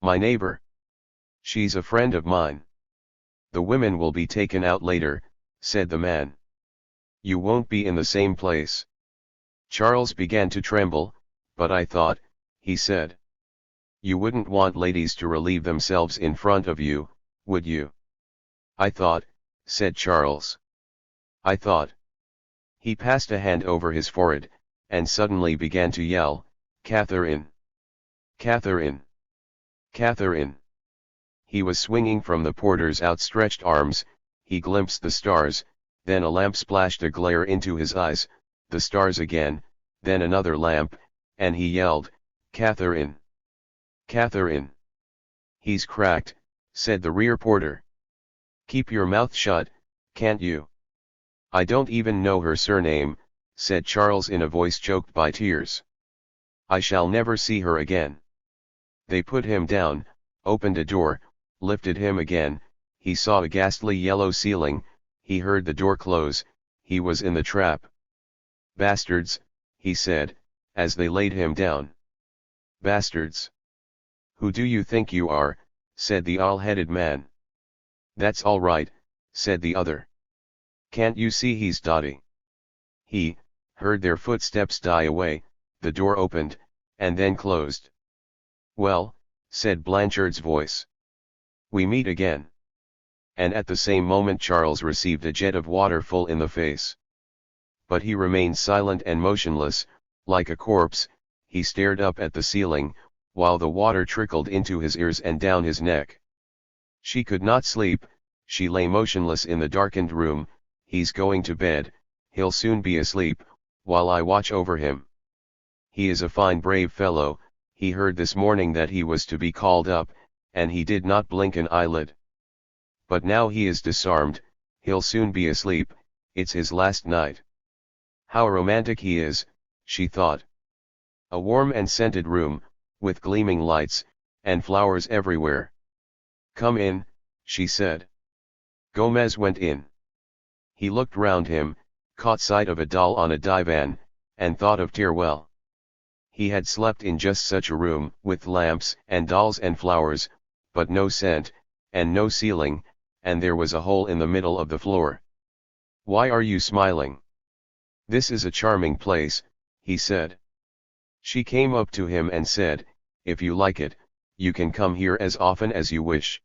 My neighbor. She's a friend of mine. The women will be taken out later, said the man. You won't be in the same place. Charles began to tremble, but I thought, he said. You wouldn't want ladies to relieve themselves in front of you, would you? I thought, said Charles. I thought. He passed a hand over his forehead, and suddenly began to yell, Catherine! Catherine! Catherine! He was swinging from the porter's outstretched arms, he glimpsed the stars, then a lamp splashed a glare into his eyes, the stars again, then another lamp, and he yelled, Catherine! Catherine! He's cracked, said the rear porter. Keep your mouth shut, can't you? I don't even know her surname, said Charles in a voice choked by tears. I shall never see her again. They put him down, opened a door, lifted him again, he saw a ghastly yellow ceiling, he heard the door close, he was in the trap. Bastards, he said, as they laid him down. Bastards. Who do you think you are, said the owl-headed man. That's all right, said the other. Can't you see he's dotty? He heard their footsteps die away, the door opened, and then closed. Well, said Blanchard's voice. We meet again. And at the same moment Charles received a jet of water full in the face. But he remained silent and motionless, like a corpse, he stared up at the ceiling, while the water trickled into his ears and down his neck. She could not sleep, she lay motionless in the darkened room. He's going to bed, he'll soon be asleep, while I watch over him. He is a fine brave fellow, he heard this morning that he was to be called up, and he did not blink an eyelid. But now he is disarmed, he'll soon be asleep, it's his last night. How romantic he is, she thought. A warm and scented room, with gleaming lights, and flowers everywhere. Come in, she said. Gomez went in. He looked round him, caught sight of a doll on a divan, and thought of Tyrrell. He had slept in just such a room, with lamps and dolls and flowers, but no scent, and no ceiling, and there was a hole in the middle of the floor. Why are you smiling? This is a charming place, he said. She came up to him and said, if you like it, you can come here as often as you wish.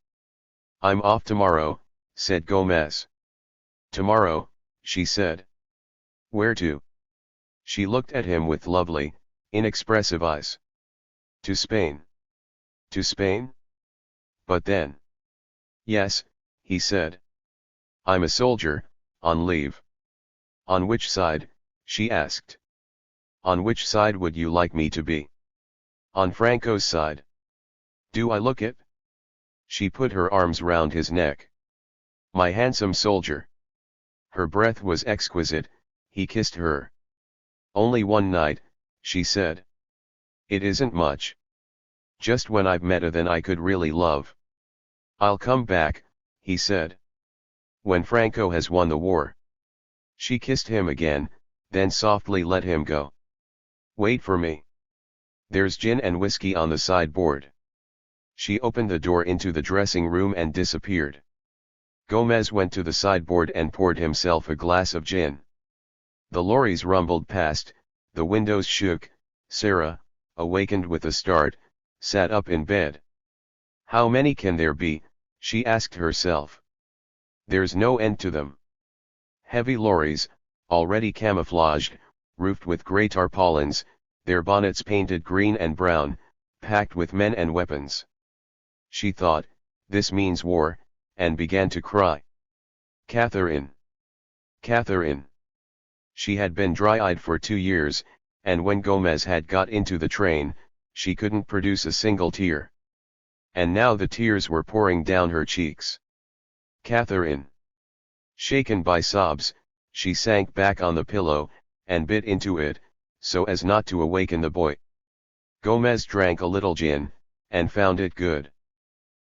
I'm off tomorrow, said Gomez. Tomorrow, she said. Where to? She looked at him with lovely, inexpressive eyes. To Spain. To Spain? But then. Yes, he said. I'm a soldier, on leave. On which side, she asked. On which side would you like me to be? On Franco's side. Do I look it? She put her arms round his neck. My handsome soldier. Her breath was exquisite, he kissed her. Only one night, she said. It isn't much. Just when I've met a then I could really love. I'll come back, he said. When Franco has won the war. She kissed him again, then softly let him go. Wait for me. There's gin and whiskey on the sideboard. She opened the door into the dressing room and disappeared. Gomez went to the sideboard and poured himself a glass of gin. The lorries rumbled past, the windows shook. Sarah, awakened with a start, sat up in bed. How many can there be, she asked herself. There's no end to them. Heavy lorries, already camouflaged, roofed with grey tarpaulins, their bonnets painted green and brown, packed with men and weapons. She thought, this means war, and began to cry. Catherine! Catherine! She had been dry-eyed for 2 years, and when Gomez had got into the train, she couldn't produce a single tear. And now the tears were pouring down her cheeks. Catherine! Shaken by sobs, she sank back on the pillow, and bit into it, so as not to awaken the boy. Gomez drank a little gin, and found it good.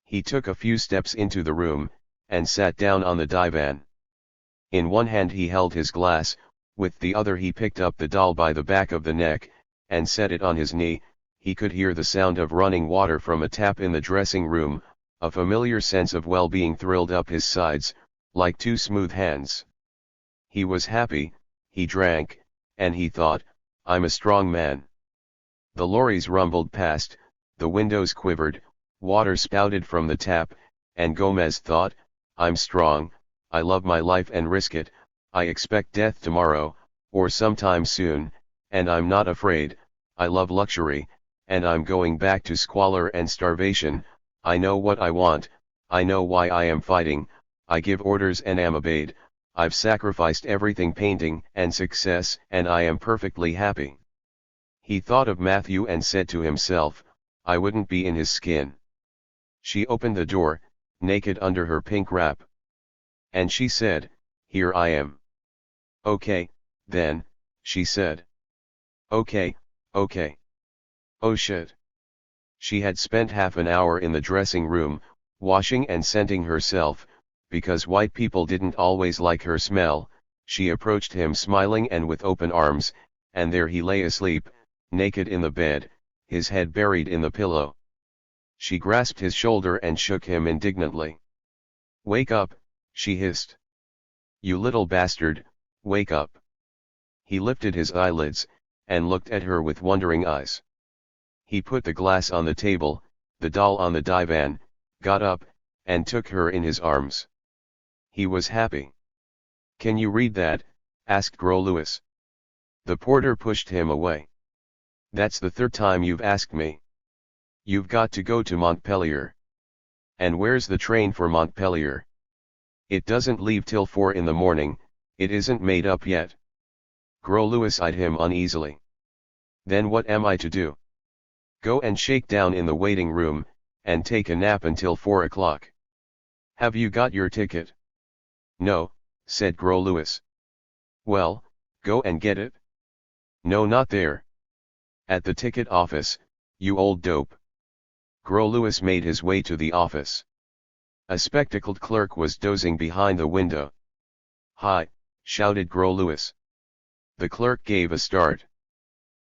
He took a few steps into the room, and sat down on the divan. In one hand he held his glass, with the other he picked up the doll by the back of the neck, and set it on his knee, he could hear the sound of running water from a tap in the dressing room. A familiar sense of well-being thrilled up his sides, like two smooth hands. He was happy, he drank, and he thought, I'm a strong man. The lorries rumbled past, the windows quivered, water spouted from the tap, and Gomez thought, I'm strong, I love my life and risk it, I expect death tomorrow, or sometime soon, and I'm not afraid, I love luxury, and I'm going back to squalor and starvation. I know what I want, I know why I am fighting, I give orders and am obeyed, I've sacrificed everything, painting and success, and I am perfectly happy. He thought of Matthew and said to himself, I wouldn't be in his skin. She opened the door, naked under her pink wrap. And she said, here I am. Okay, then, she said. Okay, okay. Oh shit. She had spent half an hour in the dressing room, washing and scenting herself, because white people didn't always like her smell. She approached him smiling and with open arms, and there he lay asleep, naked in the bed, his head buried in the pillow. She grasped his shoulder and shook him indignantly. Wake up, she hissed. You little bastard, wake up. He lifted his eyelids, and looked at her with wondering eyes. He put the glass on the table, the doll on the divan, got up, and took her in his arms. He was happy. Can you read that? Asked Gros Louis. The porter pushed him away. That's the third time you've asked me. You've got to go to Montpellier. And where's the train for Montpellier? It doesn't leave till 4 in the morning, it isn't made up yet. Gros Louis eyed him uneasily. Then what am I to do? Go and shake down in the waiting room, and take a nap until 4 o'clock. Have you got your ticket? No, said Gros Louis. Well, go and get it. No, not there. At the ticket office, you old dope. Gros Louis made his way to the office. A spectacled clerk was dozing behind the window. Hi, shouted Gros Louis. The clerk gave a start.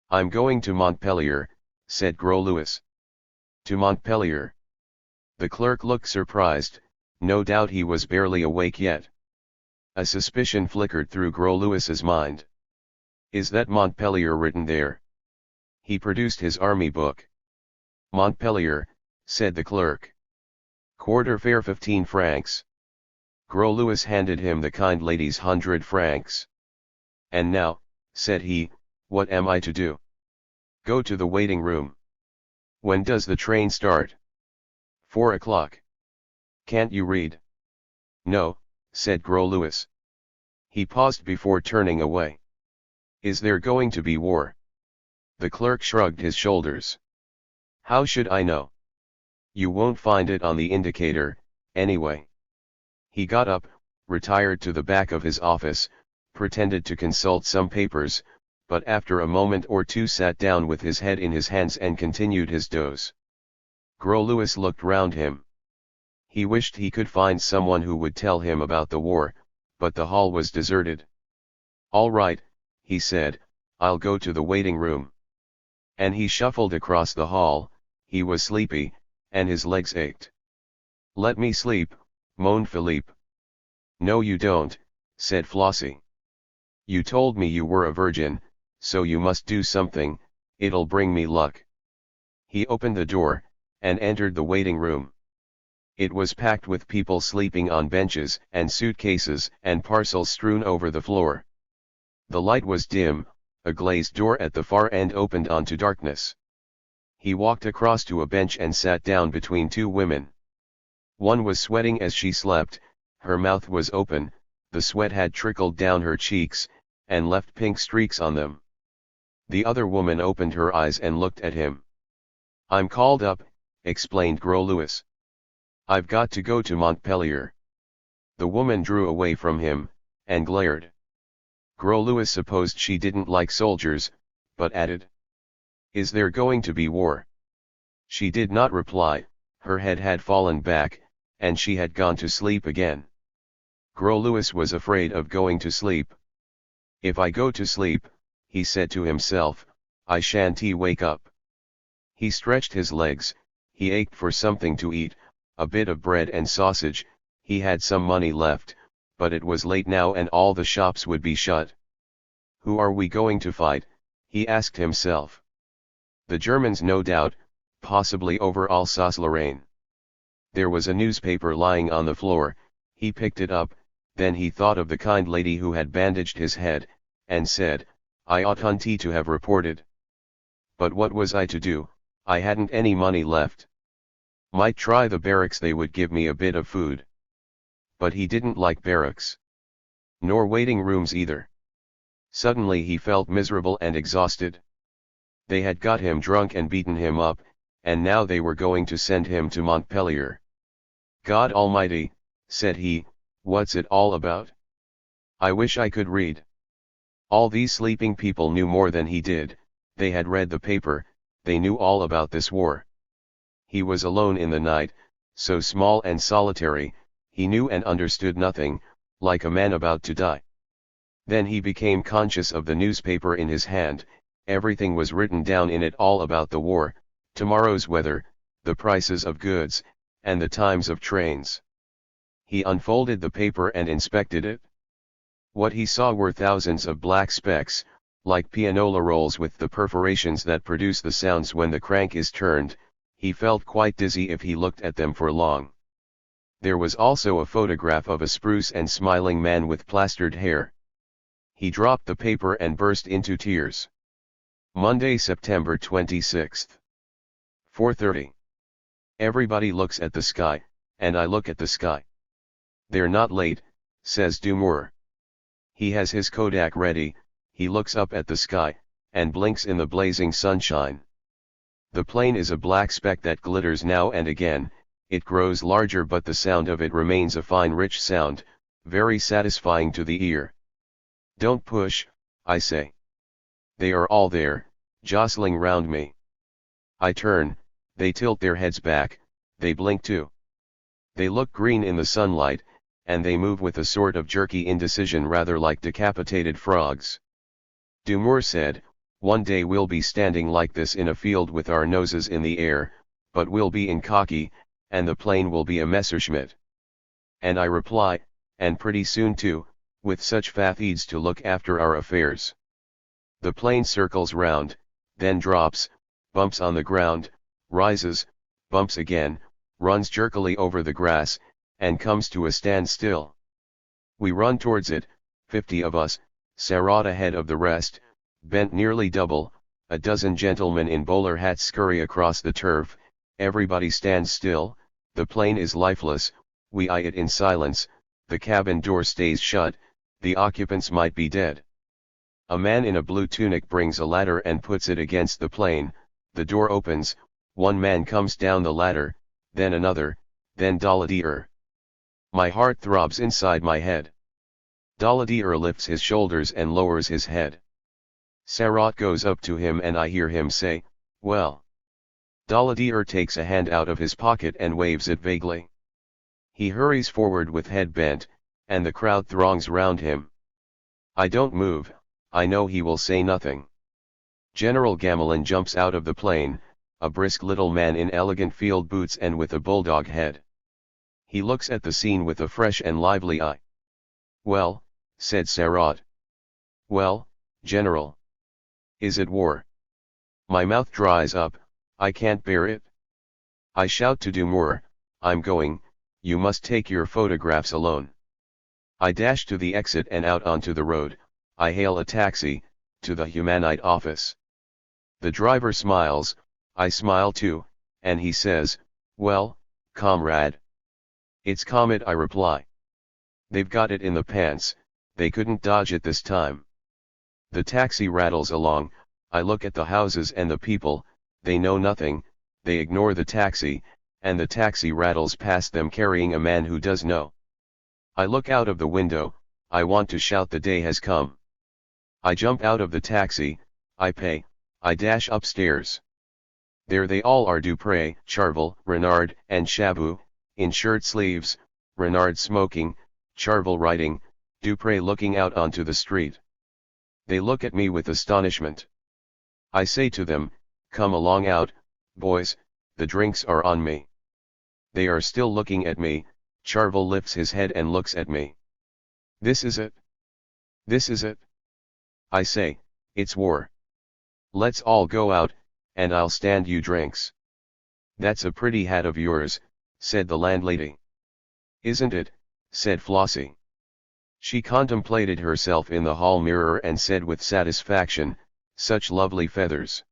I'm going to Montpellier, said Gros Louis. To Montpellier. The clerk looked surprised, no doubt he was barely awake yet. A suspicion flickered through Gros Louis's mind. Is that Montpellier written there? He produced his army book. Montpellier, said the clerk. Quarter fare 15 francs. Gros Louis handed him the kind lady's 100 francs. And now, said he, what am I to do? Go to the waiting room. When does the train start? 4 o'clock. Can't you read? No, said Gros Louis. He paused before turning away. Is there going to be war? The clerk shrugged his shoulders. How should I know? You won't find it on the indicator, anyway. He got up, retired to the back of his office, pretended to consult some papers, but after a moment or two sat down with his head in his hands and continued his doze. Gros Louis looked round him. He wished he could find someone who would tell him about the war, but the hall was deserted. All right, he said, I'll go to the waiting room. And he shuffled across the hall. He was sleepy, and his legs ached. Let me sleep, moaned Philippe. No you don't, said Flossie. You told me you were a virgin, so you must do something, it'll bring me luck. He opened the door, and entered the waiting room. It was packed with people sleeping on benches and suitcases and parcels strewn over the floor. The light was dim, a glazed door at the far end opened onto darkness. He walked across to a bench and sat down between two women. One was sweating as she slept, her mouth was open, the sweat had trickled down her cheeks, and left pink streaks on them. The other woman opened her eyes and looked at him. I'm called up, explained Gros Louis. I've got to go to Montpellier. The woman drew away from him, and glared. Gros Louis supposed she didn't like soldiers, but added, Is there going to be war? She did not reply, her head had fallen back, and she had gone to sleep again. Gros Louis was afraid of going to sleep. If I go to sleep, he said to himself, I shan't wake up. He stretched his legs, he ached for something to eat, a bit of bread and sausage, he had some money left, but it was late now and all the shops would be shut. Who are we going to fight? He asked himself. The Germans, no doubt, possibly over Alsace-Lorraine. There was a newspaper lying on the floor, he picked it up, then he thought of the kind lady who had bandaged his head, and said, I oughtn't to have reported. But what was I to do? I hadn't any money left. Might try the barracks, they would give me a bit of food. But he didn't like barracks. Nor waiting rooms either. Suddenly he felt miserable and exhausted. They had got him drunk and beaten him up, and now they were going to send him to Montpellier. God Almighty, said he, what's it all about? I wish I could read. All these sleeping people knew more than he did, they had read the paper, they knew all about this war. He was alone in the night, so small and solitary, he knew and understood nothing, like a man about to die. Then he became conscious of the newspaper in his hand, everything was written down in it, all about the war, tomorrow's weather, the prices of goods, and the times of trains. He unfolded the paper and inspected it. What he saw were thousands of black specks, like pianola rolls with the perforations that produce the sounds when the crank is turned. He felt quite dizzy if he looked at them for long. There was also a photograph of a spruce and smiling man with plastered hair. He dropped the paper and burst into tears. Monday, September 26th. 4:30. Everybody looks at the sky, and I look at the sky. They're not late, says Dumour. He has his Kodak ready, he looks up at the sky, and blinks in the blazing sunshine. The plane is a black speck that glitters now and again, it grows larger but the sound of it remains a fine rich sound, very satisfying to the ear. Don't push, I say. They are all there, jostling round me. I turn, they tilt their heads back, they blink too. They look green in the sunlight, and they move with a sort of jerky indecision rather like decapitated frogs. Dumour said, one day we'll be standing like this in a field with our noses in the air, but we'll be in khaki, and the plane will be a Messerschmitt. And I reply, and pretty soon too, with such fatigues to look after our affairs. The plane circles round, then drops, bumps on the ground, rises, bumps again, runs jerkily over the grass, and comes to a standstill. We run towards it, 50 of us, Sartre ahead of the rest, bent nearly double, a dozen gentlemen in bowler hats scurry across the turf, everybody stands still, the plane is lifeless, we eye it in silence, the cabin door stays shut, the occupants might be dead. A man in a blue tunic brings a ladder and puts it against the plane, the door opens, one man comes down the ladder, then another, then Daladier. My heart throbs inside my head. Daladier lifts his shoulders and lowers his head. Sartre goes up to him and I hear him say, well. Daladier takes a hand out of his pocket and waves it vaguely. He hurries forward with head bent, and the crowd throngs round him. I don't move, I know he will say nothing. General Gamelin jumps out of the plane, a brisk little man in elegant field boots and with a bulldog head. He looks at the scene with a fresh and lively eye. Well, said Sartre. Well, General. Is it war? My mouth dries up, I can't bear it. I shout to Dumour, I'm going, you must take your photographs alone. I dash to the exit and out onto the road, I hail a taxi, to the Humanite office. The driver smiles, I smile too, and he says, well, comrade. It's Comet, I reply. They've got it in the pants, they couldn't dodge it this time. The taxi rattles along, I look at the houses and the people, they know nothing, they ignore the taxi, and the taxi rattles past them carrying a man who does know. I look out of the window, I want to shout the day has come. I jump out of the taxi, I pay, I dash upstairs. There they all are, Dupré, Charvel, Renard, and Chabot, in shirt sleeves, Renard smoking, Charvel writing, Dupré looking out onto the street. They look at me with astonishment. I say to them, come along out, Boys, the drinks are on me. They are still looking at me. Charvel lifts his head and looks at me. This is it. This is it. I say, it's war. Let's all go out, and I'll stand you drinks. That's a pretty hat of yours, said the landlady. Isn't it, said Flossie. She contemplated herself in the hall mirror and said with satisfaction, such lovely feathers.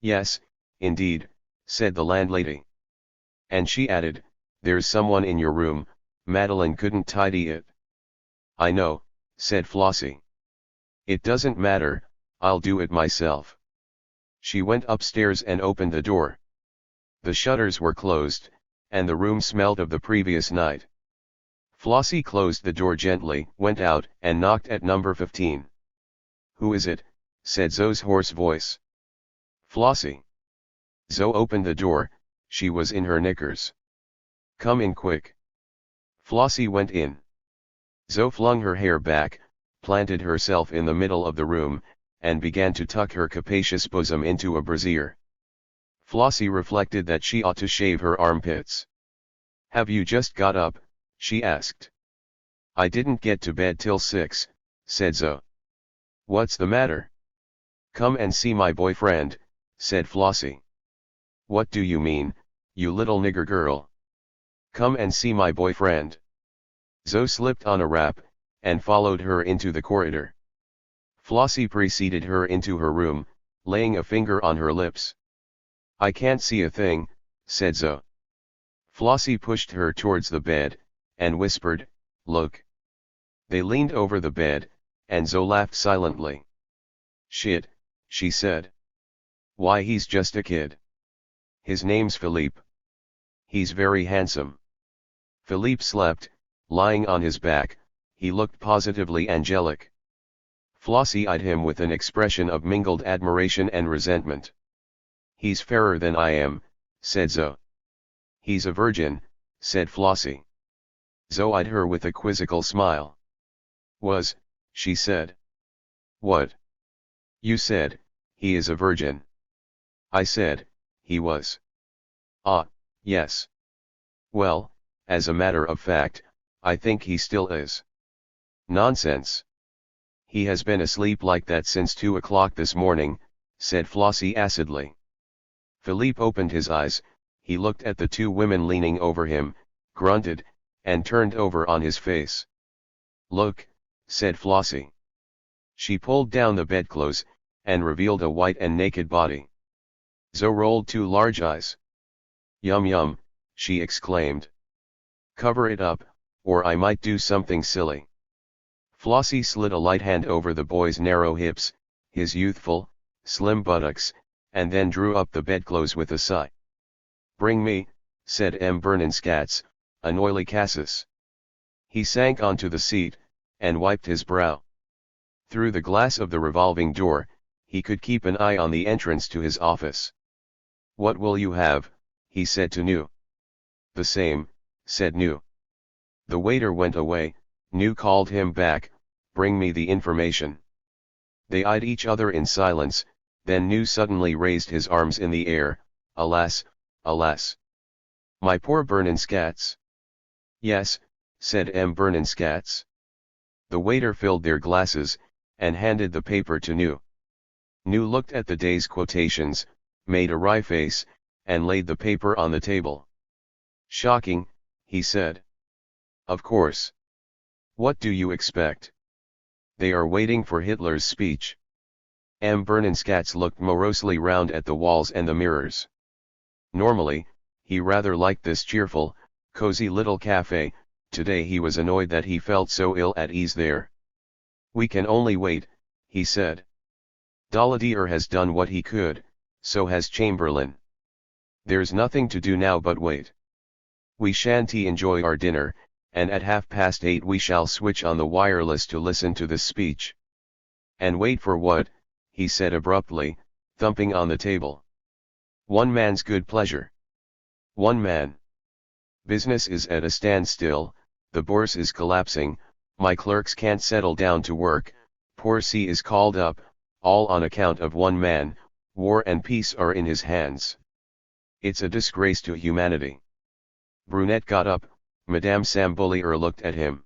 Yes, indeed, said the landlady. And she added, there's someone in your room, Madeline couldn't tidy it. I know, said Flossie. It doesn't matter, I'll do it myself. She went upstairs and opened the door. The shutters were closed, and the room smelled of the previous night. Flossie closed the door gently, went out, and knocked at number 15. Who is it? Said Zoe's hoarse voice. Flossie. Zoe opened the door, she was in her knickers. Come in quick. Flossie went in. Zoe flung her hair back, planted herself in the middle of the room, and began to tuck her capacious bosom into a brassiere. Flossie reflected that she ought to shave her armpits. Have you just got up? She asked. I didn't get to bed till 6, said Zoe. What's the matter? Come and see my boyfriend, said Flossie. What do you mean, you little nigger girl? Come and see my boyfriend. Zoe slipped on a wrap, and followed her into the corridor. Flossie preceded her into her room, laying a finger on her lips. I can't see a thing, said Zoe. Flossie pushed her towards the bed, and whispered, look. They leaned over the bed, and Zoe laughed silently. Shit, she said. Why, he's just a kid. His name's Philippe. He's very handsome. Philippe slept, lying on his back, he looked positively angelic. Flossie eyed him with an expression of mingled admiration and resentment. He's fairer than I am, said Zoe. He's a virgin, said Flossie. Zoe eyed her with a quizzical smile. Was, she said. What? You said, he is a virgin. I said, he was. Ah, yes. Well, as a matter of fact, I think he still is. Nonsense. He has been asleep like that since 2 o'clock this morning, said Flossie acidly. Philippe opened his eyes, he looked at the two women leaning over him, grunted, and turned over on his face. Look, said Flossie. She pulled down the bedclothes, and revealed a white and naked body. Zoe rolled 2 large eyes. Yum yum, she exclaimed. Cover it up, or I might do something silly. Flossie slid a light hand over the boy's narrow hips, his youthful, slim buttocks, and then drew up the bedclothes with a sigh. Bring me, said M. Bernenskatz, an oily Cassis. He sank onto the seat, and wiped his brow. Through the glass of the revolving door, he could keep an eye on the entrance to his office. What will you have? He said to Nu. The same, said Nu. The waiter went away. Nu called him back, bring me the information. They eyed each other in silence, then Nu suddenly raised his arms in the air, alas, alas. My poor Bernenskatz. Yes, said M. Bernenskatz. The waiter filled their glasses, and handed the paper to Nu. Nu looked at the day's quotations, made a wry face, and laid the paper on the table. Shocking, he said. Of course. What do you expect? They are waiting for Hitler's speech. M. Bernenskatz looked morosely round at the walls and the mirrors. Normally, he rather liked this cheerful, cozy little cafe. Today he was annoyed that he felt so ill at ease there. We can only wait, he said. Daladier has done what he could, so has Chamberlain. There's nothing to do now but wait. We shan't enjoy our dinner, and at 8:30 we shall switch on the wireless to listen to this speech. And wait for what? He said abruptly, thumping on the table. One man's good pleasure. One man. Business is at a standstill, the bourse is collapsing, my clerks can't settle down to work, poor C is called up, all on account of one man, war and peace are in his hands. It's a disgrace to humanity. Brunette got up. Madame Sambolier looked at him.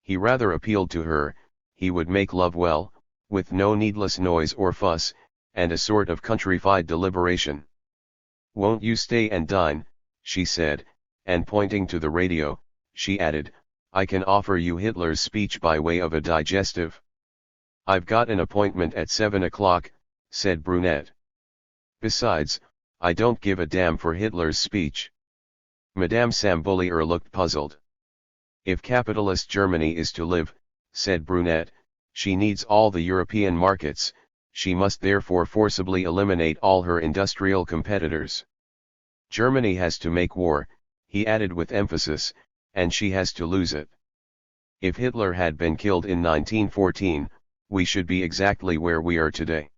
He rather appealed to her. He would make love well, with no needless noise or fuss, and a sort of countrified deliberation. "Won't you stay and dine?" she said, and pointing to the radio, she added, "I can offer you Hitler's speech by way of a digestive." "I've got an appointment at 7 o'clock, said Brunette. "Besides, I don't give a damn for Hitler's speech." Madame Sambolier looked puzzled. "If capitalist Germany is to live," said Brunette, "she needs all the European markets, she must therefore forcibly eliminate all her industrial competitors. Germany has to make war," he added with emphasis, "and she has to lose it. If Hitler had been killed in 1914, we should be exactly where we are today."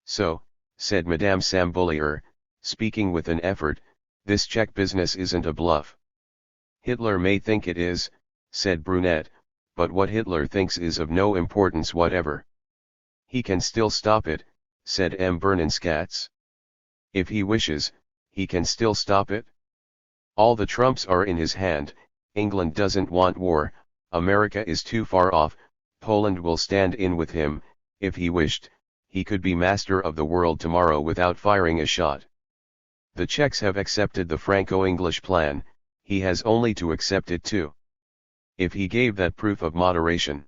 "So," said Madame Sambolier, speaking with an effort, "this Czech business isn't a bluff." "Hitler may think it is," said Brunette, "but what Hitler thinks is of no importance whatever." "He can still stop it," said M. Bernenskatz. "If he wishes, he can still stop it. All the trumps are in his hand. England doesn't want war, America is too far off, Poland will stand in with him. If he wished, he could be master of the world tomorrow without firing a shot. The Czechs have accepted the Franco-English plan, he has only to accept it too. If he gave that proof of moderation."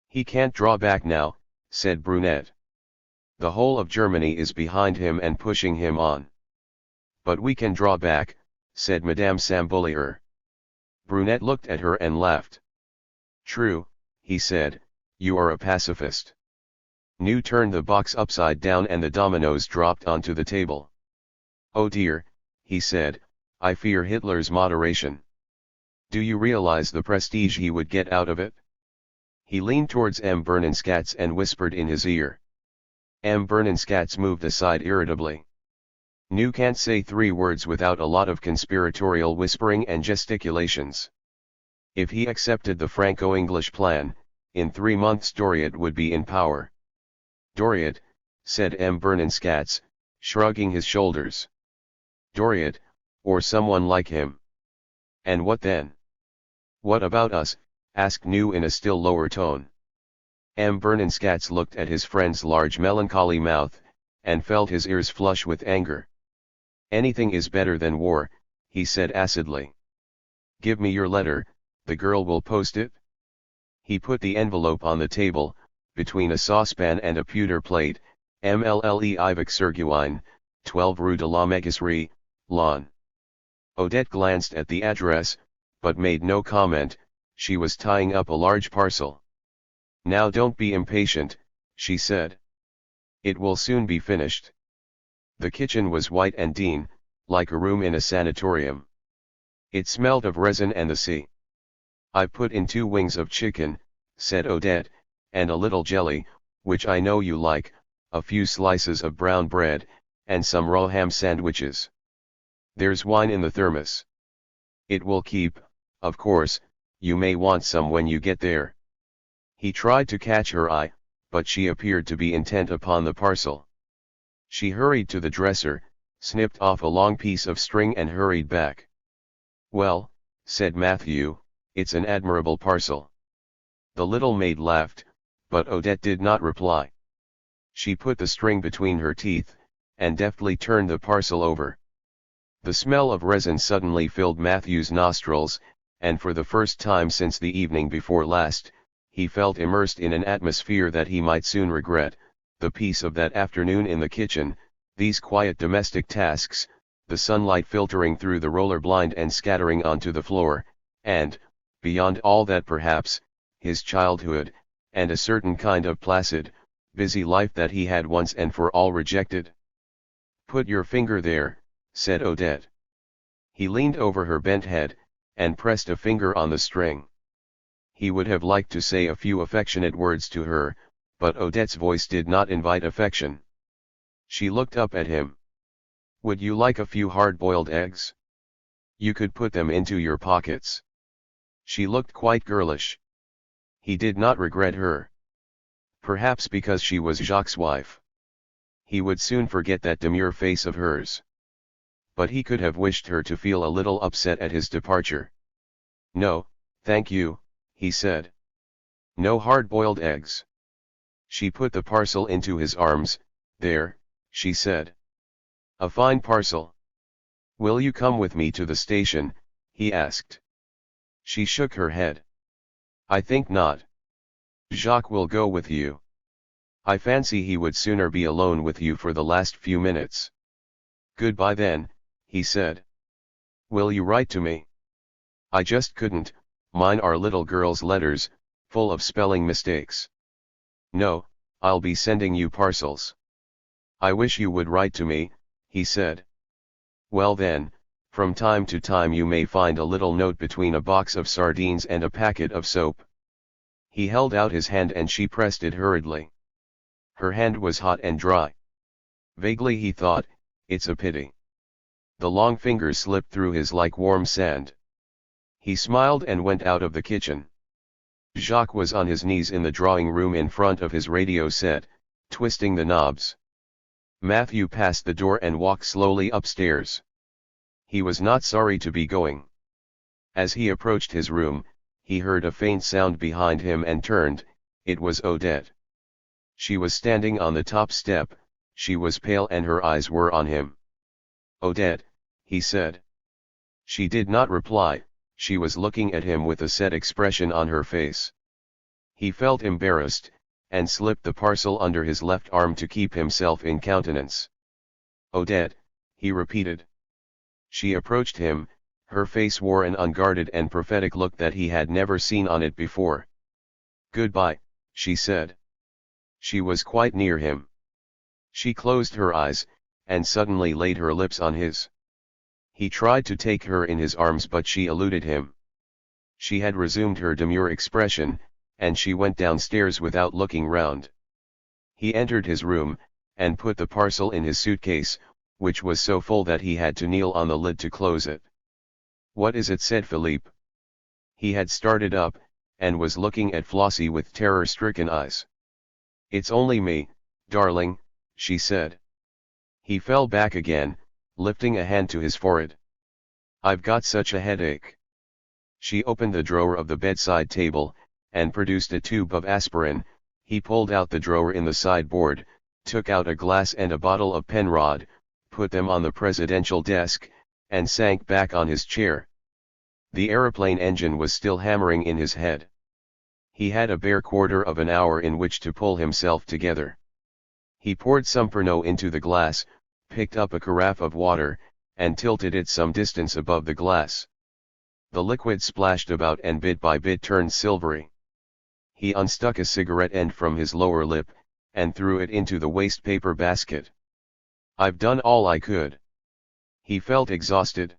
"He can't draw back now," said Brunette. "The whole of Germany is behind him and pushing him on." "But we can draw back," said Madame Sambolier. Brunette looked at her and laughed. "True," he said, "you are a pacifist." New turned the box upside down and the dominoes dropped onto the table. "Oh dear," he said, "I fear Hitler's moderation. Do you realize the prestige he would get out of it?" He leaned towards M. Bernenskatz and whispered in his ear. M. Bernenskatz moved aside irritably. "New can't say 3 words without a lot of conspiratorial whispering and gesticulations. If he accepted the Franco-English plan, in 3 months Doriot would be in power." "Doriot," said M. Bernenskatz, shrugging his shoulders. "Doriot, or someone like him. And what then?" "What about us?" asked New in a still lower tone. M. Bernenskatz looked at his friend's large melancholy mouth, and felt his ears flush with anger. "Anything is better than war," he said acidly. "Give me your letter, the girl will post it." He put the envelope on the table, between a saucepan and a pewter plate, MLLE Ivik Serguine, 12 Rue de la Mégisserie, Laon. Odette glanced at the address, but made no comment. She was tying up a large parcel. "Now don't be impatient," she said. "It will soon be finished." The kitchen was white and dim, like a room in a sanatorium. It smelled of resin and the sea. "I put in 2 wings of chicken," said Odette, "and a little jelly, which I know you like, a few slices of brown bread, and some raw ham sandwiches. There's wine in the thermos. It will keep, of course, you may want some when you get there." He tried to catch her eye, but she appeared to be intent upon the parcel. She hurried to the dresser, snipped off a long piece of string and hurried back. "Well," said Matthew, "it's an admirable parcel." The little maid laughed, but Odette did not reply. She put the string between her teeth, and deftly turned the parcel over. The smell of resin suddenly filled Matthew's nostrils, and for the first time since the evening before last, he felt immersed in an atmosphere that he might soon regret, the peace of that afternoon in the kitchen, these quiet domestic tasks, the sunlight filtering through the roller blind and scattering onto the floor, and, beyond all that perhaps, his childhood, and a certain kind of placid, busy life that he had once and for all rejected. "Put your finger there," said Odette. He leaned over her bent head, and pressed a finger on the string. He would have liked to say a few affectionate words to her, but Odette's voice did not invite affection. She looked up at him. "Would you like a few hard-boiled eggs? You could put them into your pockets." She looked quite girlish. He did not regret her. Perhaps because she was Jacques' wife. He would soon forget that demure face of hers. but he could have wished her to feel a little upset at his departure. "No, thank you," he said. "No hard-boiled eggs." She put the parcel into his arms. "There," she said. "A fine parcel. Will you come with me to the station?" he asked. She shook her head. "I think not. Jacques will go with you. I fancy he would sooner be alone with you for the last few minutes." "Goodbye then," he said. "Will you write to me?" "I just couldn't, mine are little girl's letters, full of spelling mistakes." "No, I'll be sending you parcels." "I wish you would write to me," he said. "Well then, from time to time you may find a little note between a box of sardines and a packet of soap." He held out his hand and she pressed it hurriedly. Her hand was hot and dry. Vaguely he thought, "It's a pity." The long fingers slipped through his like warm sand. He smiled and went out of the kitchen. Jacques was on his knees in the drawing room in front of his radio set, twisting the knobs. Matthew passed the door and walked slowly upstairs. He was not sorry to be going. As he approached his room, he heard a faint sound behind him and turned. It was Odette. She was standing on the top step. She was pale and her eyes were on him. "Odette," he said. She did not reply. She was looking at him with a set expression on her face. He felt embarrassed, and slipped the parcel under his left arm to keep himself in countenance. "Odette," he repeated. She approached him. Her face wore an unguarded and prophetic look that he had never seen on it before. "Goodbye," she said. She was quite near him. She closed her eyes, and suddenly laid her lips on his. He tried to take her in his arms but she eluded him. She had resumed her demure expression, and she went downstairs without looking round. He entered his room, and put the parcel in his suitcase, which was so full that he had to kneel on the lid to close it. "What is it?" said Philippe. He had started up, and was looking at Flossie with terror-stricken eyes. "It's only me, darling," she said. He fell back again, lifting a hand to his forehead. "I've got such a headache." She opened the drawer of the bedside table, and produced a tube of aspirin. He pulled out the drawer in the sideboard, took out a glass and a bottle of Penrod, put them on the presidential desk, and sank back on his chair. The aeroplane engine was still hammering in his head. He had a bare quarter of an hour in which to pull himself together. He poured some Pernod into the glass, picked up a carafe of water, and tilted it some distance above the glass. The liquid splashed about and bit by bit turned silvery. He unstuck a cigarette end from his lower lip, and threw it into the waste paper basket. "I've done all I could." He felt exhausted.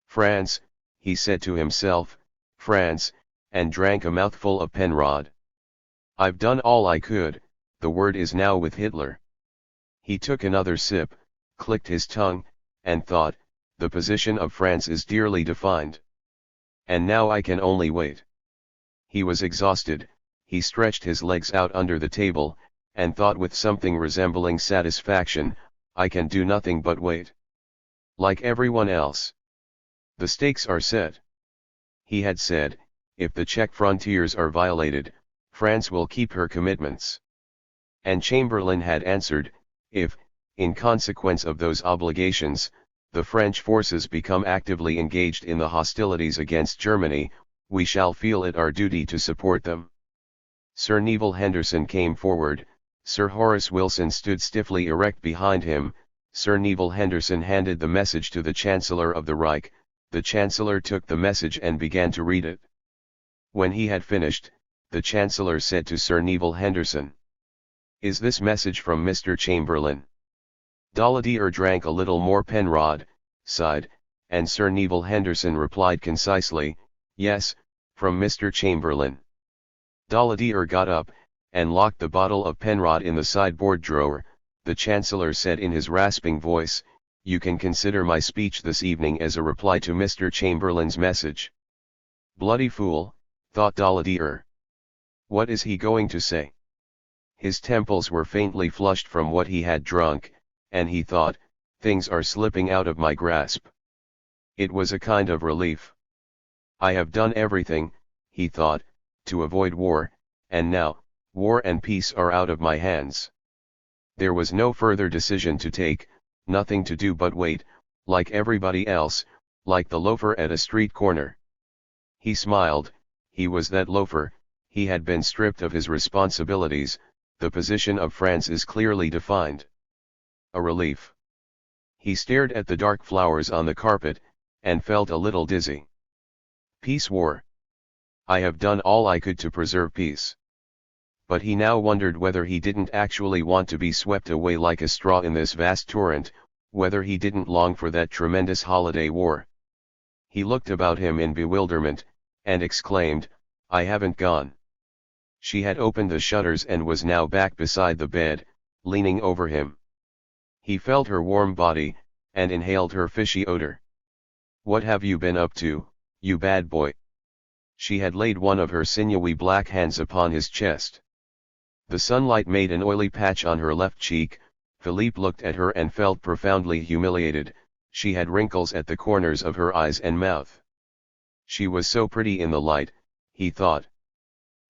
"France," he said to himself, "France," and drank a mouthful of Penrod. "I've done all I could, the word is now with Hitler." He took another sip, clicked his tongue, and thought, "The position of France is dearly defined. And now I can only wait." He was exhausted. He stretched his legs out under the table, and thought with something resembling satisfaction, "I can do nothing but wait. Like everyone else. The stakes are set." He had said, if the Czech frontiers are violated, France will keep her commitments. And Chamberlain had answered, if, in consequence of those obligations, the French forces become actively engaged in the hostilities against Germany, we shall feel it our duty to support them. Sir Neville Henderson came forward. Sir Horace Wilson stood stiffly erect behind him. Sir Neville Henderson handed the message to the Chancellor of the Reich. The Chancellor took the message and began to read it. When he had finished, the Chancellor said to Sir Neville Henderson, "Is this message from Mr. Chamberlain?" Daladier drank a little more Penrod, sighed, and Sir Neville Henderson replied concisely, "Yes, from Mr. Chamberlain." Daladier got up, and locked the bottle of Penrod in the sideboard drawer. The Chancellor said in his rasping voice, "You can consider my speech this evening as a reply to Mr. Chamberlain's message." Bloody fool, thought Daladier. What is he going to say? His temples were faintly flushed from what he had drunk, and he thought, things are slipping out of my grasp. It was a kind of relief. I have done everything, he thought, to avoid war, and now, war and peace are out of my hands. There was no further decision to take, nothing to do but wait, like everybody else, like the loafer at a street corner. He smiled. He was that loafer. He had been stripped of his responsibilities. The position of France is clearly defined. A relief. He stared at the dark flowers on the carpet, and felt a little dizzy. Peace, war. I have done all I could to preserve peace. But he now wondered whether he didn't actually want to be swept away like a straw in this vast torrent, whether he didn't long for that tremendous holiday war. He looked about him in bewilderment, and exclaimed, I haven't gone. She had opened the shutters and was now back beside the bed, leaning over him. He felt her warm body, and inhaled her fishy odor. What have you been up to, you bad boy? She had laid one of her sinewy black hands upon his chest. The sunlight made an oily patch on her left cheek. Philippe looked at her and felt profoundly humiliated. She had wrinkles at the corners of her eyes and mouth. She was so pretty in the light, he thought.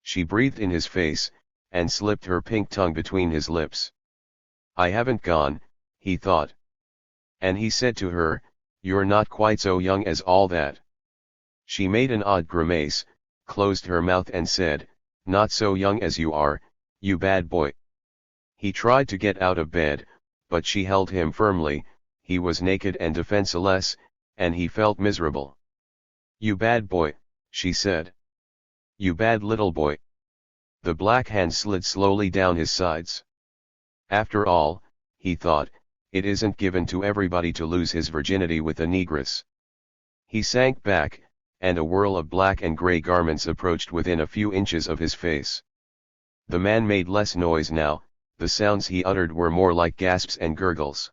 She breathed in his face, and slipped her pink tongue between his lips. I haven't gone, he thought. And he said to her, you're not quite so young as all that. She made an odd grimace, closed her mouth and said, not so young as you are, you bad boy. He tried to get out of bed, but she held him firmly. He was naked and defenseless, and he felt miserable. You bad boy, she said. You bad little boy. The black hand slid slowly down his sides. After all, he thought, it isn't given to everybody to lose his virginity with a negress. He sank back, and a whirl of black and grey garments approached within a few inches of his face. The man made less noise now. The sounds he uttered were more like gasps and gurgles.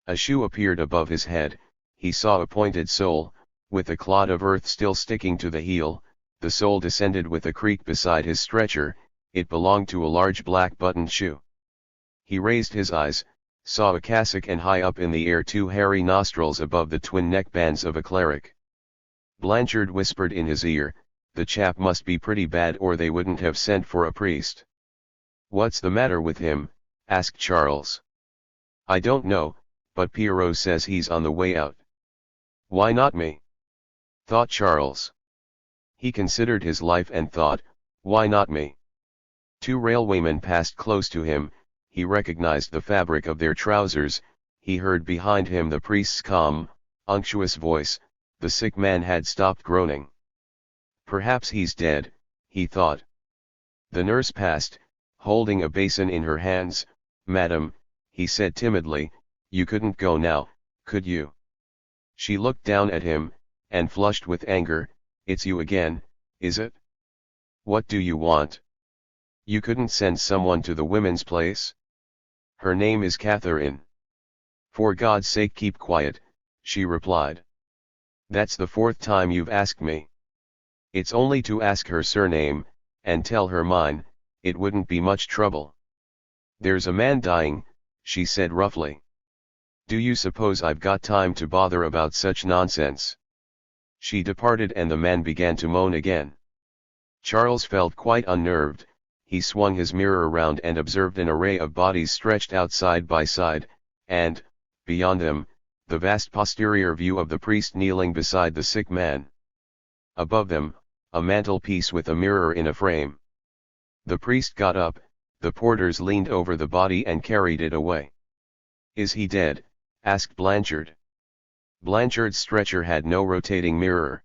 A shoe appeared above his head. He saw a pointed sole, with a clod of earth still sticking to the heel. The sole descended with a creak beside his stretcher. It belonged to a large black buttoned shoe. He raised his eyes, saw a cassock and high up in the air two hairy nostrils above the twin neckbands of a cleric. Blanchard whispered in his ear, the chap must be pretty bad or they wouldn't have sent for a priest. What's the matter with him? Asked Charles. I don't know, but Pierrot says he's on the way out. Why not me? Thought Charles. He considered his life and thought, why not me? Two railwaymen passed close to him. He recognized the fabric of their trousers. He heard behind him the priest's calm, unctuous voice. The sick man had stopped groaning. Perhaps he's dead, he thought. The nurse passed, holding a basin in her hands. Madam, he said timidly, you couldn't go now, could you? She looked down at him, and flushed with anger. It's you again, is it? What do you want? You couldn't send someone to the women's place? Her name is Catherine. For God's sake keep quiet, she replied. That's the fourth time you've asked me. It's only to ask her surname, and tell her mine. It wouldn't be much trouble. There's a man dying, she said roughly. Do you suppose I've got time to bother about such nonsense? She departed and the man began to moan again. Charles felt quite unnerved. He swung his mirror around and observed an array of bodies stretched out side by side, and, beyond them, the vast posterior view of the priest kneeling beside the sick man. Above them, a mantelpiece with a mirror in a frame. The priest got up, the porters leaned over the body and carried it away. Is he dead? Asked Blanchard. Blanchard's stretcher had no rotating mirror.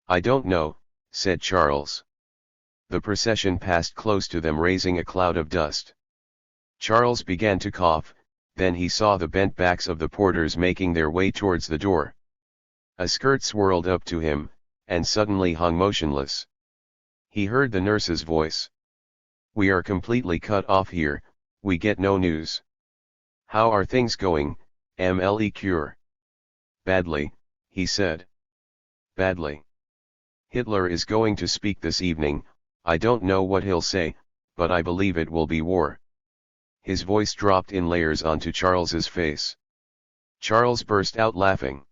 I don't know, said Charles. The procession passed close to them raising a cloud of dust. Charles began to cough, then he saw the bent backs of the porters making their way towards the door. A skirt swirled up to him, and suddenly hung motionless. He heard the nurse's voice. We are completely cut off here, we get no news. How are things going, MLE Cure? Badly, he said. Badly. Hitler is going to speak this evening. I don't know what he'll say, but I believe it will be war. His voice dropped in layers onto Charles's face. Charles burst out laughing.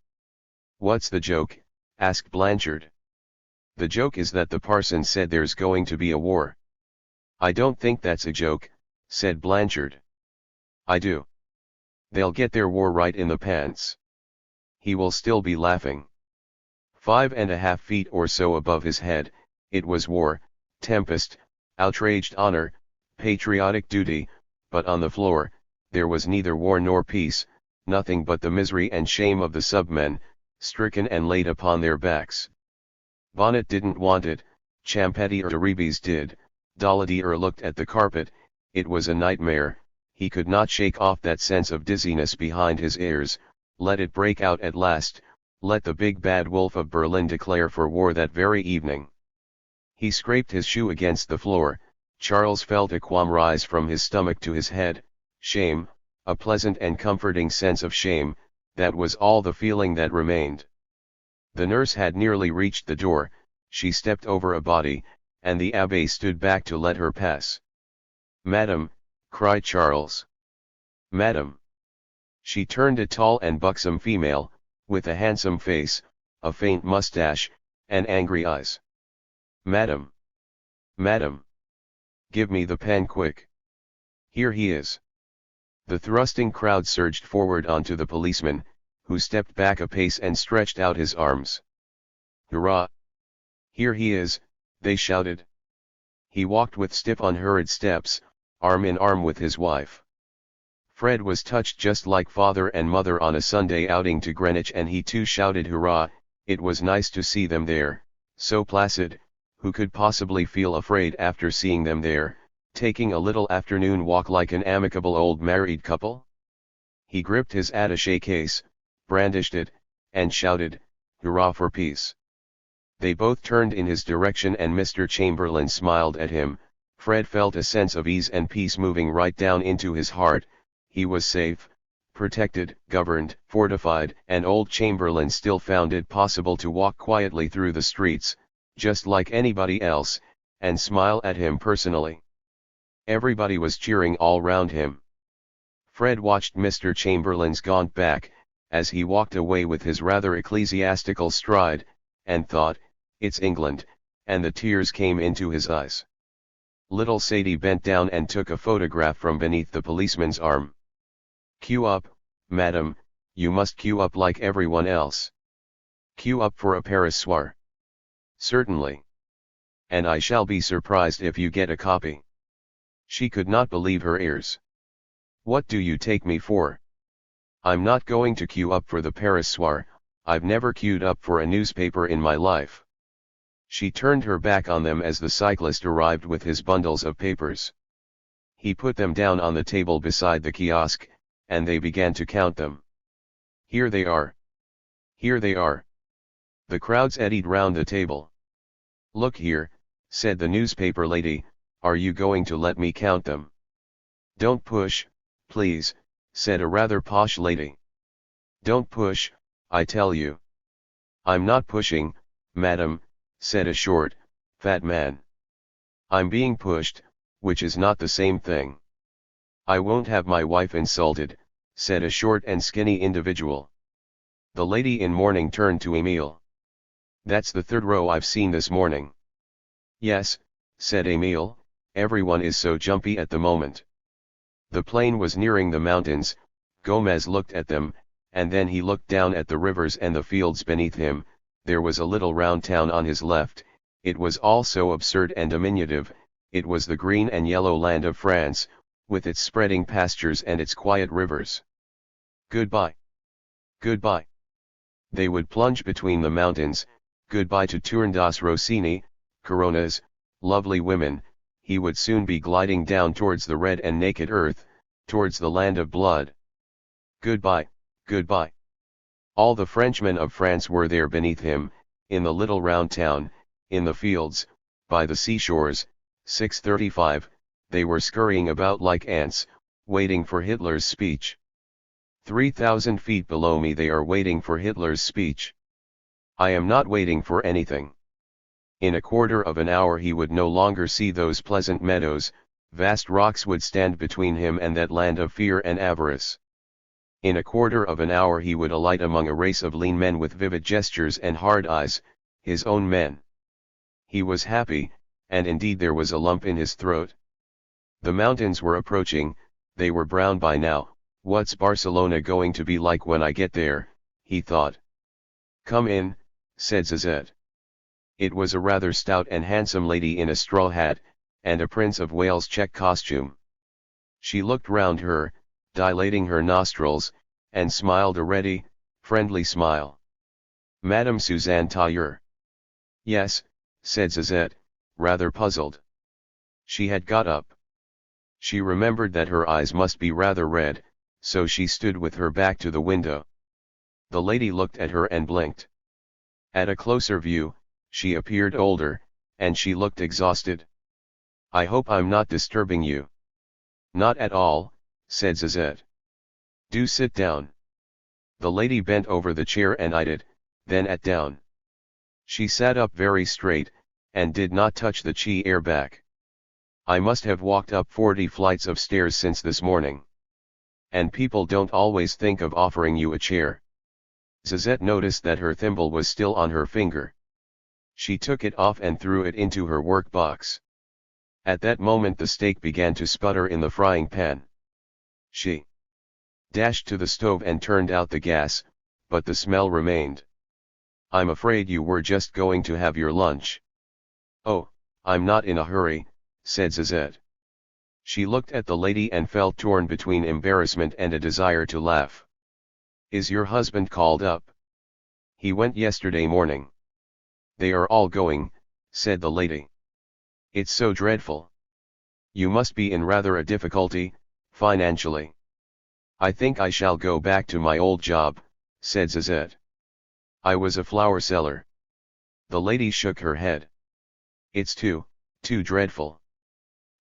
"What's the joke?" asked Blanchard. "The joke is that the parson said there's going to be a war." "I don't think that's a joke," said Blanchard. "I do. They'll get their war right in the pants." He will still be laughing. 5.5 feet or so above his head, it was war, tempest, outraged honor, patriotic duty, but on the floor, there was neither war nor peace, nothing but the misery and shame of the submen, stricken and laid upon their backs. Bonnet didn't want it, Champetty or Reprieve did, Daladier looked at the carpet, it was a nightmare, he could not shake off that sense of dizziness behind his ears. Let it break out at last, let the big bad wolf of Berlin declare for war that very evening. He scraped his shoe against the floor. Charles felt a qualm rise from his stomach to his head. Shame, a pleasant and comforting sense of shame, that was all the feeling that remained. The nurse had nearly reached the door, she stepped over a body, and the abbé stood back to let her pass. "Madam," cried Charles. "Madam." She turned, a tall and buxom female, with a handsome face, a faint mustache, and angry eyes. "Madam! Madam! Give me the pen quick! Here he is!" The thrusting crowd surged forward onto the policeman, who stepped back a pace and stretched out his arms. "Hurrah! Here he is!" they shouted. He walked with stiff unhurried steps, arm in arm with his wife. Fred was touched just like father and mother on a Sunday outing to Greenwich, and he too shouted hurrah. It was nice to see them there, so placid. Who could possibly feel afraid after seeing them there, taking a little afternoon walk like an amicable old married couple? He gripped his attaché case, brandished it, and shouted, "Hurrah for peace!" They both turned in his direction and Mr. Chamberlain smiled at him. Fred felt a sense of ease and peace moving right down into his heart. He was safe, protected, governed, fortified, and old Chamberlain still found it possible to walk quietly through the streets, just like anybody else, and smile at him personally. Everybody was cheering all round him. Fred watched Mr. Chamberlain's gaunt back, as he walked away with his rather ecclesiastical stride, and thought, "It's England," and the tears came into his eyes. Little Sadie bent down and took a photograph from beneath the policeman's arm. "Queue up, madam, you must queue up like everyone else. Queue up for a Paris soir." "Certainly. And I shall be surprised if you get a copy." She could not believe her ears. "What do you take me for? I'm not going to queue up for the Paris soir, I've never queued up for a newspaper in my life." She turned her back on them as the cyclist arrived with his bundles of papers. He put them down on the table beside the kiosk, and they began to count them. "Here they are. Here they are." The crowds eddied round the table. "Look here," said the newspaper lady, "are you going to let me count them?" "Don't push, please," said a rather posh lady. "Don't push, I tell you." "I'm not pushing, madam," said a short, fat man. "I'm being pushed, which is not the same thing." "I won't have my wife insulted," said a short and skinny individual. The lady in mourning turned to Emile. "That's the third row I've seen this morning." "Yes," said Emile, "everyone is so jumpy at the moment." The plane was nearing the mountains. Gomez looked at them, and then he looked down at the rivers and the fields beneath him. There was a little round town on his left. It was all so absurd and diminutive. It was the green and yellow land of France, with its spreading pastures and its quiet rivers. Goodbye. Goodbye. They would plunge between the mountains. Goodbye to Tournedas Rossini, Coronas, lovely women. He would soon be gliding down towards the red and naked earth, towards the land of blood. Goodbye, goodbye. All the Frenchmen of France were there beneath him, in the little round town, in the fields, by the seashores. 6:35, they were scurrying about like ants, waiting for Hitler's speech. 3,000 feet below me they are waiting for Hitler's speech. I am not waiting for anything. In a quarter of an hour he would no longer see those pleasant meadows, vast rocks would stand between him and that land of fear and avarice. In a quarter of an hour he would alight among a race of lean men with vivid gestures and hard eyes, his own men. He was happy, and indeed there was a lump in his throat. The mountains were approaching, they were brown by now. What's Barcelona going to be like when I get there, he thought. Come in, said Zazette. It was a rather stout and handsome lady in a straw hat, and a Prince of Wales check costume. She looked round her, dilating her nostrils, and smiled a ready, friendly smile. Madame Suzanne Tailleur. Yes, said Zazette, rather puzzled. She had got up. She remembered that her eyes must be rather red, so she stood with her back to the window. The lady looked at her and blinked. At a closer view, she appeared older, and she looked exhausted. I hope I'm not disturbing you. Not at all, said Zazette. Do sit down. The lady bent over the chair and eyed it, then at down. She sat up very straight, and did not touch the chair back. I must have walked up 40 flights of stairs since this morning. And people don't always think of offering you a chair. Zazette noticed that her thimble was still on her finger. She took it off and threw it into her work box. At that moment the steak began to sputter in the frying pan. She dashed to the stove and turned out the gas, but the smell remained. I'm afraid you were just going to have your lunch. Oh, I'm not in a hurry, said Zazette. She looked at the lady and felt torn between embarrassment and a desire to laugh. Is your husband called up? He went yesterday morning. They are all going, said the lady. It's so dreadful. You must be in rather a difficulty, financially. I think I shall go back to my old job, said Zazette. I was a flower seller. The lady shook her head. It's too dreadful.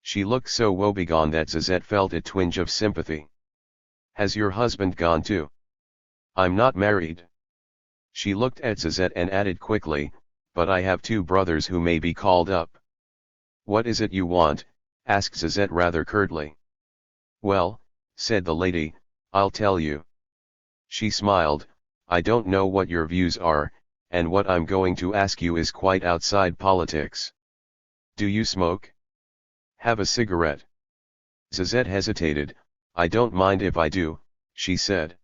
She looked so woebegone that Zazette felt a twinge of sympathy. Has your husband gone too? I'm not married. She looked at Zazette and added quickly, but I have 2 brothers who may be called up. What is it you want? Asked Zazette rather curtly. Well, said the lady, I'll tell you. She smiled. I don't know what your views are, and what I'm going to ask you is quite outside politics. Do you smoke? Have a cigarette? Zazette hesitated. I don't mind if I do, she said.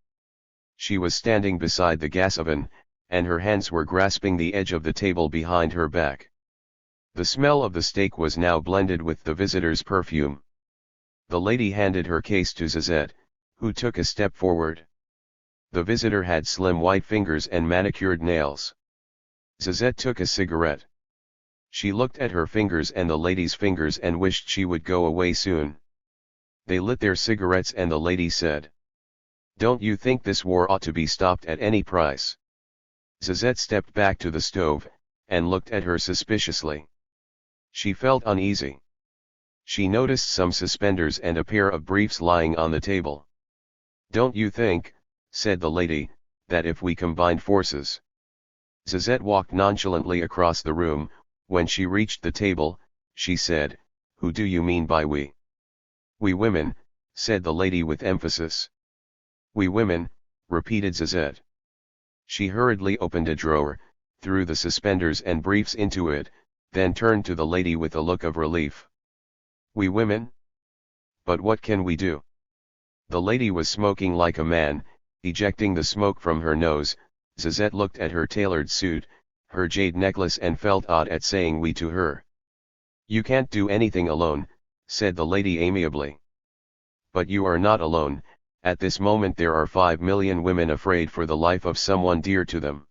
She was standing beside the gas oven, and her hands were grasping the edge of the table behind her back. The smell of the steak was now blended with the visitor's perfume. The lady handed her case to Zazette, who took a step forward. The visitor had slim white fingers and manicured nails. Zazette took a cigarette. She looked at her fingers and the lady's fingers and wished she would go away soon. They lit their cigarettes and the lady said, Don't you think this war ought to be stopped at any price? Zazette stepped back to the stove, and looked at her suspiciously. She felt uneasy. She noticed some suspenders and a pair of briefs lying on the table. Don't you think, said the lady, that if we combined forces? Zazette walked nonchalantly across the room. When she reached the table, she said, Who do you mean by we? We women, said the lady with emphasis. We women, repeated Zazette. She hurriedly opened a drawer, threw the suspenders and briefs into it, then turned to the lady with a look of relief. We women? But what can we do? The lady was smoking like a man, ejecting the smoke from her nose. Zazette looked at her tailored suit, her jade necklace and felt odd at saying we to her. You can't do anything alone, said the lady amiably. But you are not alone. At this moment there are 5 million women afraid for the life of someone dear to them.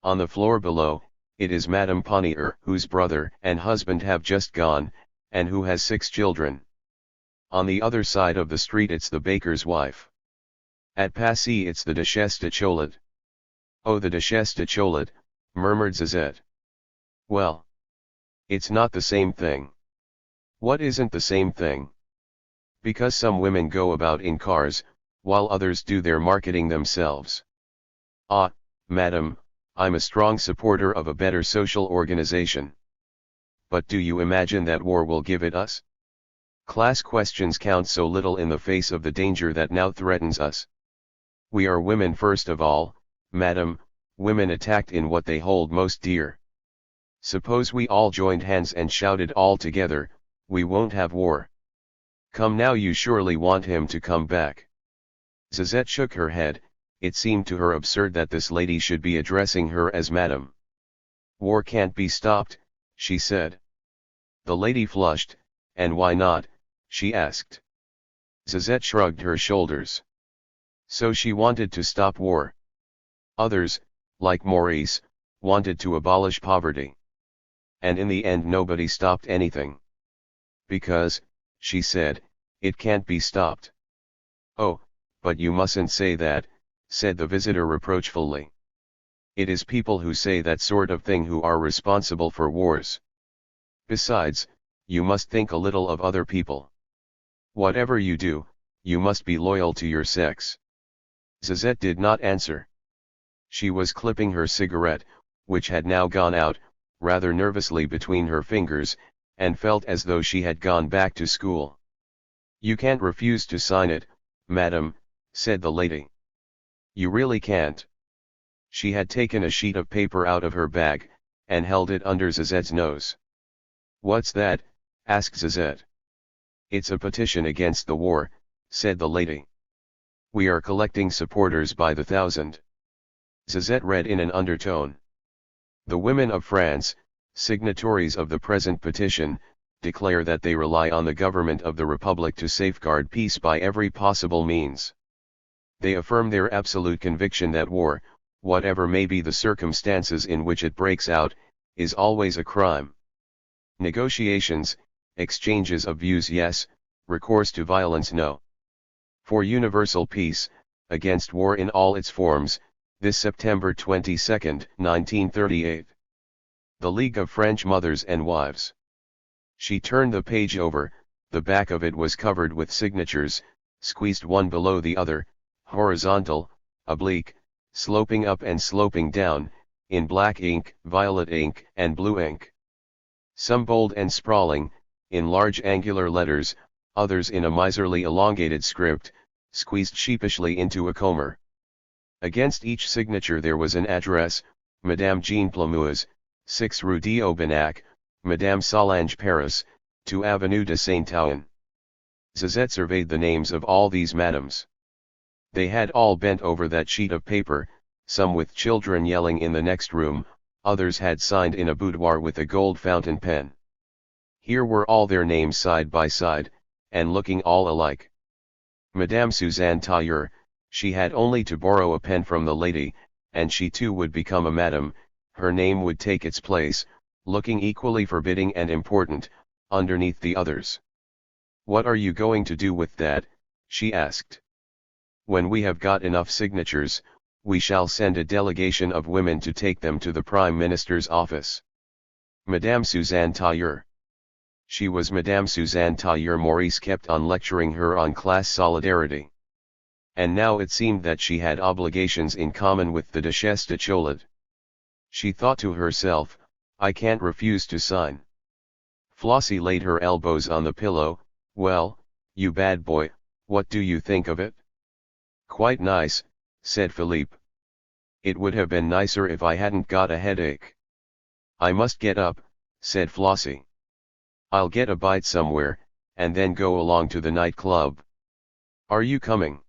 On the floor below, it is Madame Ponnier, whose brother and husband have just gone, and who has 6 children. On the other side of the street it's the baker's wife. At Passy it's the Duchesse de Cholet. Oh, the Duchesse de Cholet, murmured Zazette. Well, it's not the same thing. What isn't the same thing? Because some women go about in cars, while others do their marketing themselves. Ah, madam, I'm a strong supporter of a better social organization. But do you imagine that war will give it us? Class questions count so little in the face of the danger that now threatens us. We are women first of all, madam, women attacked in what they hold most dear. Suppose we all joined hands and shouted all together, we won't have war. Come now, you surely want him to come back. Zazette shook her head. It seemed to her absurd that this lady should be addressing her as madam. War can't be stopped, she said. The lady flushed. And why not, she asked. Zazette shrugged her shoulders. So she wanted to stop war. Others, like Maurice, wanted to abolish poverty. And in the end nobody stopped anything. Because, she said, it can't be stopped. Oh, but you mustn't say that, said the visitor reproachfully. It is people who say that sort of thing who are responsible for wars. Besides, you must think a little of other people. Whatever you do, you must be loyal to your sex. Zazette did not answer. She was clipping her cigarette, which had now gone out, rather nervously between her fingers, and felt as though she had gone back to school. You can't refuse to sign it, madam, said the lady. You really can't. She had taken a sheet of paper out of her bag, and held it under Zazette's nose. What's that? Asked Zazette. It's a petition against the war, said the lady. We are collecting supporters by the thousand. Zazette read in an undertone. The women of France, signatories of the present petition, declare that they rely on the government of the Republic to safeguard peace by every possible means. They affirm their absolute conviction that war, whatever may be the circumstances in which it breaks out, is always a crime. Negotiations, exchanges of views yes, recourse to violence no. For universal peace, against war in all its forms, this September 22, 1938. The League of French Mothers and Wives. She turned the page over. The back of it was covered with signatures, squeezed one below the other, horizontal, oblique, sloping up and sloping down, in black ink, violet ink, and blue ink. Some bold and sprawling, in large angular letters, others in a miserly elongated script, squeezed sheepishly into a comber. Against each signature there was an address: Madame Jean Plameuse, 6 Rue d'Aubenac, Madame Solange Paris, 2 Avenue de Saint-Ouen. Zazette surveyed the names of all these madams. They had all bent over that sheet of paper, some with children yelling in the next room, others had signed in a boudoir with a gold fountain pen. Here were all their names side by side, and looking all alike. Madame Suzanne Tailleur, she had only to borrow a pen from the lady, and she too would become a madam. Her name would take its place, looking equally forbidding and important, underneath the others. What are you going to do with that? She asked. When we have got enough signatures, we shall send a delegation of women to take them to the Prime Minister's office. Madame Suzanne Tailleur. She was Madame Suzanne Tailleur. Maurice kept on lecturing her on class solidarity. And now it seemed that she had obligations in common with the Duchesse de Cholet. She thought to herself, I can't refuse to sign. Flossie laid her elbows on the pillow. Well, you bad boy, what do you think of it? Quite nice, said Philippe. It would have been nicer if I hadn't got a headache. I must get up, said Flossie. I'll get a bite somewhere, and then go along to the night club. Are you coming?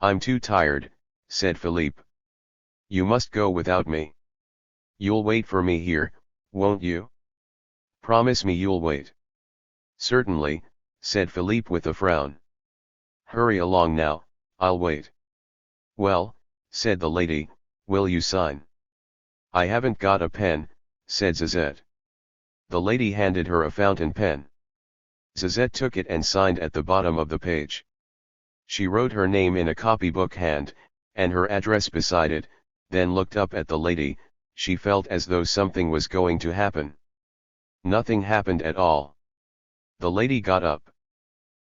I'm too tired, said Philippe. You must go without me. You'll wait for me here, won't you? Promise me you'll wait. Certainly, said Philippe with a frown. Hurry along now, I'll wait. Well, said the lady, will you sign? I haven't got a pen, said Zazette. The lady handed her a fountain pen. Zazette took it and signed at the bottom of the page. She wrote her name in a copybook hand, and her address beside it, then looked up at the lady. She felt as though something was going to happen. Nothing happened at all. The lady got up.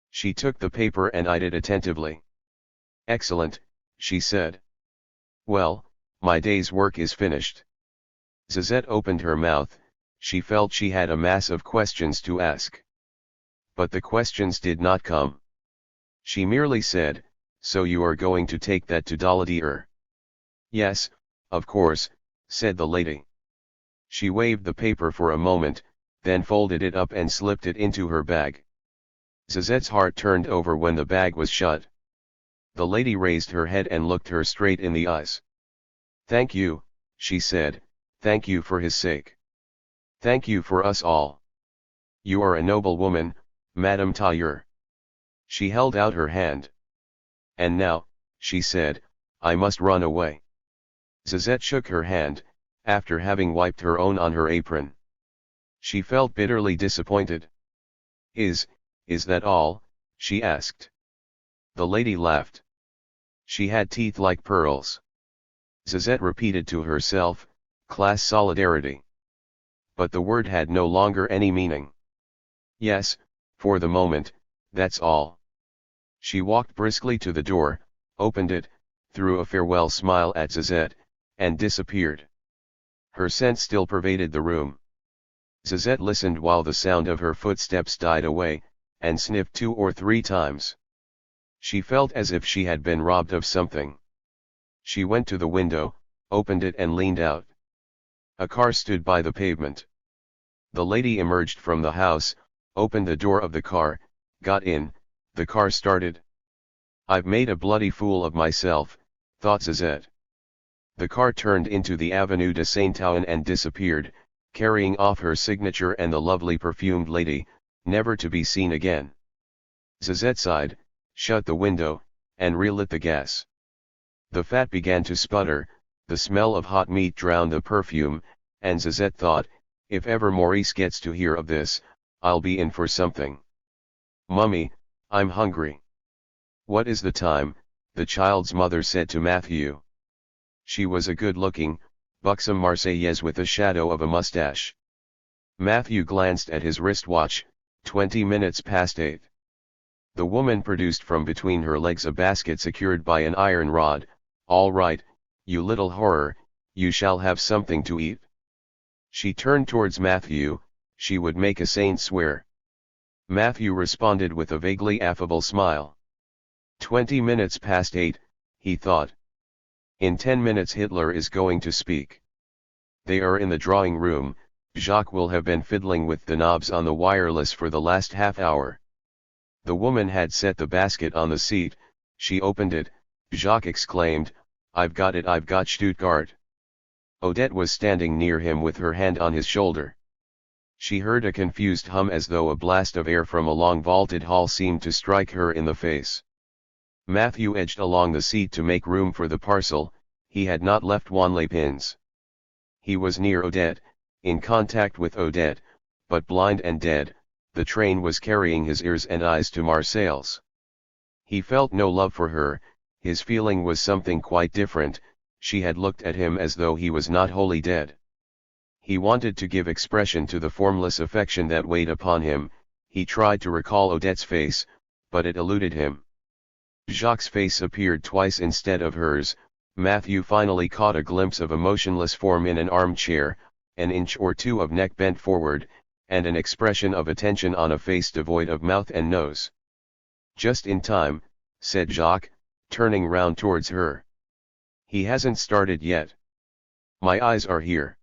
She took the paper and eyed it attentively. Excellent, she said. Well, my day's work is finished. Zazette opened her mouth. She felt she had a mass of questions to ask. But the questions did not come. She merely said, So you are going to take that to Daladier? Yes, of course, said the lady. She waved the paper for a moment, then folded it up and slipped it into her bag. Suzette's heart turned over when the bag was shut. The lady raised her head and looked her straight in the eyes. Thank you, she said, thank you for his sake. Thank you for us all. You are a noble woman, Madame Tailleur. She held out her hand. And now, she said, I must run away. Suzette shook her hand, after having wiped her own on her apron. She felt bitterly disappointed. Is that all? She asked. The lady laughed. She had teeth like pearls. Suzette repeated to herself, class solidarity. But the word had no longer any meaning. Yes, for the moment, that's all. She walked briskly to the door, opened it, threw a farewell smile at Suzette, and disappeared. Her scent still pervaded the room. Suzette listened while the sound of her footsteps died away, and sniffed 2 or 3 times. She felt as if she had been robbed of something. She went to the window, opened it and leaned out. A car stood by the pavement. The lady emerged from the house, opened the door of the car, got in, the car started. I've made a bloody fool of myself, thought Suzette. The car turned into the Avenue de Saint-Ouen and disappeared, carrying off her signature and the lovely perfumed lady, never to be seen again. Suzette sighed, shut the window, and relit the gas. The fat began to sputter, the smell of hot meat drowned the perfume, and Suzette thought, if ever Maurice gets to hear of this, I'll be in for something. Mummy, I'm hungry. What is the time? The child's mother said to Matthew. She was a good-looking, buxom Marseillaise with a shadow of a mustache. Matthew glanced at his wristwatch, 20 minutes past 8. The woman produced from between her legs a basket secured by an iron rod. All right, you little horror, you shall have something to eat. She turned towards Matthew, she would make a saint swear. Matthew responded with a vaguely affable smile. 20 minutes past 8, he thought. In 10 minutes Hitler is going to speak. They are in the drawing room. Jacques will have been fiddling with the knobs on the wireless for the last half hour. The woman had set the basket on the seat, she opened it, Jacques exclaimed, I've got it, I've got Stuttgart. Odette was standing near him with her hand on his shoulder. She heard a confused hum as though a blast of air from a long vaulted hall seemed to strike her in the face. Matthew edged along the seat to make room for the parcel, he had not left Wanley pins. He was near Odette, in contact with Odette, but blind and dead, the train was carrying his ears and eyes to Marseilles. He felt no love for her, his feeling was something quite different, she had looked at him as though he was not wholly dead. He wanted to give expression to the formless affection that weighed upon him, he tried to recall Odette's face, but it eluded him. Jacques' face appeared twice instead of hers. Matthew finally caught a glimpse of a motionless form in an armchair, an inch or two of neck bent forward, and an expression of attention on a face devoid of mouth and nose. Just in time, said Jacques, turning round towards her. He hasn't started yet. My eyes are here.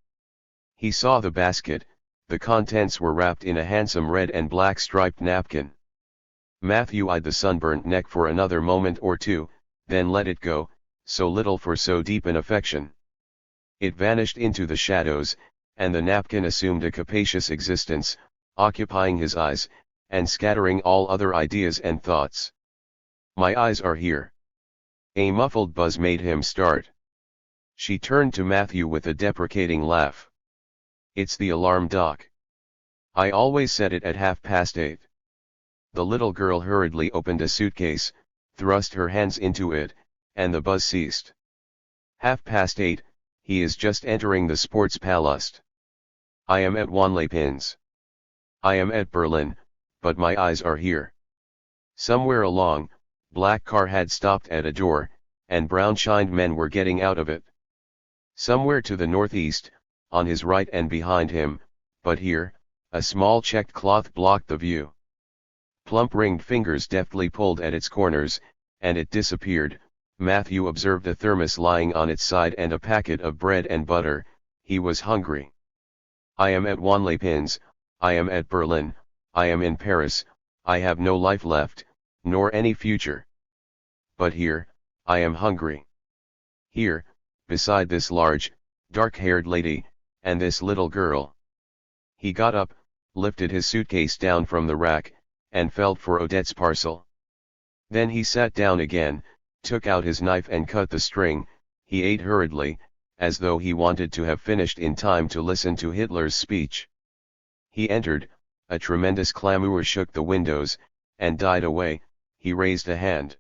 He saw the basket, the contents were wrapped in a handsome red and black striped napkin. Matthew eyed the sunburnt neck for another moment or two, then let it go, so little for so deep an affection. It vanished into the shadows, and the napkin assumed a capacious existence, occupying his eyes, and scattering all other ideas and thoughts. My eyes are here. A muffled buzz made him start. She turned to Matthew with a deprecating laugh. It's the alarm, Doc. I always set it at 8:30. The little girl hurriedly opened a suitcase, thrust her hands into it, and the buzz ceased. 8:30, he is just entering the Sports Palast. I am at Wanley Pins. I am at Berlin, but my eyes are here. Somewhere along, black car had stopped at a door, and brown-shined men were getting out of it. Somewhere to the northeast, on his right and behind him, but here, a small checked cloth blocked the view. Plump ringed fingers deftly pulled at its corners, and it disappeared. Matthew observed a thermos lying on its side and a packet of bread and butter. He was hungry. I am at Wanley-Pins, I am at Berlin, I am in Paris, I have no life left, nor any future. But here, I am hungry. Here, beside this large, dark-haired lady, and this little girl. He got up, lifted his suitcase down from the rack, and felt for Odette's parcel. Then he sat down again, took out his knife and cut the string. He ate hurriedly, as though he wanted to have finished in time to listen to Hitler's speech. He entered, a tremendous clamour shook the windows, and died away. He raised a hand.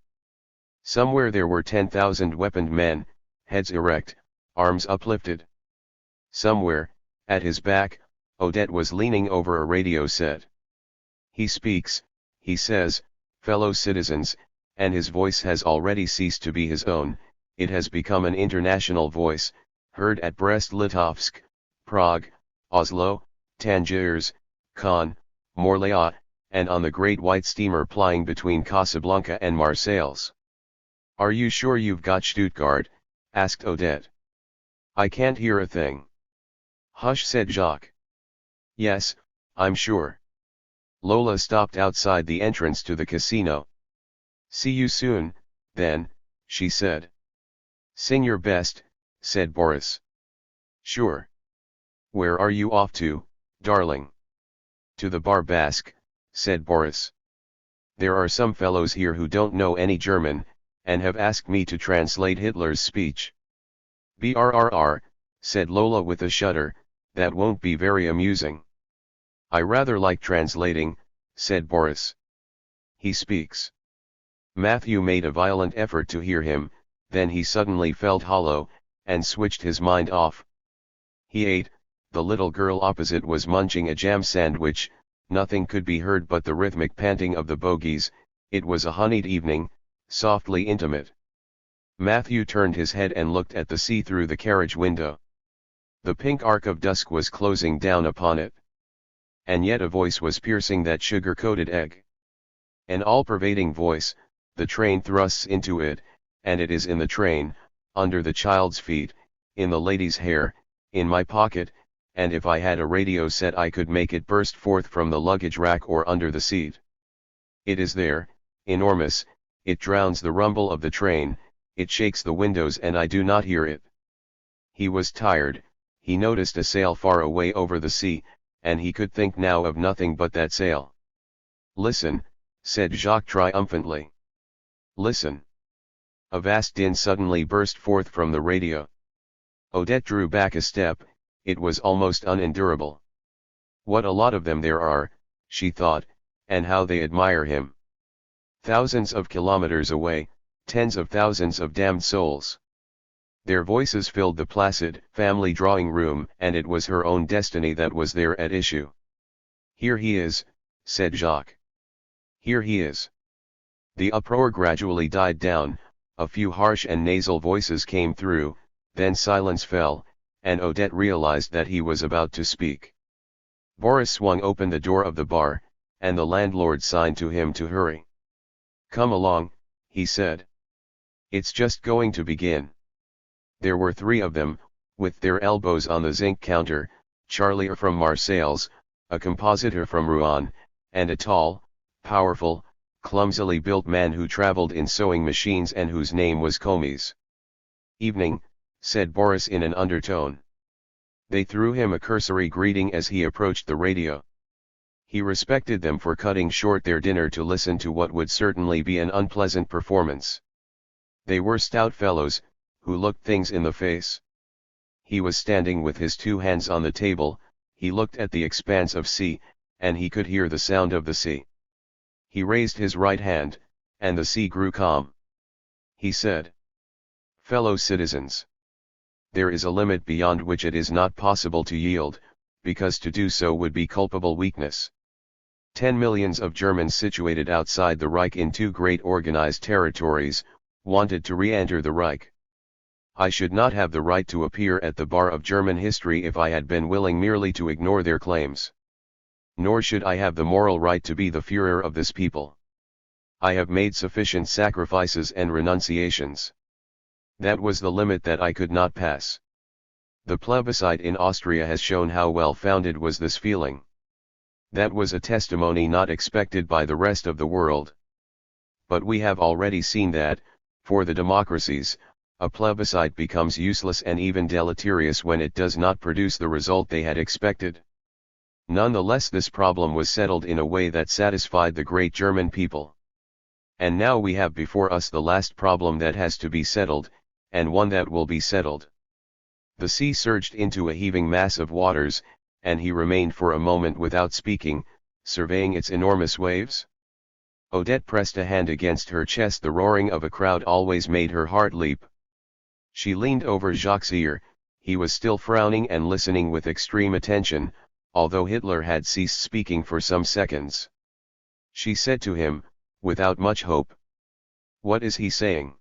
Somewhere there were 10,000 weaponed men, heads erect, arms uplifted. Somewhere, at his back, Odette was leaning over a radio set. He speaks, he says, fellow citizens, and his voice has already ceased to be his own, it has become an international voice, heard at Brest-Litovsk, Prague, Oslo, Tangiers, Cannes, Morlaix, and on the great white steamer plying between Casablanca and Marseilles. Are you sure you've got Stuttgart? Asked Odette. I can't hear a thing. Hush, said Jacques. Yes, I'm sure. Lola stopped outside the entrance to the casino. See you soon, then, she said. Sing your best, said Boris. Sure. Where are you off to, darling? To the Bar Basque, said Boris. There are some fellows here who don't know any German, and have asked me to translate Hitler's speech. Brrr, said Lola with a shudder, that won't be very amusing. I rather like translating, said Boris. He speaks. Matthew made a violent effort to hear him, then he suddenly felt hollow, and switched his mind off. He ate, the little girl opposite was munching a jam sandwich, nothing could be heard but the rhythmic panting of the bogies. It was a honeyed evening, softly intimate. Matthew turned his head and looked at the sea through the carriage window. The pink arc of dusk was closing down upon it. And yet a voice was piercing that sugar-coated egg. An all-pervading voice, the train thrusts into it, and it is in the train, under the child's feet, in the lady's hair, in my pocket, and if I had a radio set I could make it burst forth from the luggage rack or under the seat. It is there, enormous, it drowns the rumble of the train, it shakes the windows and I do not hear it. He was tired, he noticed a sail far away over the sea, and he could think now of nothing but that sail. Listen, said Jacques triumphantly. Listen. A vast din suddenly burst forth from the radio. Odette drew back a step, it was almost unendurable. What a lot of them there are, she thought, and how they admire him. Thousands of kilometers away, tens of thousands of damned souls. Their voices filled the placid family drawing room, and it was her own destiny that was there at issue. Here he is, said Jacques. Here he is. The uproar gradually died down, a few harsh and nasal voices came through, then silence fell, and Odette realized that he was about to speak. Boris swung open the door of the bar, and the landlord signed to him to hurry. Come along, he said. It's just going to begin. There were 3 of them, with their elbows on the zinc counter, Charlie from Marseilles, a compositor from Rouen, and a tall, powerful, clumsily built man who traveled in sewing machines and whose name was Comis. Evening, said Boris in an undertone. They threw him a cursory greeting as he approached the radio. He respected them for cutting short their dinner to listen to what would certainly be an unpleasant performance. They were stout fellows, who looked things in the face. He was standing with his 2 hands on the table, he looked at the expanse of sea, and he could hear the sound of the sea. He raised his right hand, and the sea grew calm. He said, Fellow citizens, there is a limit beyond which it is not possible to yield, because to do so would be culpable weakness. 10 millions of Germans situated outside the Reich in 2 great organized territories, wanted to re-enter the Reich. I should not have the right to appear at the bar of German history if I had been willing merely to ignore their claims. Nor should I have the moral right to be the Führer of this people. I have made sufficient sacrifices and renunciations. That was the limit that I could not pass. The plebiscite in Austria has shown how well-founded was this feeling. That was a testimony not expected by the rest of the world. But we have already seen that, for the democracies, a plebiscite becomes useless and even deleterious when it does not produce the result they had expected. Nonetheless, this problem was settled in a way that satisfied the great German people. And now we have before us the last problem that has to be settled, and one that will be settled. The sea surged into a heaving mass of waters, and he remained for a moment without speaking, surveying its enormous waves. Odette pressed a hand against her chest. The roaring of a crowd always made her heart leap. She leaned over Jacques' ear. He was still frowning and listening with extreme attention, although Hitler had ceased speaking for some seconds. She said to him, without much hope, "What is he saying?"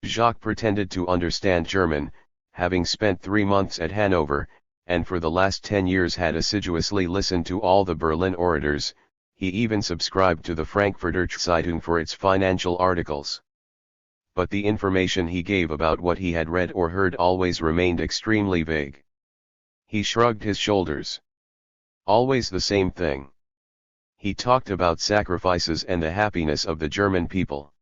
Jacques pretended to understand German, having spent 3 months at Hanover, and for the last 10 years had assiduously listened to all the Berlin orators. He even subscribed to the Frankfurter Zeitung for its financial articles. But the information he gave about what he had read or heard always remained extremely vague. He shrugged his shoulders. Always the same thing. He talked about sacrifices and the happiness of the German people.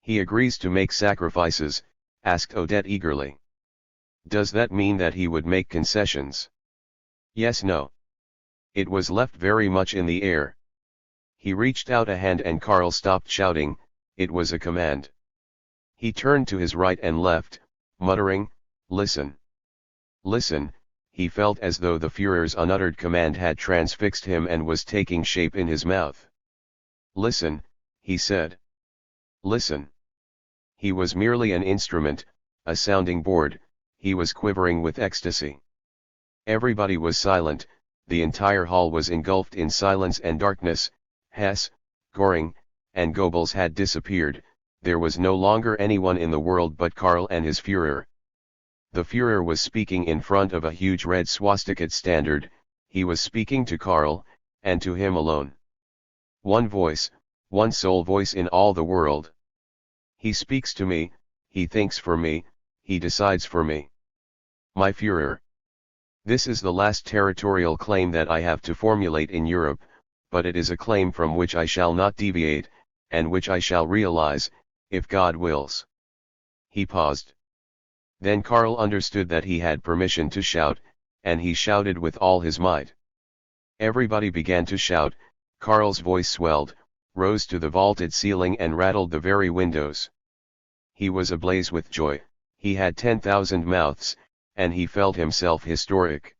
"He agrees to make sacrifices?" asked Odette eagerly. "Does that mean that he would make concessions?" "Yes, no." It was left very much in the air. He reached out a hand and Karl stopped shouting. It was a command. He turned to his right and left, muttering, "Listen. Listen." He felt as though the Führer's unuttered command had transfixed him and was taking shape in his mouth. "Listen," he said. "Listen." He was merely an instrument, a sounding board. He was quivering with ecstasy. Everybody was silent. The entire hall was engulfed in silence and darkness. Hess, Göring, and Goebbels had disappeared. There was no longer anyone in the world but Karl and his Führer. The Führer was speaking in front of a huge red swastika standard. He was speaking to Karl, and to him alone. One voice, one sole voice in all the world. He speaks to me, he thinks for me, he decides for me. My Führer. This is the last territorial claim that I have to formulate in Europe, but it is a claim from which I shall not deviate, and which I shall realize, if God wills. He paused. Then Karl understood that he had permission to shout, and he shouted with all his might. Everybody began to shout. Karl's voice swelled, rose to the vaulted ceiling and rattled the very windows. He was ablaze with joy. He had 10,000 mouths, and he felt himself historic.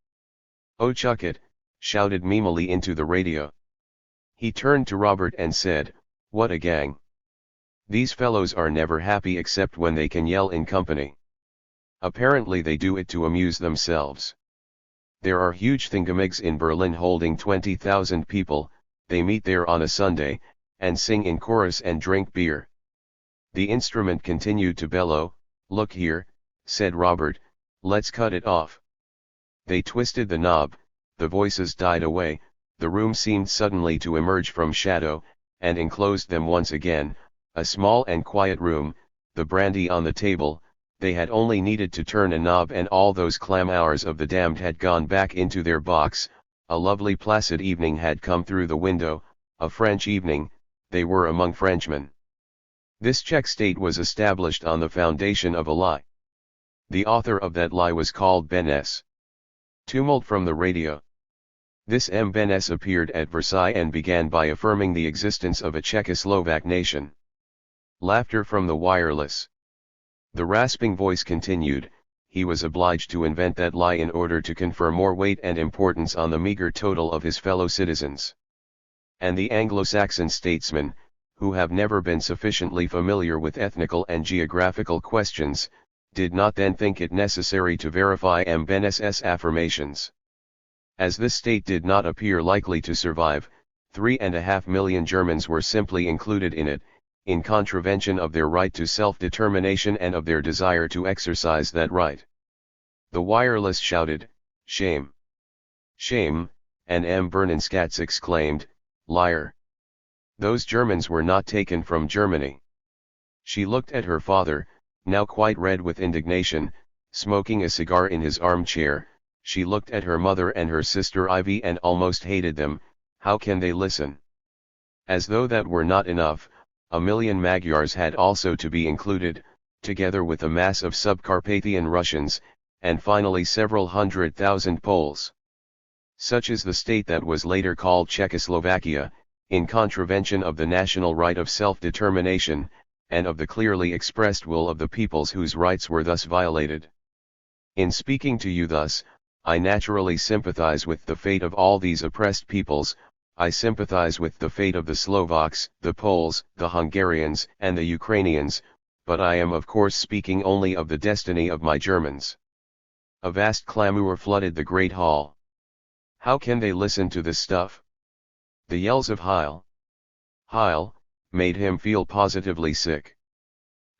"Oh, chuck it," shouted Mimili into the radio. He turned to Robert and said, "What a gang. These fellows are never happy except when they can yell in company. Apparently they do it to amuse themselves. There are huge thingamigs in Berlin holding 20,000 people. They meet there on a Sunday, and sing in chorus and drink beer." The instrument continued to bellow. "Look here," said Robert, "let's cut it off." They twisted the knob, the voices died away, the room seemed suddenly to emerge from shadow, and enclosed them once again, a small and quiet room, the brandy on the table. They had only needed to turn a knob and all those clam hours of the damned had gone back into their box. A lovely placid evening had come through the window, a French evening. They were among Frenchmen. This Czech state was established on the foundation of a lie. The author of that lie was called Benes. Tumult from the radio. This M. Benes appeared at Versailles and began by affirming the existence of a Czechoslovak nation. Laughter from the wireless. The rasping voice continued. He was obliged to invent that lie in order to confer more weight and importance on the meager total of his fellow citizens. And the Anglo-Saxon statesmen, who have never been sufficiently familiar with ethnical and geographical questions, did not then think it necessary to verify M. Benes's affirmations. As this state did not appear likely to survive, 3.5 million Germans were simply included in it, in contravention of their right to self-determination and of their desire to exercise that right. The wireless shouted, "Shame! Shame!" and M. Bernenskatz exclaimed, "Liar!" Those Germans were not taken from Germany. She looked at her father, now quite red with indignation, smoking a cigar in his armchair. She looked at her mother and her sister Ivy and almost hated them. How can they listen? As though that were not enough, a million Magyars had also to be included, together with a mass of Subcarpathian Russians, and finally several 100,000 Poles. Such is the state that was later called Czechoslovakia, in contravention of the national right of self-determination, and of the clearly expressed will of the peoples whose rights were thus violated. In speaking to you thus, I naturally sympathize with the fate of all these oppressed peoples. I sympathize with the fate of the Slovaks, the Poles, the Hungarians, and the Ukrainians, but I am of course speaking only of the destiny of my Germans. A vast clamor flooded the great hall. How can they listen to this stuff? The yells of Heil! Heil! Made him feel positively sick.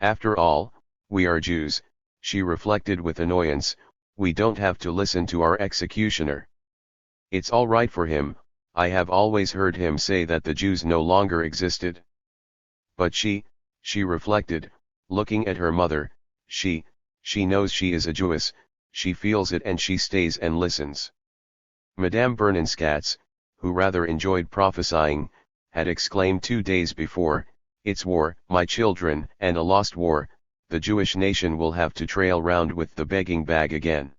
After all, we are Jews, she reflected with annoyance, we don't have to listen to our executioner. It's all right for him, I have always heard him say that the Jews no longer existed. But she reflected, looking at her mother, she knows she is a Jewess, she feels it and she stays and listens. Madame Bernenskatz, who rather enjoyed prophesying, had exclaimed 2 days before, it's war, my children, and a lost war, the Jewish nation will have to trail round with the begging bag again.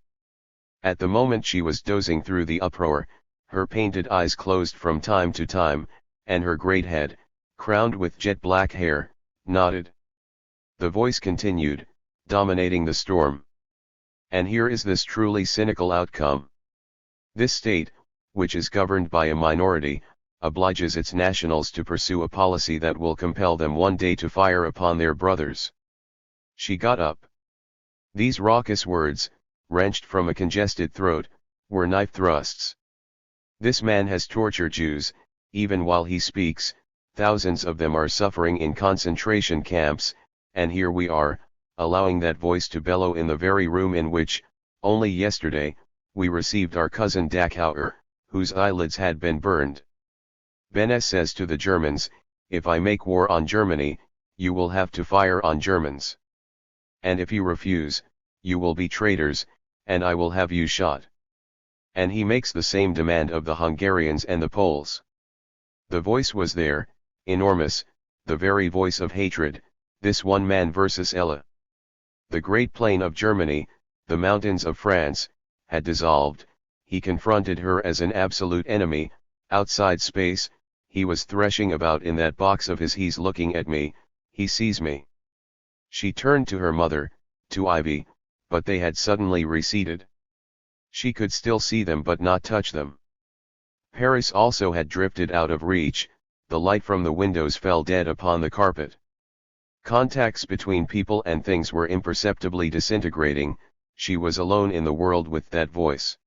At the moment she was dozing through the uproar, her painted eyes closed from time to time, and her great head, crowned with jet black hair, nodded. The voice continued, dominating the storm. And here is this truly cynical outcome. This state, which is governed by a minority, obliges its nationals to pursue a policy that will compel them one day to fire upon their brothers. She got up. These raucous words, wrenched from a congested throat, were knife thrusts. This man has tortured Jews, even while he speaks, thousands of them are suffering in concentration camps, and here we are, allowing that voice to bellow in the very room in which, only yesterday, we received our cousin Dachauer, whose eyelids had been burned. Beneš says to the Germans, if I make war on Germany, you will have to fire on Germans. And if you refuse, you will be traitors, and I will have you shot. And he makes the same demand of the Hungarians and the Poles. The voice was there, enormous, the very voice of hatred, this one man versus Ella. The great plain of Germany, the mountains of France, had dissolved, he confronted her as an absolute enemy, outside space, he was threshing about in that box of his. He's looking at me, he sees me. She turned to her mother, to Ivy, but they had suddenly receded. She could still see them but not touch them. Paris also had drifted out of reach, the light from the windows fell dead upon the carpet. Contacts between people and things were imperceptibly disintegrating, she was alone in the world with that voice.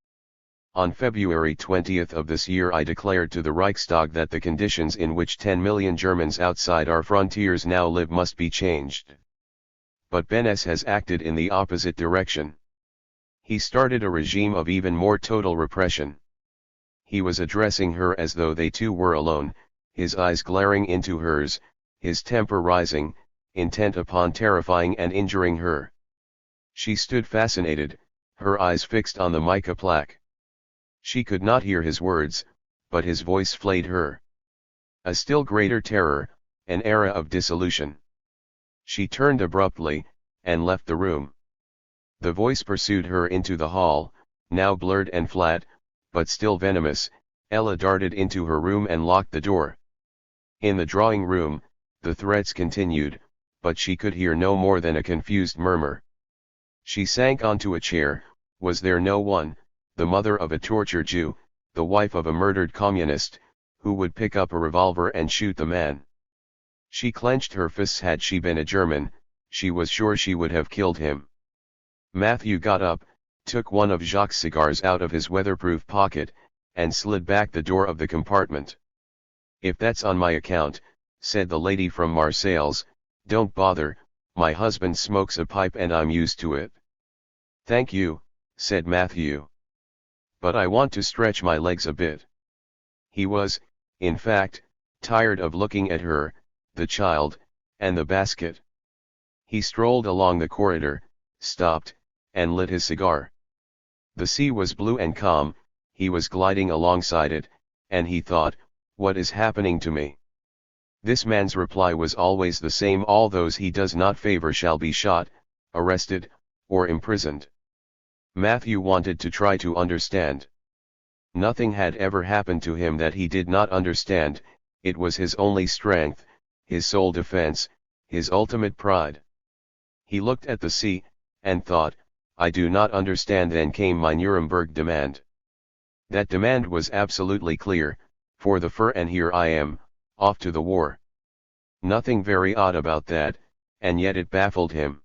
On February 20th of this year I declared to the Reichstag that the conditions in which 10 million Germans outside our frontiers now live must be changed. But Beneš has acted in the opposite direction. He started a regime of even more total repression. He was addressing her as though they two were alone, his eyes glaring into hers, his temper rising, intent upon terrifying and injuring her. She stood fascinated, her eyes fixed on the mica plaque. She could not hear his words, but his voice flayed her. A still greater terror, an era of dissolution. She turned abruptly, and left the room. The voice pursued her into the hall, now blurred and flat, but still venomous. Ella darted into her room and locked the door. In the drawing room, the threats continued, but she could hear no more than a confused murmur. She sank onto a chair. Was there no one, the mother of a tortured Jew, the wife of a murdered communist, who would pick up a revolver and shoot the man? She clenched her fists. Had she been a German, she was sure she would have killed him. Matthew got up, took one of Jacques' cigars out of his weatherproof pocket, and slid back the door of the compartment. If that's on my account, said the lady from Marseilles, don't bother, my husband smokes a pipe and I'm used to it. Thank you, said Matthew. But I want to stretch my legs a bit. He was, in fact, tired of looking at her, the child, and the basket. He strolled along the corridor, stopped, and lit his cigar. The sea was blue and calm, he was gliding alongside it, and he thought, what is happening to me? This man's reply was always the same: all those he does not favor shall be shot, arrested, or imprisoned. Matthew wanted to try to understand. Nothing had ever happened to him that he did not understand. It was his only strength, his sole defense, his ultimate pride. He looked at the sea, and thought, I do not understand. Then came my Nuremberg demand. That demand was absolutely clear, for the fur, and here I am, off to the war. Nothing very odd about that, and yet it baffled him.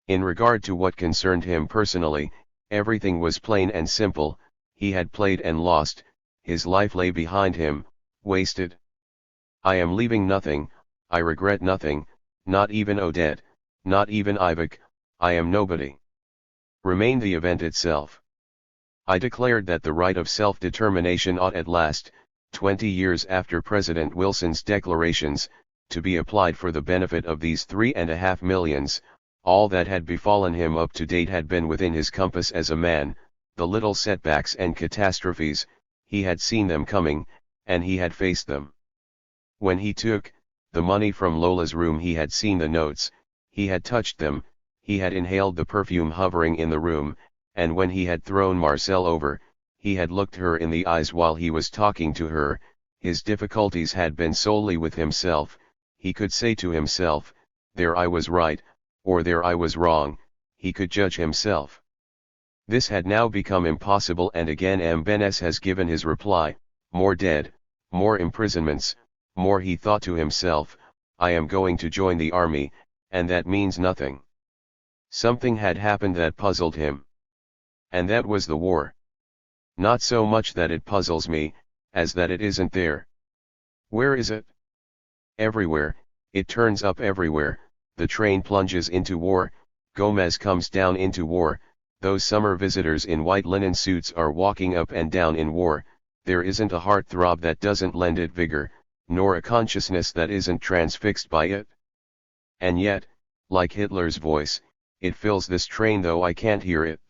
In regard to what concerned him personally, everything was plain and simple. He had played and lost, his life lay behind him, wasted. I am leaving nothing, I regret nothing, not even Odette, not even Ivok, I am nobody. Remained the event itself. I declared that the right of self-determination ought at last, 20 years after President Wilson's declarations, to be applied for the benefit of these 3.5 millions. All that had befallen him up to date had been within his compass as a man. The little setbacks and catastrophes, he had seen them coming, and he had faced them. When he took the money from Lola's room, he had seen the notes, he had touched them, he had inhaled the perfume hovering in the room, and when he had thrown Marcel over, he had looked her in the eyes while he was talking to her. His difficulties had been solely with himself. He could say to himself, there I was right, or there I was wrong. He could judge himself. This had now become impossible, and again Mbenes has given his reply: more dead, more imprisonments, more. He thought to himself, I am going to join the army, and that means nothing. Something had happened that puzzled him. And that was the war. Not so much that it puzzles me, as that it isn't there. Where is it? Everywhere, it turns up everywhere. The train plunges into war, Gomez comes down into war, those summer visitors in white linen suits are walking up and down in war. There isn't a heart throb that doesn't lend it vigor, nor a consciousness that isn't transfixed by it. And yet, like Hitler's voice, it fills this train though I can't hear it.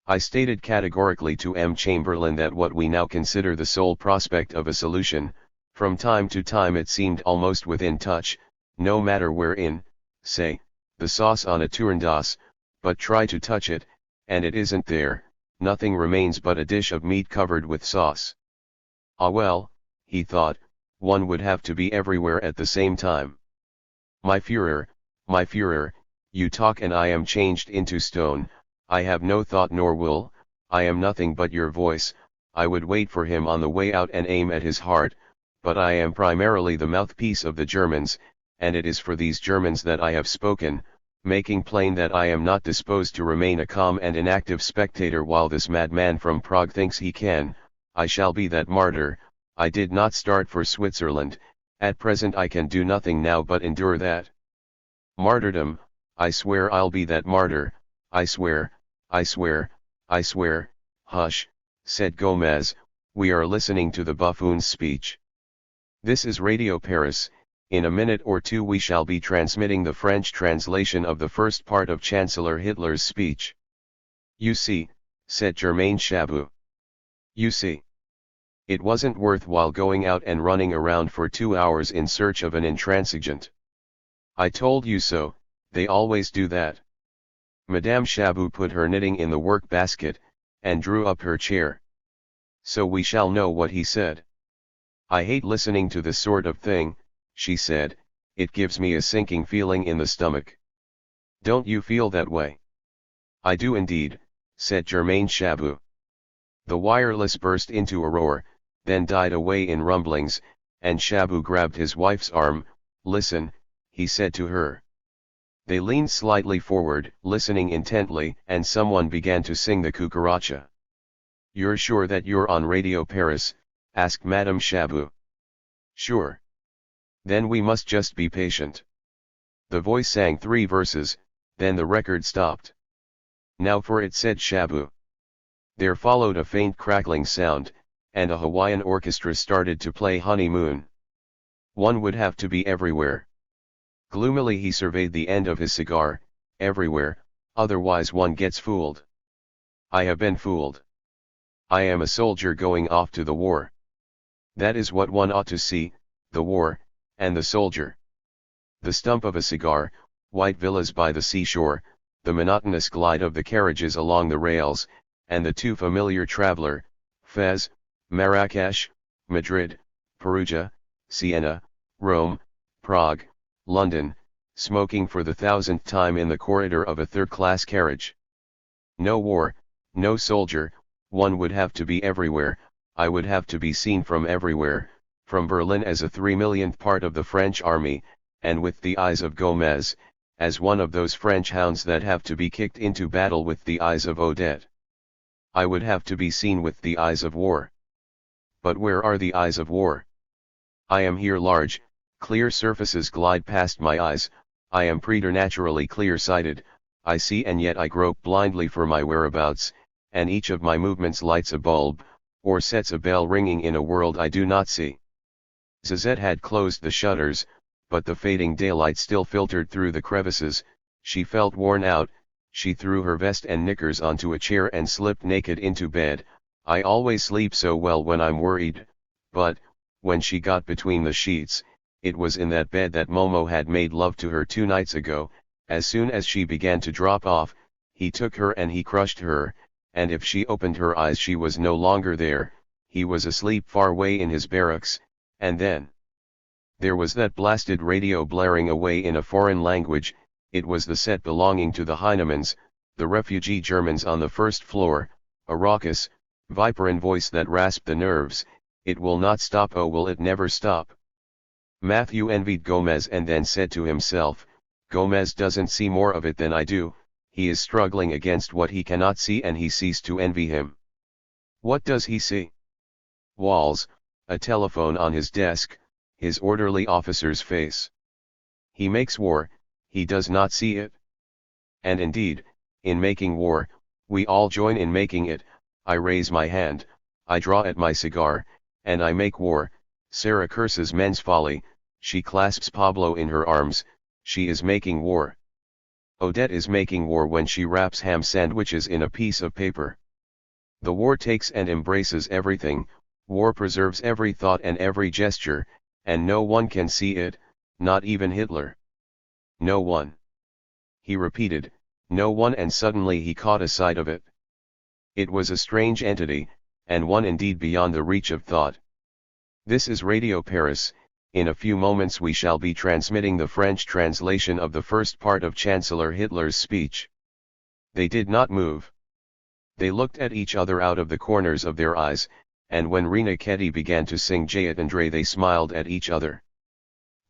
I stated categorically to M. Chamberlain that what we now consider the sole prospect of a solution, from time to time it seemed almost within touch, no matter wherein, say, the sauce on a tournedos, but try to touch it, and it isn't there, nothing remains but a dish of meat covered with sauce. Ah well, he thought, one would have to be everywhere at the same time. My Führer, you talk and I am changed into stone. I have no thought nor will, I am nothing but your voice. I would wait for him on the way out and aim at his heart, but I am primarily the mouthpiece of the Germans, and it is for these Germans that I have spoken, making plain that I am not disposed to remain a calm and inactive spectator while this madman from Prague thinks he can. I shall be that martyr. I did not start for Switzerland, at present I can do nothing now but endure that martyrdom. I swear I'll be that martyr, I swear, I swear, I swear. Hush, said Gomez, we are listening to the buffoon's speech. This is Radio Paris. In a minute or two we shall be transmitting the French translation of the first part of Chancellor Hitler's speech. You see, said Germain Chabot. You see. It wasn't worthwhile going out and running around for 2 hours in search of an intransigent. I told you so, they always do that. Madame Chabot put her knitting in the work basket, and drew up her chair. So we shall know what he said. I hate listening to this sort of thing, she said, it gives me a sinking feeling in the stomach. Don't you feel that way? I do indeed, said Germain Chabot. The wireless burst into a roar, then died away in rumblings, and Chabot grabbed his wife's arm. Listen, he said to her. They leaned slightly forward, listening intently, and someone began to sing the cucaracha. You're sure that you're on Radio Paris? Asked Madame Chabot. Sure. Then we must just be patient. The voice sang 3 verses, then the record stopped. Now for it, said Chabot. There followed a faint crackling sound, and a Hawaiian orchestra started to play Honeymoon. One would have to be everywhere. Gloomily he surveyed the end of his cigar, everywhere, otherwise one gets fooled. I have been fooled. I am a soldier going off to the war. That is what one ought to see, the war, and the soldier. The stump of a cigar, white villas by the seashore, the monotonous glide of the carriages along the rails, and the too familiar traveler, Fez, Marrakesh, Madrid, Perugia, Siena, Rome, Prague, London, smoking for the 1000th time in the corridor of a third-class carriage. No war, no soldier, one would have to be everywhere, I would have to be seen from everywhere, from Berlin as a 3 millionth part of the French army, and with the eyes of Gomez, as one of those French hounds that have to be kicked into battle with the eyes of Odette. I would have to be seen with the eyes of war. But where are the eyes of war? I am here large, clear surfaces glide past my eyes, I am preternaturally clear-sighted, I see and yet I grope blindly for my whereabouts, and each of my movements lights a bulb, or sets a bell ringing in a world I do not see. Zazette had closed the shutters, but the fading daylight still filtered through the crevices. She felt worn out, she threw her vest and knickers onto a chair and slipped naked into bed. I always sleep so well when I'm worried, but, when she got between the sheets, it was in that bed that Momo had made love to her 2 nights ago. As soon as she began to drop off, he took her and he crushed her, and if she opened her eyes she was no longer there, he was asleep far away in his barracks, and then there was that blasted radio blaring away in a foreign language. It was the set belonging to the Heinemans, the refugee Germans on the first floor, a raucous, viperine voice that rasped the nerves. It will not stop, oh will it never stop. Matthew envied Gomez and then said to himself, Gomez doesn't see more of it than I do, he is struggling against what he cannot see and he ceased to envy him. What does he see? Walls, a telephone on his desk, his orderly officer's face. He makes war, he does not see it. And indeed, in making war, we all join in making it. I raise my hand, I draw at my cigar, and I make war. Sarah curses men's folly, she clasps Pablo in her arms, she is making war. Odette is making war when she wraps ham sandwiches in a piece of paper. The war takes and embraces everything, war preserves every thought and every gesture, and no one can see it, not even Hitler. No one. He repeated, no one, and suddenly he caught a sight of it. It was a strange entity, and one indeed beyond the reach of thought. This is Radio Paris. In a few moments we shall be transmitting the French translation of the first part of Chancellor Hitler's speech. They did not move. They looked at each other out of the corners of their eyes, and when Rena Ketty began to sing J. Andre they smiled at each other.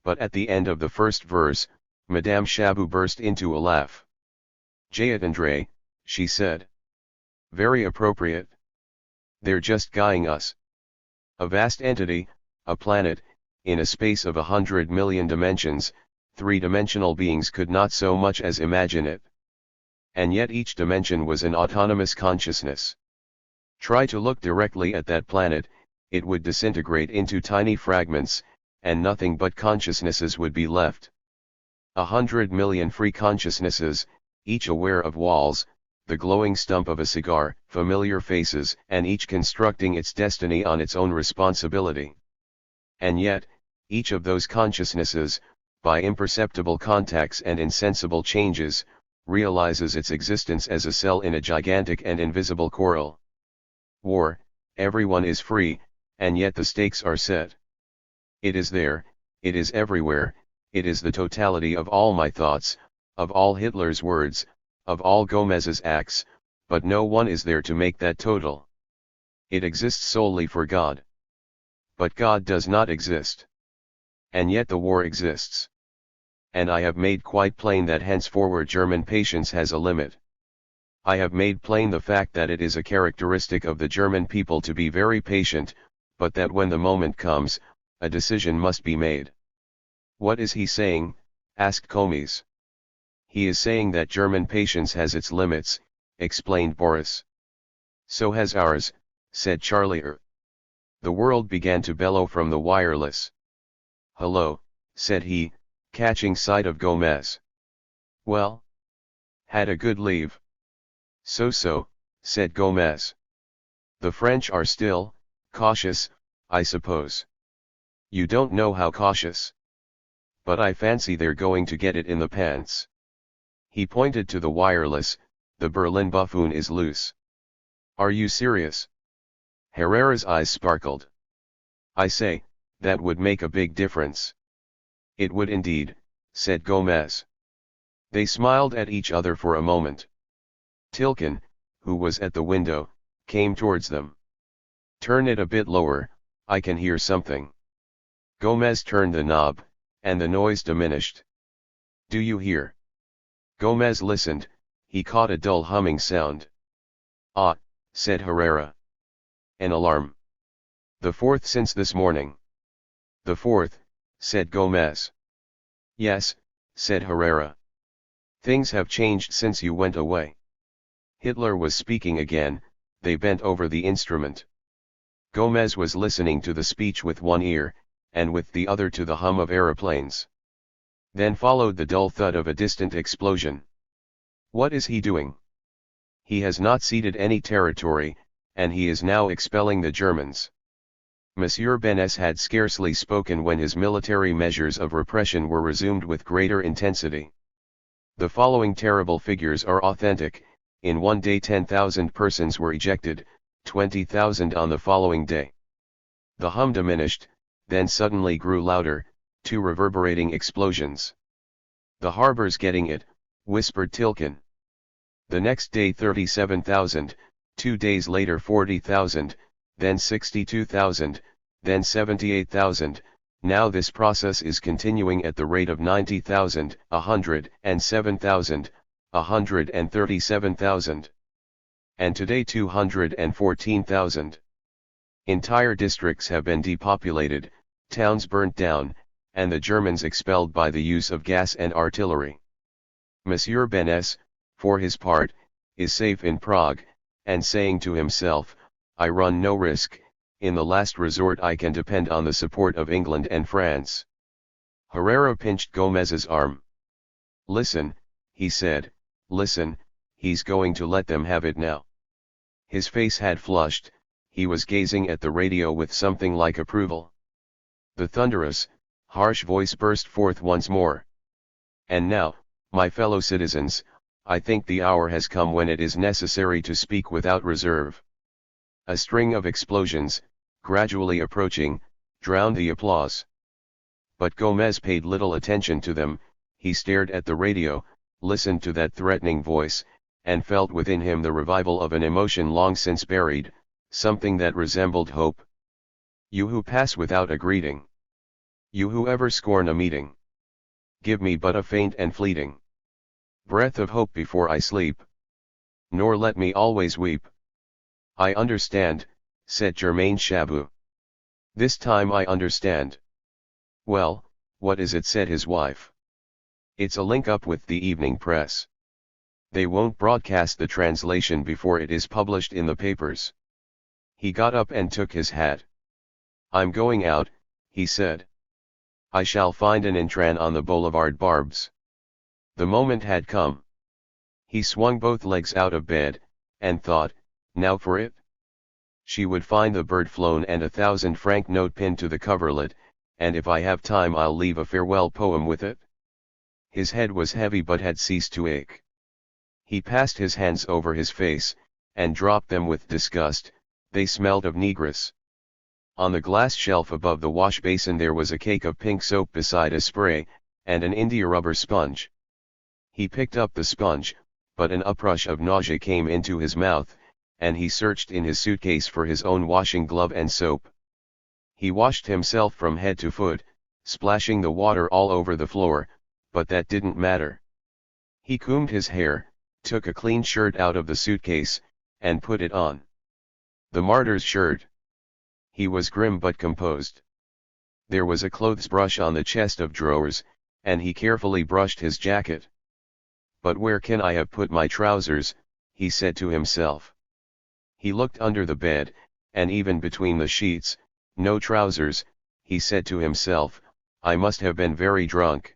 But at the end of the first verse, Madame Chabot burst into a laugh. J. Andre, she said. Very appropriate. They're just guying us. A vast entity, a planet, in a space of 100 million dimensions, 3-dimensional beings could not so much as imagine it. And yet each dimension was an autonomous consciousness. Try to look directly at that planet, it would disintegrate into tiny fragments, and nothing but consciousnesses would be left. 100 million free consciousnesses, each aware of walls, the glowing stump of a cigar, familiar faces, and each constructing its destiny on its own responsibility. And yet, each of those consciousnesses, by imperceptible contacts and insensible changes, realizes its existence as a cell in a gigantic and invisible coral. War, everyone is free, and yet the stakes are set. It is there, it is everywhere, it is the totality of all my thoughts, of all Hitler's words, of all Gomez's acts, but no one is there to make that total. It exists solely for God. But God does not exist. And yet the war exists. And I have made quite plain that henceforward German patience has a limit. I have made plain the fact that it is a characteristic of the German people to be very patient, but that when the moment comes, a decision must be made. What is he saying? Asked Comis. He is saying that German patience has its limits, explained Boris. So has ours, said Charlie. The world began to bellow from the wireless. "Hello," said he, catching sight of Gomez. "Well? Had a good leave?" "So-so," said Gomez. "The French are still cautious, I suppose." "You don't know how cautious. But I fancy they're going to get it in the pants." He pointed to the wireless. "The Berlin buffoon is loose." "Are you serious?" Herrera's eyes sparkled. "I say, that would make a big difference." "It would indeed," said Gomez. They smiled at each other for a moment. Tilken, who was at the window, came towards them. "Turn it a bit lower, I can hear something." Gomez turned the knob, and the noise diminished. "Do you hear?" Gomez listened. He caught a dull humming sound. "Ah," said Herrera. "An alarm. The fourth since this morning." "The fourth," said Gomez. "Yes," said Herrera. "Things have changed since you went away." Hitler was speaking again. They bent over the instrument. Gomez was listening to the speech with one ear, and with the other to the hum of aeroplanes. Then followed the dull thud of a distant explosion. "What is he doing?" "He has not ceded any territory, and he is now expelling the Germans." Monsieur Benes had scarcely spoken when his military measures of repression were resumed with greater intensity. The following terrible figures are authentic: in one day 10,000 persons were ejected, 20,000 on the following day. The hum diminished, then suddenly grew louder, 2 reverberating explosions. "The harbor's getting it," whispered Tilken. The next day 37,000, 2 days later 40,000, then 62,000, then 78,000, now this process is continuing at the rate of 90,000, 107,000, 137,000. And today 214,000. Entire districts have been depopulated, towns burnt down, and the Germans expelled by the use of gas and artillery. Monsieur Benes, for his part, is safe in Prague, and saying to himself, "I run no risk, in the last resort I can depend on the support of England and France." Herrera pinched Gomez's arm. "Listen," he said, "listen, he's going to let them have it now." His face had flushed, he was gazing at the radio with something like approval. The thunderous, harsh voice burst forth once more. "And now, my fellow citizens, I think the hour has come when it is necessary to speak without reserve." A string of explosions, gradually approaching, drowned the applause. But Gomez paid little attention to them. He stared at the radio, listened to that threatening voice, and felt within him the revival of an emotion long since buried, something that resembled hope. "You who pass without a greeting. You who ever scorn a meeting. Give me but a faint and fleeting breath of hope before I sleep. Nor let me always weep." "I understand," said Germain Chabot. "This time I understand." "Well, what is it?" said his wife. "It's a link-up with the evening press. They won't broadcast the translation before it is published in the papers." He got up and took his hat. "I'm going out," he said. "I shall find an intran on the Boulevard Barbes." The moment had come. He swung both legs out of bed, and thought, now for it. She would find the bird flown and a 1,000-franc note pinned to the coverlet, and if I have time I'll leave a farewell poem with it. His head was heavy but had ceased to ache. He passed his hands over his face, and dropped them with disgust. They smelled of negress. On the glass shelf above the wash basin there was a cake of pink soap beside a spray, and an India rubber sponge. He picked up the sponge, but an uprush of nausea came into his mouth, and he searched in his suitcase for his own washing glove and soap. He washed himself from head to foot, splashing the water all over the floor, but that didn't matter. He combed his hair, took a clean shirt out of the suitcase, and put it on. The martyr's shirt. He was grim but composed. There was a clothes brush on the chest of drawers, and he carefully brushed his jacket. "But where can I have put my trousers?" he said to himself. He looked under the bed, and even between the sheets. "No trousers," he said to himself, I must have been very drunk.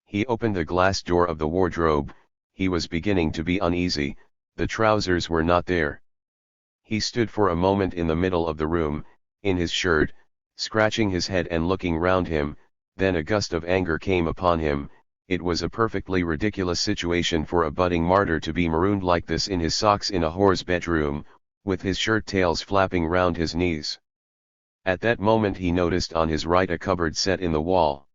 He opened the glass door of the wardrobe. He was beginning to be uneasy. The trousers were not there. He stood for a moment in the middle of the room, in his shirt, scratching his head and looking round him. Then a gust of anger came upon him. It was a perfectly ridiculous situation for a budding martyr to be marooned like this in his socks in a whore's bedroom, with his shirt tails flapping round his knees. At that moment he noticed on his right a cupboard set in the wall.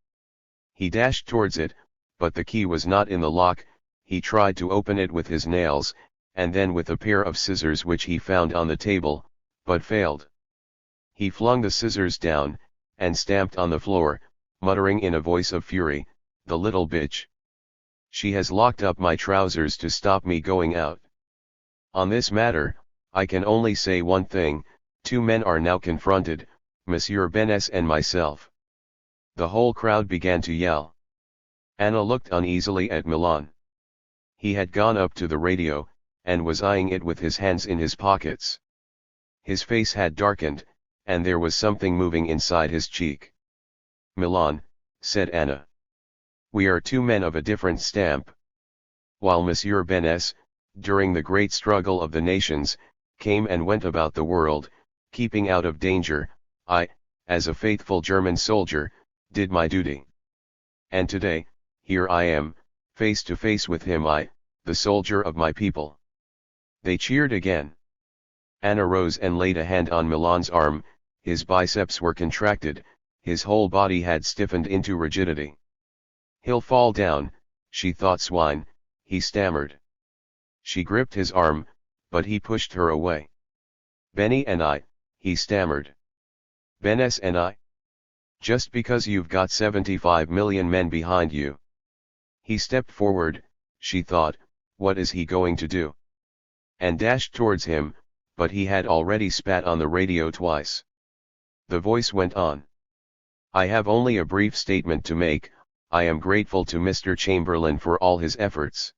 He dashed towards it, but the key was not in the lock. He tried to open it with his nails, and then with a pair of scissors which he found on the table, but failed. He flung the scissors down, and stamped on the floor, muttering in a voice of fury, "The little bitch! She has locked up my trousers to stop me going out." On this matter, I can only say one thing: two men are now confronted, Monsieur Benes and myself. The whole crowd began to yell. Anna looked uneasily at Milan. He had gone up to the radio, and was eyeing it with his hands in his pockets. His face had darkened, and there was something moving inside his cheek. "Milan," said Anna. "We are two men of a different stamp. While Monsieur Benes, during the great struggle of the nations, came and went about the world, keeping out of danger, I, as a faithful German soldier, did my duty. And today, here I am, face to face with him, I, the soldier of my people." They cheered again. Anna rose and laid a hand on Milan's arm. His biceps were contracted, his whole body had stiffened into rigidity. "He'll fall down," she thought. "Swine," he stammered. She gripped his arm, but he pushed her away. "Benny and I," he stammered. "Benes and I? Just because you've got 75 million men behind you." He stepped forward. She thought, what is he going to do? And dashed towards him, but he had already spat on the radio twice. The voice went on. "I have only a brief statement to make. I am grateful to Mr. Chamberlain for all his efforts.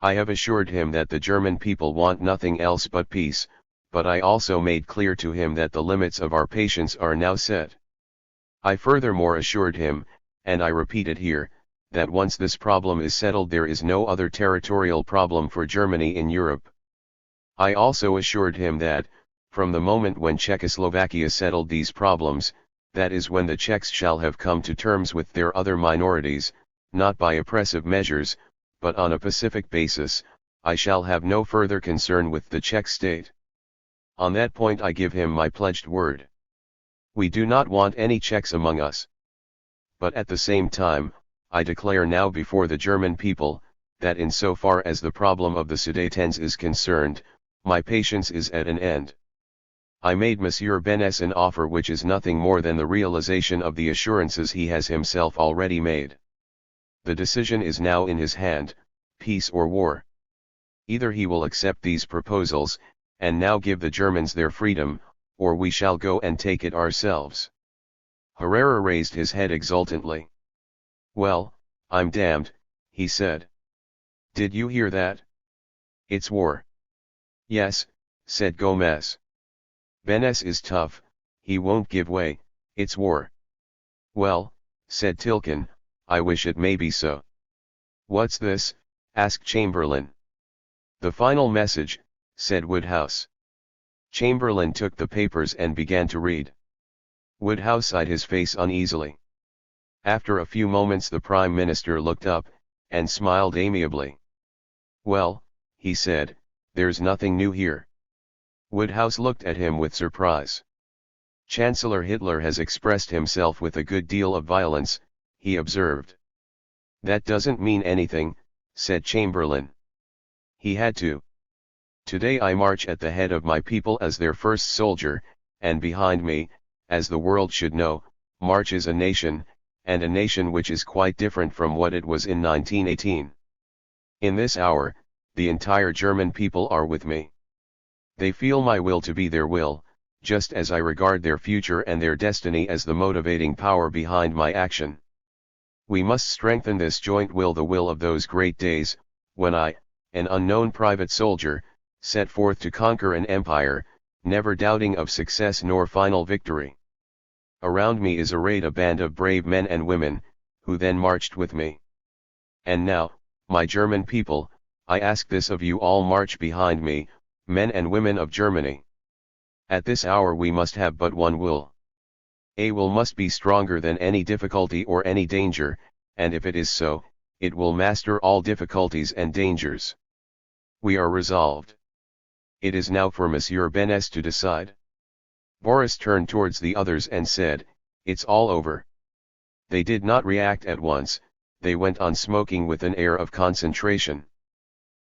I have assured him that the German people want nothing else but peace, but I also made clear to him that the limits of our patience are now set. I furthermore assured him, and I repeat it here, that once this problem is settled there is no other territorial problem for Germany in Europe. I also assured him that, from the moment when Czechoslovakia settled these problems, that is when the Czechs shall have come to terms with their other minorities, not by oppressive measures, but on a pacific basis. I shall have no further concern with the Czech state. On that point I give him my pledged word. We do not want any Czechs among us. But at the same time, I declare now before the German people, that in so far as the problem of the Sudetens is concerned, my patience is at an end. I made Monsieur Benes an offer which is nothing more than the realization of the assurances he has himself already made. The decision is now in his hand, peace or war. Either he will accept these proposals, and now give the Germans their freedom, or we shall go and take it ourselves." Herrera raised his head exultantly. "Well, I'm damned," he said. "Did you hear that? It's war." "Yes," said Gomez. "Benes is tough, he won't give way, it's war." "Well," said Tilken, "I wish it may be so." "What's this?" asked Chamberlain. "The final message," said Woodhouse. Chamberlain took the papers and began to read. Woodhouse eyed his face uneasily. After a few moments the Prime Minister looked up, and smiled amiably. "Well," he said, "there's nothing new here." Woodhouse looked at him with surprise. "Chancellor Hitler has expressed himself with a good deal of violence," he observed. "That doesn't mean anything," said Chamberlain. "He had to. Today I march at the head of my people as their first soldier, and behind me, as the world should know, marches a nation, and a nation which is quite different from what it was in 1918. In this hour, the entire German people are with me. They feel my will to be their will, just as I regard their future and their destiny as the motivating power behind my action. We must strengthen this joint will, the will of those great days, when I, an unknown private soldier, set forth to conquer an empire, never doubting of success nor final victory. Around me is arrayed a band of brave men and women, who then marched with me. And now, my German people, I ask this of you all: march behind me, men and women of Germany. At this hour we must have but one will. A will must be stronger than any difficulty or any danger, and if it is so, it will master all difficulties and dangers. We are resolved. It is now for Monsieur Benes to decide. Boris turned towards the others and said, "It's all over." They did not react at once, they went on smoking with an air of concentration.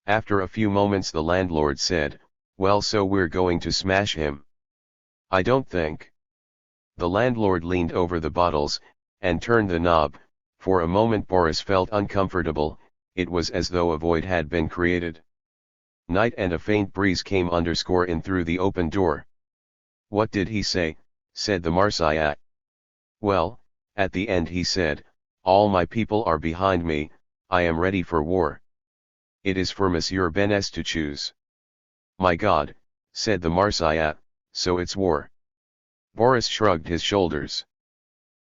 After a few moments the landlord said, "Well, so we're going to smash him?" "I don't think." The landlord leaned over the bottles, and turned the knob. For a moment Boris felt uncomfortable, it was as though a void had been created. Night and a faint breeze came in through the open door. "What did he say?" said the Marseillaise. "Well, at the end he said, 'All my people are behind me, I am ready for war.' It is for Monsieur Benes to choose." "My God," said the Marseillaise, "so it's war." Boris shrugged his shoulders.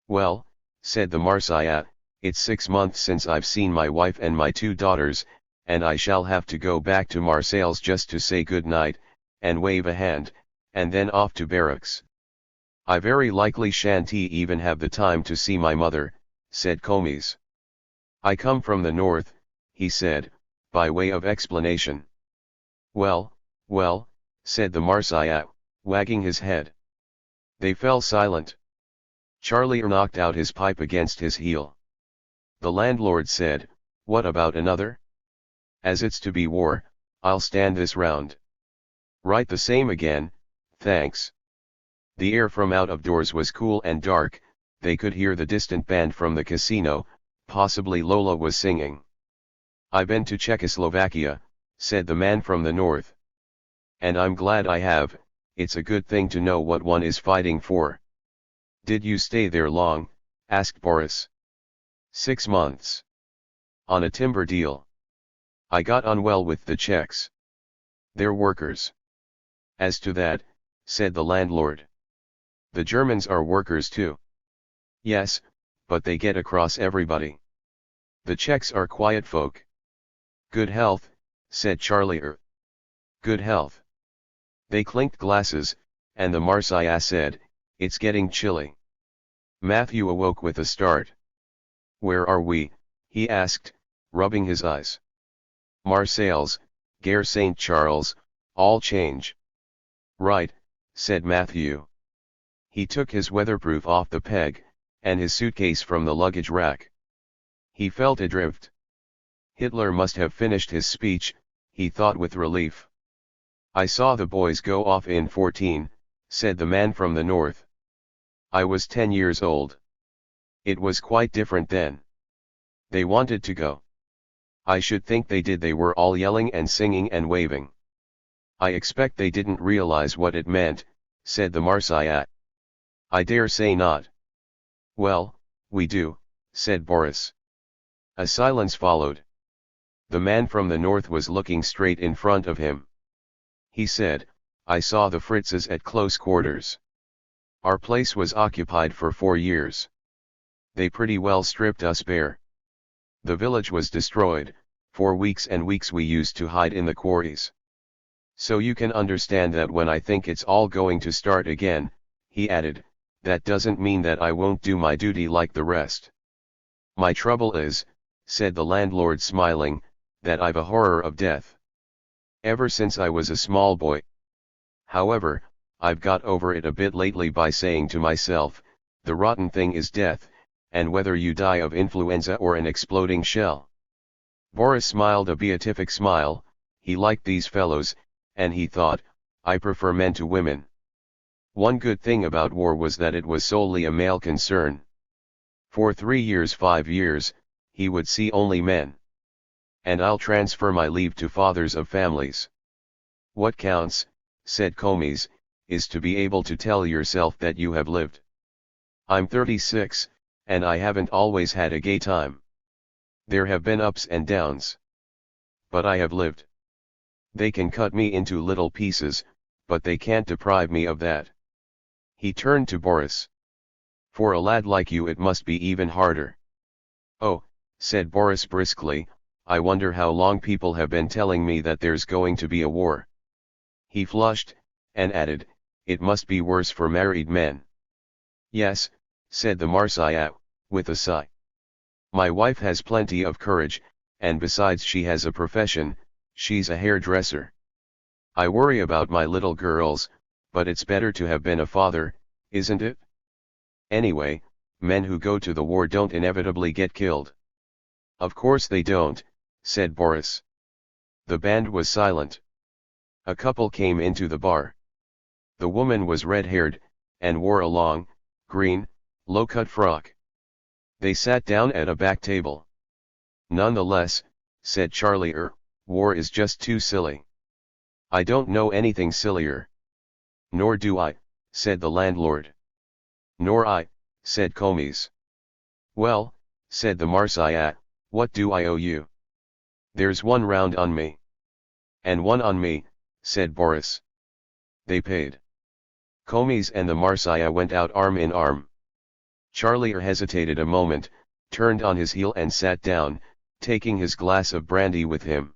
"Well," said the Marseillaise, "it's 6 months since I've seen my wife and my 2 daughters, and I shall have to go back to Marseilles just to say good night, and wave a hand, and then off to barracks. I very likely shan't even have the time to see my mother," said Comis. "I come from the north," he said, by way of explanation. "Well, well," said the Marseillaise, wagging his head. They fell silent. Charlie knocked out his pipe against his heel. The landlord said, "What about another? As it's to be war, I'll stand this round." "Right the same again, thanks." The air from out of doors was cool and dark, they could hear the distant band from the casino, possibly Lola was singing. "I've been to Czechoslovakia," said the man from the north. "And I'm glad I have, it's a good thing to know what one is fighting for." "Did you stay there long?" asked Boris. 6 months. On a timber deal. I got on well with the Czechs. They're workers." "As to that," said the landlord. "The Germans are workers too." "Yes, but they get across everybody. The Czechs are quiet folk." "Good health," said Charlie. "Good health." They clinked glasses, and the Marseillaise said, "It's getting chilly." Matthew awoke with a start. "Where are we?" he asked, rubbing his eyes. "Marseilles, Gare St. Charles, all change." "Right," said Matthew. He took his weatherproof off the peg, and his suitcase from the luggage rack. He felt adrift. Hitler must have finished his speech, he thought with relief. "I saw the boys go off in 14, said the man from the north. "I was 10 years old. It was quite different then. They wanted to go. I should think they did. They were all yelling and singing and waving." "I expect they didn't realize what it meant," said the Marseillaise. "I dare say not." "Well, we do," said Boris. A silence followed. The man from the north was looking straight in front of him. He said, "I saw the Fritzes at close quarters. Our place was occupied for 4 years. They pretty well stripped us bare. The village was destroyed, for weeks and weeks we used to hide in the quarries. So you can understand that when I think it's all going to start again," he added, "that doesn't mean that I won't do my duty like the rest. My trouble is," said the landlord smiling, "that I've a horror of death. Ever since I was a small boy. However, I've got over it a bit lately by saying to myself, the rotten thing is death, and whether you die of influenza or an exploding shell." Boris smiled a beatific smile, he liked these fellows, and he thought, "I prefer men to women." One good thing about war was that it was solely a male concern. For 3 years 5 years, he would see only men. "And I'll transfer my leave to fathers of families." "What counts," said Comis, "is to be able to tell yourself that you have lived. I'm 36, and I haven't always had a gay time. There have been ups and downs. But I have lived. They can cut me into little pieces, but they can't deprive me of that." He turned to Boris. For a lad like you it must be even harder. Oh, said Boris briskly, I wonder how long people have been telling me that there's going to be a war. He flushed, and added, it must be worse for married men. Yes, said the Marsiya, with a sigh. My wife has plenty of courage, and besides she has a profession, she's a hairdresser. I worry about my little girls, but it's better to have been a father, isn't it? Anyway, men who go to the war don't inevitably get killed. Of course they don't, said Boris. The band was silent. A couple came into the bar. The woman was red-haired, and wore a long, green, low-cut frock. They sat down at a back table. Nonetheless, said Charlie, war is just too silly. I don't know anything sillier. Nor do I, said the landlord. Nor I, said Comes. Well, said the Marsiya, what do I owe you? There's 1 round on me. And 1 on me, said Boris. They paid. Comes and the Marsiya went out arm in arm. Charlie hesitated a moment, turned on his heel and sat down, taking his glass of brandy with him.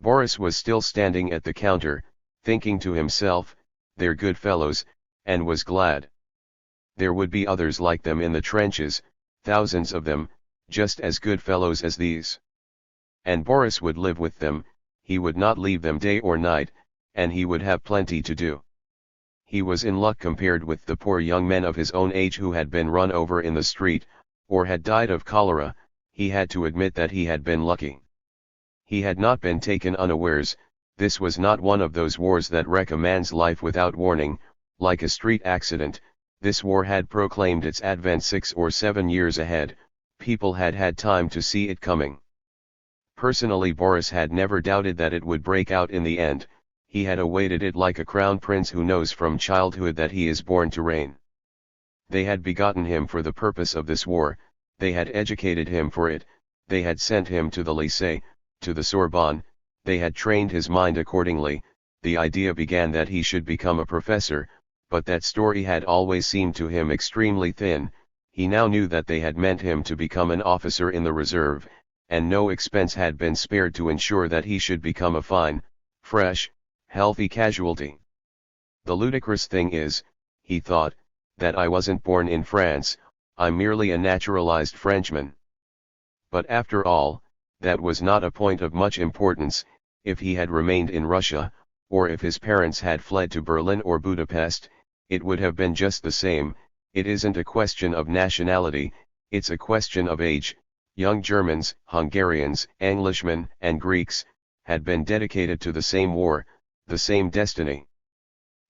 Boris was still standing at the counter, thinking to himself, they're good fellows, and was glad. There would be others like them in the trenches, thousands of them, just as good fellows as these. And Boris would live with them, he would not leave them day or night, and he would have plenty to do. He was in luck compared with the poor young men of his own age who had been run over in the street, or had died of cholera. He had to admit that he had been lucky. He had not been taken unawares. This was not one of those wars that wreck a man's life without warning, like a street accident. This war had proclaimed its advent 6 or 7 years ahead. People had had time to see it coming. Personally, Boris had never doubted that it would break out in the end. He had awaited it like a crown prince who knows from childhood that he is born to reign. They had begotten him for the purpose of this war, they had educated him for it, they had sent him to the Lycée, to the Sorbonne, they had trained his mind accordingly. The idea began that he should become a professor, but that story had always seemed to him extremely thin. He now knew that they had meant him to become an officer in the reserve, and no expense had been spared to ensure that he should become a fine, fresh, healthy casualty. The ludicrous thing is, he thought, that I wasn't born in France, I'm merely a naturalized Frenchman. But after all, that was not a point of much importance. If he had remained in Russia, or if his parents had fled to Berlin or Budapest, it would have been just the same. It isn't a question of nationality, it's a question of age. Young Germans, Hungarians, Englishmen, and Greeks had been dedicated to the same war, the same destiny.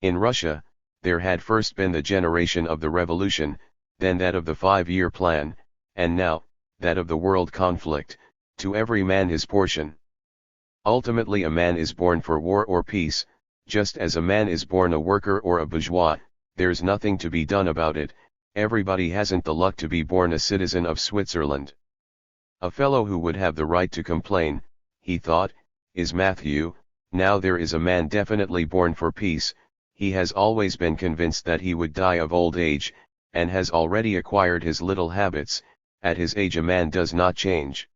In Russia, there had first been the generation of the revolution, then that of the 5-year plan, and now, that of the world conflict. To every man his portion. Ultimately a man is born for war or peace, just as a man is born a worker or a bourgeois. There's nothing to be done about it. Everybody hasn't the luck to be born a citizen of Switzerland. A fellow who would have the right to complain, he thought, is Matthew. Now there is a man definitely born for peace. He has always been convinced that he would die of old age, and has already acquired his little habits. At his age a man does not change.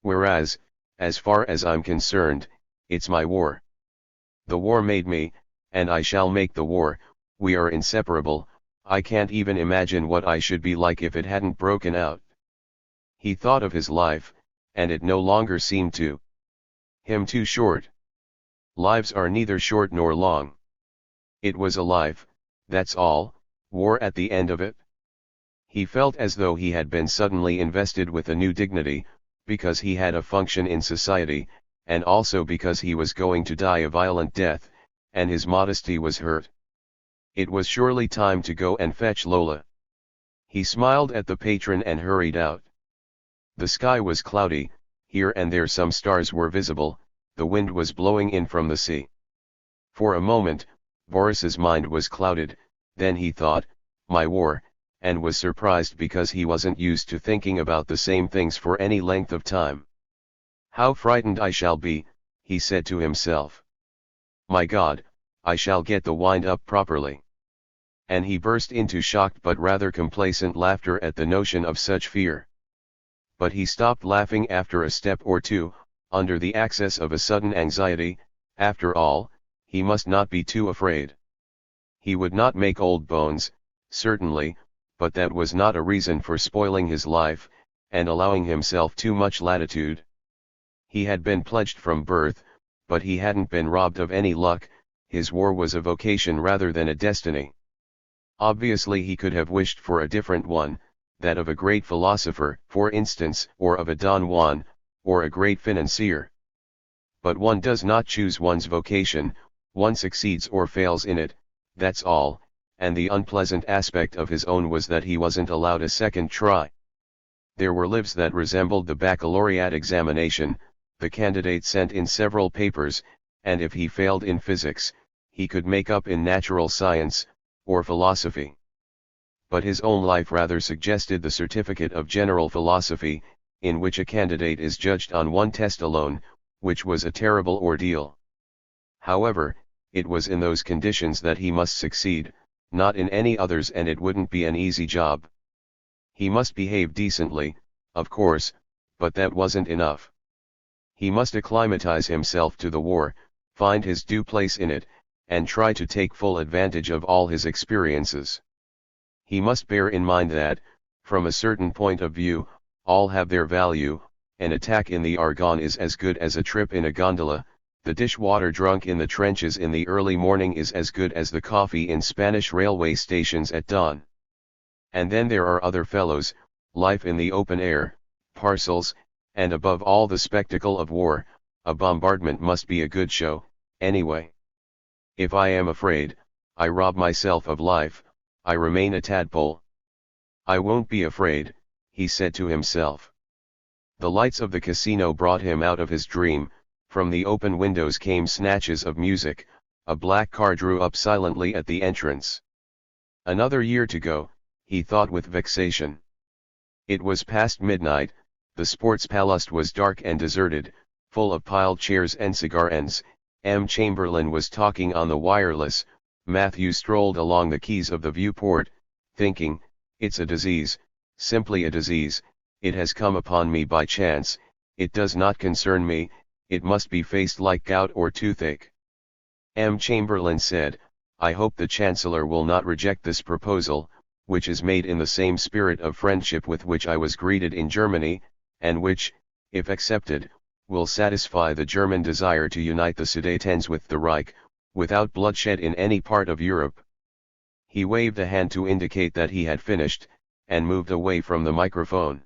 Whereas, as far as I'm concerned, it's my war. The war made me, and I shall make the war. We are inseparable. I can't even imagine what I should be like if it hadn't broken out. He thought of his life, and it no longer seemed to him too short. Lives are neither short nor long. It was a life, that's all. War at the end of it. He felt as though he had been suddenly invested with a new dignity, because he had a function in society, and also because he was going to die a violent death, and his modesty was hurt. It was surely time to go and fetch Lola. He smiled at the patron and hurried out. The sky was cloudy, here and there some stars were visible, the wind was blowing in from the sea. For a moment, Boris's mind was clouded, then he thought, my war, and was surprised because he wasn't used to thinking about the same things for any length of time. How frightened I shall be, he said to himself. My God, I shall get the wind up properly. and he burst into shocked but rather complacent laughter at the notion of such fear. But he stopped laughing after a step or two, under the access of a sudden anxiety. After all, he must not be too afraid. He would not make old bones, certainly, but that was not a reason for spoiling his life, and allowing himself too much latitude. He had been pledged from birth, but he hadn't been robbed of any luck. His war was a vocation rather than a destiny. Obviously he could have wished for a different one, that of a great philosopher, for instance, or of a Don Juan, or a great financier. But one does not choose one's vocation, one succeeds or fails in it, that's all, and the unpleasant aspect of his own was that he wasn't allowed a second try. There were lives that resembled the baccalaureate examination. The candidate sent in several papers, and if he failed in physics, he could make up in natural science, or philosophy. But his own life rather suggested the certificate of general philosophy, in which a candidate is judged on one test alone, which was a terrible ordeal. However, it was in those conditions that he must succeed, not in any others, and it wouldn't be an easy job. He must behave decently, of course, but that wasn't enough. He must acclimatize himself to the war, find his due place in it, and try to take full advantage of all his experiences. He must bear in mind that, from a certain point of view, all have their value. An attack in the Argonne is as good as a trip in a gondola, the dishwater drunk in the trenches in the early morning is as good as the coffee in Spanish railway stations at dawn. And then there are other fellows, life in the open air, parcels, and above all the spectacle of war. A bombardment must be a good show, anyway. If I am afraid, I rob myself of life, I remain a tadpole. I won't be afraid, he said to himself. The lights of the casino brought him out of his dream. From the open windows came snatches of music. A black car drew up silently at the entrance. Another year to go, he thought with vexation. It was past midnight. The sports palace was dark and deserted, full of piled chairs and cigar ends. M. Chamberlain was talking on the wireless. Matthew strolled along the quays of the viewport, thinking, it's a disease, simply a disease, it has come upon me by chance, it does not concern me, it must be faced like gout or toothache. M. Chamberlain said, I hope the Chancellor will not reject this proposal, which is made in the same spirit of friendship with which I was greeted in Germany, and which, if accepted, will satisfy the German desire to unite the Sudetens with the Reich, without bloodshed in any part of Europe. He waved a hand to indicate that he had finished, and moved away from the microphone.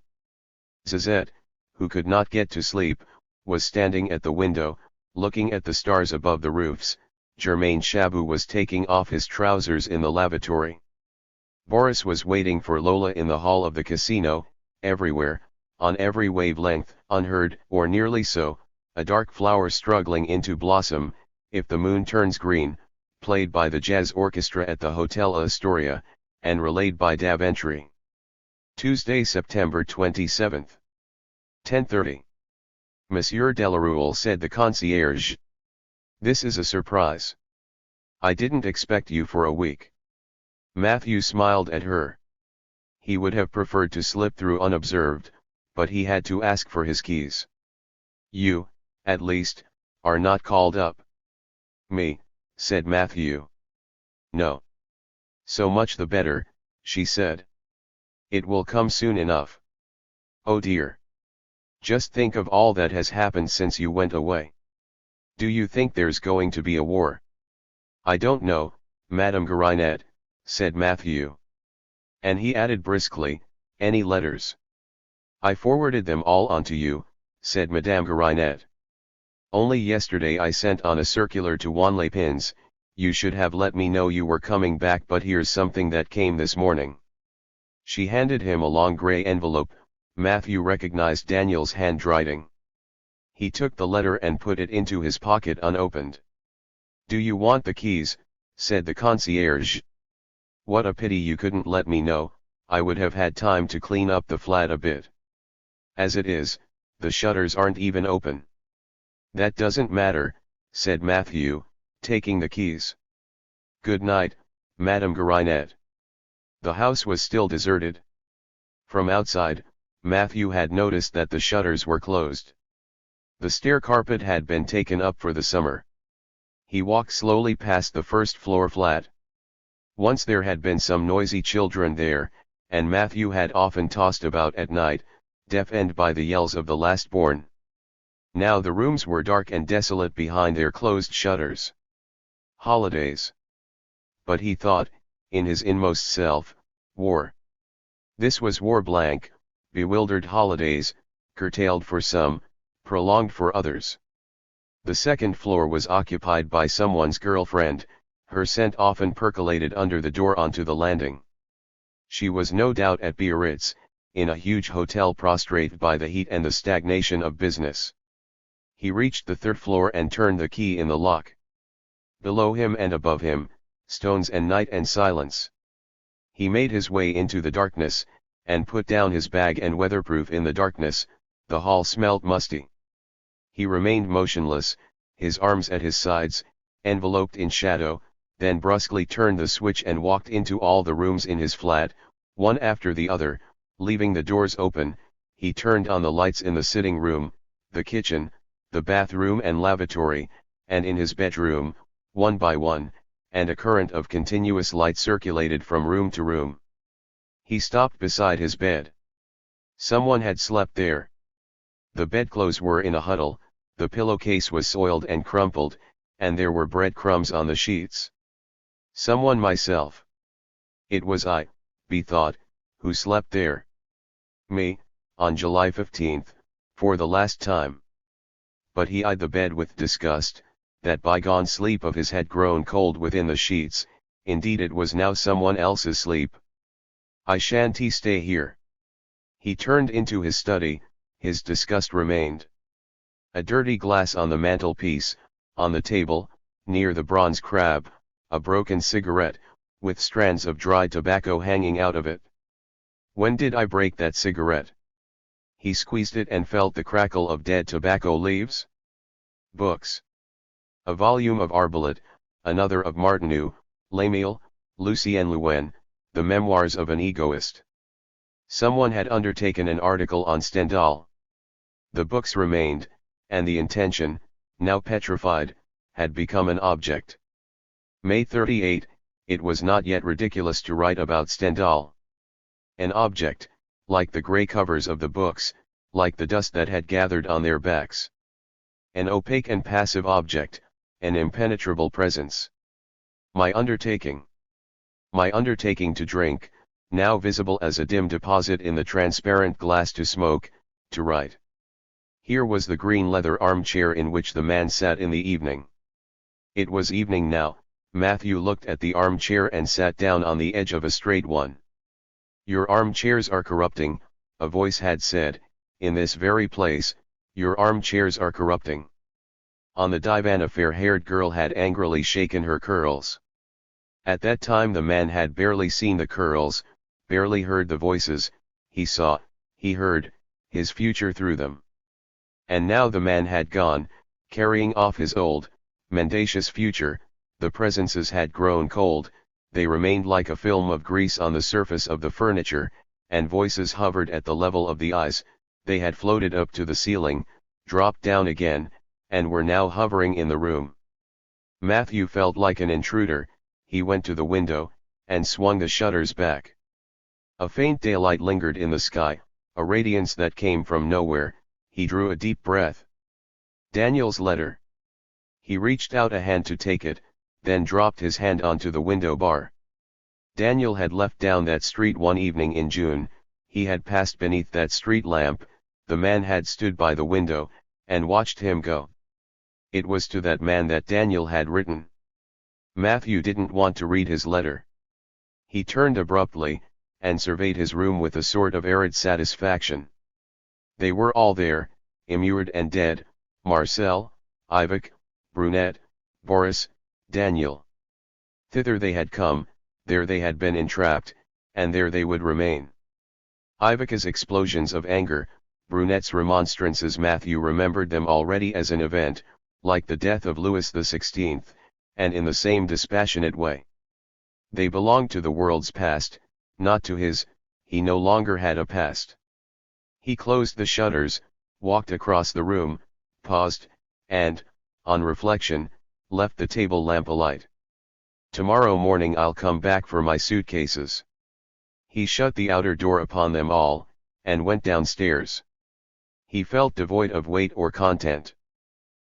Zizette, who could not get to sleep, was standing at the window, looking at the stars above the roofs. Germain Chabot was taking off his trousers in the lavatory. Boris was waiting for Lola in the hall of the casino. Everywhere, on every wavelength, unheard, or nearly so, a dark flower struggling into blossom, If the Moon Turns Green, played by the jazz orchestra at the Hotel Astoria, and relayed by Daventry. Tuesday, September 27. 10:30. Monsieur Delarue, said the concierge. This is a surprise. I didn't expect you for a week. Matthew smiled at her. He would have preferred to slip through unobserved, but he had to ask for his keys. You, at least, are not called up. Me, said Matthew. No. So much the better, she said. It will come soon enough. Oh dear. Just think of all that has happened since you went away. Do you think there's going to be a war? I don't know, Madame Garinette, said Matthew. And he added briskly, any letters? I forwarded them all on to you, said Madame Garinette. Only yesterday I sent on a circular to Wanley Pins. You should have let me know you were coming back, but here's something that came this morning. She handed him a long grey envelope. Matthew recognized Daniel's handwriting. He took the letter and put it into his pocket unopened. Do you want the keys? Said the concierge. What a pity you couldn't let me know, I would have had time to clean up the flat a bit. As it is, the shutters aren't even open. That doesn't matter, said Matthew, taking the keys. Good night, Madame Garinette. The house was still deserted. From outside, Matthew had noticed that the shutters were closed. The stair carpet had been taken up for the summer. He walked slowly past the first floor flat. Once there had been some noisy children there, and Matthew had often tossed about at night, deafened by the yells of the last born. Now the rooms were dark and desolate behind their closed shutters. Holidays. But he thought, in his inmost self, war. This was war blank, bewildered holidays, curtailed for some, prolonged for others. The second floor was occupied by someone's girlfriend, her scent often percolated under the door onto the landing. She was no doubt at Biarritz, in a huge hotel prostrate by the heat and the stagnation of business. He reached the third floor and turned the key in the lock. Below him and above him, stones and night and silence. He made his way into the darkness, and put down his bag and weatherproof in the darkness. The hall smelt musty. He remained motionless, his arms at his sides, enveloped in shadow, then brusquely turned the switch and walked into all the rooms in his flat, one after the other, leaving the doors open. He turned on the lights in the sitting room, the kitchen, the bathroom and lavatory, and in his bedroom, one by one, and a current of continuous light circulated from room to room. He stopped beside his bed. Someone had slept there. The bedclothes were in a huddle, the pillowcase was soiled and crumpled, and there were breadcrumbs on the sheets. Someone myself. It was I, bethought, who slept there. Me, on July 15th, for the last time. But he eyed the bed with disgust. That bygone sleep of his had grown cold within the sheets. Indeed it was now someone else's sleep. I shan't stay here. He turned into his study. His disgust remained. A dirty glass on the mantelpiece, on the table, near the bronze crab, a broken cigarette, with strands of dry tobacco hanging out of it. When did I break that cigarette? He squeezed it and felt the crackle of dead tobacco leaves. Books. A volume of Arbalet, another of Martineau, Lamiel, Lucien Leuwen, the memoirs of an egoist. Someone had undertaken an article on Stendhal. The books remained, and the intention, now petrified, had become an object. May 38, it was not yet ridiculous to write about Stendhal. An object, like the grey covers of the books, like the dust that had gathered on their backs. An opaque and passive object, an impenetrable presence. My undertaking. My undertaking to drink, now visible as a dim deposit in the transparent glass to smoke, to write. Here was the green leather armchair in which the man sat in the evening. It was evening now. Matthew looked at the armchair and sat down on the edge of a straight one. Your armchairs are corrupting, a voice had said, in this very place, your armchairs are corrupting. On the divan a fair-haired girl had angrily shaken her curls. At that time the man had barely seen the curls, barely heard the voices. He saw, he heard, his future through them. And now the man had gone, carrying off his old, mendacious future. The presences had grown cold, they remained like a film of grease on the surface of the furniture, and voices hovered at the level of the eyes. They had floated up to the ceiling, dropped down again, and were now hovering in the room. Matthew felt like an intruder. He went to the window, and swung the shutters back. A faint daylight lingered in the sky, a radiance that came from nowhere. He drew a deep breath. Daniel's letter. He reached out a hand to take it, then dropped his hand onto the window bar. Daniel had left down that street one evening in June. He had passed beneath that street lamp. The man had stood by the window, and watched him go. It was to that man that Daniel had written. Matthew didn't want to read his letter. He turned abruptly, and surveyed his room with a sort of arid satisfaction. They were all there, immured and dead, Marcel, Ivek, Brunette, Boris, Daniel. Thither they had come, there they had been entrapped, and there they would remain. Iveka's explosions of anger, Brunette's remonstrances, Matthew remembered them already as an event, like the death of Louis XVI, and in the same dispassionate way. They belonged to the world's past, not to his. He no longer had a past. He closed the shutters, walked across the room, paused, and, on reflection, left the table lamp alight. Tomorrow morning I'll come back for my suitcases. He shut the outer door upon them all, and went downstairs. He felt devoid of weight or content.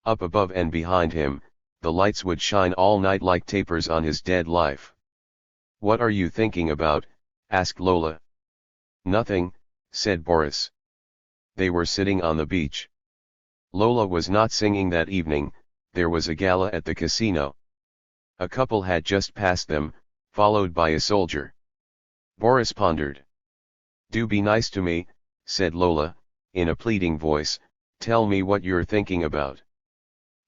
Up above and behind him, the lights would shine all night like tapers on his dead life. "What are you thinking about?" asked Lola. "Nothing," said Boris. They were sitting on the beach. Lola was not singing that evening. There was a gala at the casino. A couple had just passed them, followed by a soldier. Boris pondered. "Do be nice to me," said Lola, in a pleading voice. "Tell me what you're thinking about."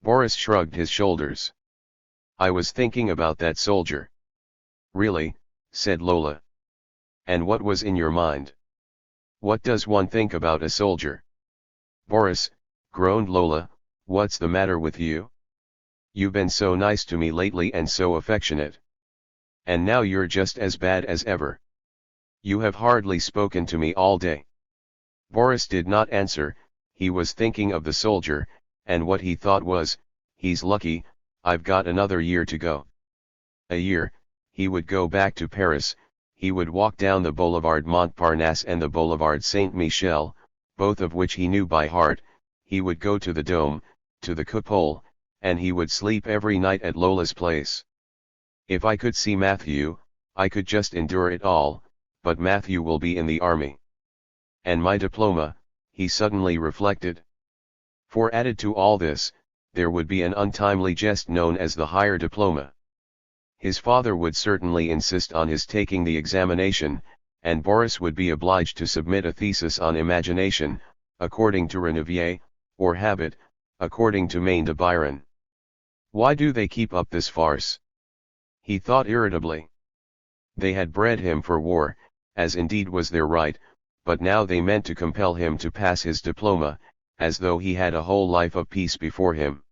Boris shrugged his shoulders. "I was thinking about that soldier." "Really?" said Lola. "And what was in your mind?" "What does one think about a soldier?" "Boris," groaned Lola, "what's the matter with you? You've been so nice to me lately and so affectionate. And now you're just as bad as ever. You have hardly spoken to me all day." Boris did not answer. He was thinking of the soldier, and what he thought was, "He's lucky, I've got another year to go." A year, he would go back to Paris. He would walk down the Boulevard Montparnasse and the Boulevard Saint-Michel, both of which he knew by heart. He would go to the Dome, to the Coupole, and he would sleep every night at Lola's place. "If I could see Matthew, I could just endure it all, but Matthew will be in the army. And my diploma," he suddenly reflected. For added to all this, there would be an untimely jest known as the higher diploma. His father would certainly insist on his taking the examination, and Boris would be obliged to submit a thesis on imagination, according to Reprieve, or habit, according to Maine de Byron. Why do they keep up this farce? He thought irritably. They had bred him for war, as indeed was their right, but now they meant to compel him to pass his diploma, as though he had a whole life of peace before him.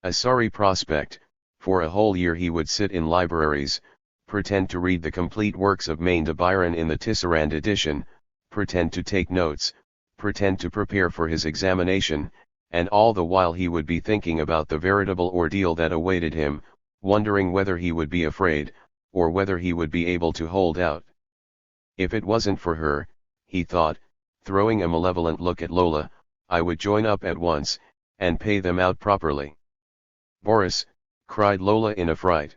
A sorry prospect. For a whole year he would sit in libraries, pretend to read the complete works of Maine de Byron in the Tisserand edition, pretend to take notes, pretend to prepare for his examination, and all the while he would be thinking about the veritable ordeal that awaited him, wondering whether he would be afraid, or whether he would be able to hold out. "If it wasn't for her," he thought, throwing a malevolent look at Lola, "I would join up at once, and pay them out properly." "Boris," cried Lola in a fright.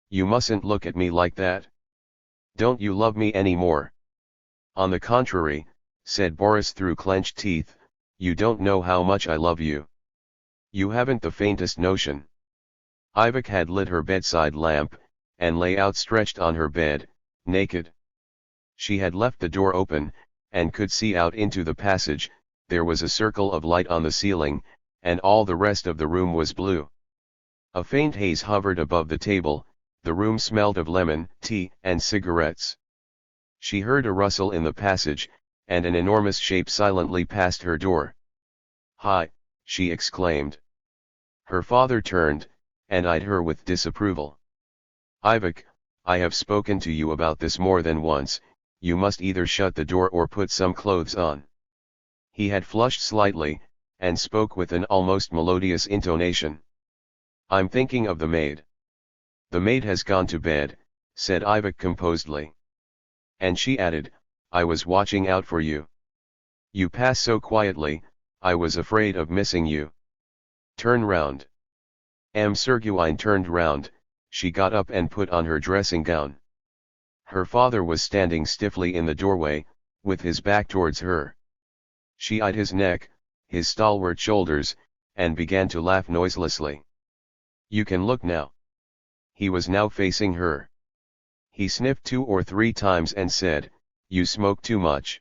"You mustn't look at me like that. Don't you love me any more?" "On the contrary," said Boris through clenched teeth, "you don't know how much I love you. You haven't the faintest notion." Ivik had lit her bedside lamp, and lay outstretched on her bed, naked. She had left the door open, and could see out into the passage. There was a circle of light on the ceiling, and all the rest of the room was blue. A faint haze hovered above the table. The room smelled of lemon, tea, and cigarettes. She heard a rustle in the passage, and an enormous shape silently passed her door. "Hi!" she exclaimed. Her father turned, and eyed her with disapproval. "Ivik, I have spoken to you about this more than once. You must either shut the door or put some clothes on." He had flushed slightly, and spoke with an almost melodious intonation. "I'm thinking of the maid." "The maid has gone to bed," said Ivik composedly. And she added, "I was watching out for you. You pass so quietly, I was afraid of missing you. Turn round." Serguine turned round. She got up and put on her dressing gown. Her father was standing stiffly in the doorway, with his back towards her. She eyed his neck, his stalwart shoulders, and began to laugh noiselessly. "You can look now." He was now facing her. He sniffed 2 or 3 times and said, "You smoke too much."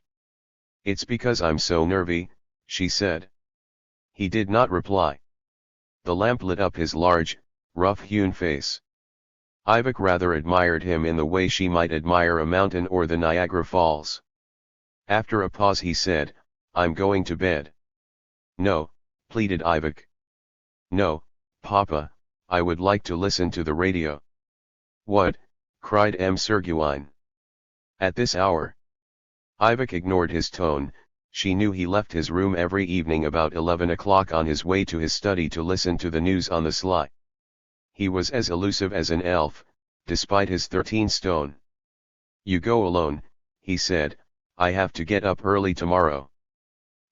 "It's because I'm so nervy," she said. He did not reply. The lamp lit up his large, rough-hewn face. Ivik rather admired him in the way she might admire a mountain or the Niagara Falls. After a pause he said, "I'm going to bed." "No," pleaded Ivik. "No, Papa, I would like to listen to the radio." "What?" cried M. Serguine. At this hour? Ivek ignored his tone. She knew he left his room every evening about 11 o'clock on his way to his study to listen to the news on the sly. He was as elusive as an elf, despite his 13 stone. "You go alone," he said, "I have to get up early tomorrow."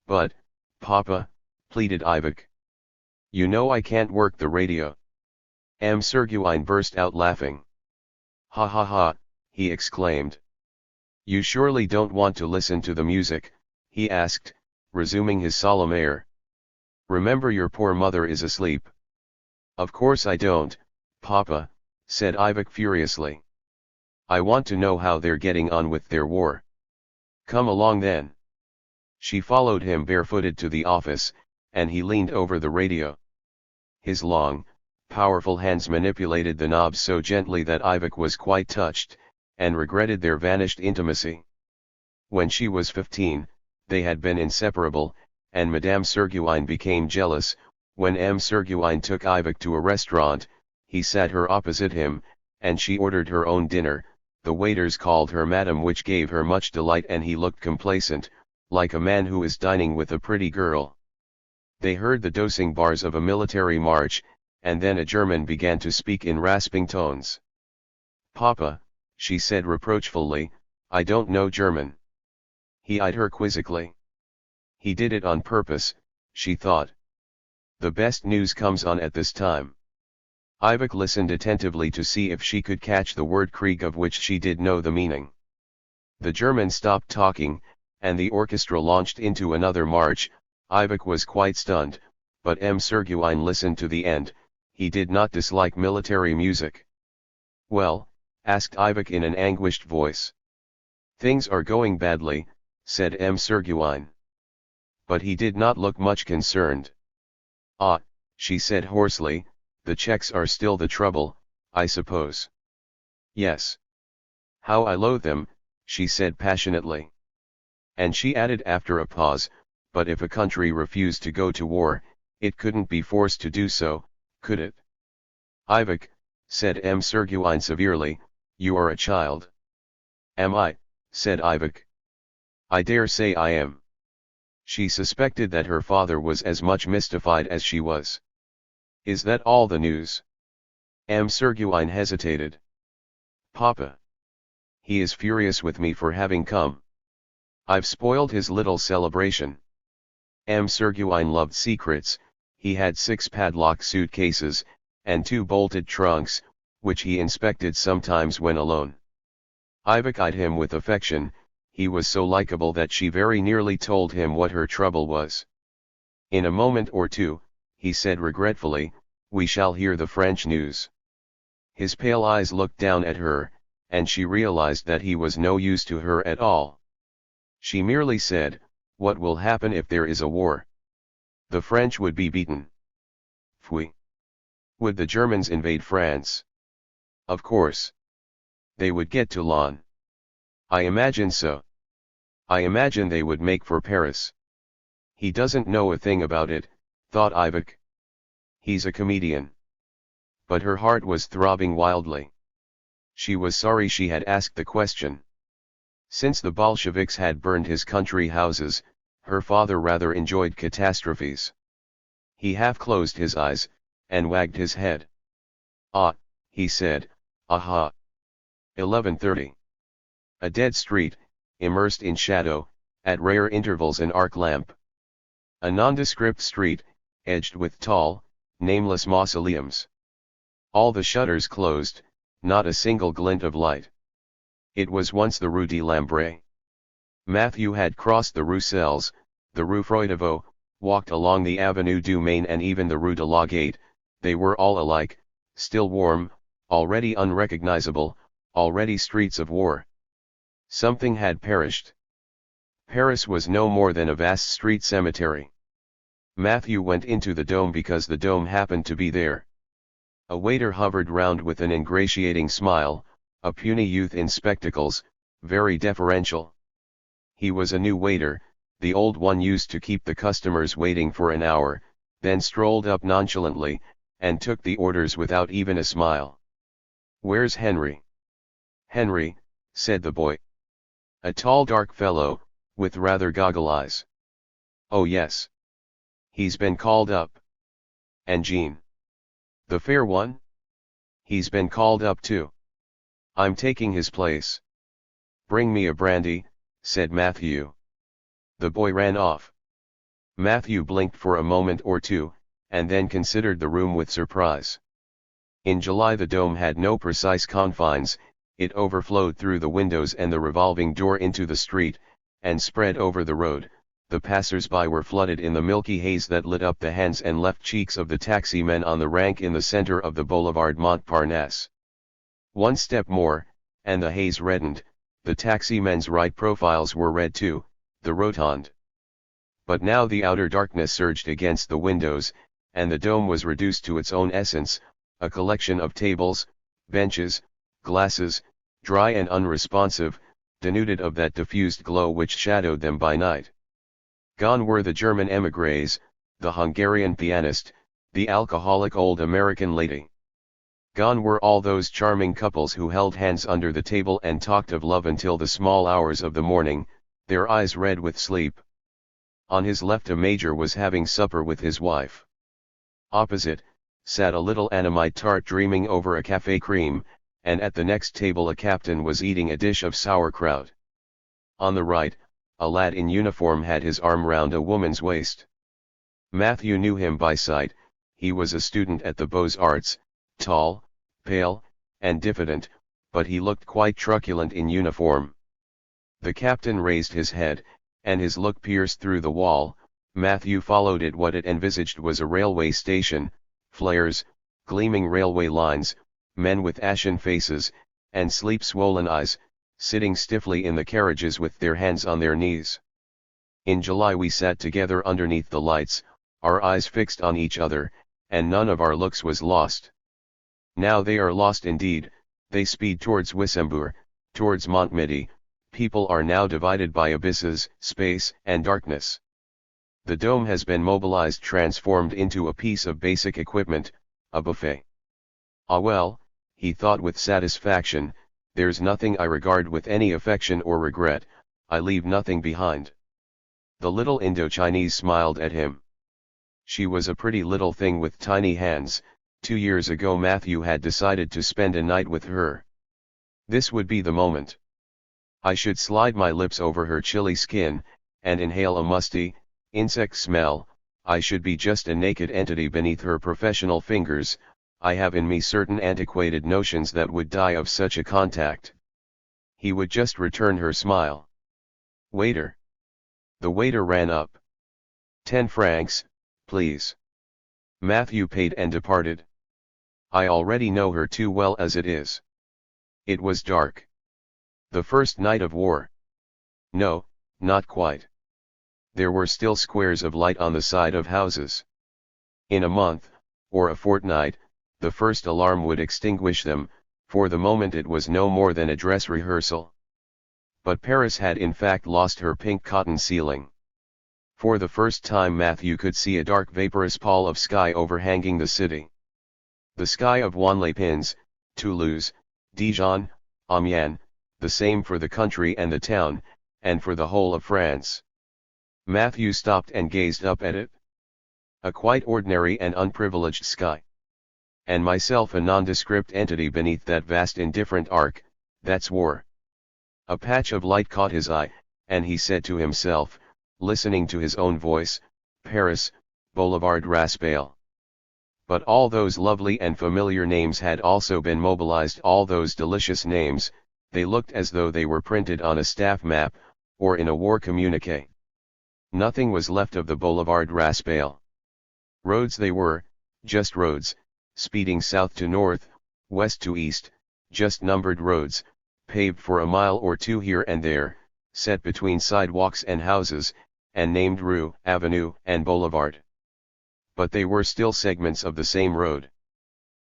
"But, Papa," pleaded Ivek. "You know I can't work the radio." M. Serguine burst out laughing. "Ha ha ha," he exclaimed. "You surely don't want to listen to the music?" he asked, resuming his solemn air. "Remember your poor mother is asleep." "Of course I don't, Papa," said Ivek furiously. "I want to know how they're getting on with their war." "Come along then." She followed him barefooted to the office, and he leaned over the radio. His long, powerful hands manipulated the knobs so gently that Ivek was quite touched, and regretted their vanished intimacy. When she was 15, they had been inseparable, and Madame Serguine became jealous. When M. Serguine took Ivek to a restaurant, he sat her opposite him, and she ordered her own dinner. The waiters called her Madame, which gave her much delight, and he looked complacent, like a man who is dining with a pretty girl. They heard the dosing bars of a military march, and then a German began to speak in rasping tones. "Papa," she said reproachfully, "I don't know German." He eyed her quizzically. He did it on purpose, she thought. The best news comes on at this time. Ivek listened attentively to see if she could catch the word Krieg, of which she did know the meaning. The German stopped talking, and the orchestra launched into another march. Ivek was quite stunned, but M. Serguine listened to the end. He did not dislike military music. "Well?" asked Ivek in an anguished voice. "Things are going badly," said M. Serguine. But he did not look much concerned. "Ah," she said hoarsely, "the Czechs are still the trouble, I suppose." "Yes. How I loathe them," she said passionately. And she added after a pause, "But if a country refused to go to war, it couldn't be forced to do so, could it?" "Ivek," said M. Serguine severely, "you are a child." "Am I?" said Ivek. "I dare say I am." She suspected that her father was as much mystified as she was. "Is that all the news?" M. Serguine hesitated. "Papa. He is furious with me for having come. I've spoiled his little celebration." M. Serguine loved secrets. He had 6 padlocked suitcases, and 2 bolted trunks, which he inspected sometimes when alone. Ivek eyed him with affection. He was so likable that she very nearly told him what her trouble was. "In a moment or two," he said regretfully, "we shall hear the French news." His pale eyes looked down at her, and she realized that he was no use to her at all. She merely said, "What will happen if there is a war?" "The French would be beaten." "Pfui. Would the Germans invade France?" "Of course. They would get to Laon." "I imagine so. I imagine they would make for Paris." "He doesn't know a thing about it," thought Ivek. "He's a comedian." But her heart was throbbing wildly. She was sorry she had asked the question. Since the Bolsheviks had burned his country houses, her father rather enjoyed catastrophes. He half closed his eyes, and wagged his head. "Ah," he said, "aha. 11:30. A dead street, immersed in shadow, at rare intervals an arc lamp. A nondescript street, edged with tall, nameless mausoleums. All the shutters closed, not a single glint of light. It was once the Rue de l'Ambre. Matthew had crossed the Rue Selles, the Rue Froidevaux, walked along the Avenue du Maine and even the Rue de la Gate. They were all alike, still warm, already unrecognizable, already streets of war. Something had perished. Paris was no more than a vast street cemetery. Matthew went into the Dome because the Dome happened to be there. A waiter hovered round with an ingratiating smile, a puny youth in spectacles, very deferential. He was a new waiter. The old one used to keep the customers waiting for an hour, then strolled up nonchalantly, and took the orders without even a smile. "Where's Henry?" Henry, said the boy. A tall dark fellow, with rather goggle eyes. Oh yes. He's been called up. And Jean? The fair one? He's been called up too. I'm taking his place. Bring me a brandy, said Matthew. The boy ran off. Matthew blinked for a moment or two, and then considered the room with surprise. In July the dome had no precise confines, it overflowed through the windows and the revolving door into the street, and spread over the road. The passers-by were flooded in the milky haze that lit up the hands and left cheeks of the taxi-men on the rank in the center of the boulevard Montparnasse. One step more, and the haze reddened, the taxi-men's right profiles were red too, the rotonde. But now the outer darkness surged against the windows, and the dome was reduced to its own essence, a collection of tables, benches, glasses, dry and unresponsive, denuded of that diffused glow which shadowed them by night. Gone were the German émigrés, the Hungarian pianist, the alcoholic old American lady. Gone were all those charming couples who held hands under the table and talked of love until the small hours of the morning, their eyes red with sleep. On his left a major was having supper with his wife. Opposite, sat a little Annamite tart dreaming over a café cream, and at the next table a captain was eating a dish of sauerkraut. On the right, a lad in uniform had his arm round a woman's waist. Matthew knew him by sight, he was a student at the Beaux-Arts, tall, pale, and diffident, but he looked quite truculent in uniform. The captain raised his head, and his look pierced through the wall. Matthew followed it. What it envisaged was a railway station, flares, gleaming railway lines, men with ashen faces, and sleep-swollen eyes, sitting stiffly in the carriages with their hands on their knees. In July we sat together underneath the lights, our eyes fixed on each other, and none of our looks was lost. Now they are lost indeed, they speed towards Wissembourg, towards Montmedy. People are now divided by abysses, space, and darkness. The dome has been mobilized, transformed into a piece of basic equipment, a buffet. Ah well, he thought with satisfaction, there's nothing I regard with any affection or regret, I leave nothing behind. The little Indo-Chinese smiled at him. She was a pretty little thing with tiny hands. 2 years ago Matthew had decided to spend a night with her. This would be the moment. I should slide my lips over her chilly skin, and inhale a musty, insect smell. I should be just a naked entity beneath her professional fingers. I have in me certain antiquated notions that would die of such a contact. He would just return her smile. Waiter. The waiter ran up. 10 francs, please. Matthew paid and departed. I already know her too well as it is. It was dark. The first night of war. No, not quite. There were still squares of light on the side of houses. In a month, or a fortnight, the first alarm would extinguish them. For the moment it was no more than a dress rehearsal. But Paris had in fact lost her pink cotton ceiling. For the first time Matthew could see a dark vaporous pall of sky overhanging the city. The sky of Wanley-Pins, Toulouse, Dijon, Amiens, the same for the country and the town, and for the whole of France. Matthew stopped and gazed up at it. A quite ordinary and unprivileged sky. And myself a nondescript entity beneath that vast indifferent arc, that's war. A patch of light caught his eye, and he said to himself, listening to his own voice, Paris, Boulevard Raspail. But all those lovely and familiar names had also been mobilized, all those delicious names, they looked as though they were printed on a staff map, or in a war communique. Nothing was left of the Boulevard Raspail. Roads they were, just roads, speeding south to north, west to east, just numbered roads, paved for a mile or two here and there, set between sidewalks and houses, and named Rue, Avenue, and Boulevard. But they were still segments of the same road.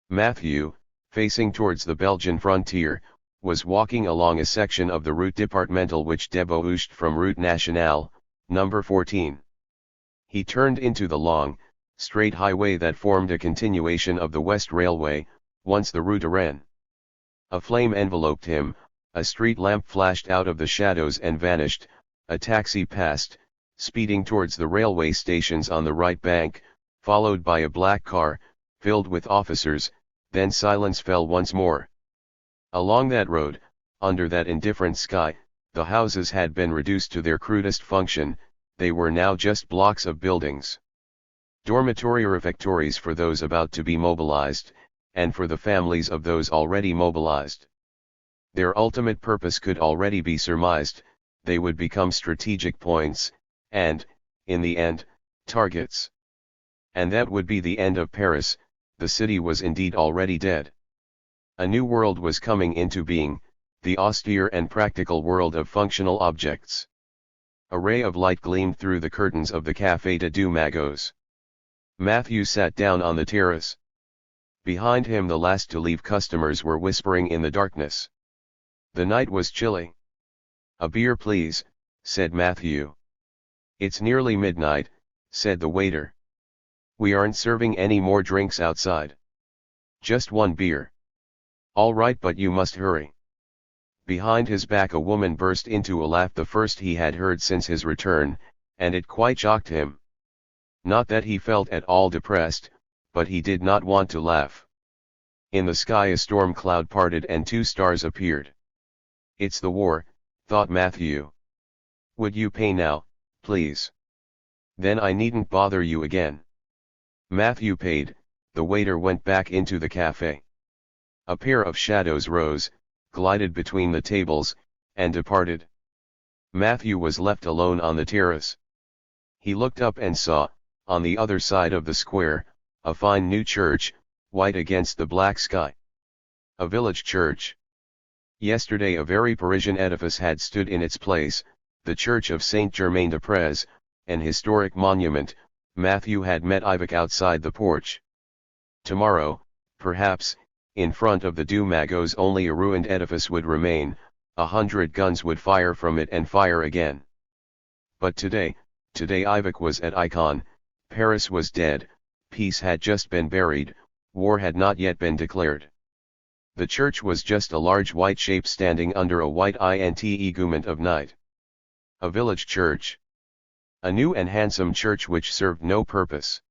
Matthew, facing towards the Belgian frontier, was walking along a section of the Route Départementale which debouched from Route Nationale, number 14. He turned into the long, straight highway that formed a continuation of the West Railway, once the Rue de Rennes. A flame enveloped him, A street lamp flashed out of the shadows and vanished, a taxi passed, speeding towards the railway stations on the right bank, followed by a black car, filled with officers, then silence fell once more. Along that road, under that indifferent sky, the houses had been reduced to their crudest function, they were now just blocks of buildings. Dormitory refectories for those about to be mobilized, and for the families of those already mobilized. Their ultimate purpose could already be surmised, they would become strategic points, and, in the end, targets. And that would be the end of Paris, the city was indeed already dead. A new world was coming into being, the austere and practical world of functional objects. A ray of light gleamed through the curtains of the Café de Deux Magots. Matthew sat down on the terrace. Behind him the last to leave customers were whispering in the darkness. The night was chilly. "A beer please," said Matthew. "It's nearly midnight," said the waiter. "We aren't serving any more drinks outside. Just one beer." "All right, but you must hurry." Behind his back a woman burst into a laugh, the first he had heard since his return, and it quite shocked him. Not that he felt at all depressed, but he did not want to laugh. In the sky a storm cloud parted and two stars appeared. "It's the war," thought Matthew. "Would you pay now, please? Then I needn't bother you again." Matthew paid, the waiter went back into the cafe. A pair of shadows rose, glided between the tables, and departed. Matthew was left alone on the terrace. He looked up and saw, on the other side of the square, a fine new church, white against the black sky. A village church. Yesterday a very Parisian edifice had stood in its place, the church of Saint-Germain-des-Prés, an historic monument. Matthew had met Ivec outside the porch. Tomorrow, perhaps, in front of the Deux Magots only a ruined edifice would remain, 100 guns would fire from it and fire again. But today Ivec was at Icon, Paris was dead, peace had just been buried, war had not yet been declared. The church was just a large white shape standing under a white integument of night. A village church. A new and handsome church which served no purpose.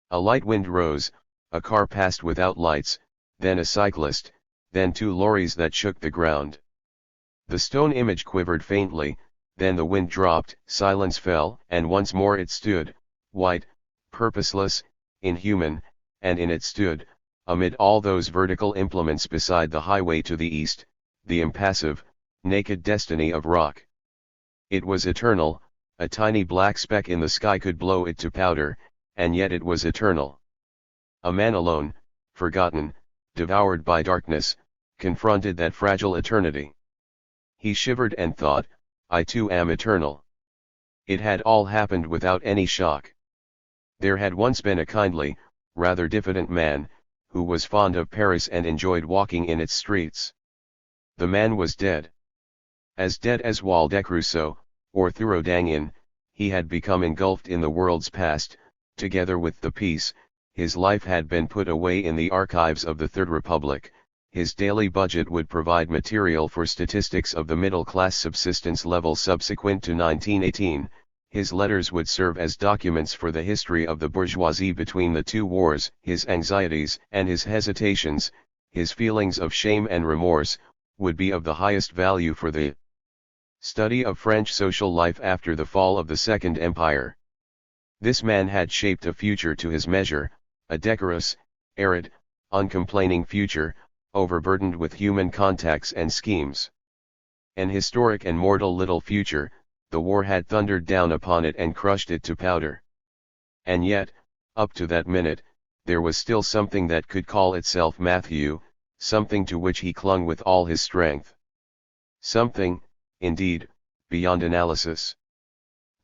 A light wind rose, a car passed without lights, then a cyclist, then two lorries that shook the ground. The stone image quivered faintly, then the wind dropped, silence fell, and once more it stood, white, purposeless, inhuman, and in it stood, amid all those vertical implements beside the highway to the east, the impassive, naked destiny of rock. It was eternal, a tiny black speck in the sky could blow it to powder, and yet it was eternal. A man alone, forgotten, devoured by darkness, confronted that fragile eternity. He shivered and thought, I too am eternal. It had all happened without any shock. There had once been a kindly, rather diffident man, who was fond of Paris and enjoyed walking in its streets. The man was dead. As dead as Waldeck Rousseau, or Thoreau Dangin, he had become engulfed in the world's past, together with the peace, his life had been put away in the archives of the Third Republic, his daily budget would provide material for statistics of the middle-class subsistence level subsequent to 1918, his letters would serve as documents for the history of the bourgeoisie between the two wars, his anxieties and his hesitations, his feelings of shame and remorse, would be of the highest value for the study of French social life after the fall of the Second Empire. This man had shaped a future to his measure, a decorous, arid, uncomplaining future, overburdened with human contacts and schemes. An historic and mortal little future, the war had thundered down upon it and crushed it to powder. And yet, up to that minute, there was still something that could call itself Matthew, something to which he clung with all his strength. Something, indeed, beyond analysis.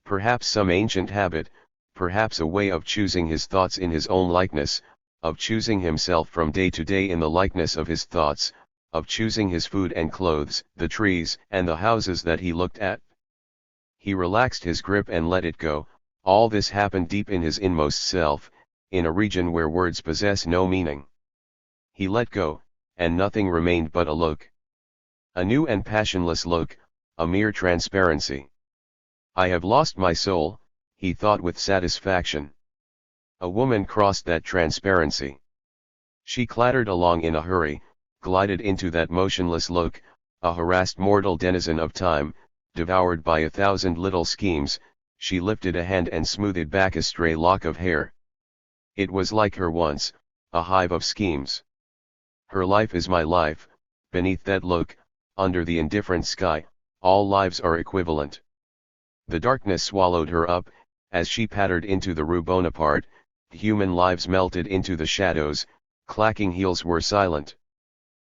Perhaps some ancient habit, perhaps a way of choosing his thoughts in his own likeness, of choosing himself from day to day in the likeness of his thoughts, of choosing his food and clothes, the trees and the houses that he looked at. He relaxed his grip and let it go. All this happened deep in his inmost self, in a region where words possess no meaning. He let go, and nothing remained but a look. A new and passionless look, a mere transparency. I have lost my soul, he thought with satisfaction. A woman crossed that transparency. She clattered along in a hurry, glided into that motionless look, a harassed mortal denizen of time, devoured by 1,000 little schemes. She lifted a hand and smoothed back a stray lock of hair. It was like her once, a hive of schemes. Her life is my life, beneath that look, under the indifferent sky, all lives are equivalent. The darkness swallowed her up, as she pattered into the Rue Bonaparte, human lives melted into the shadows, clacking heels were silent.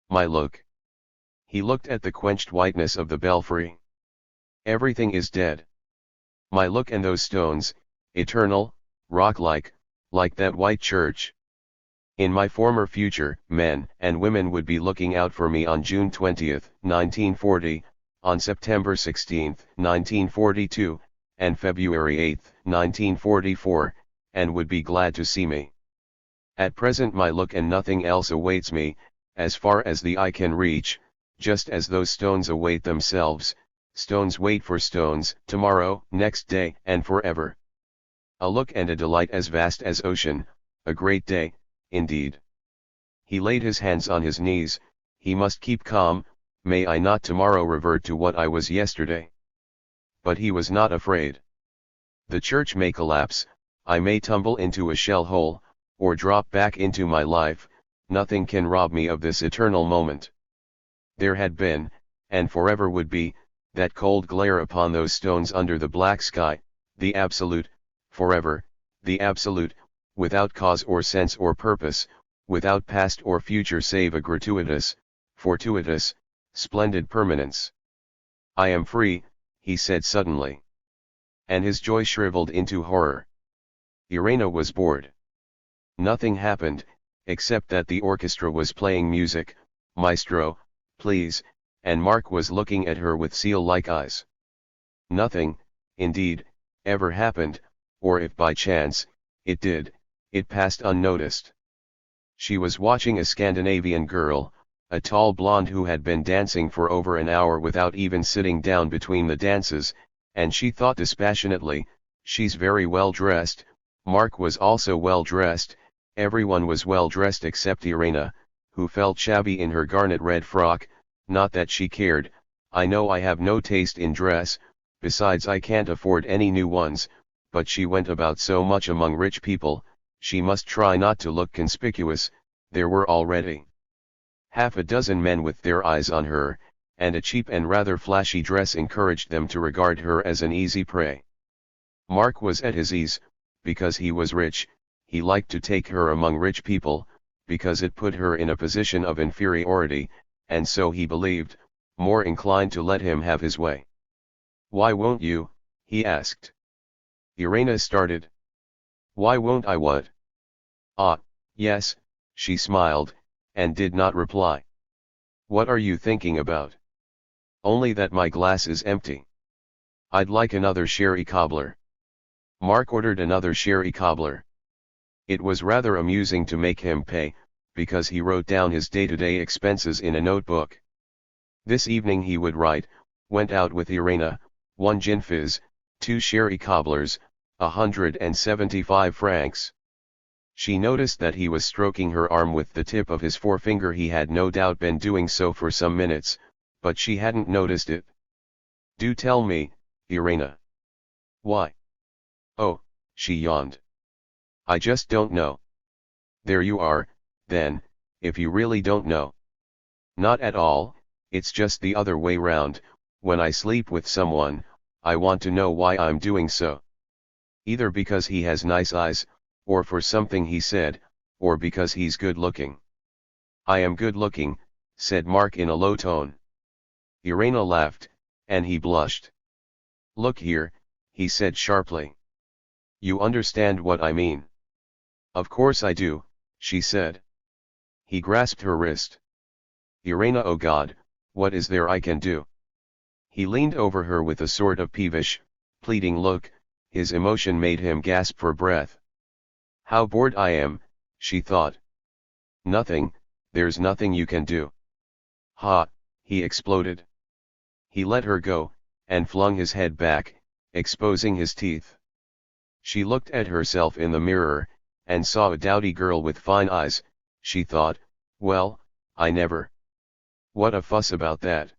My look. He looked at the quenched whiteness of the belfry. Everything is dead. My look and those stones, eternal, rock-like, like that white church. In my former future, men and women would be looking out for me on June 20, 1940, on September 16, 1942, and February 8, 1944, and would be glad to see me. At present my look and nothing else awaits me, as far as the eye can reach, just as those stones await themselves. Stones wait for stones, tomorrow, next day, and forever. A look and a delight as vast as ocean, a great day, indeed. He laid his hands on his knees. He must keep calm. May I not tomorrow revert to what I was yesterday? But he was not afraid. The church may collapse, I may tumble into a shell hole, or drop back into my life, nothing can rob me of this eternal moment. There had been, and forever would be, that cold glare upon those stones under the black sky, the absolute, forever, the absolute, without cause or sense or purpose, without past or future save a gratuitous, fortuitous, splendid permanence. I am free, he said suddenly. And his joy shriveled into horror. Irena was bored. Nothing happened, except that the orchestra was playing music, maestro, please, and Mark was looking at her with seal-like eyes. Nothing, indeed, ever happened, or if by chance, it did, it passed unnoticed. She was watching a Scandinavian girl, a tall blonde who had been dancing for over an hour without even sitting down between the dances, and she thought dispassionately, she's very well dressed. Mark was also well dressed, everyone was well dressed except Irena, who felt shabby in her garnet red frock. Not that she cared. I know I have no taste in dress, besides I can't afford any new ones, but she went about so much among rich people, she must try not to look conspicuous. There were already half a dozen men with their eyes on her, and a cheap and rather flashy dress encouraged them to regard her as an easy prey. Mark was at his ease, because he was rich. He liked to take her among rich people, because it put her in a position of inferiority, and so he believed, more inclined to let him have his way. Why won't you? He asked. Irena started. Why won't I what? Ah, yes, she smiled, and did not reply. What are you thinking about? Only that my glass is empty. I'd like another sherry cobbler. Mark ordered another sherry cobbler. It was rather amusing to make him pay, because he wrote down his day-to-day expenses in a notebook. This evening he would write, went out with Irena, 1 gin fizz, 2 sherry cobblers, 175 francs. She noticed that he was stroking her arm with the tip of his forefinger. He had no doubt been doing so for some minutes, but she hadn't noticed it. Do tell me, Irena. Why? Oh, she yawned. I just don't know. There you are, then, if you really don't know. Not at all, it's just the other way round. When I sleep with someone, I want to know why I'm doing so. Either because he has nice eyes, or for something he said, or because he's good looking. I am good looking, said Mark in a low tone. Irena laughed, and he blushed. Look here, he said sharply. You understand what I mean? Of course I do, she said. He grasped her wrist. Irena, oh God, what is there I can do? He leaned over her with a sort of peevish, pleading look. His emotion made him gasp for breath. How bored I am, she thought. Nothing, there's nothing you can do. Ha, he exploded. He let her go, and flung his head back, exposing his teeth. She looked at herself in the mirror, and saw a dowdy girl with fine eyes. She thought, well, I never. What a fuss about that.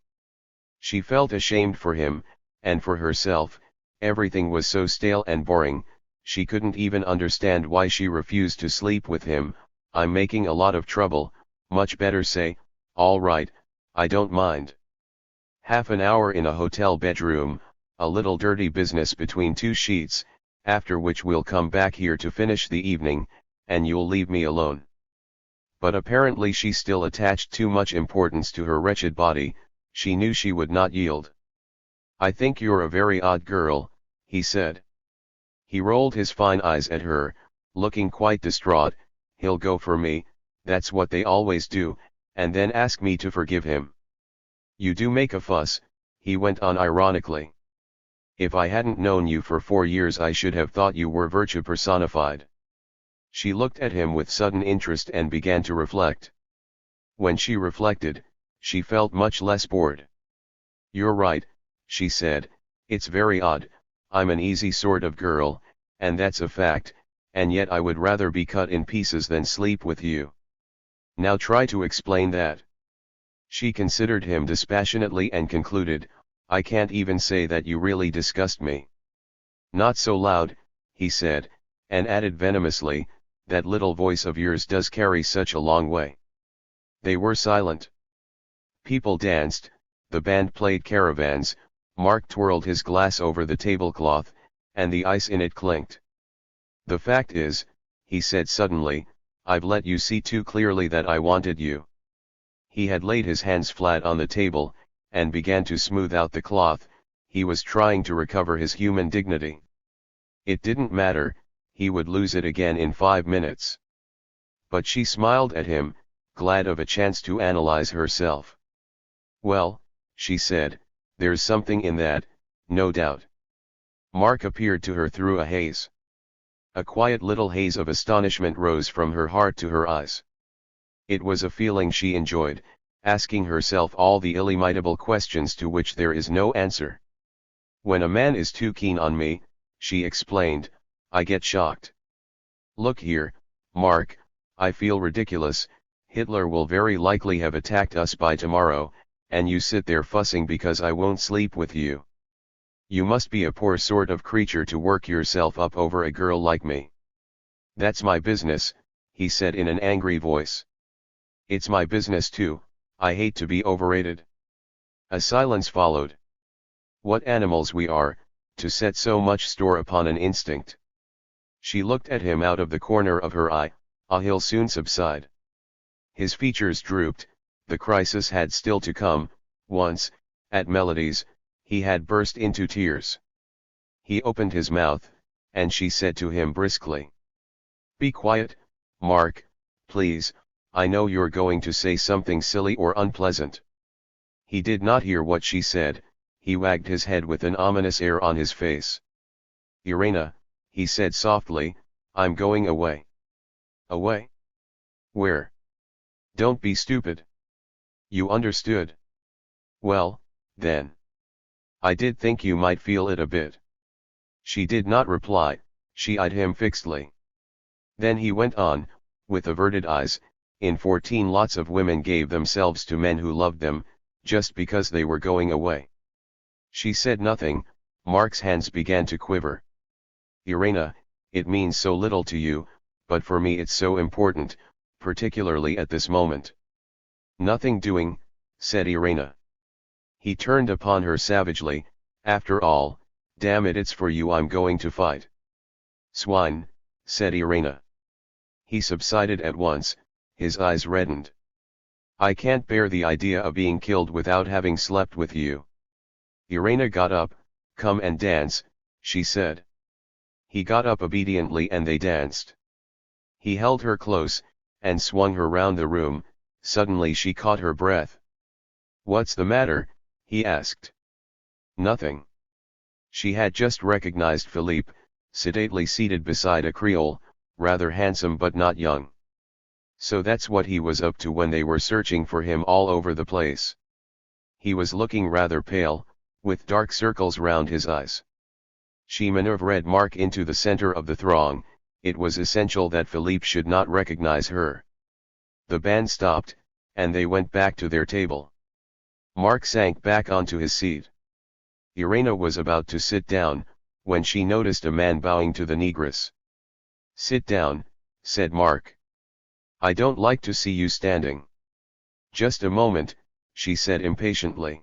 She felt ashamed for him, and for herself. Everything was so stale and boring, she couldn't even understand why she refused to sleep with him. I'm making a lot of trouble, much better say, all right, I don't mind. Half an hour in a hotel bedroom, a little dirty business between two sheets, after which we'll come back here to finish the evening, and you'll leave me alone. But apparently she still attached too much importance to her wretched body. She knew she would not yield. I think you're a very odd girl, he said. He rolled his fine eyes at her, looking quite distraught. He'll go for me, that's what they always do, and then ask me to forgive him. You do make a fuss, he went on ironically. If I hadn't known you for 4 years I should have thought you were virtue personified. She looked at him with sudden interest and began to reflect. When she reflected, she felt much less bored. You're right, she said, it's very odd, I'm an easy sort of girl, and that's a fact, and yet I would rather be cut in pieces than sleep with you. Now try to explain that. She considered him dispassionately and concluded, I can't even say that you really disgust me. Not so loud, he said, and added venomously, that little voice of yours does carry such a long way. They were silent. People danced, the band played caravans, Mark twirled his glass over the tablecloth, and the ice in it clinked. The fact is, he said suddenly, I've let you see too clearly that I wanted you. He had laid his hands flat on the table, and began to smooth out the cloth. He was trying to recover his human dignity. It didn't matter, he would lose it again in 5 minutes. But she smiled at him, glad of a chance to analyze herself. Well, she said, there's something in that, no doubt. Mark appeared to her through a haze. A quiet little haze of astonishment rose from her heart to her eyes. It was a feeling she enjoyed, asking herself all the illimitable questions to which there is no answer. When a man is too keen on me, she explained, I get shocked. Look here, Mark, I feel ridiculous. Hitler will very likely have attacked us by tomorrow, and you sit there fussing because I won't sleep with you. You must be a poor sort of creature to work yourself up over a girl like me. That's my business, he said in an angry voice. It's my business too, I hate to be overrated. A silence followed. What animals we are, to set so much store upon an instinct. She looked at him out of the corner of her eye. He'll soon subside. His features drooped. The crisis had still to come. Once, at Melody's, he had burst into tears. He opened his mouth, and she said to him briskly, Be quiet, Mark, please, I know you're going to say something silly or unpleasant. He did not hear what she said. He wagged his head with an ominous air on his face. Irena, he said softly, I'm going away. Away? Where? Don't be stupid. You understood. Well, then. I did think you might feel it a bit. She did not reply, she eyed him fixedly. Then he went on, with averted eyes, in 14 lots of women gave themselves to men who loved them, just because they were going away. She said nothing. Mark's hands began to quiver. Irena, it means so little to you, but for me it's so important, particularly at this moment. Nothing doing, said Irena. He turned upon her savagely, after all, damn it, it's for you I'm going to fight. Swine, said Irena. He subsided at once, his eyes reddened. I can't bear the idea of being killed without having slept with you. Irena got up. Come and dance, she said. He got up obediently and they danced. He held her close, and swung her round the room. Suddenly she caught her breath. What's the matter? He asked. Nothing. She had just recognized Philippe, sedately seated beside a Creole, rather handsome but not young. So that's what he was up to when they were searching for him all over the place. He was looking rather pale, with dark circles round his eyes. She maneuvered Mark into the center of the throng. It was essential that Philippe should not recognize her. The band stopped, and they went back to their table. Mark sank back onto his seat. Irena was about to sit down, when she noticed a man bowing to the negress. "Sit down," said Mark. "I don't like to see you standing." "Just a moment," she said impatiently.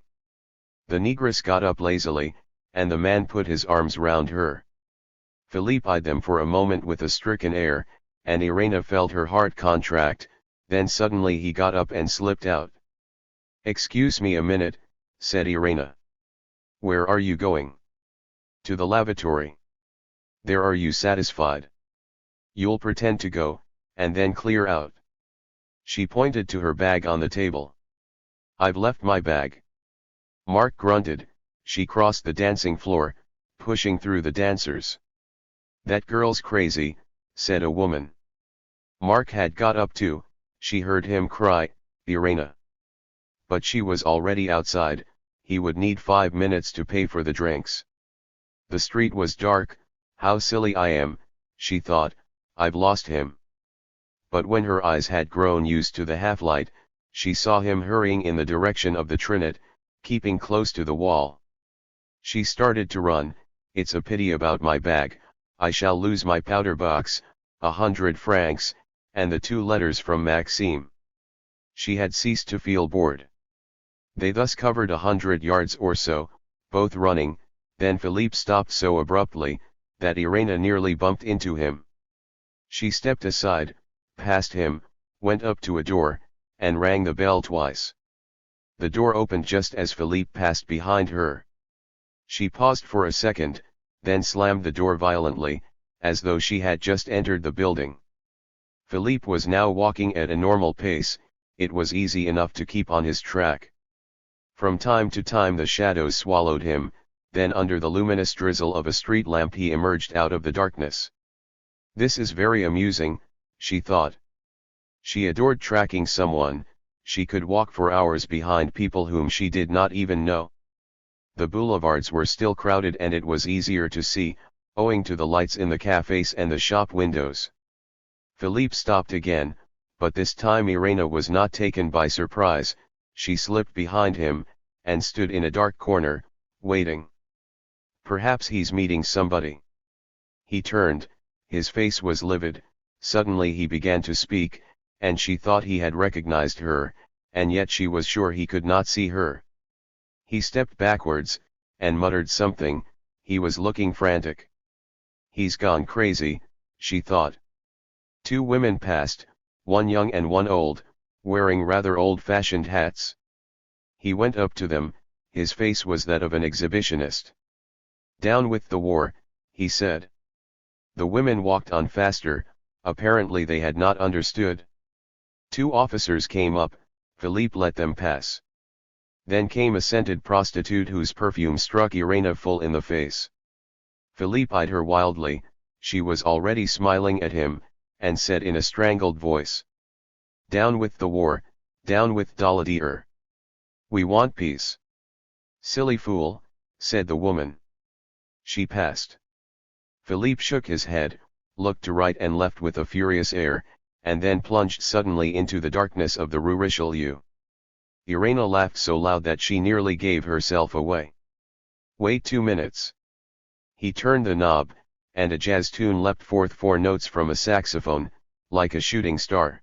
The negress got up lazily, and the man put his arms round her. Philippe eyed them for a moment with a stricken air, and Irena felt her heart contract. Then suddenly he got up and slipped out. "Excuse me a minute," said Irena. "Where are you going?" "To the lavatory." "There, are you satisfied? You'll pretend to go, and then clear out." She pointed to her bag on the table. "I've left my bag." Mark grunted. She crossed the dancing floor, pushing through the dancers. "That girl's crazy," said a woman. Mark had got up too. She heard him cry, "Irena." But she was already outside. He would need 5 minutes to pay for the drinks. The street was dark. "How silly I am," she thought, "I've lost him." But when her eyes had grown used to the half-light, she saw him hurrying in the direction of the Trinit, keeping close to the wall. She started to run. "It's a pity about my bag. I shall lose my powder box, 100 francs, and the 2 letters from Maxime." She had ceased to feel bored. They thus covered 100 yards or so, both running. Then Philippe stopped so abruptly, that Irena nearly bumped into him. She stepped aside, past him, went up to a door, and rang the bell twice. The door opened just as Philippe passed behind her. She paused for a second, then slammed the door violently, as though she had just entered the building. Philippe was now walking at a normal pace. It was easy enough to keep on his track. From time to time the shadows swallowed him, then under the luminous drizzle of a street lamp he emerged out of the darkness. "This is very amusing," she thought. She adored tracking someone. She could walk for hours behind people whom she did not even know. The boulevards were still crowded and it was easier to see, owing to the lights in the cafes and the shop windows. Philippe stopped again, but this time Irena was not taken by surprise. She slipped behind him, and stood in a dark corner, waiting. "Perhaps he's meeting somebody." He turned. His face was livid. Suddenly he began to speak, and she thought he had recognized her, and yet she was sure he could not see her. He stepped backwards, and muttered something. He was looking frantic. "He's gone crazy," she thought. 2 women passed, one young and one old, wearing rather old-fashioned hats. He went up to them. His face was that of an exhibitionist. "Down with the war," he said. The women walked on faster. Apparently they had not understood. 2 officers came up. Philippe let them pass. Then came a scented prostitute whose perfume struck Irena full in the face. Philippe eyed her wildly. She was already smiling at him, and said in a strangled voice, "Down with the war, down with Daladier. We want peace." "Silly fool," said the woman. She passed. Philippe shook his head, looked to right and left with a furious air, and then plunged suddenly into the darkness of the Rue Richelieu. Irena laughed so loud that she nearly gave herself away. "Wait 2 minutes." He turned the knob, and a jazz tune leapt forth 4 notes from a saxophone, like a shooting star.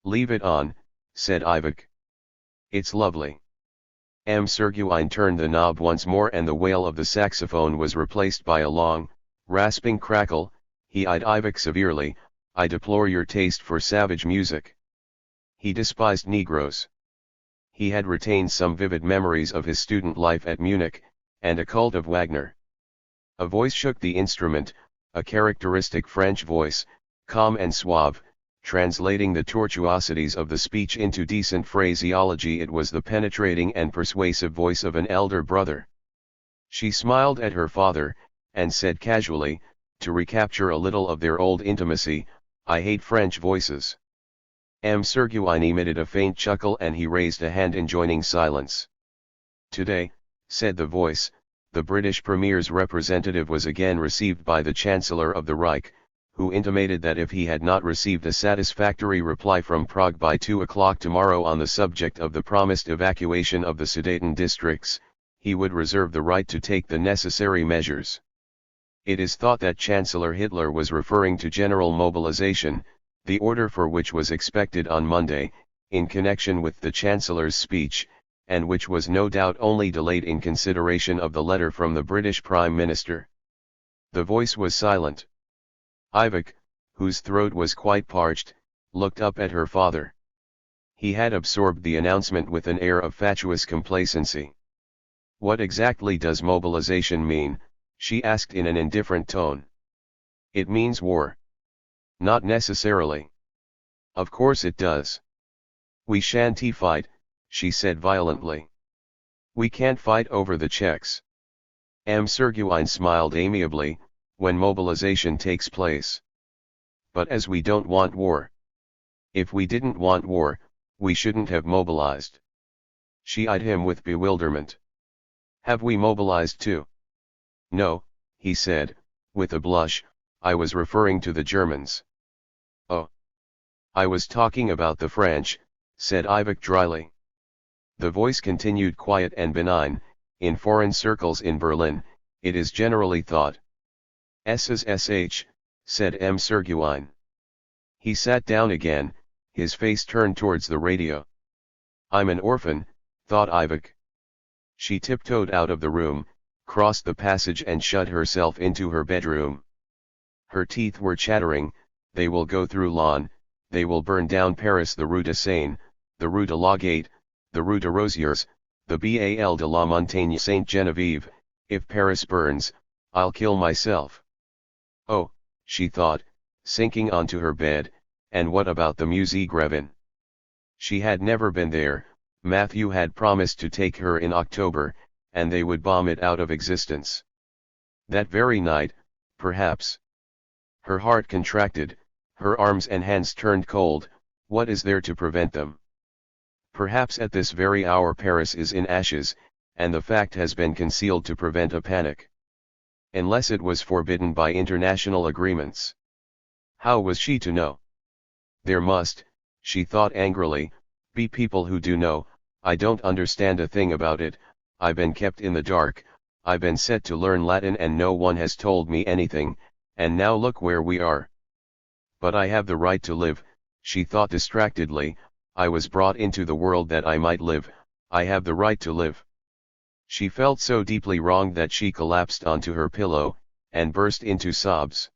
"Leave it on," said Ivok. "It's lovely." M. Serguin turned the knob once more and the wail of the saxophone was replaced by a long, rasping crackle. He eyed Ivok severely. "I deplore your taste for savage music." He despised Negroes. He had retained some vivid memories of his student life at Munich, and a cult of Wagner. A voice shook the instrument, a characteristic French voice, calm and suave, translating the tortuosities of the speech into decent phraseology. It was the penetrating and persuasive voice of an elder brother. She smiled at her father, and said casually, to recapture a little of their old intimacy, "I hate French voices." M. Serguin emitted a faint chuckle and he raised a hand enjoining silence. Today, said the voice, the British Premier's representative was again received by the Chancellor of the Reich, who intimated that if he had not received a satisfactory reply from Prague by 2 o'clock tomorrow on the subject of the promised evacuation of the Sudeten districts, he would reserve the right to take the necessary measures. It is thought that Chancellor Hitler was referring to general mobilization, the order for which was expected on Monday, in connection with the Chancellor's speech, and which was no doubt only delayed in consideration of the letter from the British Prime Minister. The voice was silent. Ivek, whose throat was quite parched, looked up at her father. He had absorbed the announcement with an air of fatuous complacency. "What exactly does mobilization mean?" she asked in an indifferent tone. "It means war." "Not necessarily." "Of course it does." "We shan't fight," she said violently. "We can't fight over the Czechs." Serguine smiled amiably, "when mobilization takes place. But as we don't want war. If we didn't want war, we shouldn't have mobilized." She eyed him with bewilderment. "Have we mobilized too?" "No," he said, with a blush, "I was referring to the Germans." "Oh. I was talking about the French," said Ivek dryly. The voice continued quiet and benign. "In foreign circles in Berlin, it is generally thought." "SSSH," said Serguine. He sat down again, his face turned towards the radio. "I'm an orphan," thought Ivek. She tiptoed out of the room, crossed the passage and shut herself into her bedroom. Her teeth were chattering. They will go through Laon, they will burn down Paris, the Rue de Seine, the Rue de la Gate, the Rue de Rosiers, the Bal de la Montagne Sainte-Geneviève. If Paris burns, I'll kill myself. Oh, she thought, sinking onto her bed, and what about the Musée Grevin? She had never been there. Matthew had promised to take her in October, and they would bomb it out of existence. That very night, perhaps. Her heart contracted, her arms and hands turned cold. What is there to prevent them? Perhaps at this very hour Paris is in ashes, and the fact has been concealed to prevent a panic. Unless it was forbidden by international agreements. How was she to know? There must, she thought angrily, be people who do know. I don't understand a thing about it. I've been kept in the dark, I've been set to learn Latin and no one has told me anything, and now look where we are. But I have the right to live, she thought distractedly. I was brought into the world that I might live, I have the right to live. She felt so deeply wronged that she collapsed onto her pillow, and burst into sobs.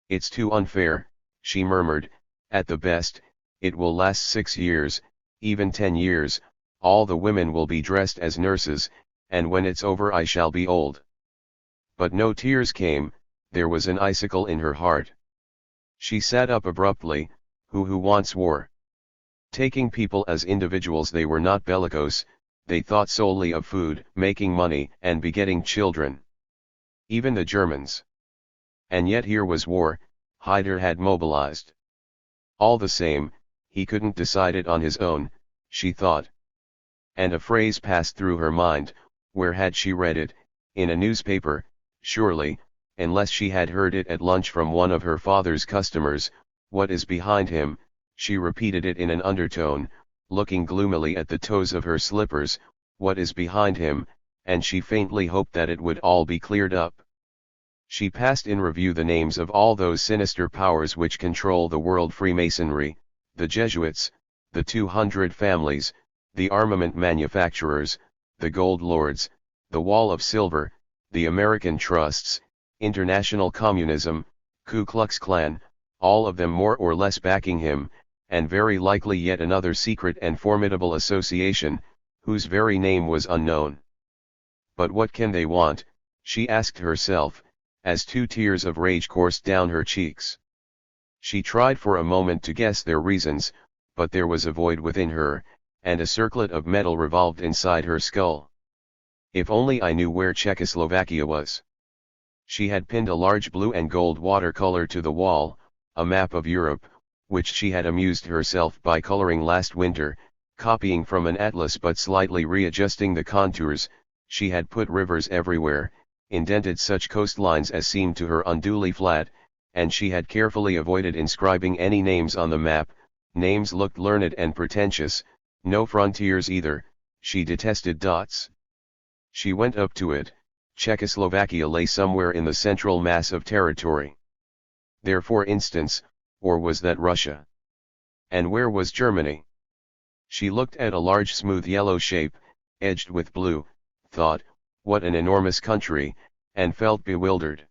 "It's too unfair," she murmured. "At the best, it will last 6 years, even 10 years, all the women will be dressed as nurses, and when it's over I shall be old." But no tears came, there was an icicle in her heart. She sat up abruptly. Who wants war? Taking people as individuals, they were not bellicose, they thought solely of food, making money, and begetting children. Even the Germans. And yet here was war. Hitler had mobilized. All the same, he couldn't decide it on his own, she thought. And a phrase passed through her mind. Where had she read it? In a newspaper, surely, unless she had heard it at lunch from one of her father's customers. What is behind him? She repeated it in an undertone, looking gloomily at the toes of her slippers. What is behind him? And she faintly hoped that it would all be cleared up. She passed in review the names of all those sinister powers which control the world: Freemasonry, the Jesuits, the 200 families, the armament manufacturers, the gold lords, the wall of silver, the American trusts, international communism, Ku Klux Klan, all of them more or less backing him, and very likely yet another secret and formidable association, whose very name was unknown. But what can they want? She asked herself, as 2 tears of rage coursed down her cheeks. She tried for a moment to guess their reasons, but there was a void within her, and a circlet of metal revolved inside her skull. If only I knew where Czechoslovakia was. She had pinned a large blue and gold watercolor to the wall, a map of Europe, which she had amused herself by coloring last winter, copying from an atlas but slightly readjusting the contours. She had put rivers everywhere, indented such coastlines as seemed to her unduly flat, and she had carefully avoided inscribing any names on the map. Names looked learned and pretentious, no frontiers either. She detested dots. She went up to it. Czechoslovakia lay somewhere in the central mass of territory. There, for instance, or was that Russia? And where was Germany? She looked at a large smooth yellow shape, edged with blue, thought, what an enormous country, and felt bewildered.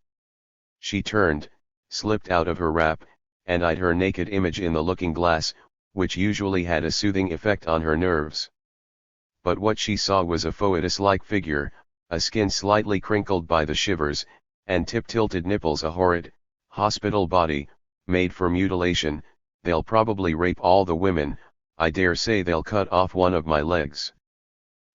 She turned, slipped out of her wrap, and eyed her naked image in the looking-glass, which usually had a soothing effect on her nerves. But what she saw was a foetus-like figure, a skin slightly crinkled by the shivers, and tip-tilted nipples, a horrid, hospital body, made for mutilation. They'll probably rape all the women, I dare say they'll cut off one of my legs.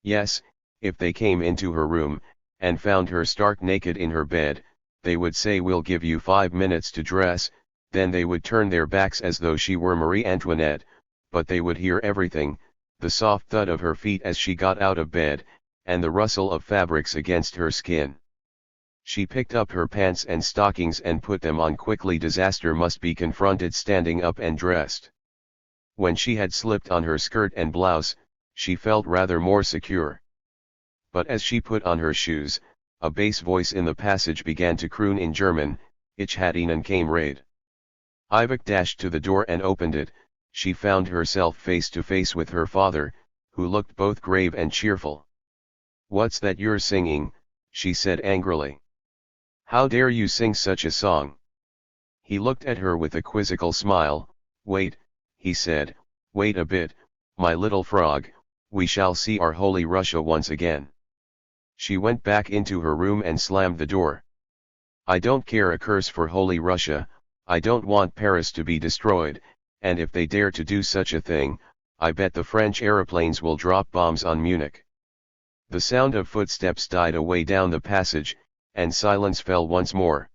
Yes, if they came into her room, and found her stark naked in her bed, they would say, we'll give you 5 minutes to dress. Then they would turn their backs as though she were Marie Antoinette, but they would hear everything, the soft thud of her feet as she got out of bed, and the rustle of fabrics against her skin. She picked up her pants and stockings and put them on quickly. Disaster must be confronted standing up and dressed. When she had slipped on her skirt and blouse, she felt rather more secure. But as she put on her shoes, a bass voice in the passage began to croon in German, Ich hatte ihn Kamerad. Ivik dashed to the door and opened it. She found herself face to face with her father, who looked both grave and cheerful. What's that you're singing? She said angrily. How dare you sing such a song? He looked at her with a quizzical smile. Wait, he said, wait a bit, my little frog, we shall see our holy Russia once again. She went back into her room and slammed the door. I don't care a curse for holy Russia, I don't want Paris to be destroyed, and if they dare to do such a thing, I bet the French aeroplanes will drop bombs on Munich. The sound of footsteps died away down the passage, and silence fell once more.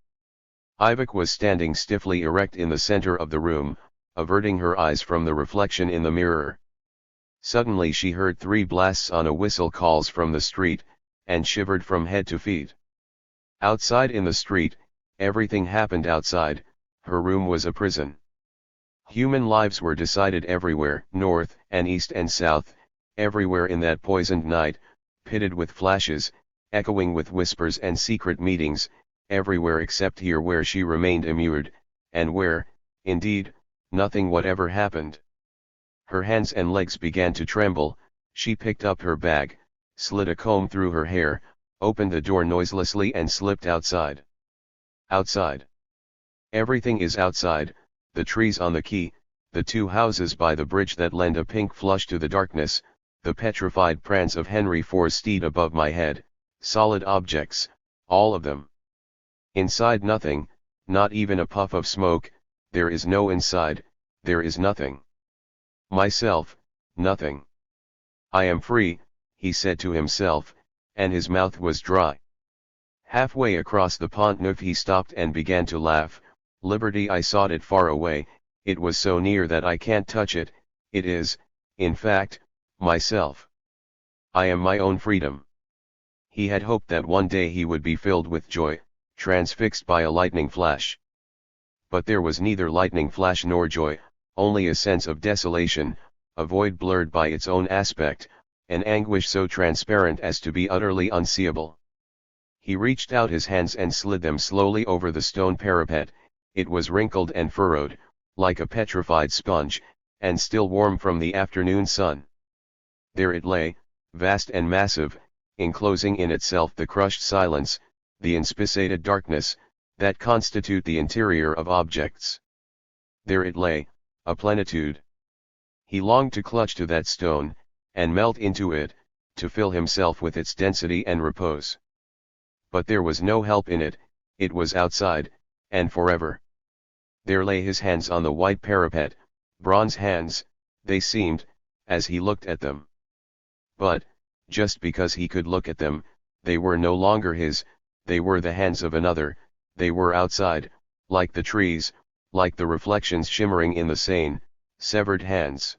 Ivik was standing stiffly erect in the center of the room, averting her eyes from the reflection in the mirror. Suddenly she heard 3 blasts on a whistle, calls from the street, and shivered from head to feet. Outside in the street, everything happened outside. Her room was a prison. Human lives were decided everywhere, north and east and south, everywhere in that poisoned night, pitted with flashes, echoing with whispers and secret meetings, everywhere except here where she remained immured, and where, indeed, nothing whatever happened. Her hands and legs began to tremble. She picked up her bag, slid a comb through her hair, opened the door noiselessly and slipped outside. Outside. Everything is outside, the trees on the quay, the 2 houses by the bridge that lend a pink flush to the darkness, the petrified prance of Henry IV's steed above my head, solid objects, all of them. Inside nothing, not even a puff of smoke. There is no inside, there is nothing. Myself, nothing. I am free, he said to himself, and his mouth was dry. Halfway across the Pont Neuf he stopped and began to laugh. Liberty, I sought it far away, it was so near that I can't touch it, it is, in fact, myself. I am my own freedom. He had hoped that one day he would be filled with joy, transfixed by a lightning flash. But there was neither lightning flash nor joy, only a sense of desolation, a void blurred by its own aspect, an anguish so transparent as to be utterly unseeable. He reached out his hands and slid them slowly over the stone parapet. It was wrinkled and furrowed, like a petrified sponge, and still warm from the afternoon sun. There it lay, vast and massive, enclosing in itself the crushed silence, the inspissated darkness, that constitute the interior of objects. There it lay, a plenitude. He longed to clutch to that stone, and melt into it, to fill himself with its density and repose. But there was no help in it, it was outside, and forever. There lay his hands on the white parapet, bronze hands, they seemed, as he looked at them. But, just because he could look at them, they were no longer his, they were the hands of another, they were outside, like the trees, like the reflections shimmering in the Seine, severed hands.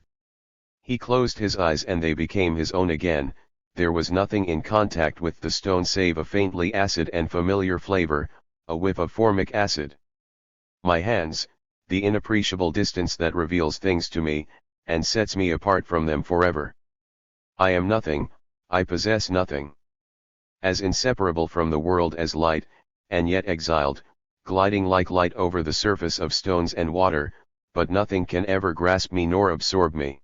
He closed his eyes and they became his own again. There was nothing in contact with the stone save a faintly acid and familiar flavor, a whiff of formic acid. My hands, the inappreciable distance that reveals things to me, and sets me apart from them forever. I am nothing, I possess nothing. As inseparable from the world as light, and yet exiled, gliding like light over the surface of stones and water, but nothing can ever grasp me nor absorb me.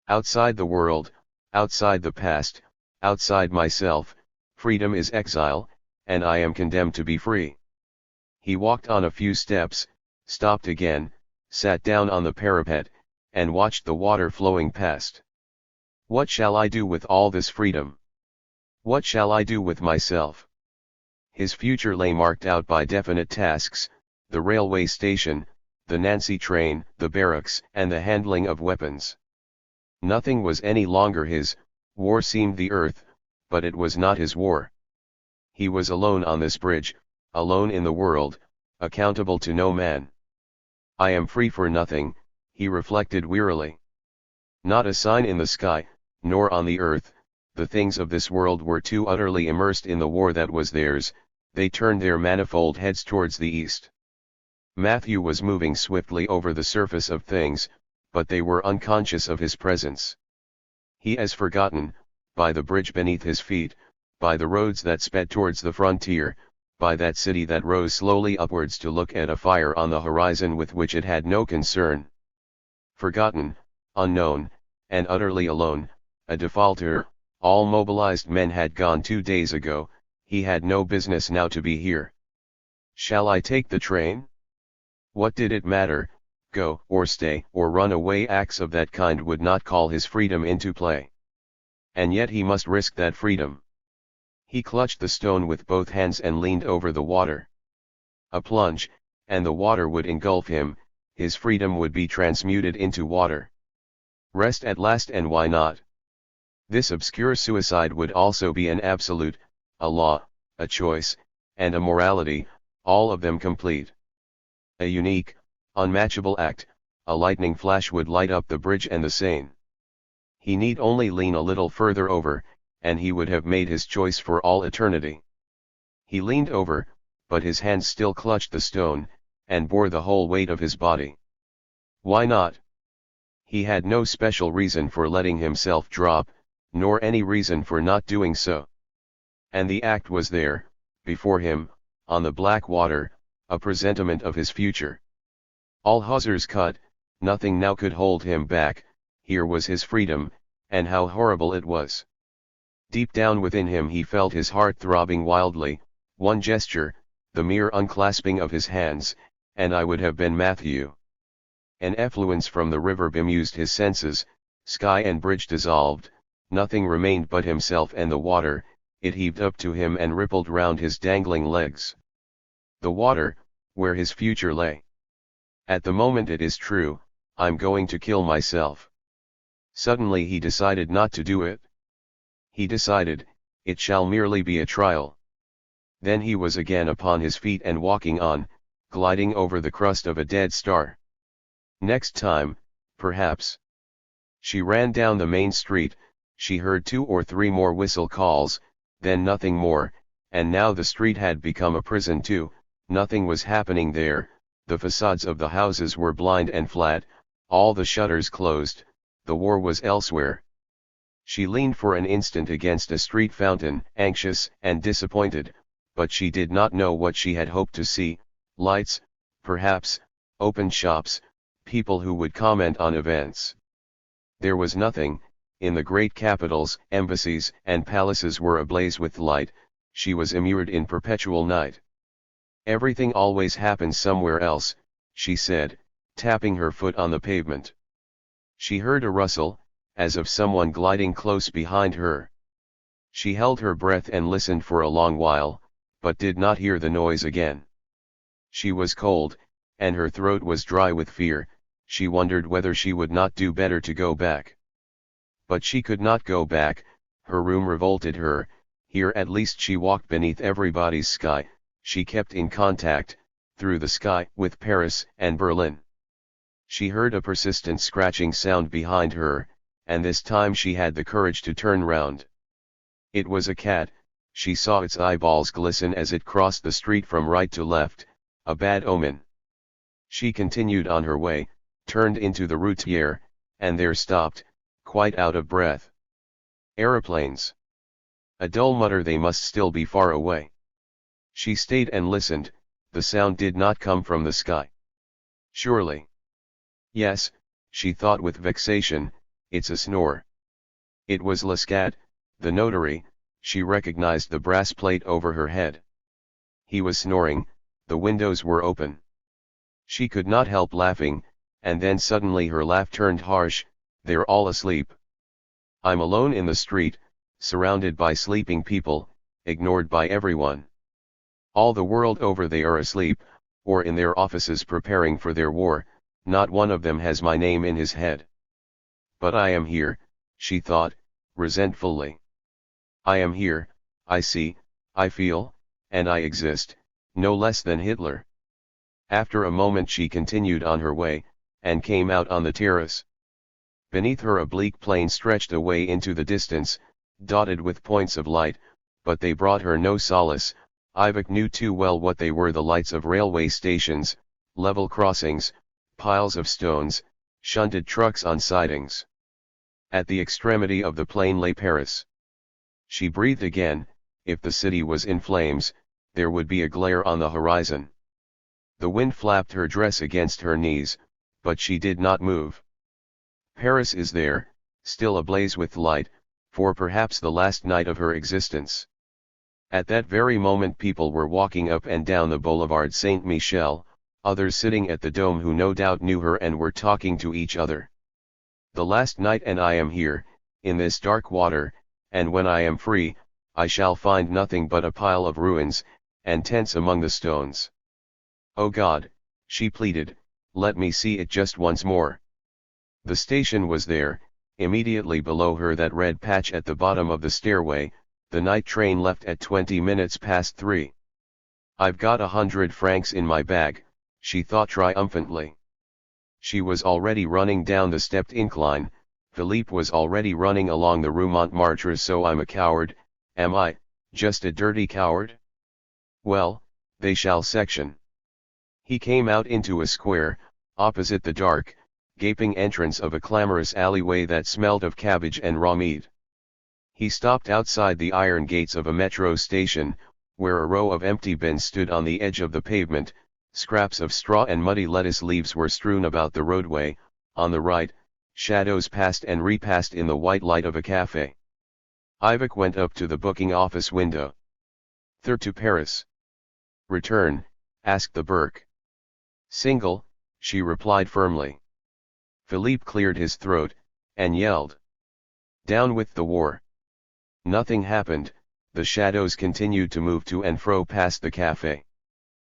Outside the world, outside the past, outside myself, freedom is exile, and I am condemned to be free. He walked on a few steps, stopped again, sat down on the parapet, and watched the water flowing past. What shall I do with all this freedom? What shall I do with myself? His future lay marked out by definite tasks, the railway station, the Nancy train, the barracks, and the handling of weapons. Nothing was any longer his. War seemed the earth, but it was not his war. He was alone on this bridge, alone in the world, accountable to no man. I am free for nothing, he reflected wearily. Not a sign in the sky, nor on the earth, the things of this world were too utterly immersed in the war that was theirs, they turned their manifold heads towards the east. Matthew was moving swiftly over the surface of things, but they were unconscious of his presence. He as forgotten, by the bridge beneath his feet, by the roads that sped towards the frontier, by that city that rose slowly upwards to look at a fire on the horizon with which it had no concern. Forgotten, unknown, and utterly alone, a defaulter, all mobilized men had gone 2 days ago, he had no business now to be here. Shall I take the train? What did it matter? Go or stay or run away, acts of that kind would not call his freedom into play. And yet he must risk that freedom. He clutched the stone with both hands and leaned over the water. A plunge, and the water would engulf him, his freedom would be transmuted into water. Rest at last, and why not? This obscure suicide would also be an absolute, a law, a choice, and a morality, all of them complete. A unique, unmatchable act, a lightning flash would light up the bridge and the Seine. He need only lean a little further over, and he would have made his choice for all eternity. He leaned over, but his hands still clutched the stone, and bore the whole weight of his body. Why not? He had no special reason for letting himself drop, nor any reason for not doing so. And the act was there, before him, on the black water, a presentiment of his future. All hawsers cut, nothing now could hold him back, here was his freedom, and how horrible it was. Deep down within him he felt his heart throbbing wildly, one gesture, the mere unclasping of his hands, and I would have been Matthew. An effluence from the river bemused his senses, sky and bridge dissolved, nothing remained but himself and the water, it heaved up to him and rippled round his dangling legs. The water, where his future lay. At the moment, it is true, I'm going to kill myself. Suddenly he decided not to do it. He decided, it shall merely be a trial. Then he was again upon his feet and walking on, gliding over the crust of a dead star. Next time, perhaps. She ran down the main street, she heard 2 or 3 more whistle calls, then nothing more, and now the street had become a prison too, nothing was happening there. The facades of the houses were blind and flat, all the shutters closed, the war was elsewhere. She leaned for an instant against a street fountain, anxious and disappointed, but she did not know what she had hoped to see, lights, perhaps, open shops, people who would comment on events. There was nothing, in the great capitals, embassies and palaces were ablaze with light, she was immured in perpetual night. Everything always happens somewhere else, she said, tapping her foot on the pavement. She heard a rustle, as of someone gliding close behind her. She held her breath and listened for a long while, but did not hear the noise again. She was cold, and her throat was dry with fear, she wondered whether she would not do better to go back. But she could not go back, her room revolted her, here at least she walked beneath everybody's sky. She kept in contact, through the sky, with Paris and Berlin. She heard a persistent scratching sound behind her, and this time she had the courage to turn round. It was a cat. She saw its eyeballs glisten as it crossed the street from right to left, a bad omen. She continued on her way, turned into the routière, and there stopped, quite out of breath. Aeroplanes. A dull mutter, they must still be far away. She stayed and listened, the sound did not come from the sky. Surely. Yes, she thought with vexation, it's a snore. It was Lescat, the notary. She recognized the brass plate over her head. He was snoring, the windows were open. She could not help laughing, and then suddenly her laugh turned harsh. They're all asleep. I'm alone in the street, surrounded by sleeping people, ignored by everyone. All the world over they are asleep, or in their offices preparing for their war, not one of them has my name in his head. But I am here, she thought, resentfully. I am here, I see, I feel, and I exist, no less than Hitler. After a moment she continued on her way, and came out on the terrace. Beneath her a bleak plain stretched away into the distance, dotted with points of light, but they brought her no solace. Ivek knew too well what they were: the lights of railway stations, level crossings, piles of stones, shunted trucks on sidings. At the extremity of the plain lay Paris. She breathed again. If the city was in flames, there would be a glare on the horizon. The wind flapped her dress against her knees, but she did not move. Paris is there, still ablaze with light, for perhaps the last night of her existence. At that very moment people were walking up and down the boulevard Saint-Michel, others sitting at the Dome who no doubt knew her and were talking to each other. The last night, and I am here, in this dark water, and when I am free, I shall find nothing but a pile of ruins, and tents among the stones. Oh God, she pleaded, let me see it just once more. The station was there, immediately below her that red patch at the bottom of the stairway. The night train left at 3:20. I've got 100 francs in my bag, she thought triumphantly. She was already running down the stepped incline. Philippe was already running along the Rue Montmartre. So I'm a coward, am I, just a dirty coward? Well, they shall section. He came out into a square, opposite the dark, gaping entrance of a clamorous alleyway that smelled of cabbage and raw meat. He stopped outside the iron gates of a metro station, where a row of empty bins stood on the edge of the pavement. Scraps of straw and muddy lettuce leaves were strewn about the roadway. On the right, shadows passed and repassed in the white light of a cafe. Ivek went up to the booking office window. "Third to Paris." "Return?" asked the Burke. "Single," she replied firmly. Philippe cleared his throat, and yelled, "Down with the war!" Nothing happened. The shadows continued to move to and fro past the cafe.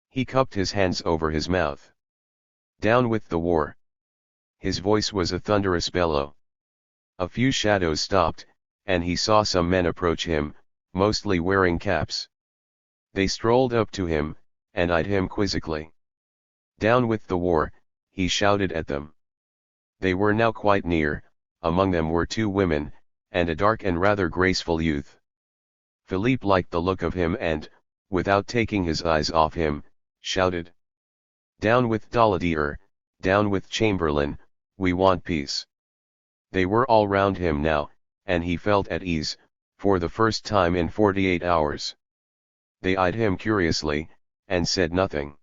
He cupped his hands over his mouth. "Down with the war!" His voice was a thunderous bellow. A few shadows stopped, and he saw some men approach him, mostly wearing caps. They strolled up to him, and eyed him quizzically. "Down with the war," he shouted at them. They were now quite near. Among them were two women, and a dark and rather graceful youth. Philippe liked the look of him and, without taking his eyes off him, shouted, "Down with Daladier, down with Chamberlain, we want peace." They were all round him now, and he felt at ease, for the first time in 48 hours. They eyed him curiously, and said nothing.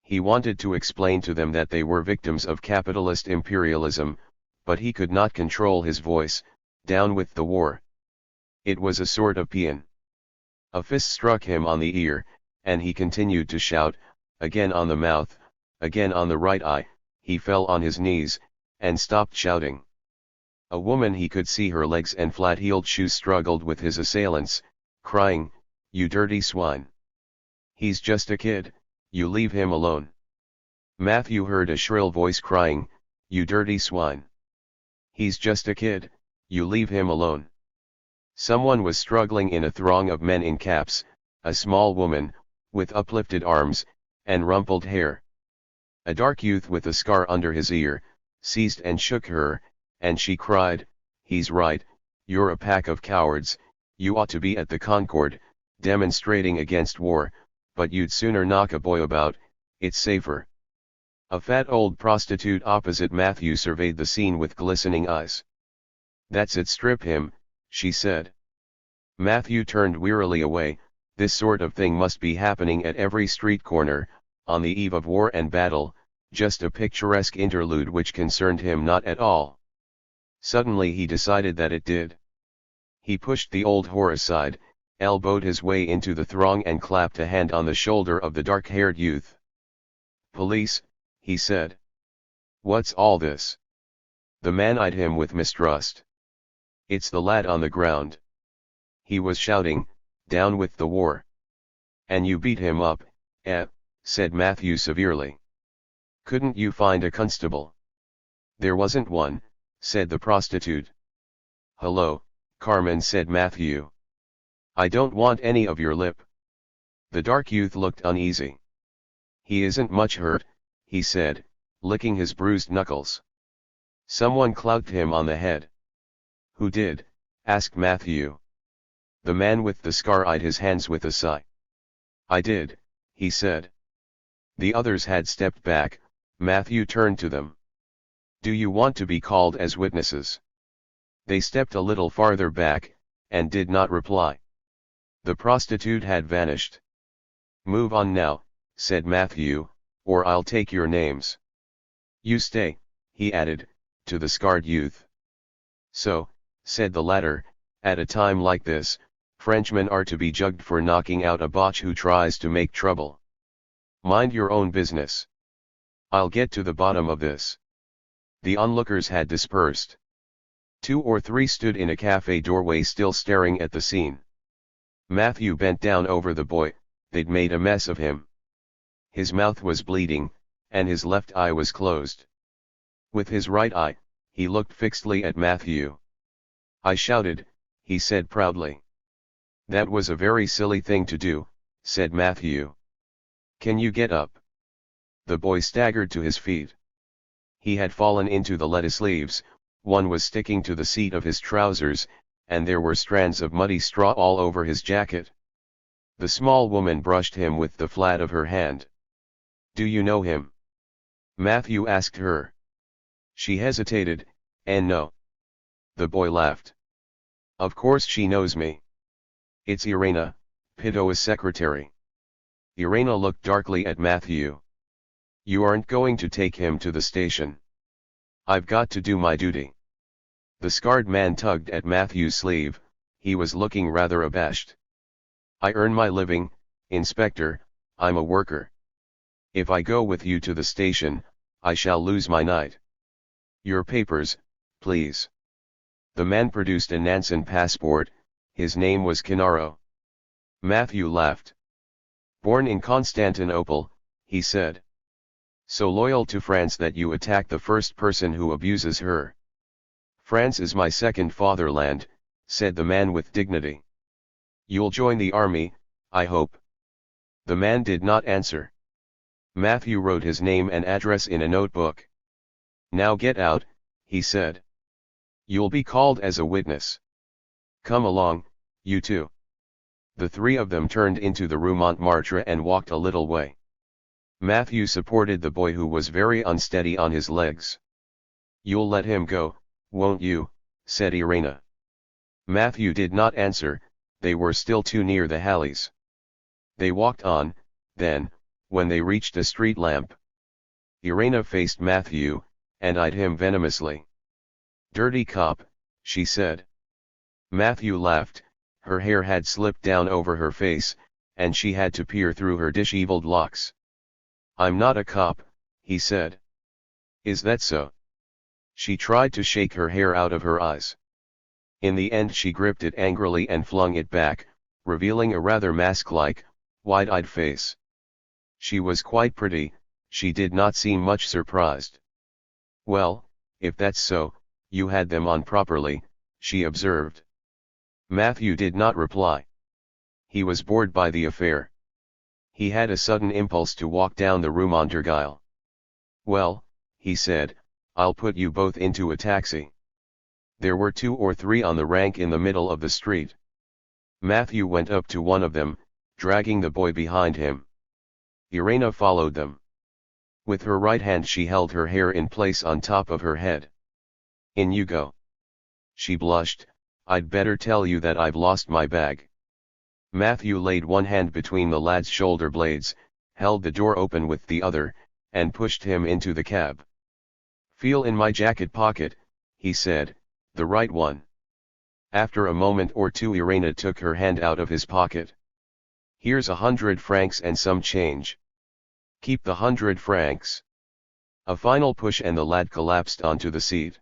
He wanted to explain to them that they were victims of capitalist imperialism, but he could not control his voice. Down with the war. It was a sort of paean. A fist struck him on the ear, and he continued to shout, again on the mouth, again on the right eye. He fell on his knees, and stopped shouting. A woman, he could see her legs and flat-heeled shoes, struggled with his assailants, crying, "You dirty swine! He's just a kid, you leave him alone." Matthew heard a shrill voice crying, "You dirty swine! He's just a kid, you leave him alone." Someone was struggling in a throng of men in caps, a small woman, with uplifted arms, and rumpled hair. A dark youth with a scar under his ear, seized and shook her, and she cried, he's right, you're a pack of cowards, you ought to be at the Concord, demonstrating against war, but you'd sooner knock a boy about, it's safer. A fat old prostitute opposite Matthew surveyed the scene with glistening eyes. That's it, strip him, she said. Matthew turned wearily away. This sort of thing must be happening at every street corner, on the eve of war and battle, just a picturesque interlude which concerned him not at all. Suddenly he decided that it did. He pushed the old whore aside, elbowed his way into the throng and clapped a hand on the shoulder of the dark-haired youth. "Police," he said. "What's all this?" The man eyed him with mistrust. "It's the lad on the ground." He was shouting, "Down with the war." "And you beat him up, eh?" said Matthew severely. "Couldn't you find a constable?" "There wasn't one," said the prostitute. "Hello, Carmen," said Matthew. "I don't want any of your lip." The dark youth looked uneasy. "He isn't much hurt," he said, licking his bruised knuckles. "Someone clout him on the head." "Who did?" asked Matthew. The man with the scar eyed his hands with a sigh. "I did," he said. The others had stepped back. Matthew turned to them. "Do you want to be called as witnesses?" They stepped a little farther back, and did not reply. The prostitute had vanished. "Move on now," said Matthew, "or I'll take your names." "You stay," he added, to the scarred youth. "So," said the latter, "at a time like this, Frenchmen are to be jugged for knocking out a botch who tries to make trouble. Mind your own business. I'll get to the bottom of this." The onlookers had dispersed. 2 or 3 stood in a cafe doorway still staring at the scene. Matthew bent down over the boy. They'd made a mess of him. His mouth was bleeding, and his left eye was closed. With his right eye, he looked fixedly at Matthew. "I shouted," he said proudly. "That was a very silly thing to do," said Matthew. "Can you get up?" The boy staggered to his feet. He had fallen into the lettuce leaves, one was sticking to the seat of his trousers, and there were strands of muddy straw all over his jacket. The small woman brushed him with the flat of her hand. "Do you know him?" Matthew asked her. She hesitated, and no. The boy laughed. "Of course she knows me. It's Irena, Pidoa's secretary." Irena looked darkly at Matthew. "You aren't going to take him to the station?" "I've got to do my duty." The scarred man tugged at Matthew's sleeve. He was looking rather abashed. "I earn my living, Inspector, I'm a worker. If I go with you to the station, I shall lose my night." "Your papers, please." The man produced a Nansen passport. His name was Canaro. Matthew laughed. "Born in Constantinople," he said. "So loyal to France that you attack the first person who abuses her." "France is my second fatherland," said the man with dignity. "You'll join the army, I hope." The man did not answer. Matthew wrote his name and address in a notebook. "Now get out," he said. "You'll be called as a witness. Come along, you two." The 3 of them turned into the Rue Montmartre and walked a little way. Matthew supported the boy who was very unsteady on his legs. "You'll let him go, won't you?" said Irena. Matthew did not answer. They were still too near the Halles. They walked on, then, when they reached a street lamp, Irena faced Matthew, and eyed him venomously. "Dirty cop," she said. Matthew laughed. Her hair had slipped down over her face, and she had to peer through her disheveled locks. "I'm not a cop," he said. "Is that so?" She tried to shake her hair out of her eyes. In the end she gripped it angrily and flung it back, revealing a rather mask-like, wide-eyed face. She was quite pretty. She did not seem much surprised. "Well, if that's so, you had them on properly," she observed. Matthew did not reply. He was bored by the affair. He had a sudden impulse to walk down the Rue Montorgueil. "Well," he said, "I'll put you both into a taxi." There were 2 or 3 on the rank in the middle of the street. Matthew went up to one of them, dragging the boy behind him. Irena followed them. With her right hand she held her hair in place on top of her head. "In you go." She blushed. "I'd better tell you that I've lost my bag." Matthew laid one hand between the lad's shoulder blades, held the door open with the other, and pushed him into the cab. "Feel in my jacket pocket," he said, "the right one." After a moment or two Irena took her hand out of his pocket. "Here's 100 francs and some change. Keep the 100 francs. A final push and the lad collapsed onto the seat.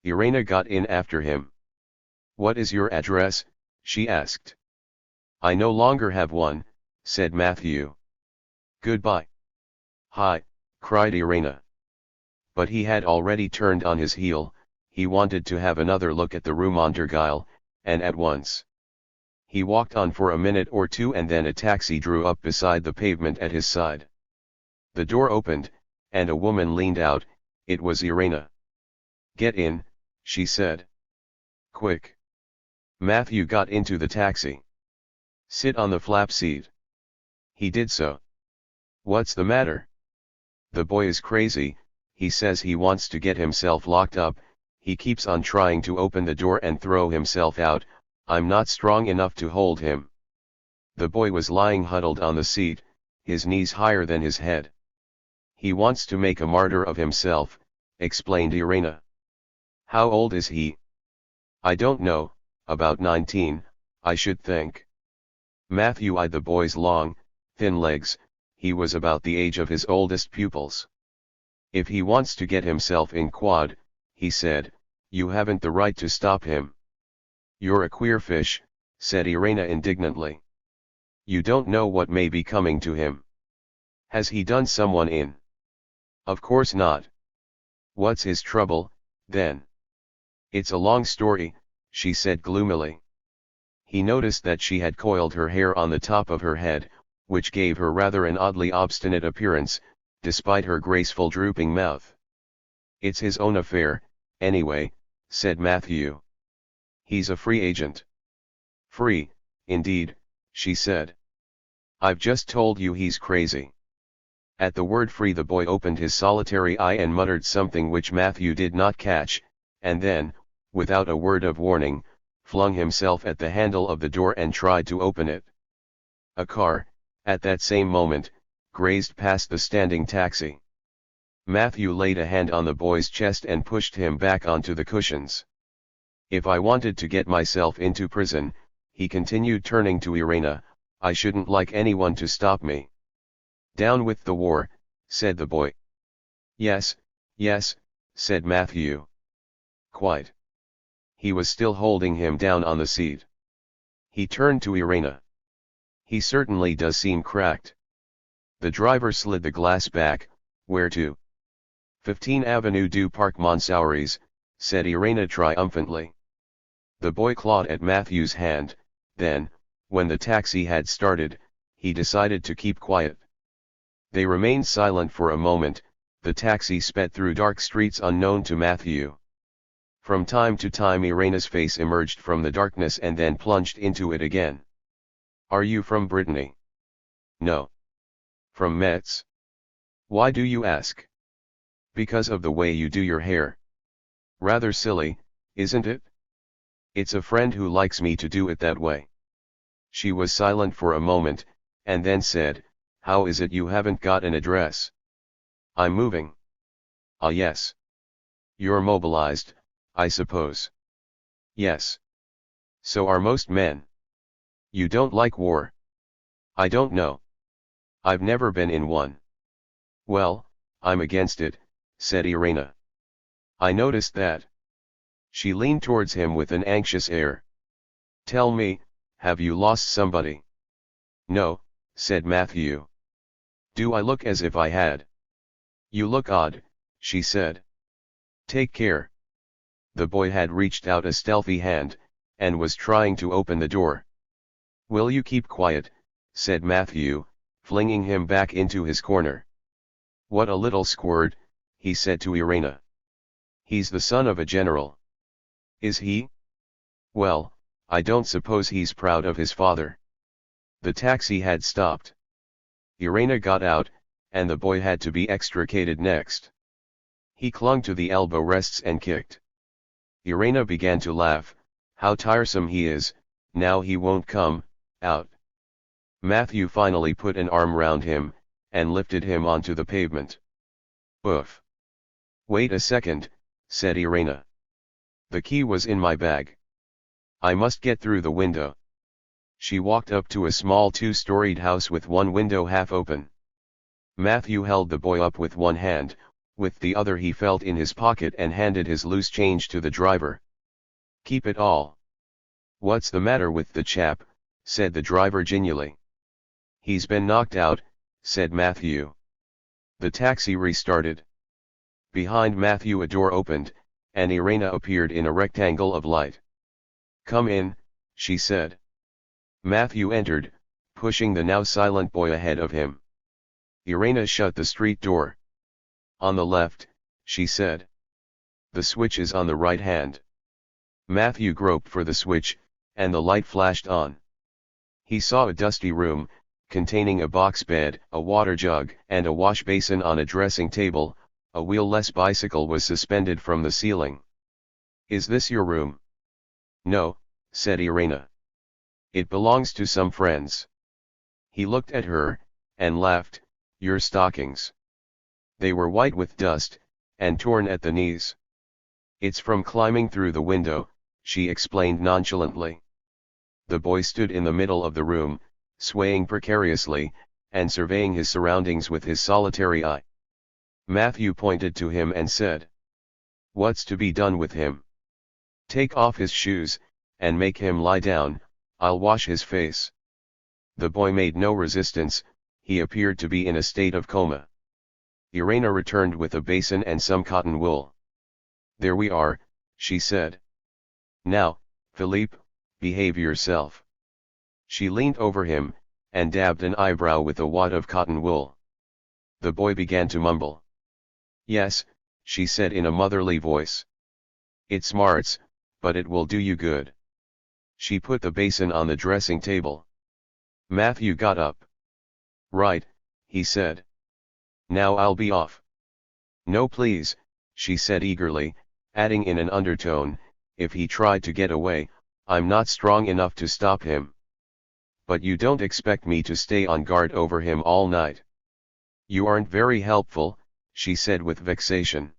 Irena got in after him. "What is your address?" she asked. "I no longer have one," said Matthew. "Goodbye." "Hi," cried Irena. But he had already turned on his heel. He wanted to have another look at the Rue Montorgueil, and at once. He walked on for a minute or two and then a taxi drew up beside the pavement at his side. The door opened, and a woman leaned out. It was Irena. "Get in," she said. "Quick." Matthew got into the taxi. "Sit on the flap seat." He did so. "What's the matter?" "The boy is crazy. He says he wants to get himself locked up. He keeps on trying to open the door and throw himself out. I'm not strong enough to hold him." The boy was lying huddled on the seat, his knees higher than his head. "He wants to make a martyr of himself," explained Irena. "How old is he?" "I don't know, about 19, I should think." Matthew eyed the boy's long, thin legs. He was about the age of his oldest pupils. "If he wants to get himself in quad," he said, "you haven't the right to stop him." "You're a queer fish," said Irena indignantly. "You don't know what may be coming to him. Has he done someone in?" "Of course not." "What's his trouble, then?" "It's a long story," she said gloomily. He noticed that she had coiled her hair on the top of her head, which gave her rather an oddly obstinate appearance, despite her graceful drooping mouth. "It's his own affair, anyway," said Matthew. "He's a free agent." "Free, indeed," she said. "I've just told you he's crazy." At the word free the boy opened his solitary eye and muttered something which Matthew did not catch, and then, without a word of warning, flung himself at the handle of the door and tried to open it. A car, at that same moment, grazed past the standing taxi. Matthew laid a hand on the boy's chest and pushed him back onto the cushions. "If I wanted to get myself into prison," he continued turning to Irena, "I shouldn't like anyone to stop me." "Down with the war," said the boy. "Yes, yes," said Matthew. "Quite." He was still holding him down on the seat. He turned to Irena. "He certainly does seem cracked." The driver slid the glass back. "Where to?" 15 Avenue du Parc Montsouris, said Irena triumphantly. The boy clawed at Matthew's hand. Then, when the taxi had started, he decided to keep quiet. They remained silent for a moment. The taxi sped through dark streets unknown to Matthew. From time to time Irena's face emerged from the darkness and then plunged into it again. "Are you from Brittany?" "No." "From Metz?" "Why do you ask?" "Because of the way you do your hair." "Rather silly, isn't it?" "It's a friend who likes me to do it that way." She was silent for a moment, and then said, "How is it you haven't got an address?" "I'm moving." "Ah yes. You're mobilized, I suppose." "Yes. So are most men." "You don't like war?" "I don't know. I've never been in one." "Well, I'm against it," said Irena. "I noticed that." She leaned towards him with an anxious air. "Tell me, have you lost somebody?" "No," said Matthew. "Do I look as if I had?" "You look odd," she said. "Take care." The boy had reached out a stealthy hand, and was trying to open the door. "Will you keep quiet?" said Matthew, flinging him back into his corner. "What a little squirt," he said to Irena. "He's the son of a general." Is he? Well, I don't suppose he's proud of his father. The taxi had stopped. Irena got out, and the boy had to be extricated next. He clung to the elbow rests and kicked. Irena began to laugh. How tiresome he is, now he won't come out. Matthew finally put an arm round him, and lifted him onto the pavement. Oof. Wait a second, said Irena. The key was in my bag. I must get through the window. She walked up to a small two-storied house with one window half open. Matthew held the boy up with one hand, with the other he felt in his pocket and handed his loose change to the driver. Keep it all. What's the matter with the chap, said the driver genially. He's been knocked out, said Matthew. The taxi restarted. Behind Matthew a door opened, and Irena appeared in a rectangle of light. Come in, she said. Matthew entered, pushing the now silent boy ahead of him. Irena shut the street door. On the left, she said. The switch is on the right hand. Matthew groped for the switch, and the light flashed on. He saw a dusty room, containing a box bed, a water jug, and a wash basin on a dressing table. A wheel-less bicycle was suspended from the ceiling. Is this your room? No, said Irena. It belongs to some friends. He looked at her, and laughed. Your stockings. They were white with dust, and torn at the knees. It's from climbing through the window, she explained nonchalantly. The boy stood in the middle of the room, swaying precariously, and surveying his surroundings with his solitary eye. Matthew pointed to him and said, What's to be done with him? Take off his shoes, and make him lie down, I'll wash his face. The boy made no resistance, he appeared to be in a state of coma. Irena returned with a basin and some cotton wool. There we are, she said. Now, Philippe, behave yourself. She leaned over him, and dabbed an eyebrow with a wad of cotton wool. The boy began to mumble. Yes, she said in a motherly voice. It smarts, but it will do you good. She put the basin on the dressing table. Matthew got up. Right, he said. Now I'll be off. No please, she said eagerly, adding in an undertone, if he tried to get away, I'm not strong enough to stop him. But you don't expect me to stay on guard over him all night. You aren't very helpful, she said with vexation.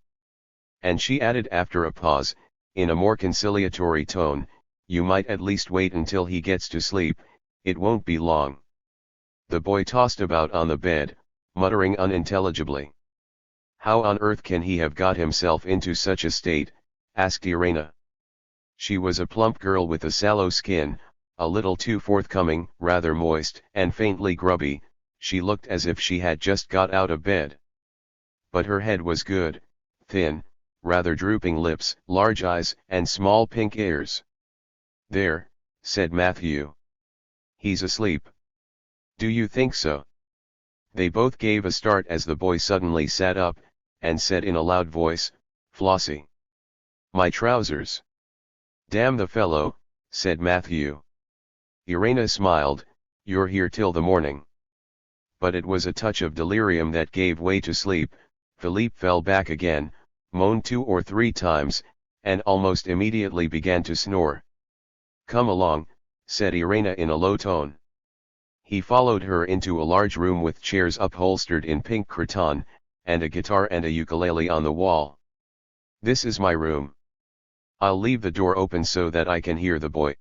And she added after a pause, in a more conciliatory tone, you might at least wait until he gets to sleep, it won't be long. The boy tossed about on the bed, muttering unintelligibly. How on earth can he have got himself into such a state? Asked Irena. She was a plump girl with a sallow skin, a little too forthcoming, rather moist, and faintly grubby. She looked as if she had just got out of bed. But her head was good, thin, rather drooping lips, large eyes, and small pink ears. There, said Matthew. He's asleep. Do you think so? They both gave a start as the boy suddenly sat up, and said in a loud voice, Flossie. My trousers. Damn the fellow, said Matthew. Irena smiled, you're here till the morning. But it was a touch of delirium that gave way to sleep. Philippe fell back again, moaned 2 or 3 times, and almost immediately began to snore. Come along, said Irena in a low tone. He followed her into a large room with chairs upholstered in pink cretonne, and a guitar and a ukulele on the wall. This is my room. I'll leave the door open so that I can hear the boy.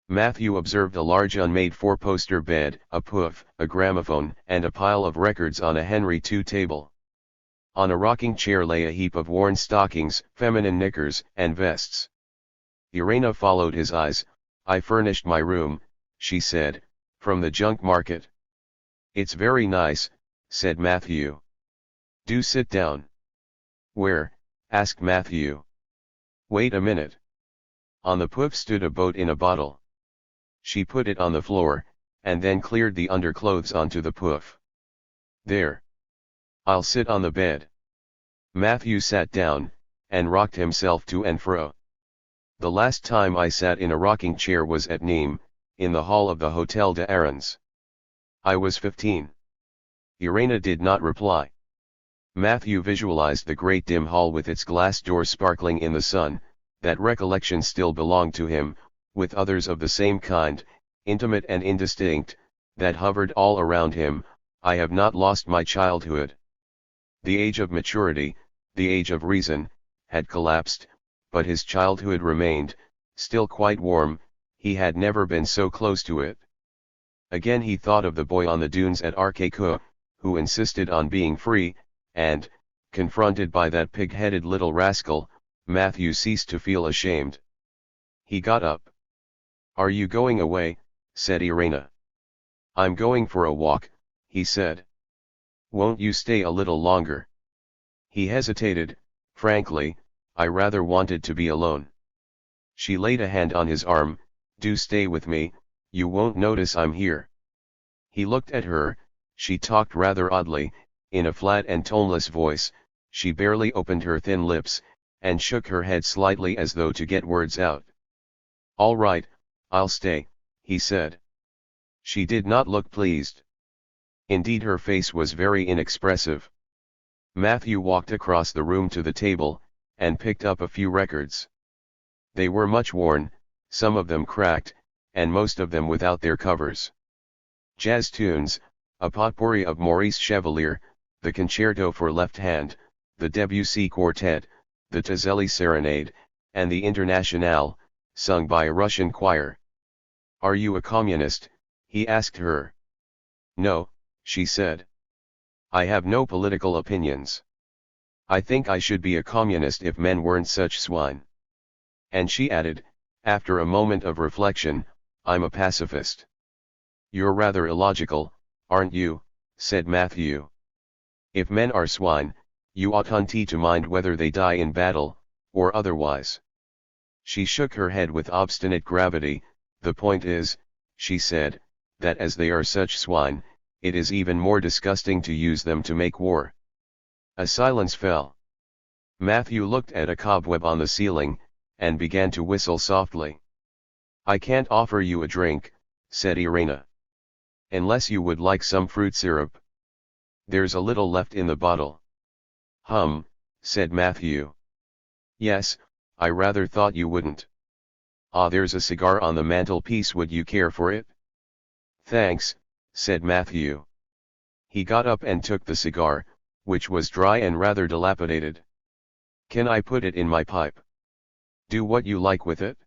Matthew observed a large unmade 4-poster bed, a poof, a gramophone, and a pile of records on a Henry II table. On a rocking chair lay a heap of worn stockings, feminine knickers, and vests. Irena followed his eyes. I furnished my room, she said, from the junk market. It's very nice, said Matthew. Do sit down. Where? Asked Matthew. Wait a minute. On the poof stood a boat in a bottle. She put it on the floor, and then cleared the underclothes onto the poof. There. I'll sit on the bed. Matthew sat down, and rocked himself to and fro. The last time I sat in a rocking chair was at Nîmes, in the hall of the Hôtel des Arènes. I was 15. Irena did not reply. Matthew visualized the great dim hall with its glass doors sparkling in the sun. That recollection still belonged to him, with others of the same kind, intimate and indistinct, that hovered all around him. I have not lost my childhood. The age of maturity, the age of reason, had collapsed, but his childhood remained, still quite warm. He had never been so close to it. Again he thought of the boy on the dunes at Arqueco, who insisted on being free, and, confronted by that pig-headed little rascal, Matthew ceased to feel ashamed. He got up. "Are you going away?" said Irena. "I'm going for a walk," he said. "Won't you stay a little longer?" He hesitated. Frankly, I rather wanted to be alone. She laid a hand on his arm. "Do stay with me, you won't notice I'm here." He looked at her. She talked rather oddly, in a flat and toneless voice. She barely opened her thin lips, and shook her head slightly as though to get words out. "All right, I'll stay," he said. She did not look pleased. Indeed, her face was very inexpressive. Matthew walked across the room to the table, and picked up a few records. They were much worn, some of them cracked, and most of them without their covers. Jazz tunes, a potpourri of Maurice Chevalier, the Concerto for Left Hand, the Debussy Quartet, the Tazelli Serenade, and the Internationale, sung by a Russian choir. "Are you a communist?" he asked her. "No," she said. "I have no political opinions. I think I should be a communist if men weren't such swine." And she added, after a moment of reflection, "I'm a pacifist." "You're rather illogical, aren't you?" said Matthew. "If men are swine, you oughtn't to mind whether they die in battle, or otherwise." She shook her head with obstinate gravity. "The point is," she said, "that as they are such swine, it is even more disgusting to use them to make war." A silence fell. Matthew looked at a cobweb on the ceiling, and began to whistle softly. "I can't offer you a drink," said Irena. "Unless you would like some fruit syrup. There's a little left in the bottle." "Hum," said Matthew. "Yes, I rather thought you wouldn't. Ah, there's a cigar on the mantelpiece, would you care for it?" "Thanks," said Matthew. He got up and took the cigar, which was dry and rather dilapidated. "Can I put it in my pipe?" "Do what you like with it."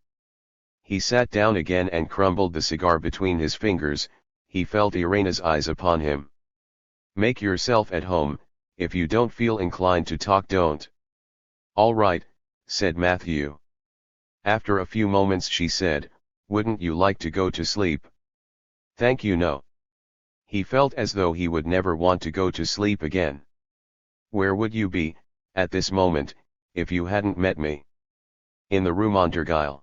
He sat down again and crumbled the cigar between his fingers. He felt Irena's eyes upon him. "Make yourself at home. If you don't feel inclined to talk, don't." "All right," said Matthew. After a few moments she said, "Wouldn't you like to go to sleep?" "Thank you, no." He felt as though he would never want to go to sleep again. "Where would you be, at this moment, if you hadn't met me?" "In the Rue Montorgueil."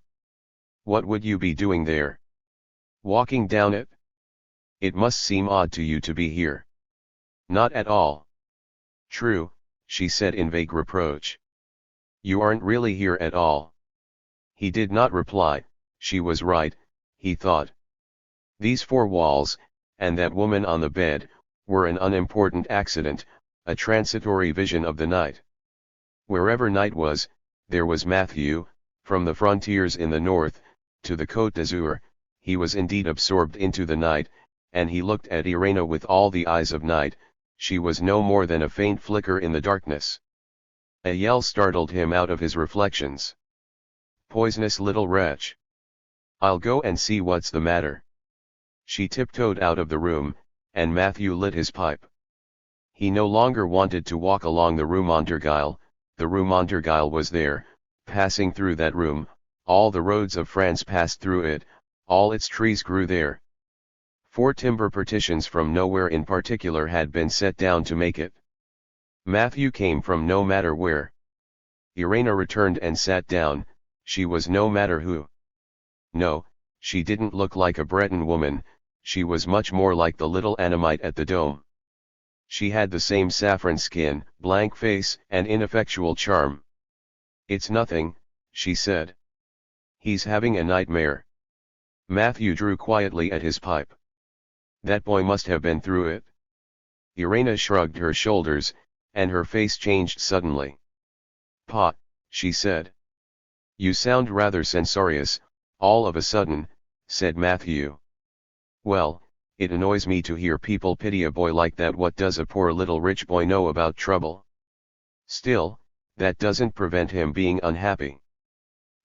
"What would you be doing there?" "Walking down it?" "It must seem odd to you to be here." "Not at all." "True," she said in vague reproach. "You aren't really here at all." He did not reply. She was right, he thought. These four walls, and that woman on the bed, were an unimportant accident, a transitory vision of the night. Wherever night was, there was Matthew. From the frontiers in the north, to the Côte d'Azur, he was indeed absorbed into the night, and he looked at Irena with all the eyes of night. She was no more than a faint flicker in the darkness. A yell startled him out of his reflections. "Poisonous little wretch! I'll go and see what's the matter." She tiptoed out of the room, and Matthew lit his pipe. He no longer wanted to walk along the Rue Montorgueil. The Rue Montorgueil was there. Passing through that room, all the roads of France passed through it, all its trees grew there. 4 timber partitions from nowhere in particular had been set down to make it. Matthew came from no matter where. Irena returned and sat down. She was no matter who. No, she didn't look like a Breton woman, she was much more like the little Annamite at the Dome. She had the same saffron skin, blank face, and ineffectual charm. "It's nothing," she said. He's having a nightmare. Matthew drew quietly at his pipe. That boy must have been through it. Irena shrugged her shoulders, and her face changed suddenly. Pa, she said. You sound rather censorious, all of a sudden, said Matthew. Well, it annoys me to hear people pity a boy like that. What does a poor little rich boy know about trouble? Still, that doesn't prevent him being unhappy.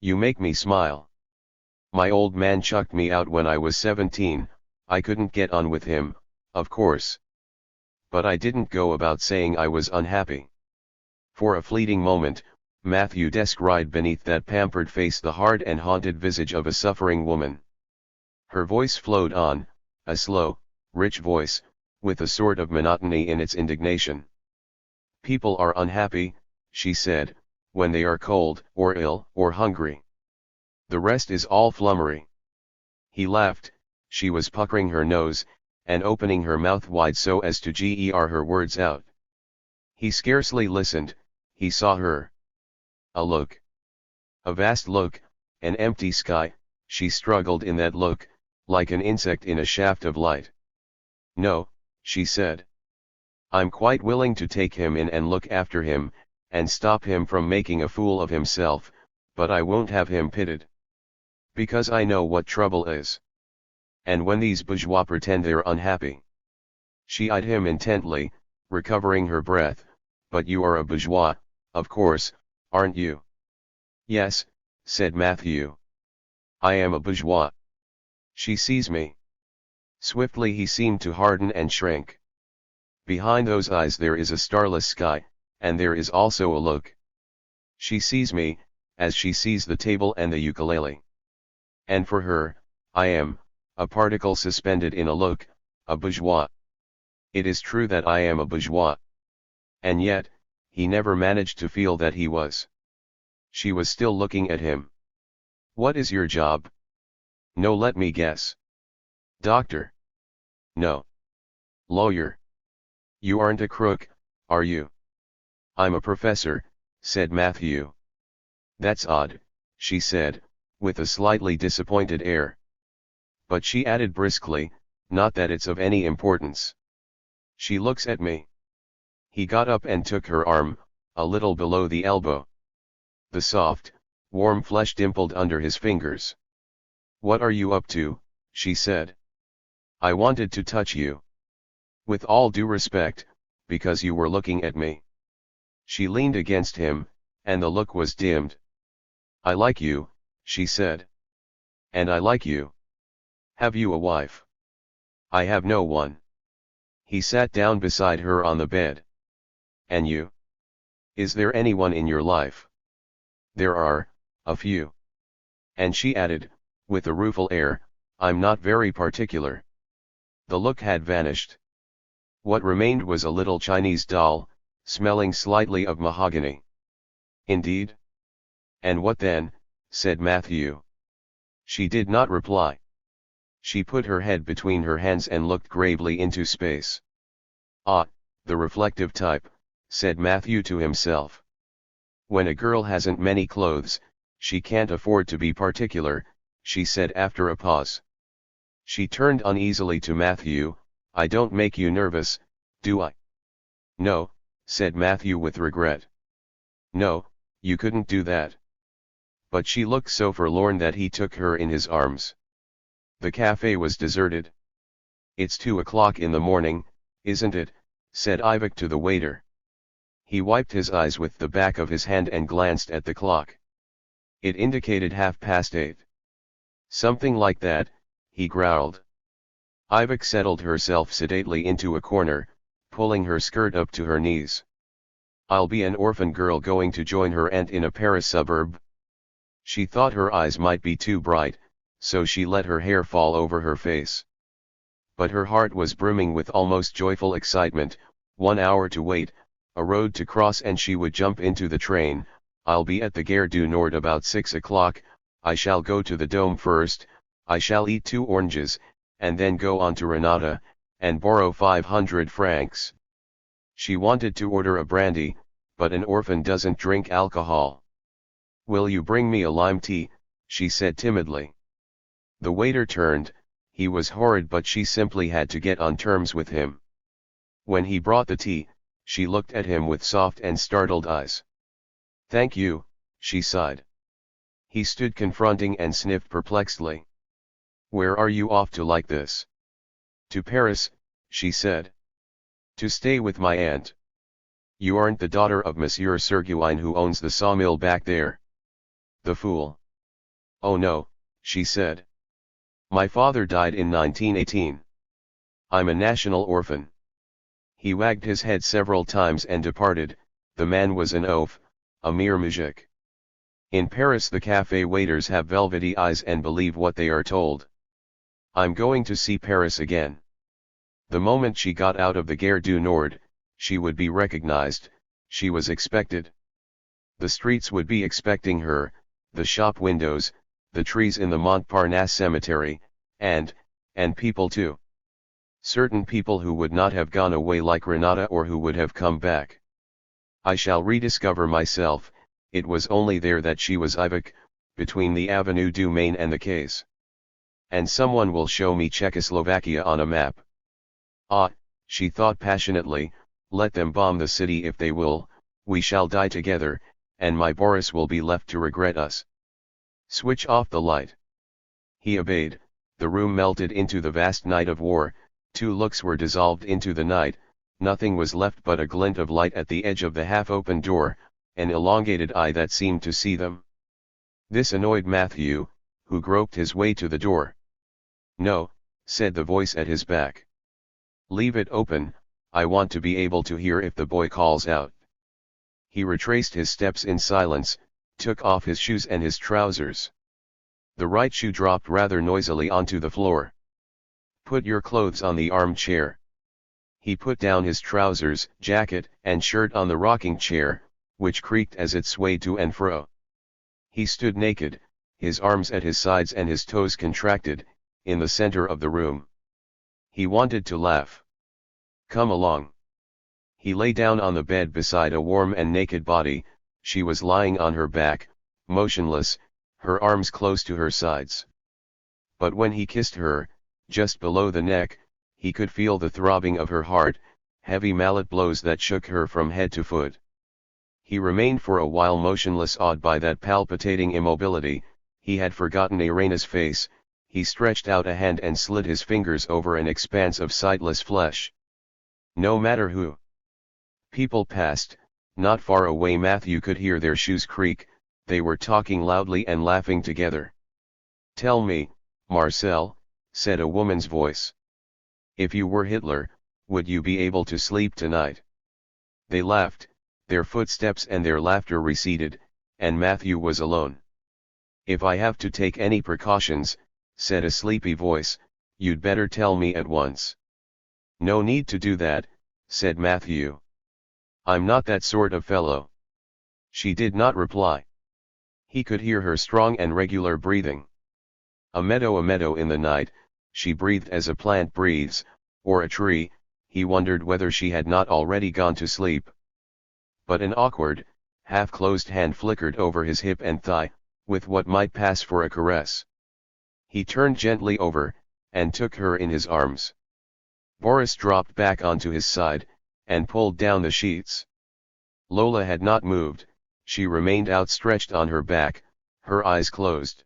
You make me smile. My old man chucked me out when I was 17, I couldn't get on with him, of course. But I didn't go about saying I was unhappy. For a fleeting moment, Matthew descried beneath that pampered face the hard and haunted visage of a suffering woman. Her voice flowed on, a slow, rich voice, with a sort of monotony in its indignation. People are unhappy, she said, when they are cold, or ill, or hungry. The rest is all flummery. He laughed, she was puckering her nose, and opening her mouth wide so as to get her words out. He scarcely listened, he saw her. A look. A vast look, an empty sky, she struggled in that look, like an insect in a shaft of light. No, she said. I'm quite willing to take him in and look after him, and stop him from making a fool of himself, but I won't have him pitied. Because I know what trouble is. And when these bourgeois pretend they're unhappy. She eyed him intently, recovering her breath. But you are a bourgeois, of course, aren't you? Yes, said Matthew. I am a bourgeois. She sees me. Swiftly he seemed to harden and shrink. Behind those eyes there is a starless sky, and there is also a look. She sees me, as she sees the table and the ukulele. And for her, I am, a particle suspended in a look, a bourgeois. It is true that I am a bourgeois. And yet, he never managed to feel that he was. She was still looking at him. What is your job? No, let me guess. Doctor? No. Lawyer? You aren't a crook, are you? I'm a professor, said Matthew. That's odd, she said, with a slightly disappointed air. But she added briskly, not that it's of any importance. She looks at me. He got up and took her arm, a little below the elbow. The soft, warm flesh dimpled under his fingers. What are you up to? She said. I wanted to touch you. With all due respect, because you were looking at me. She leaned against him, and the look was dimmed. I like you, she said. And I like you. Have you a wife? I have no one. He sat down beside her on the bed. And you? Is there anyone in your life? There are, a few. And she added, with a rueful air, I'm not very particular. The look had vanished. What remained was a little Chinese doll, smelling slightly of mahogany. Indeed? And what then? Said Matthew. She did not reply. She put her head between her hands and looked gravely into space. Ah, the reflective type, said Matthew to himself. When a girl hasn't many clothes, she can't afford to be particular, she said after a pause. She turned uneasily to Matthew. I don't make you nervous, do I? No, said Matthew with regret. No, you couldn't do that. But she looked so forlorn that he took her in his arms. The cafe was deserted. It's 2 o'clock in the morning, isn't it? Said Ivik to the waiter. He wiped his eyes with the back of his hand and glanced at the clock. It indicated 8:30. Something like that, he growled. Ivik settled herself sedately into a corner, pulling her skirt up to her knees. I'll be an orphan girl going to join her aunt in a Paris suburb. She thought her eyes might be too bright, so she let her hair fall over her face. But her heart was brimming with almost joyful excitement. 1 hour to wait, a road to cross, and she would jump into the train. I'll be at the Gare du Nord about 6 o'clock, I shall go to the Dome first, I shall eat 2 oranges, and then go on to Renata, and borrow 500 francs. She wanted to order a brandy, but an orphan doesn't drink alcohol. Will you bring me a lime tea? she said timidly. The waiter turned. He was horrid, but she simply had to get on terms with him. When he brought the tea, she looked at him with soft and startled eyes. "Thank you," she sighed. He stood confronting and sniffed perplexedly. "Where are you off to like this?" "To Paris," she said. "To stay with my aunt." "You aren't the daughter of Monsieur Serguin who owns the sawmill back there?" "The fool." "Oh no," she said. "My father died in 1918. I'm a national orphan." He wagged his head several times and departed. The man was an oaf, a mere mujik. In Paris the cafe waiters have velvety eyes and believe what they are told. I'm going to see Paris again. The moment she got out of the Gare du Nord, she would be recognized, she was expected. The streets would be expecting her, the shop windows, the trees in the Montparnasse cemetery, and people too. Certain people who would not have gone away like Renata or who would have come back. I shall rediscover myself. It was only there that she was Ivok, between the Avenue du Maine and the quays. And someone will show me Czechoslovakia on a map. Ah, she thought passionately, let them bomb the city if they will, we shall die together, and my Boris will be left to regret us. Switch off the light. He obeyed. The room melted into the vast night of war, 2 looks were dissolved into the night, nothing was left but a glint of light at the edge of the half-open door, an elongated eye that seemed to see them. This annoyed Matthew, who groped his way to the door. "No," said the voice at his back. "Leave it open, I want to be able to hear if the boy calls out." He retraced his steps in silence, took off his shoes and his trousers. The right shoe dropped rather noisily onto the floor. "Put your clothes on the armchair." He put down his trousers, jacket, and shirt on the rocking chair, which creaked as it swayed to and fro. He stood naked, his arms at his sides and his toes contracted, in the center of the room. He wanted to laugh. "Come along." He lay down on the bed beside a warm and naked body. She was lying on her back, motionless, her arms close to her sides. But when he kissed her, just below the neck, he could feel the throbbing of her heart, heavy mallet blows that shook her from head to foot. He remained for a while motionless, awed by that palpitating immobility. He had forgotten Irina's face. He stretched out a hand and slid his fingers over an expanse of sightless flesh. No matter who. People passed, not far away. Matthew could hear their shoes creak. They were talking loudly and laughing together. "Tell me, Marcel," said a woman's voice. "If you were Hitler, would you be able to sleep tonight?" They laughed. Their footsteps and their laughter receded, and Matthew was alone. "If I have to take any precautions," said a sleepy voice, "you'd better tell me at once." "No need to do that," said Matthew. "I'm not that sort of fellow." She did not reply. He could hear her strong and regular breathing. A meadow in the night, she breathed as a plant breathes, or a tree. He wondered whether she had not already gone to sleep. But an awkward, half-closed hand flickered over his hip and thigh, with what might pass for a caress. He turned gently over, and took her in his arms. Boris dropped back onto his side, and pulled down the sheets. Lola had not moved, she remained outstretched on her back, her eyes closed.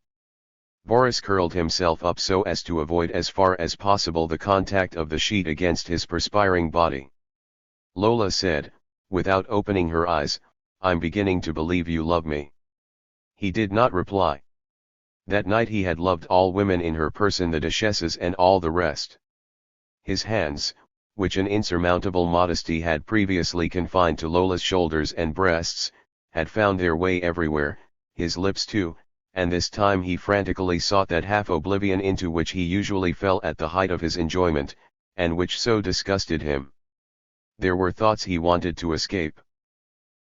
Boris curled himself up so as to avoid as far as possible the contact of the sheet against his perspiring body. Lola said, without opening her eyes, "I'm beginning to believe you love me." He did not reply. That night he had loved all women in her person, the duchesses and all the rest. His hands, which an insurmountable modesty had previously confined to Lola's shoulders and breasts, had found their way everywhere, his lips too, and this time he frantically sought that half-oblivion into which he usually fell at the height of his enjoyment, and which so disgusted him. There were thoughts he wanted to escape.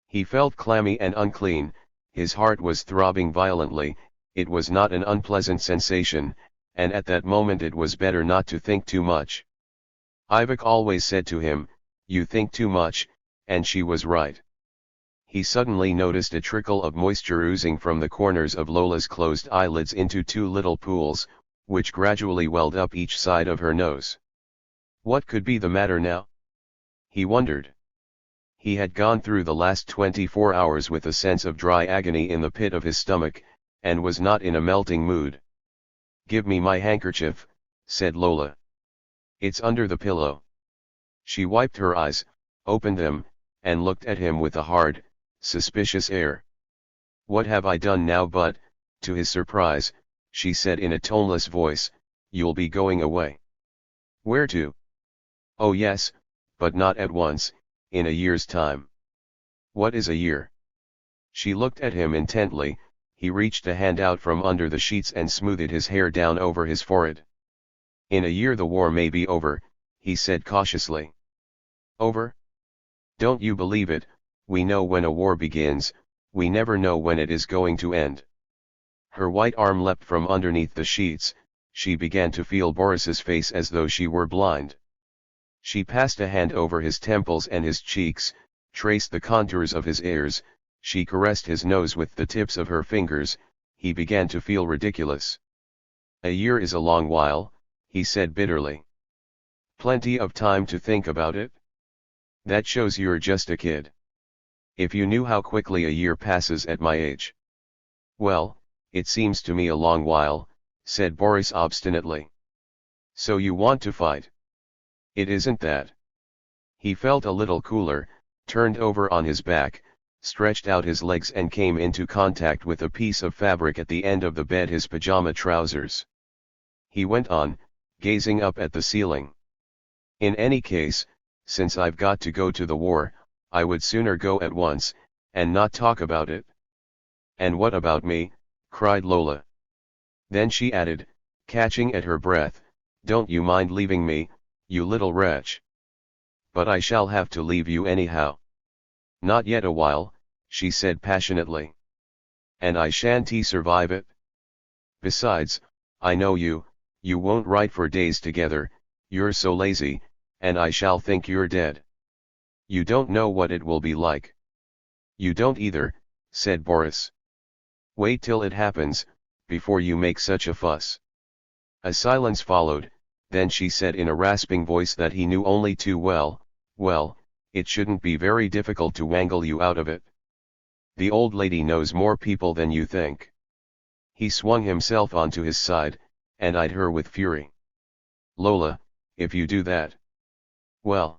He felt clammy and unclean, his heart was throbbing violently. It was not an unpleasant sensation, and at that moment it was better not to think too much. Ivok always said to him, "You think too much," and she was right. He suddenly noticed a trickle of moisture oozing from the corners of Lola's closed eyelids into two little pools, which gradually welled up each side of her nose. What could be the matter now? He wondered. He had gone through the last 24 hours with a sense of dry agony in the pit of his stomach, and was not in a melting mood. "Give me my handkerchief," said Lola. "It's under the pillow." She wiped her eyes, opened them, and looked at him with a hard, suspicious air. "What have I done now?" But, to his surprise, she said in a toneless voice, "You'll be going away." "Where to?" "Oh yes, but not at once, in a year's time." "What is a year?" She looked at him intently. He reached a hand out from under the sheets and smoothed his hair down over his forehead. "In a year the war may be over," he said cautiously. "Over? Don't you believe it? We know when a war begins, we never know when it is going to end." Her white arm leapt from underneath the sheets. She began to feel Boris's face as though she were blind. She passed a hand over his temples and his cheeks, traced the contours of his ears. She caressed his nose with the tips of her fingers. He began to feel ridiculous. "A year is a long while," he said bitterly. "Plenty of time to think about it? That shows you're just a kid. If you knew how quickly a year passes at my age." "Well, it seems to me a long while," said Boris obstinately. "So you want to fight?" "It isn't that." He felt a little cooler, turned over on his back, stretched out his legs and came into contact with a piece of fabric at the end of the bed, his pajama trousers. He went on, gazing up at the ceiling. "In any case, since I've got to go to the war, I would sooner go at once, and not talk about it." "And what about me?" cried Lola. Then she added, catching at her breath, "Don't you mind leaving me, you little wretch?" "But I shall have to leave you anyhow." "Not yet a while," she said passionately. "And I shan't survive it. Besides, I know you won't write for days together, you're so lazy, and I shall think you're dead. You don't know what it will be like." "You don't either," said Boris. "Wait till it happens, before you make such a fuss." A silence followed. Then she said in a rasping voice that he knew only too well, "Well, it shouldn't be very difficult to wangle you out of it. The old lady knows more people than you think." He swung himself onto his side, and eyed her with fury. "Lola, if you do that, well,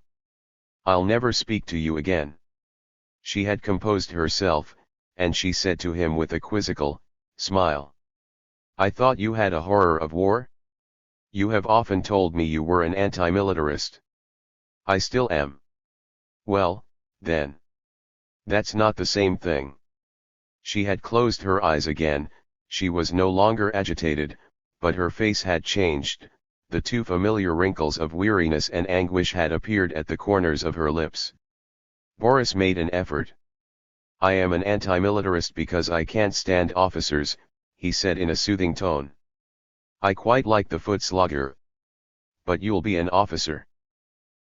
I'll never speak to you again." She had composed herself, and she said to him with a quizzical smile, "I thought you had a horror of war? You have often told me you were an anti-militarist." "I still am." "Well, then. That's not the same thing." She had closed her eyes again. She was no longer agitated, but her face had changed. The two familiar wrinkles of weariness and anguish had appeared at the corners of her lips. Boris made an effort. "I am an anti-militarist because I can't stand officers," he said in a soothing tone. "I quite like the foot slogger. But you'll be an officer.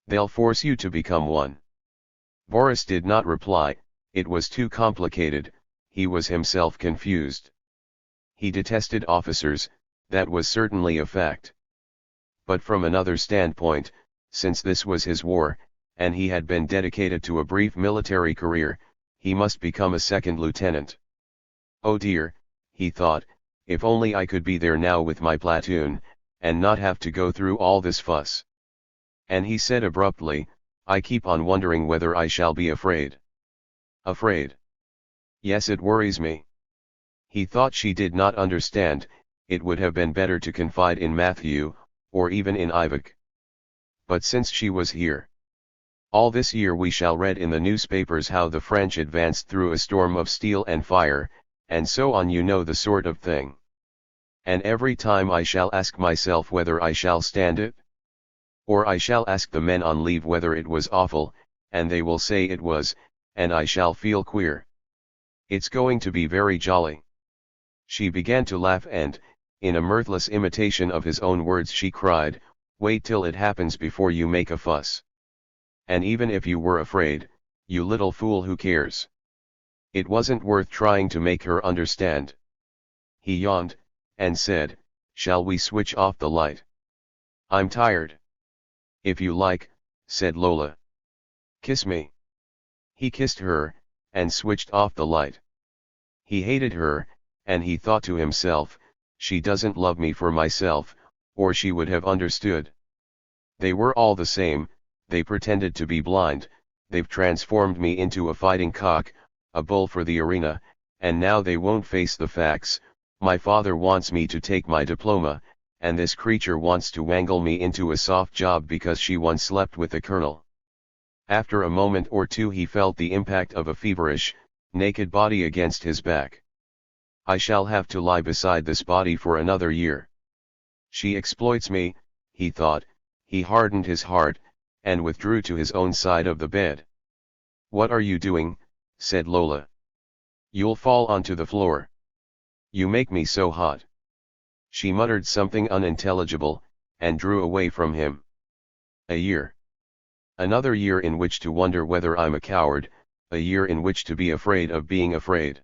They'll force you to become one." Boris did not reply. It was too complicated. He was himself confused. He detested officers, that was certainly a fact. But from another standpoint, since this was his war, and he had been dedicated to a brief military career, he must become a second lieutenant. "Oh dear," he thought, "if only I could be there now with my platoon, and not have to go through all this fuss." And he said abruptly, "I keep on wondering whether I shall be afraid." "Afraid?" "Yes, it worries me." He thought she did not understand. It would have been better to confide in Matthew, or even in Ivok. But since she was here, "All this year we shall read in the newspapers how the French advanced through a storm of steel and fire, and so on, you know the sort of thing. And every time I shall ask myself whether I shall stand it. Or I shall ask the men on leave whether it was awful, and they will say it was, and I shall feel queer. It's going to be very jolly." She began to laugh and, in a mirthless imitation of his own words, she cried, "Wait till it happens before you make a fuss. And even if you were afraid, you little fool, who cares? It wasn't worth trying to make her understand. He yawned, and said, "Shall we switch off the light? I'm tired." "If you like," said Lola. "Kiss me." He kissed her, and switched off the light. He hated her, and he thought to himself, she doesn't love me for myself, or she would have understood. They were all the same, they pretended to be blind, they've transformed me into a fighting cock, a bull for the arena, and now they won't face the facts. My father wants me to take my diploma, and this creature wants to wangle me into a soft job because she once slept with the colonel. After a moment or two he felt the impact of a feverish, naked body against his back. I shall have to lie beside this body for another year. She exploits me, he thought. He hardened his heart, and withdrew to his own side of the bed. "What are you doing?" said Lola. "You'll fall onto the floor. You make me so hot." She muttered something unintelligible, and drew away from him. A year. Another year in which to wonder whether I'm a coward, a year in which to be afraid of being afraid.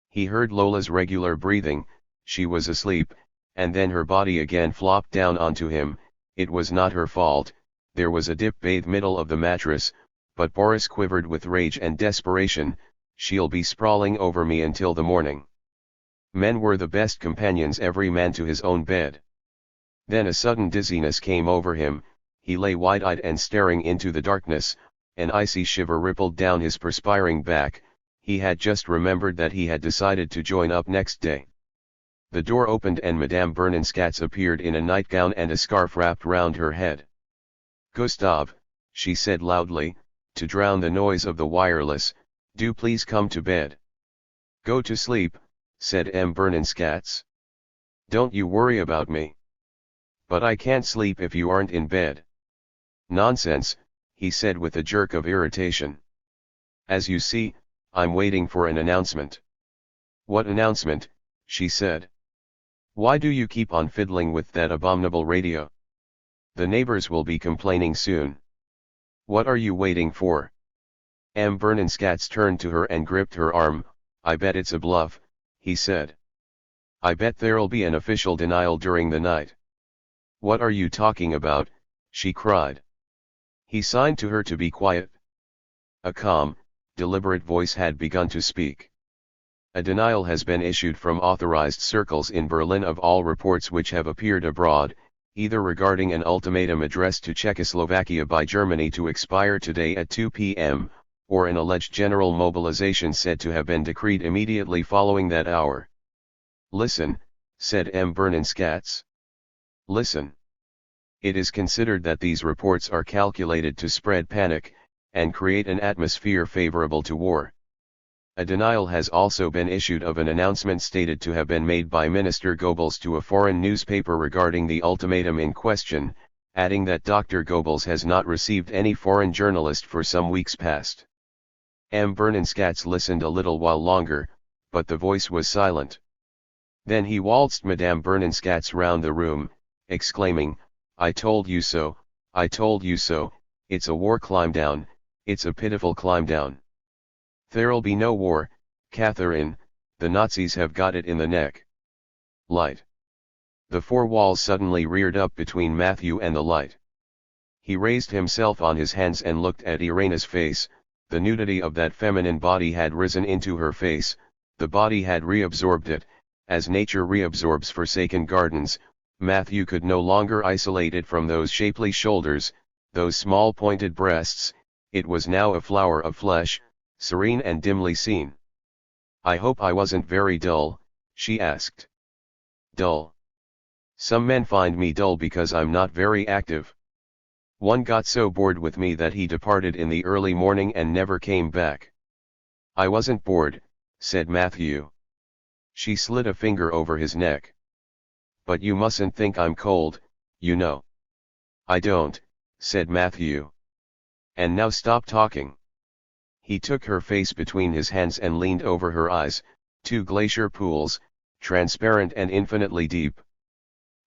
He heard Lola's regular breathing, she was asleep, and then her body again flopped down onto him. It was not her fault, there was a dip-bathe middle of the mattress, but Boris quivered with rage and desperation. "She'll be sprawling over me until the morning." Men were the best companions, every man to his own bed. Then a sudden dizziness came over him, he lay wide-eyed and staring into the darkness, an icy shiver rippled down his perspiring back. He had just remembered that he had decided to join up next day. The door opened and Madame Bernenskatz appeared in a nightgown and a scarf wrapped round her head. "Gustav," she said loudly, to drown the noise of the wireless, "do please come to bed." "Go to sleep," said M. Bernenskatz. "Don't you worry about me." "But I can't sleep if you aren't in bed." "Nonsense," he said with a jerk of irritation. "As you see, I'm waiting for an announcement." "What announcement?" she said. "Why do you keep on fiddling with that abominable radio? The neighbors will be complaining soon." "What are you waiting for?" M. Bernenskatz turned to her and gripped her arm. "I bet it's a bluff," he said. "I bet there'll be an official denial during the night." "What are you talking about?" she cried. He signed to her to be quiet. A calm, deliberate voice had begun to speak. "A denial has been issued from authorized circles in Berlin of all reports which have appeared abroad, either regarding an ultimatum addressed to Czechoslovakia by Germany to expire today at 2 p.m., or an alleged general mobilization said to have been decreed immediately following that hour." "Listen," said M. Bernenskatz. "Listen. It is considered that these reports are calculated to spread panic, and create an atmosphere favorable to war. A denial has also been issued of an announcement stated to have been made by Minister Goebbels to a foreign newspaper regarding the ultimatum in question, adding that Dr. Goebbels has not received any foreign journalist for some weeks past." M. Bernenskatz listened a little while longer, but the voice was silent. Then he waltzed Madame Bernenskatz round the room, exclaiming, "I told you so, I told you so, it's a war climb down, it's a pitiful climb down. There'll be no war, Catherine, the Nazis have got it in the neck." Light. The four walls suddenly reared up between Matthew and the light. He raised himself on his hands and looked at Irina's face. The nudity of that feminine body had risen into her face, the body had reabsorbed it, as nature reabsorbs forsaken gardens. Matthew could no longer isolate it from those shapely shoulders, those small pointed breasts. It was now a flower of flesh, serene and dimly seen. "I hope I wasn't very dull," she asked. "Dull? Some men find me dull because I'm not very active. One got so bored with me that he departed in the early morning and never came back." "I wasn't bored," said Matthew. She slid a finger over his neck. "But you mustn't think I'm cold, you know." "I don't," said Matthew. "And now stop talking." He took her face between his hands and leaned over her eyes, two glacier pools, transparent and infinitely deep.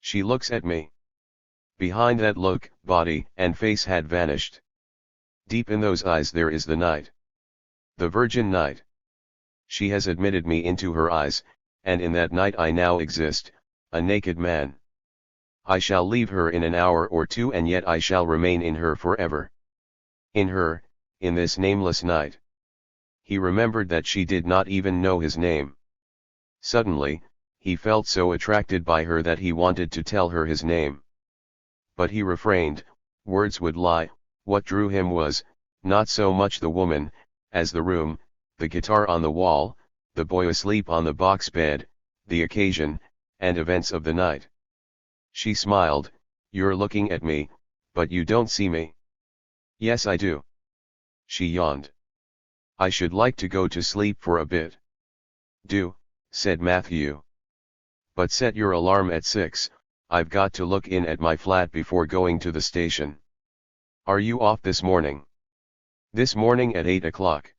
"She looks at me." Behind that look, body and face had vanished. Deep in those eyes there is the night. The virgin night. She has admitted me into her eyes, and in that night I now exist, a naked man. I shall leave her in an hour or two, and yet I shall remain in her forever. In her, in this nameless night. He remembered that she did not even know his name. Suddenly, he felt so attracted by her that he wanted to tell her his name. But he refrained, words would lie. What drew him was, not so much the woman, as the room, the guitar on the wall, the boy asleep on the box bed, the occasion, and events of the night. She smiled, "You're looking at me, but you don't see me." "Yes, I do." She yawned. "I should like to go to sleep for a bit." "Do," said Matthew. "But set your alarm at 6, I've got to look in at my flat before going to the station." "Are you off this morning?" "This morning at 8 o'clock.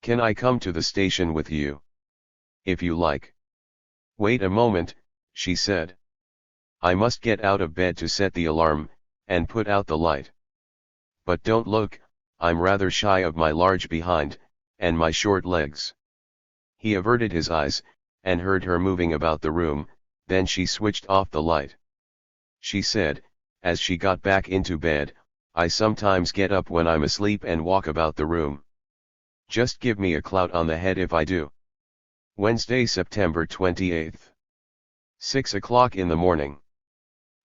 Can I come to the station with you?" "If you like." "Wait a moment," she said. "I must get out of bed to set the alarm, and put out the light. But don't look, I'm rather shy of my large behind, and my short legs." He averted his eyes, and heard her moving about the room, then she switched off the light. She said, as she got back into bed, "I sometimes get up when I'm asleep and walk about the room. Just give me a clout on the head if I do." Wednesday, September 28th. 6 o'clock in the morning.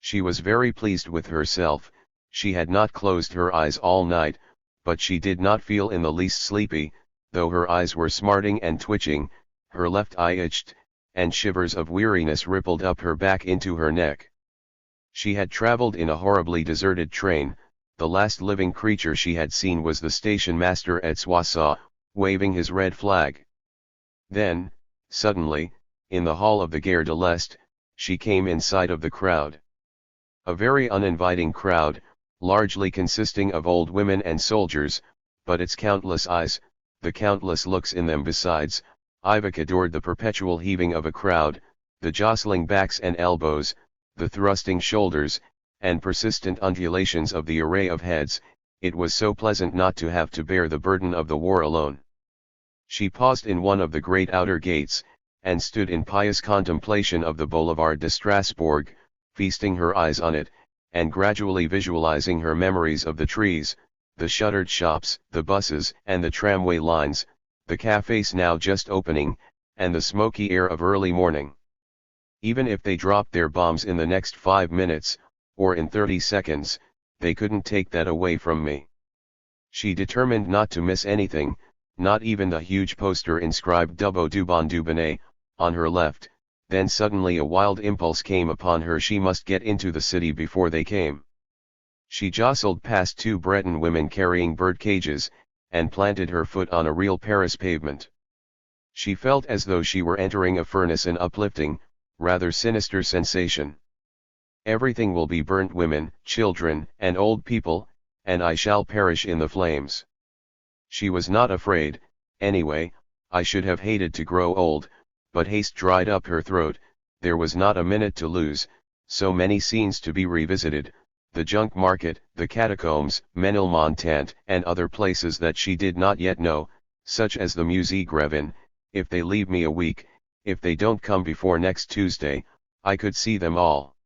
She was very pleased with herself. She had not closed her eyes all night, but she did not feel in the least sleepy, though her eyes were smarting and twitching, her left eye itched, and shivers of weariness rippled up her back into her neck. She had traveled in a horribly deserted train. The last living creature she had seen was the station master at Soissons, waving his red flag. Then, suddenly, in the hall of the Gare de l'Est, she came in sight of the crowd. A very uninviting crowd, largely consisting of old women and soldiers, but its countless eyes, the countless looks in them besides, Ivek adored the perpetual heaving of a crowd, the jostling backs and elbows, the thrusting shoulders, and persistent undulations of the array of heads. It was so pleasant not to have to bear the burden of the war alone. She paused in one of the great outer gates, and stood in pious contemplation of the Boulevard de Strasbourg, feasting her eyes on it, and gradually visualizing her memories of the trees, the shuttered shops, the buses and the tramway lines, the cafes now just opening, and the smoky air of early morning. Even if they dropped their bombs in the next 5 minutes, or in 30 seconds, they couldn't take that away from me. She determined not to miss anything, not even the huge poster inscribed Dubbo du Bon du Bonnet, on her left. Then suddenly a wild impulse came upon her. She must get into the city before they came. She jostled past 2 Breton women carrying bird cages, and planted her foot on a real Paris pavement. She felt as though she were entering a furnace, an uplifting, rather sinister sensation. "Everything will be burnt, women, children, and old people, and I shall perish in the flames." She was not afraid. Anyway, I should have hated to grow old, but haste dried up her throat. There was not a minute to lose, so many scenes to be revisited, the junk market, the catacombs, Menilmontant, and other places that she did not yet know, such as the Musée Grevin. If they leave me a week, if they don't come before next Tuesday, I could see them all.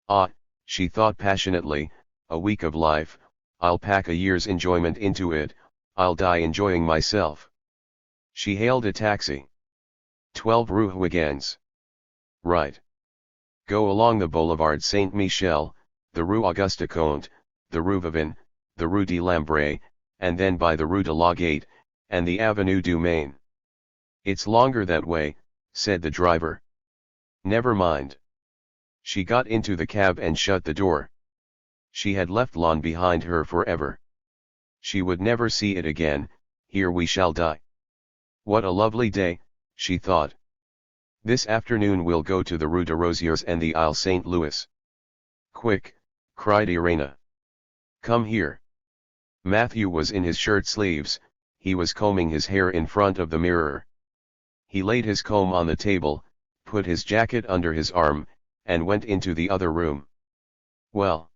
Ah, she thought passionately, a week of life, I'll pack a year's enjoyment into it, I'll die enjoying myself. She hailed a taxi. 12 Rue Huygens. Right. Go along the Boulevard Saint-Michel, the Rue Auguste Comte, the Rue Vivin, the Rue de Lambray, and then by the Rue de la Gate, and the Avenue du Maine. It's longer that way, said the driver. Never mind. She got into the cab and shut the door. She had left Laon behind her forever. She would never see it again. Here we shall die. What a lovely day, she thought. This afternoon we'll go to the Rue de Rosiers and the Ile Saint-Louis. Quick, cried Irena. Come here. Matthew was in his shirt sleeves. He was combing his hair in front of the mirror. He laid his comb on the table, put his jacket under his arm, and went into the other room. Well?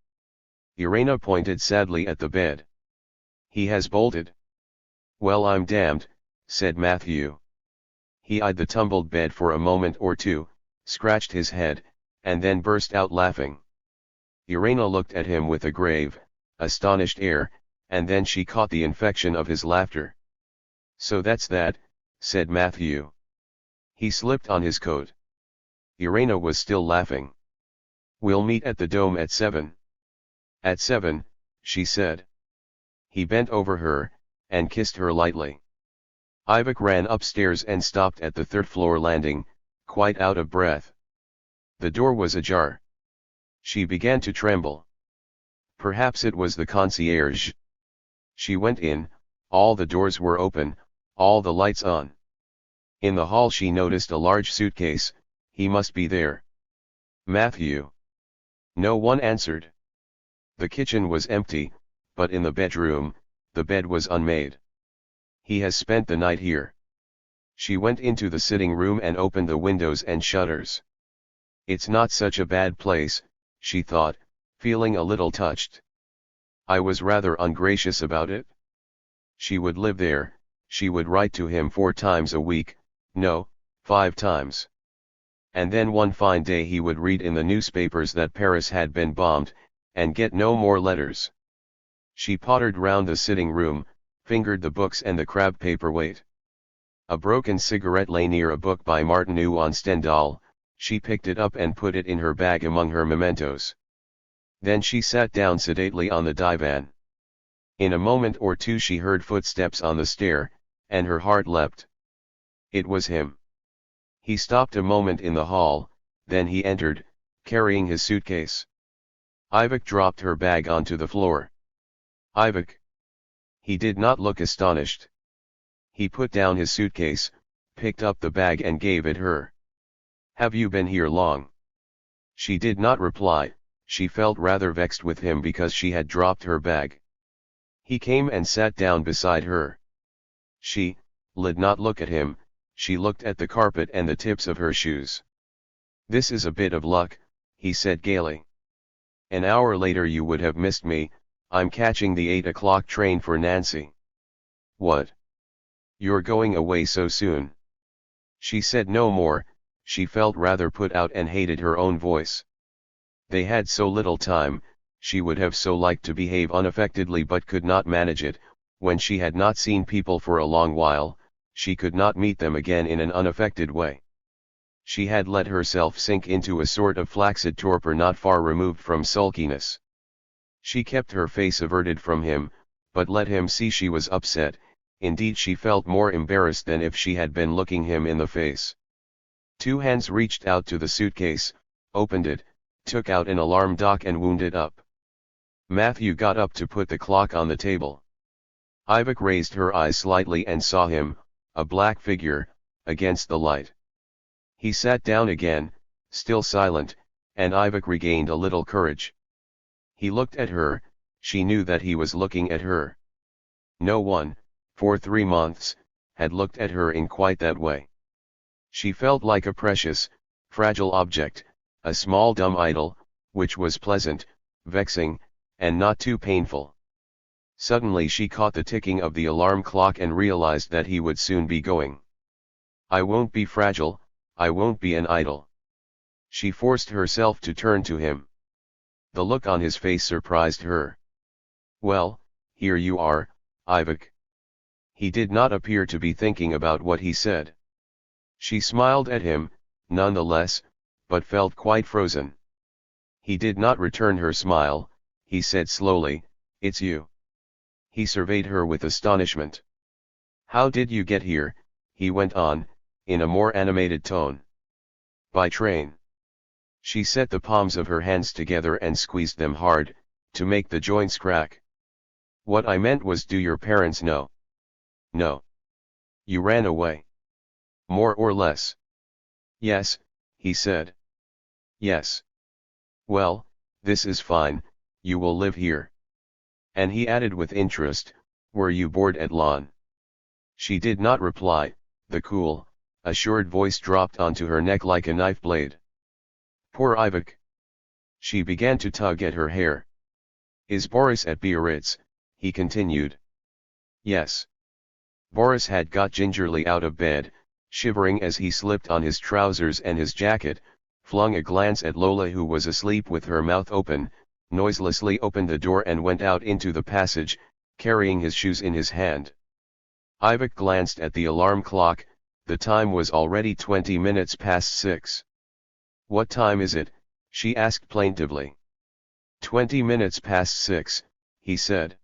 Irena pointed sadly at the bed. He has bolted. Well, I'm damned, said Matthew. He eyed the tumbled bed for a moment or two, scratched his head, and then burst out laughing. Irena looked at him with a grave, astonished air, and then she caught the infection of his laughter. "So that's that," said Matthew. He slipped on his coat. Irena was still laughing. "We'll meet at the Dome at 7. "At 7, she said. He bent over her, and kissed her lightly. Ivok ran upstairs and stopped at the third-floor landing, quite out of breath. The door was ajar. She began to tremble. Perhaps it was the concierge. She went in, all the doors were open, all the lights on. In the hall she noticed a large suitcase. He must be there. "Matthew." No one answered. The kitchen was empty, but in the bedroom, the bed was unmade. "He has spent the night here." She went into the sitting room and opened the windows and shutters. "It's not such a bad place," she thought, feeling a little touched. "I was rather ungracious about it." She would live there, she would write to him 4 times a week, no, 5 times. And then one fine day he would read in the newspapers that Paris had been bombed, and get no more letters. She pottered round the sitting room, fingered the books and the crab paperweight. A broken cigarette lay near a book by Martineau on Stendhal. She picked it up and put it in her bag among her mementos. Then she sat down sedately on the divan. In a moment or two she heard footsteps on the stair, and her heart leapt. It was him. He stopped a moment in the hall, then he entered, carrying his suitcase. Ivok dropped her bag onto the floor. "Ivok." He did not look astonished. He put down his suitcase, picked up the bag and gave it her. "Have you been here long?" She did not reply. She felt rather vexed with him because she had dropped her bag. He came and sat down beside her. She did not look at him, she looked at the carpet and the tips of her shoes. "This is a bit of luck," he said gaily. "An hour later you would have missed me. I'm catching the 8 o'clock train for Nancy." "What? You're going away so soon?" She said no more. She felt rather put out and hated her own voice. They had so little time. She would have so liked to behave unaffectedly but could not manage it. When she had not seen people for a long while, she could not meet them again in an unaffected way. She had let herself sink into a sort of flaccid torpor not far removed from sulkiness. She kept her face averted from him, but let him see she was upset. Indeed, she felt more embarrassed than if she had been looking him in the face. 2 hands reached out to the suitcase, opened it, took out an alarm dock and wound it up. Matthew got up to put the clock on the table. Ivok raised her eyes slightly and saw him, a black figure, against the light. He sat down again, still silent, and Ivok regained a little courage. He looked at her. She knew that he was looking at her. No one, for 3 months, had looked at her in quite that way. She felt like a precious, fragile object, a small dumb idol, which was pleasant, vexing, and not too painful. Suddenly she caught the ticking of the alarm clock and realized that he would soon be going. "I won't be fragile, I won't be an idol." She forced herself to turn to him. The look on his face surprised her. "Well, here you are, Ivok." He did not appear to be thinking about what he said. She smiled at him, nonetheless, but felt quite frozen. He did not return her smile. He said slowly, "It's you." He surveyed her with astonishment. "How did you get here?" he went on, in a more animated tone. "By train." She set the palms of her hands together and squeezed them hard, to make the joints crack. "What I meant was, do your parents know?" "No." "You ran away?" "More or less." "Yes," he said. "Yes." "Well, this is fine, you will live here." And he added with interest, "Were you bored at Laon?" She did not reply. The cool, assured voice dropped onto her neck like a knife blade. Poor Ivok. She began to tug at her hair. "Is Boris at Biarritz?" he continued. "Yes." Boris had got gingerly out of bed, Shivering as he slipped on his trousers and his jacket, flung a glance at Lola who was asleep with her mouth open, noiselessly opened the door and went out into the passage, carrying his shoes in his hand. Ivok glanced at the alarm clock. The time was already 20 minutes past 6. "What time is it?" she asked plaintively. 20 minutes past 6, he said.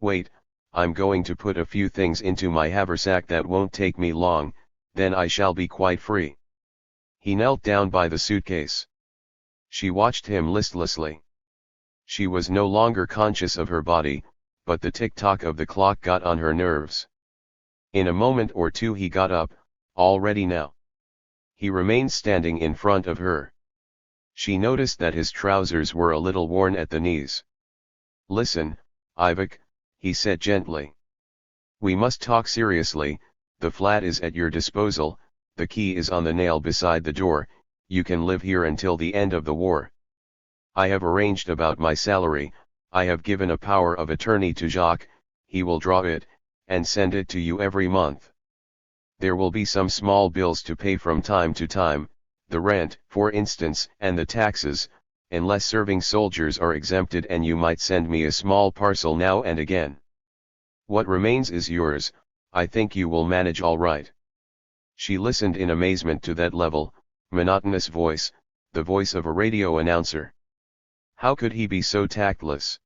"Wait, I'm going to put a few things into my haversack that won't take me long, then I shall be quite free." He knelt down by the suitcase. She watched him listlessly. She was no longer conscious of her body, but the tick-tock of the clock got on her nerves. In a moment or two he got up. "All ready now?" He remained standing in front of her. She noticed that his trousers were a little worn at the knees. "Listen, Ivok," he said gently. "We must talk seriously. The flat is at your disposal, the key is on the nail beside the door, you can live here until the end of the war. I have arranged about my salary, I have given a power of attorney to Jacques, he will draw it, and send it to you every month. There will be some small bills to pay from time to time, the rent, for instance, and the taxes, unless serving soldiers are exempted, and you might send me a small parcel now and again. What remains is yours. I think you will manage all right." She listened in amazement to that level, monotonous voice, the voice of a radio announcer. How could he be so tactless?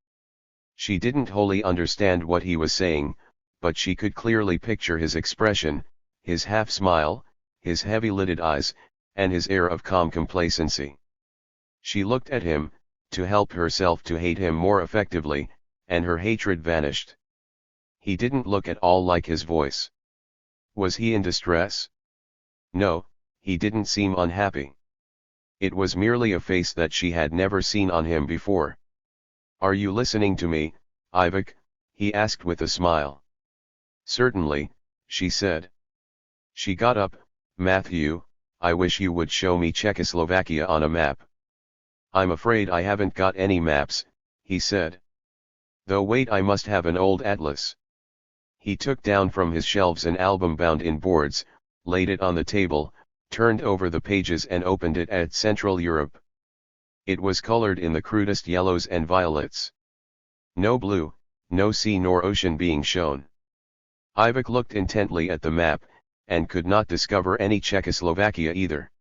She didn't wholly understand what he was saying, but she could clearly picture his expression, his half-smile, his heavy-lidded eyes, and his air of calm complacency. She looked at him, to help herself to hate him more effectively, and her hatred vanished. He didn't look at all like his voice. Was he in distress? No, he didn't seem unhappy. It was merely a face that she had never seen on him before. "Are you listening to me, Ivok?" he asked with a smile. "Certainly," she said. She got up. "Matthew, I wish you would show me Czechoslovakia on a map." "I'm afraid I haven't got any maps," he said. "Though wait, I must have an old atlas." He took down from his shelves an album bound in boards, laid it on the table, turned over the pages and opened it at Central Europe. It was colored in the crudest yellows and violets. No blue, no sea nor ocean being shown. Ivok looked intently at the map, and could not discover any Czechoslovakia either.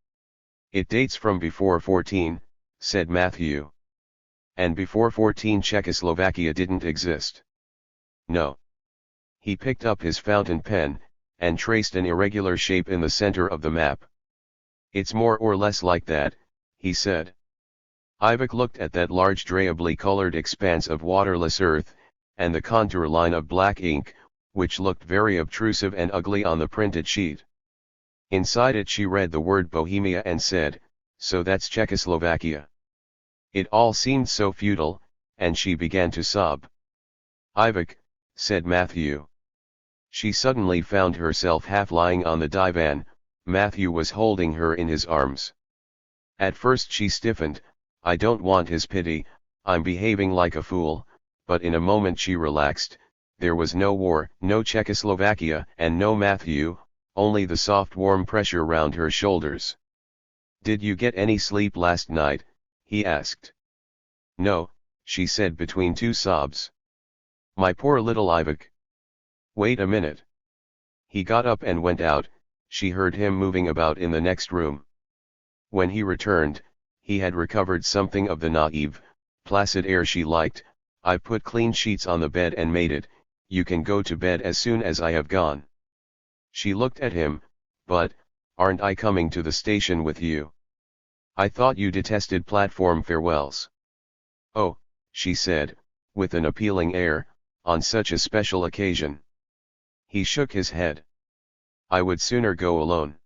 "It dates from before 14, said Matthew. "And before 14 Czechoslovakia didn't exist." "No." He picked up his fountain pen, and traced an irregular shape in the center of the map. "It's more or less like that," he said. Ivok looked at that large drably colored expanse of waterless earth, and the contour line of black ink, which looked very obtrusive and ugly on the printed sheet. Inside it she read the word Bohemia and said, "So that's Czechoslovakia." It all seemed so futile, and she began to sob. "Ivok," said Matthew. She suddenly found herself half lying on the divan. Matthew was holding her in his arms. At first she stiffened. "I don't want his pity, I'm behaving like a fool," but in a moment she relaxed. There was no war, no Czechoslovakia, and no Matthew, only the soft warm pressure round her shoulders. "Did you get any sleep last night?" he asked. "No," she said between two sobs. "My poor little Ivok." "Wait a minute." He got up and went out. She heard him moving about in the next room. When he returned, he had recovered something of the naive, placid air she liked. "I put clean sheets on the bed and made it. You can go to bed as soon as I have gone." She looked at him. "But, aren't I coming to the station with you? I thought you detested platform farewells." "Oh," she said, with an appealing air, "on such a special occasion." He shook his head. "I would sooner go alone.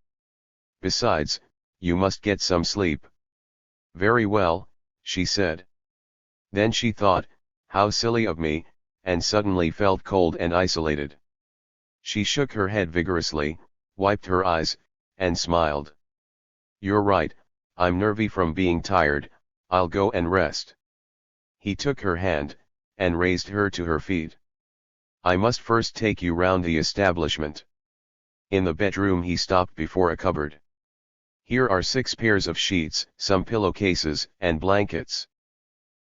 Besides, you must get some sleep." "Very well," she said. Then she thought, "How silly of me," and suddenly felt cold and isolated. She shook her head vigorously, wiped her eyes, and smiled. "You're right, I'm nervy from being tired, I'll go and rest." He took her hand, and raised her to her feet. "I must first take you round the establishment." In the bedroom he stopped before a cupboard. Here are 6 pairs of sheets, some pillowcases, and blankets.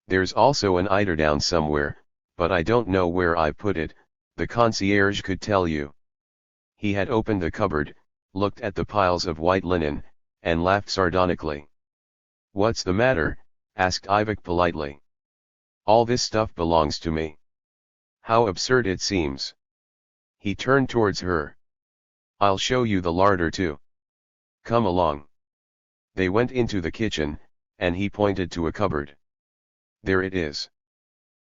There's also an eiderdown somewhere, but I don't know where I put it, the concierge could tell you. He had opened the cupboard, looked at the piles of white linen, and laughed sardonically. What's the matter? Asked Ivik politely. All this stuff belongs to me. How absurd it seems. He turned towards her. I'll show you the larder too. Come along. They went into the kitchen, and he pointed to a cupboard. There it is.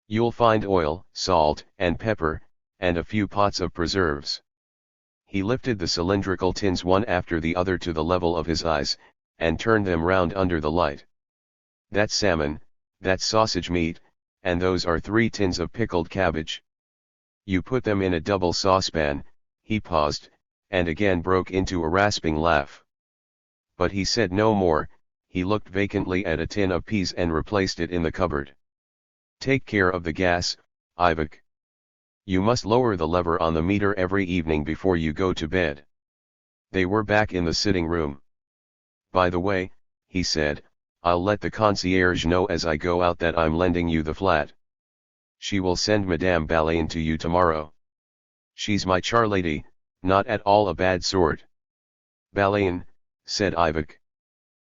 You'll find oil, salt, and pepper, and a few pots of preserves. He lifted the cylindrical tins one after the other to the level of his eyes, and turned them round under the light. That's salmon, that's sausage meat, and those are 3 tins of pickled cabbage. You put them in a double saucepan. He paused, and again broke into a rasping laugh. But he said no more. He looked vacantly at a tin of peas and replaced it in the cupboard. Take care of the gas, Ivik. You must lower the lever on the meter every evening before you go to bed. They were back in the sitting room. By the way, he said, I'll let the concierge know as I go out that I'm lending you the flat. She will send Madame Balain to you tomorrow. She's my charlady, not at all a bad sort. Balain, said Ivik.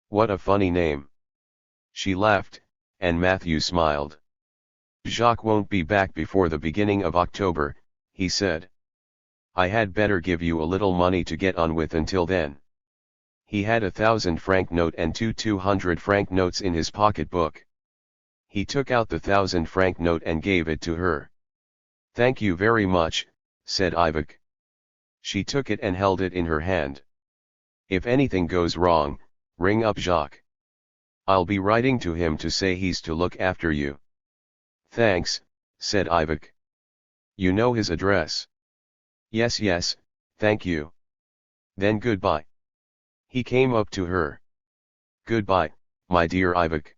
What a funny name. She laughed, and Matthew smiled. Jacques won't be back before the beginning of October, he said. I had better give you a little money to get on with until then. He had a 1,000-franc note and 2 200-franc notes in his pocketbook. He took out the 1,000-franc note and gave it to her. Thank you very much, said Ivik. She took it and held it in her hand. If anything goes wrong, ring up Jacques. I'll be writing to him to say he's to look after you. Thanks, said Ivik. You know his address? Yes, thank you. Then goodbye. He came up to her. Goodbye, my dear Ivik.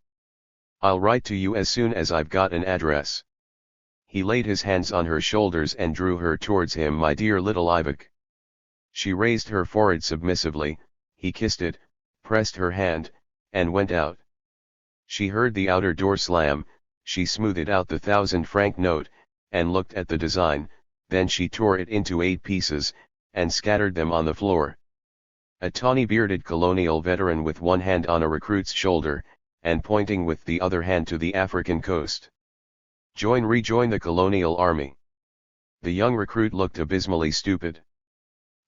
I'll write to you as soon as I've got an address. He laid his hands on her shoulders and drew her towards him. My dear little Ivik. She raised her forehead submissively. He kissed it, pressed her hand, and went out. She heard the outer door slam. She smoothed out the 1,000-franc note, and looked at the design. Then she tore it into 8 pieces, and scattered them on the floor. A tawny bearded colonial veteran with one hand on a recruit's shoulder, and pointing with the other hand to the African coast. Rejoin the colonial army. The young recruit looked abysmally stupid.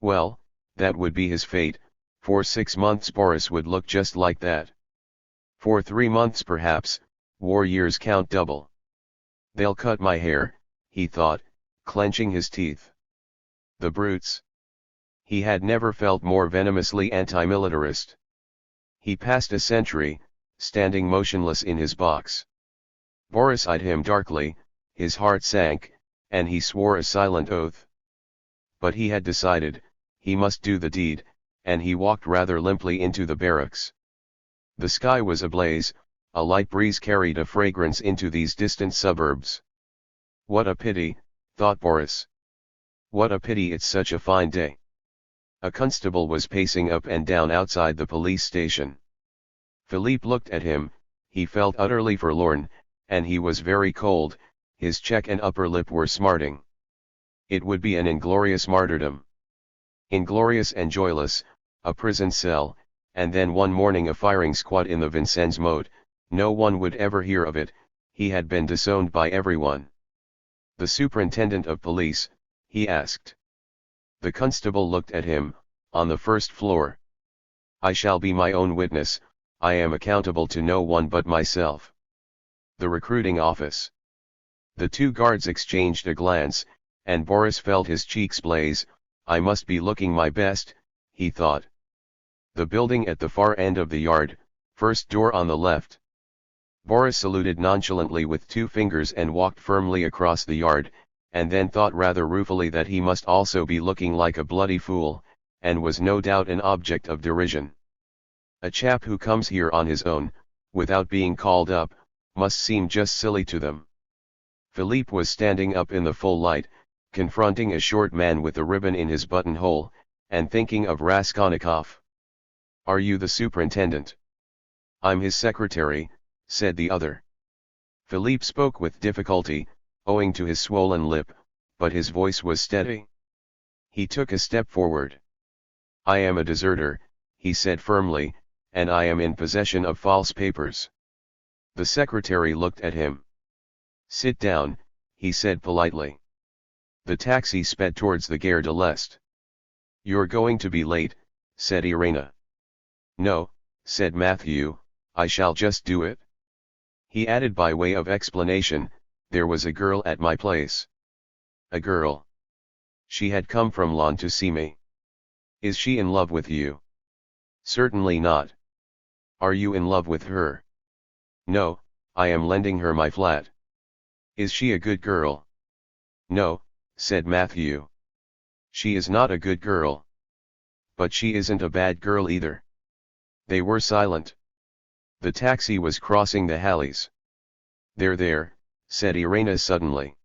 Well, that would be his fate. For 6 months Boris would look just like that. For 3 months perhaps, war years count double. They'll cut my hair, he thought, clenching his teeth. The brutes. He had never felt more venomously anti-militarist. He passed a sentry, standing motionless in his box. Boris eyed him darkly, his heart sank, and he swore a silent oath. But he had decided, he must do the deed, and he walked rather limply into the barracks. The sky was ablaze, a light breeze carried a fragrance into these distant suburbs. What a pity, thought Boris. What a pity it's such a fine day. A constable was pacing up and down outside the police station. Philippe looked at him. He felt utterly forlorn, and he was very cold. His cheek and upper lip were smarting. It would be an inglorious martyrdom. Inglorious and joyless, a prison cell, and then one morning a firing squad in the Vincennes moat. No one would ever hear of it. He had been disowned by everyone. The superintendent of police, he asked. The constable looked at him. On the first floor. I shall be my own witness. I am accountable to no one but myself. The recruiting office. The 2 guards exchanged a glance, and Boris felt his cheeks blaze. I must be looking my best, he thought. The building at the far end of the yard, first door on the left. Boris saluted nonchalantly with 2 fingers and walked firmly across the yard, and then thought rather ruefully that he must also be looking like a bloody fool, and was no doubt an object of derision. A chap who comes here on his own, without being called up, must seem just silly to them. Philippe was standing up in the full light, confronting a short man with a ribbon in his buttonhole, and thinking of Raskolnikov. "Are you the superintendent?" "I'm his secretary," said the other. Philippe spoke with difficulty, owing to his swollen lip, but his voice was steady. He took a step forward. "I am a deserter," he said firmly, "and I am in possession of false papers." The secretary looked at him. "Sit down," he said politely. The taxi sped towards the Gare de l'Est. "You're going to be late," said Irina. "No," said Matthew, "I shall just do it." He added by way of explanation, "There was a girl at my place." "A girl? She had come from London to see me. Is she in love with you?" "Certainly not." "Are you in love with her?" "No, I am lending her my flat." "Is she a good girl?" "No," said Matthew. "She is not a good girl. But she isn't a bad girl either." They were silent. The taxi was crossing the Halles. There, said Irina suddenly.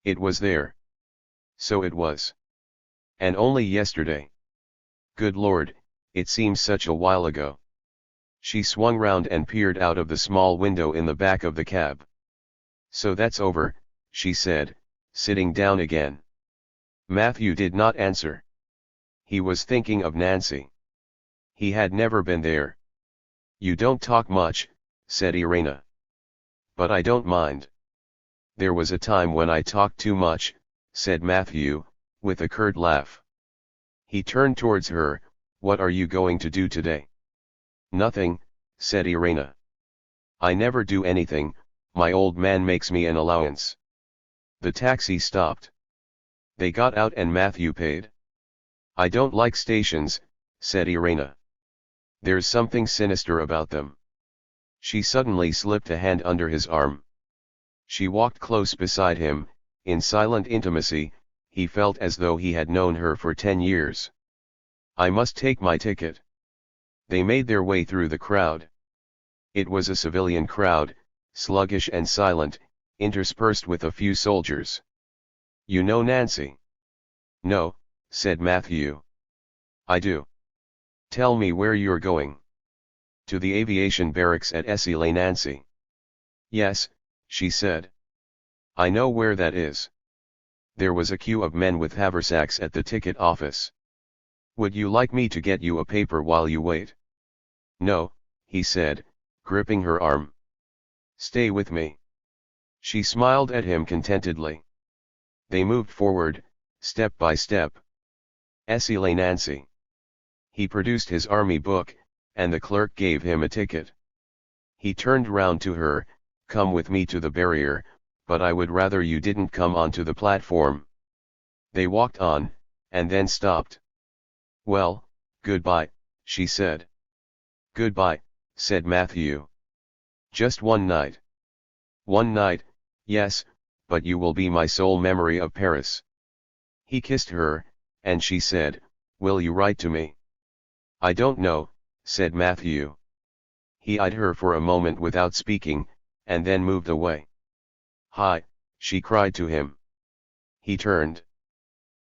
It was there. So it was. And only yesterday. Good Lord, it seems such a while ago. She swung round and peered out of the small window in the back of the cab. "So that's over," she said, sitting down again. Matthew did not answer. He was thinking of Nancy. He had never been there. "You don't talk much," said Irina. "But I don't mind." "There was a time when I talked too much," said Matthew, with a curt laugh. He turned towards her. "What are you going to do today?" "Nothing," said Irina. "I never do anything, my old man makes me an allowance." The taxi stopped. They got out and Matthew paid. "I don't like stations," said Irina. "There's something sinister about them." She suddenly slipped a hand under his arm. She walked close beside him, in silent intimacy. He felt as though he had known her for 10 years. "I must take my ticket." They made their way through the crowd. It was a civilian crowd, sluggish and silent, interspersed with a few soldiers. "You know Nancy?" "No," said Matthew. "I do." "Tell me where you're going." "To the aviation barracks at Essy-les-Nancy." "Yes," she said. "I know where that is." There was a queue of men with haversacks at the ticket office. "Would you like me to get you a paper while you wait?" "No," he said, gripping her arm. "Stay with me." She smiled at him contentedly. They moved forward, step by step. Essy-les-Nancy. He produced his army book, and the clerk gave him a ticket. He turned round to her. "Come with me to the barrier, but I would rather you didn't come onto the platform." They walked on, and then stopped. "Well, goodbye," she said. "Goodbye," said Matthew. "Just one night." "One night, yes, but you will be my sole memory of Paris." He kissed her, and she said, "Will you write to me?" "I don't know," said Matthew. He eyed her for a moment without speaking, and then moved away. "Hi," she cried to him. He turned.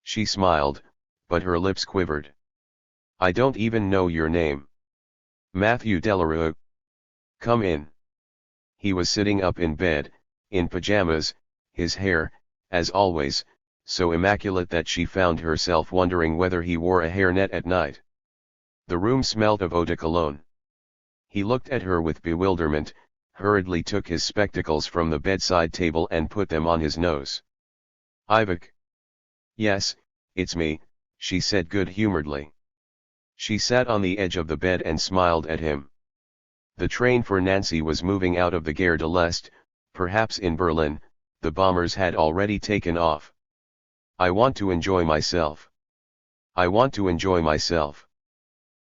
She smiled, but her lips quivered. "I don't even know your name." "Matthew Delarue." "Come in." He was sitting up in bed, in pajamas, his hair, as always, so immaculate that she found herself wondering whether he wore a hairnet at night. The room smelt of eau de cologne. He looked at her with bewilderment, hurriedly took his spectacles from the bedside table and put them on his nose. "Ivek." "Yes, it's me," she said good-humoredly. She sat on the edge of the bed and smiled at him. The train for Nancy was moving out of the Gare de l'Est. Perhaps in Berlin, the bombers had already taken off. "I want to enjoy myself. I want to enjoy myself."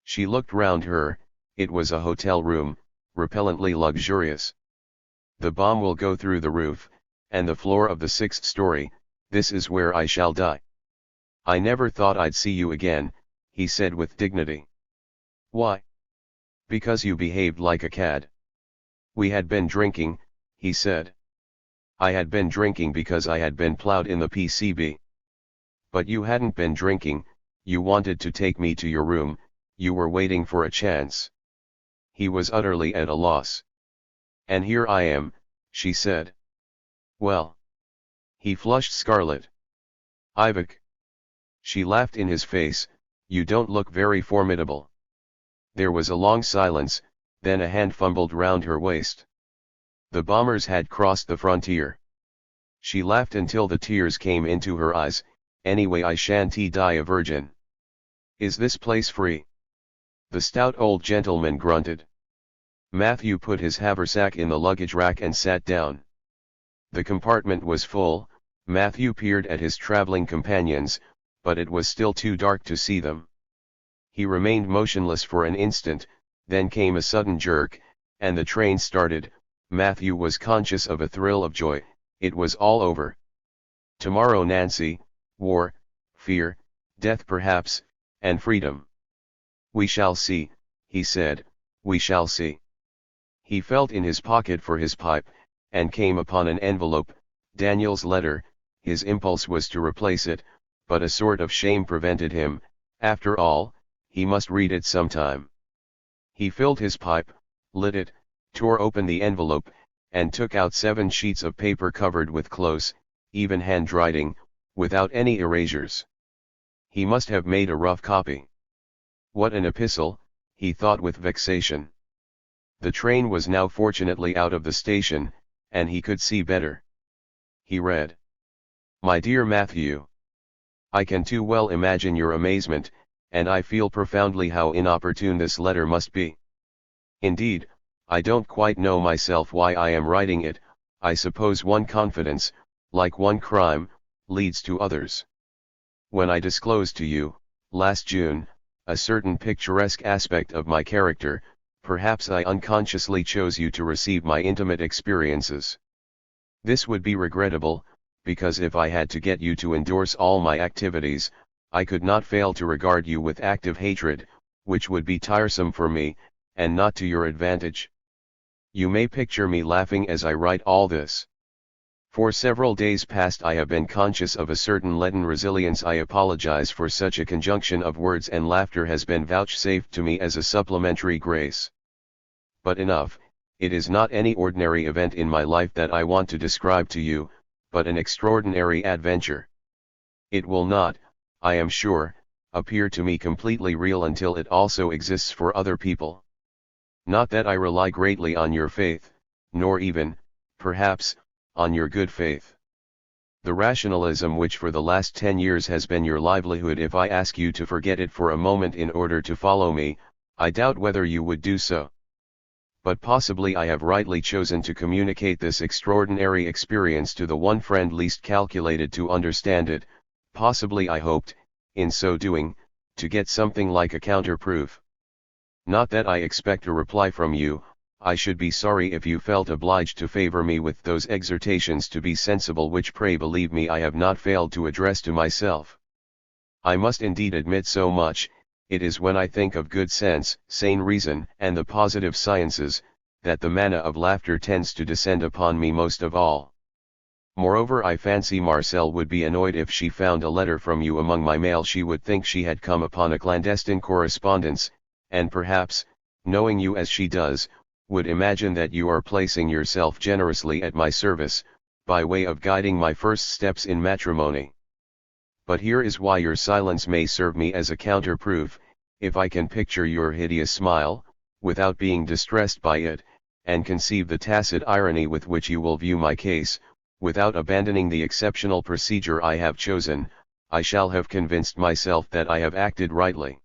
She looked round her. It was a hotel room, repellently luxurious. "The bomb will go through the roof, and the floor of the 6th story. This is where I shall die." "I never thought I'd see you again," he said with dignity. "Why?" "Because you behaved like a cad." "We had been drinking," he said. "I had been drinking because I had been ploughed in the PCB." "But you hadn't been drinking," you wanted to take me to your room, you were waiting for a chance. He was utterly at a loss. And here I am, she said. Well. He flushed scarlet. Ivok. She laughed in his face, you don't look very formidable. There was a long silence, then a hand fumbled round her waist. The bombers had crossed the frontier. She laughed until the tears came into her eyes. Anyway, I shan't die a virgin. Is this place free? The stout old gentleman grunted. Matthew put his haversack in the luggage rack and sat down. The compartment was full. Matthew peered at his traveling companions, but it was still too dark to see them. He remained motionless for an instant, then came a sudden jerk, and the train started. Matthew was conscious of a thrill of joy. It was all over. Tomorrow Nancy, war, fear, death perhaps, and freedom. We shall see, he said, we shall see. He felt in his pocket for his pipe, and came upon an envelope, Daniel's letter. His impulse was to replace it, but a sort of shame prevented him. After all, he must read it sometime. He filled his pipe, lit it, tore open the envelope, and took out 7 sheets of paper covered with close, even handwriting, without any erasures. He must have made a rough copy. What an epistle, he thought with vexation. The train was now fortunately out of the station, and he could see better. He read. My dear Matthew. I can too well imagine your amazement, and I feel profoundly how inopportune this letter must be. Indeed, I don't quite know myself why I am writing it. I suppose one confidence, like one crime, leads to others. When I disclosed to you, last June, a certain picturesque aspect of my character, perhaps I unconsciously chose you to receive my intimate experiences. This would be regrettable, because if I had to get you to endorse all my activities, I could not fail to regard you with active hatred, which would be tiresome for me, and not to your advantage. You may picture me laughing as I write all this. For several days past I have been conscious of a certain leaden resilience. I apologize for such a conjunction of words, and laughter has been vouchsafed to me as a supplementary grace. But enough, it is not any ordinary event in my life that I want to describe to you, but an extraordinary adventure. It will not, I am sure, appear to me completely real until it also exists for other people. Not that I rely greatly on your faith, nor even, perhaps, on your good faith. The rationalism which for the last 10 years has been your livelihood, if I ask you to forget it for a moment in order to follow me, I doubt whether you would do so. But possibly I have rightly chosen to communicate this extraordinary experience to the one friend least calculated to understand it. Possibly I hoped, in so doing, to get something like a counter-proof. Not that I expect a reply from you. I should be sorry if you felt obliged to favor me with those exhortations to be sensible which, pray believe me, I have not failed to address to myself. I must indeed admit so much. It is when I think of good sense, sane reason, and the positive sciences, that the manna of laughter tends to descend upon me most of all. Moreover, I fancy Marcel would be annoyed if she found a letter from you among my mail. She would think she had come upon a clandestine correspondence, and perhaps, knowing you as she does, would imagine that you are placing yourself generously at my service, by way of guiding my first steps in matrimony. But here is why your silence may serve me as a counter-proof. If I can picture your hideous smile, without being distressed by it, and conceive the tacit irony with which you will view my case, without abandoning the exceptional procedure I have chosen, I shall have convinced myself that I have acted rightly.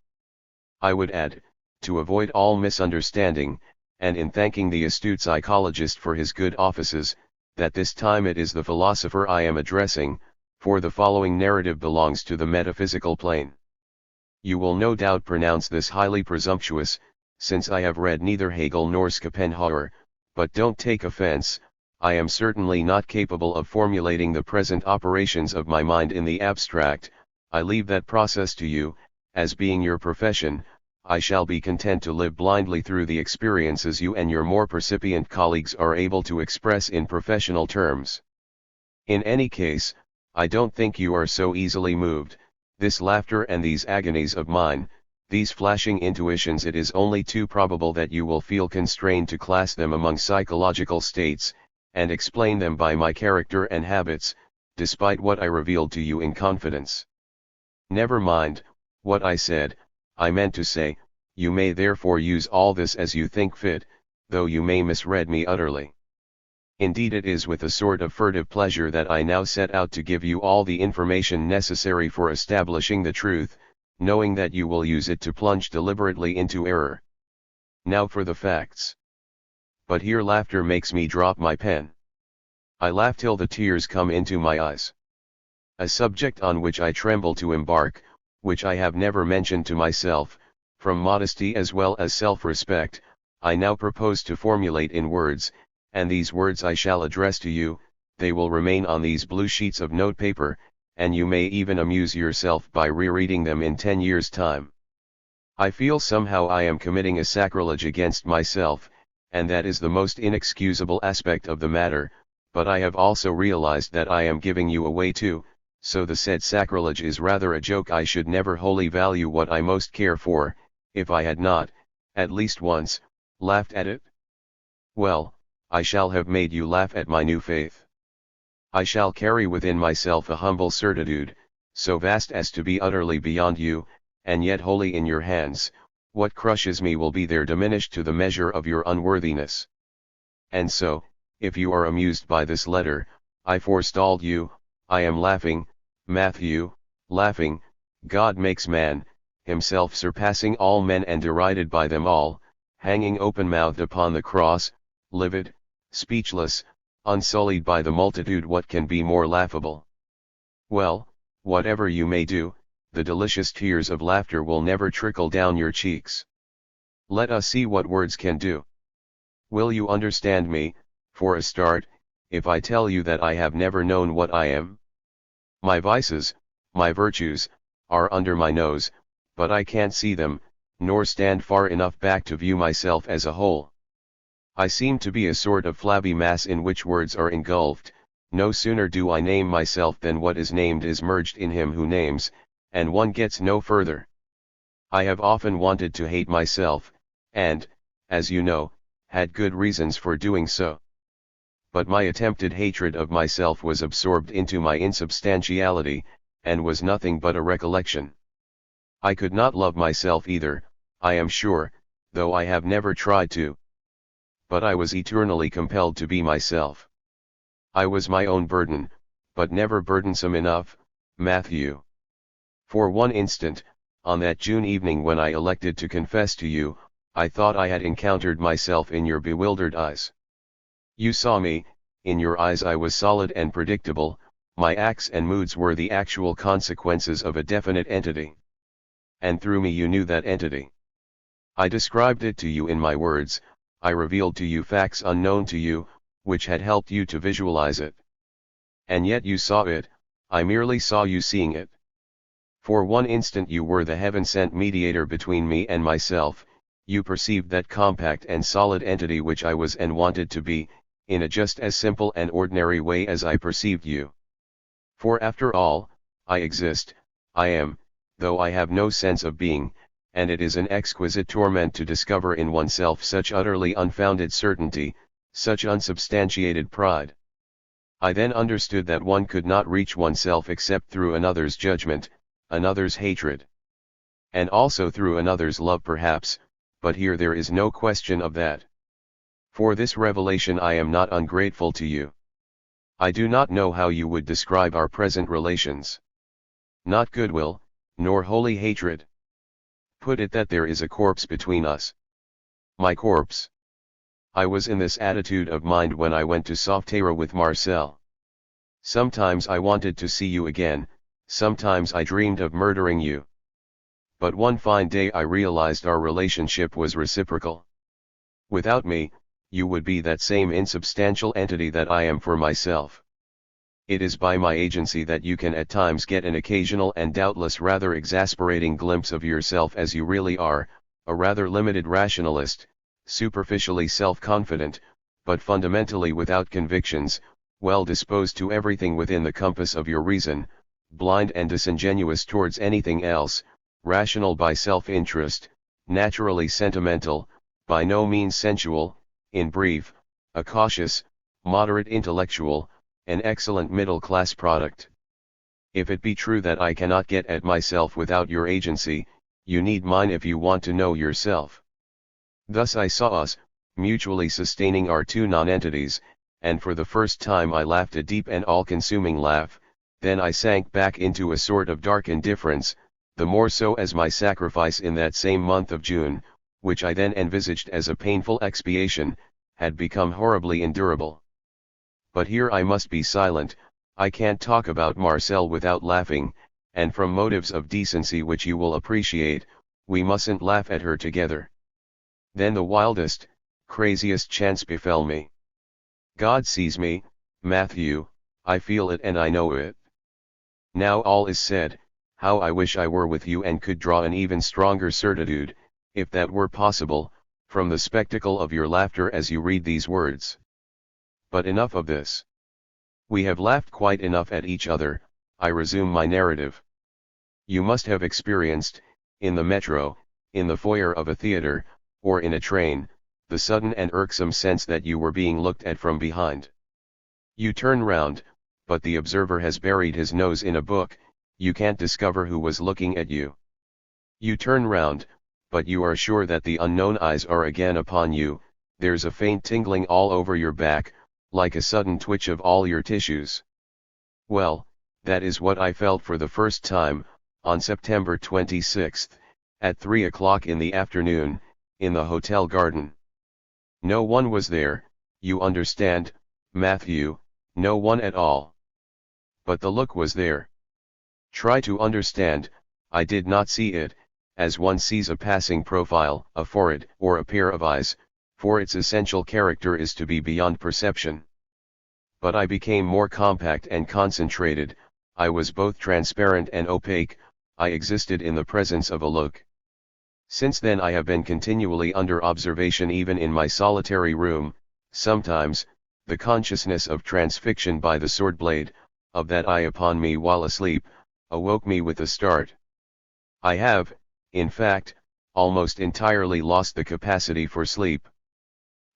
I would add, to avoid all misunderstanding, and in thanking the astute psychologist for his good offices, that this time it is the philosopher I am addressing, for the following narrative belongs to the metaphysical plane. You will no doubt pronounce this highly presumptuous, since I have read neither Hegel nor Schopenhauer, but don't take offense. I am certainly not capable of formulating the present operations of my mind in the abstract. I leave that process to you. As being your profession, I shall be content to live blindly through the experiences you and your more percipient colleagues are able to express in professional terms. In any case, I don't think you are so easily moved, This laughter and these agonies of mine, these flashing intuitions, it is only too probable that you will feel constrained to class them among psychological states, and explain them by my character and habits, despite what I revealed to you in confidence. Never mind what I said, I meant to say, you may therefore use all this as you think fit, though you may misread me utterly. Indeed, it is with a sort of furtive pleasure that I now set out to give you all the information necessary for establishing the truth, knowing that you will use it to plunge deliberately into error. Now for the facts. But here laughter makes me drop my pen. I laugh till the tears come into my eyes. A subject on which I tremble to embark, which I have never mentioned to myself, from modesty as well as self-respect, I now propose to formulate in words, and these words I shall address to you. They will remain on these blue sheets of notepaper, and you may even amuse yourself by rereading them in 10 years' time. I feel somehow I am committing a sacrilege against myself, and that is the most inexcusable aspect of the matter, but I have also realized that I am giving you away too, so the said sacrilege is rather a joke. I should never wholly value what I most care for, if I had not, at least once, laughed at it. Well, I shall have made you laugh at my new faith. I shall carry within myself a humble certitude, so vast as to be utterly beyond you, and yet wholly in your hands. What crushes me will be there diminished to the measure of your unworthiness. And so, if you are amused by this letter, I forestalled you. I am laughing, Matthew, laughing. God makes man, himself surpassing all men and derided by them all, hanging open-mouthed upon the cross, livid, speechless, unsullied by the multitude. What can be more laughable? Well, whatever you may do, the delicious tears of laughter will never trickle down your cheeks. Let us see what words can do. Will you understand me, for a start, if I tell you that I have never known what I am? My vices, my virtues, are under my nose, but I can't see them, nor stand far enough back to view myself as a whole. I seem to be a sort of flabby mass in which words are engulfed. No sooner do I name myself than what is named is merged in him who names, and one gets no further. I have often wanted to hate myself, and, as you know, had good reasons for doing so. But my attempted hatred of myself was absorbed into my insubstantiality, and was nothing but a recollection. I could not love myself either, I am sure, though I have never tried to. But I was eternally compelled to be myself. I was my own burden, but never burdensome enough, Matthew. For one instant, on that June evening when I elected to confess to you, I thought I had encountered myself in your bewildered eyes. You saw me, in your eyes I was solid and predictable, my acts and moods were the actual consequences of a definite entity. And through me you knew that entity. I described it to you in my words, I revealed to you facts unknown to you, which had helped you to visualize it. And yet you saw it, I merely saw you seeing it. For one instant you were the heaven-sent mediator between me and myself. You perceived that compact and solid entity which I was and wanted to be, in a just as simple and ordinary way as I perceived you. For after all, I exist, I am, though I have no sense of being, and it is an exquisite torment to discover in oneself such utterly unfounded certainty, such unsubstantiated pride. I then understood that one could not reach oneself except through another's judgment, another's hatred. And also through another's love perhaps, but here there is no question of that. For this revelation I am not ungrateful to you. I do not know how you would describe our present relations. Not goodwill, nor holy hatred. Put it that there is a corpse between us. My corpse. I was in this attitude of mind when I went to Sauveterre with Marcel. Sometimes I wanted to see you again, sometimes I dreamed of murdering you. But one fine day I realized our relationship was reciprocal. Without me, you would be that same insubstantial entity that I am for myself. It is by my agency that you can at times get an occasional and doubtless rather exasperating glimpse of yourself as you really are, a rather limited rationalist, superficially self-confident, but fundamentally without convictions, well disposed to everything within the compass of your reason, blind and disingenuous towards anything else, rational by self-interest, naturally sentimental, by no means sensual, in brief, a cautious, moderate intellectual, an excellent middle-class product. If it be true that I cannot get at myself without your agency, you need mine if you want to know yourself. Thus I saw us, mutually sustaining our two nonentities, and for the first time I laughed a deep and all-consuming laugh, then I sank back into a sort of dark indifference, the more so as my sacrifice in that same month of June, which I then envisaged as a painful expiation, had become horribly endurable. But here I must be silent, I can't talk about Marcel without laughing, and from motives of decency which you will appreciate, we mustn't laugh at her together. Then the wildest, craziest chance befell me. God sees me, Matthew, I feel it and I know it. Now all is said, how I wish I were with you and could draw an even stronger certitude, if that were possible, from the spectacle of your laughter as you read these words. But enough of this. We have laughed quite enough at each other, I resume my narrative. You must have experienced, in the metro, in the foyer of a theater, or in a train, the sudden and irksome sense that you were being looked at from behind. You turn round, but the observer has buried his nose in a book, you can't discover who was looking at you. You turn round, but you are sure that the unknown eyes are again upon you, there's a faint tingling all over your back, like a sudden twitch of all your tissues. Well, that is what I felt for the first time, on September 26th, at 3 o'clock in the afternoon, in the hotel garden. No one was there, you understand, Matthew, no one at all. But the look was there. Try to understand, I did not see it, as one sees a passing profile, a forehead, or a pair of eyes, for its essential character is to be beyond perception. But I became more compact and concentrated, I was both transparent and opaque, I existed in the presence of a look. Since then I have been continually under observation even in my solitary room, sometimes, the consciousness of transfixion by the sword blade, of that eye upon me while asleep, awoke me with a start. I have, in fact, almost entirely lost the capacity for sleep.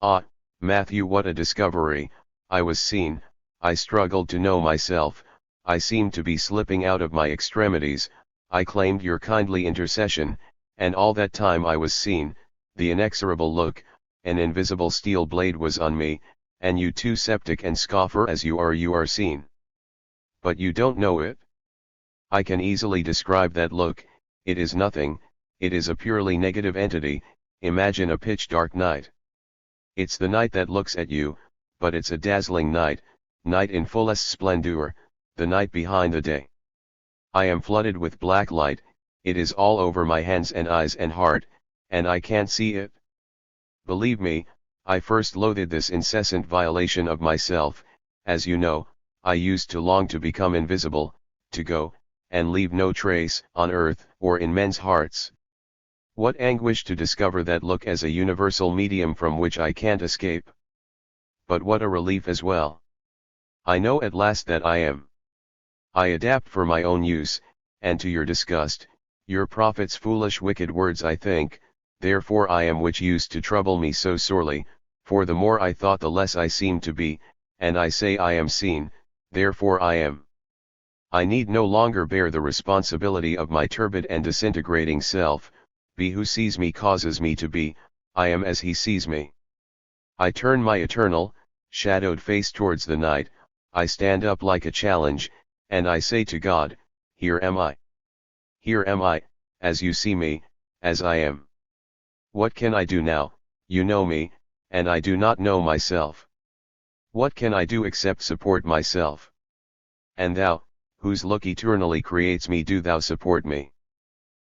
Ah, Matthew, what a discovery! I was seen, I struggled to know myself, I seemed to be slipping out of my extremities, I claimed your kindly intercession, and all that time I was seen, the inexorable look, an invisible steel blade was on me, and you too septic and scoffer as you are seen. But you don't know it? I can easily describe that look, it is nothing, it is a purely negative entity, imagine a pitch-dark night. It's the night that looks at you, but it's a dazzling night, night in fullest splendor, the night behind the day. I am flooded with black light, it is all over my hands and eyes and heart, and I can't see it. Believe me, I first loathed this incessant violation of myself, as you know, I used to long to become invisible, to go, and leave no trace, on earth, or in men's hearts. What anguish to discover that look as a universal medium from which I can't escape. But what a relief as well. I know at last that I am. I adapt for my own use, and to your disgust, your prophet's foolish wicked words I think, therefore I am which used to trouble me so sorely, for the more I thought the less I seemed to be, and I say I am seen, therefore I am. I need no longer bear the responsibility of my turbid and disintegrating self, be who sees me causes me to be, I am as he sees me. I turn my eternal, shadowed face towards the night, I stand up like a challenge, and I say to God, here am I. Here am I, as you see me, as I am. What can I do now? You know me, and I do not know myself. What can I do except support myself? And thou, whose look eternally creates me, do thou support me.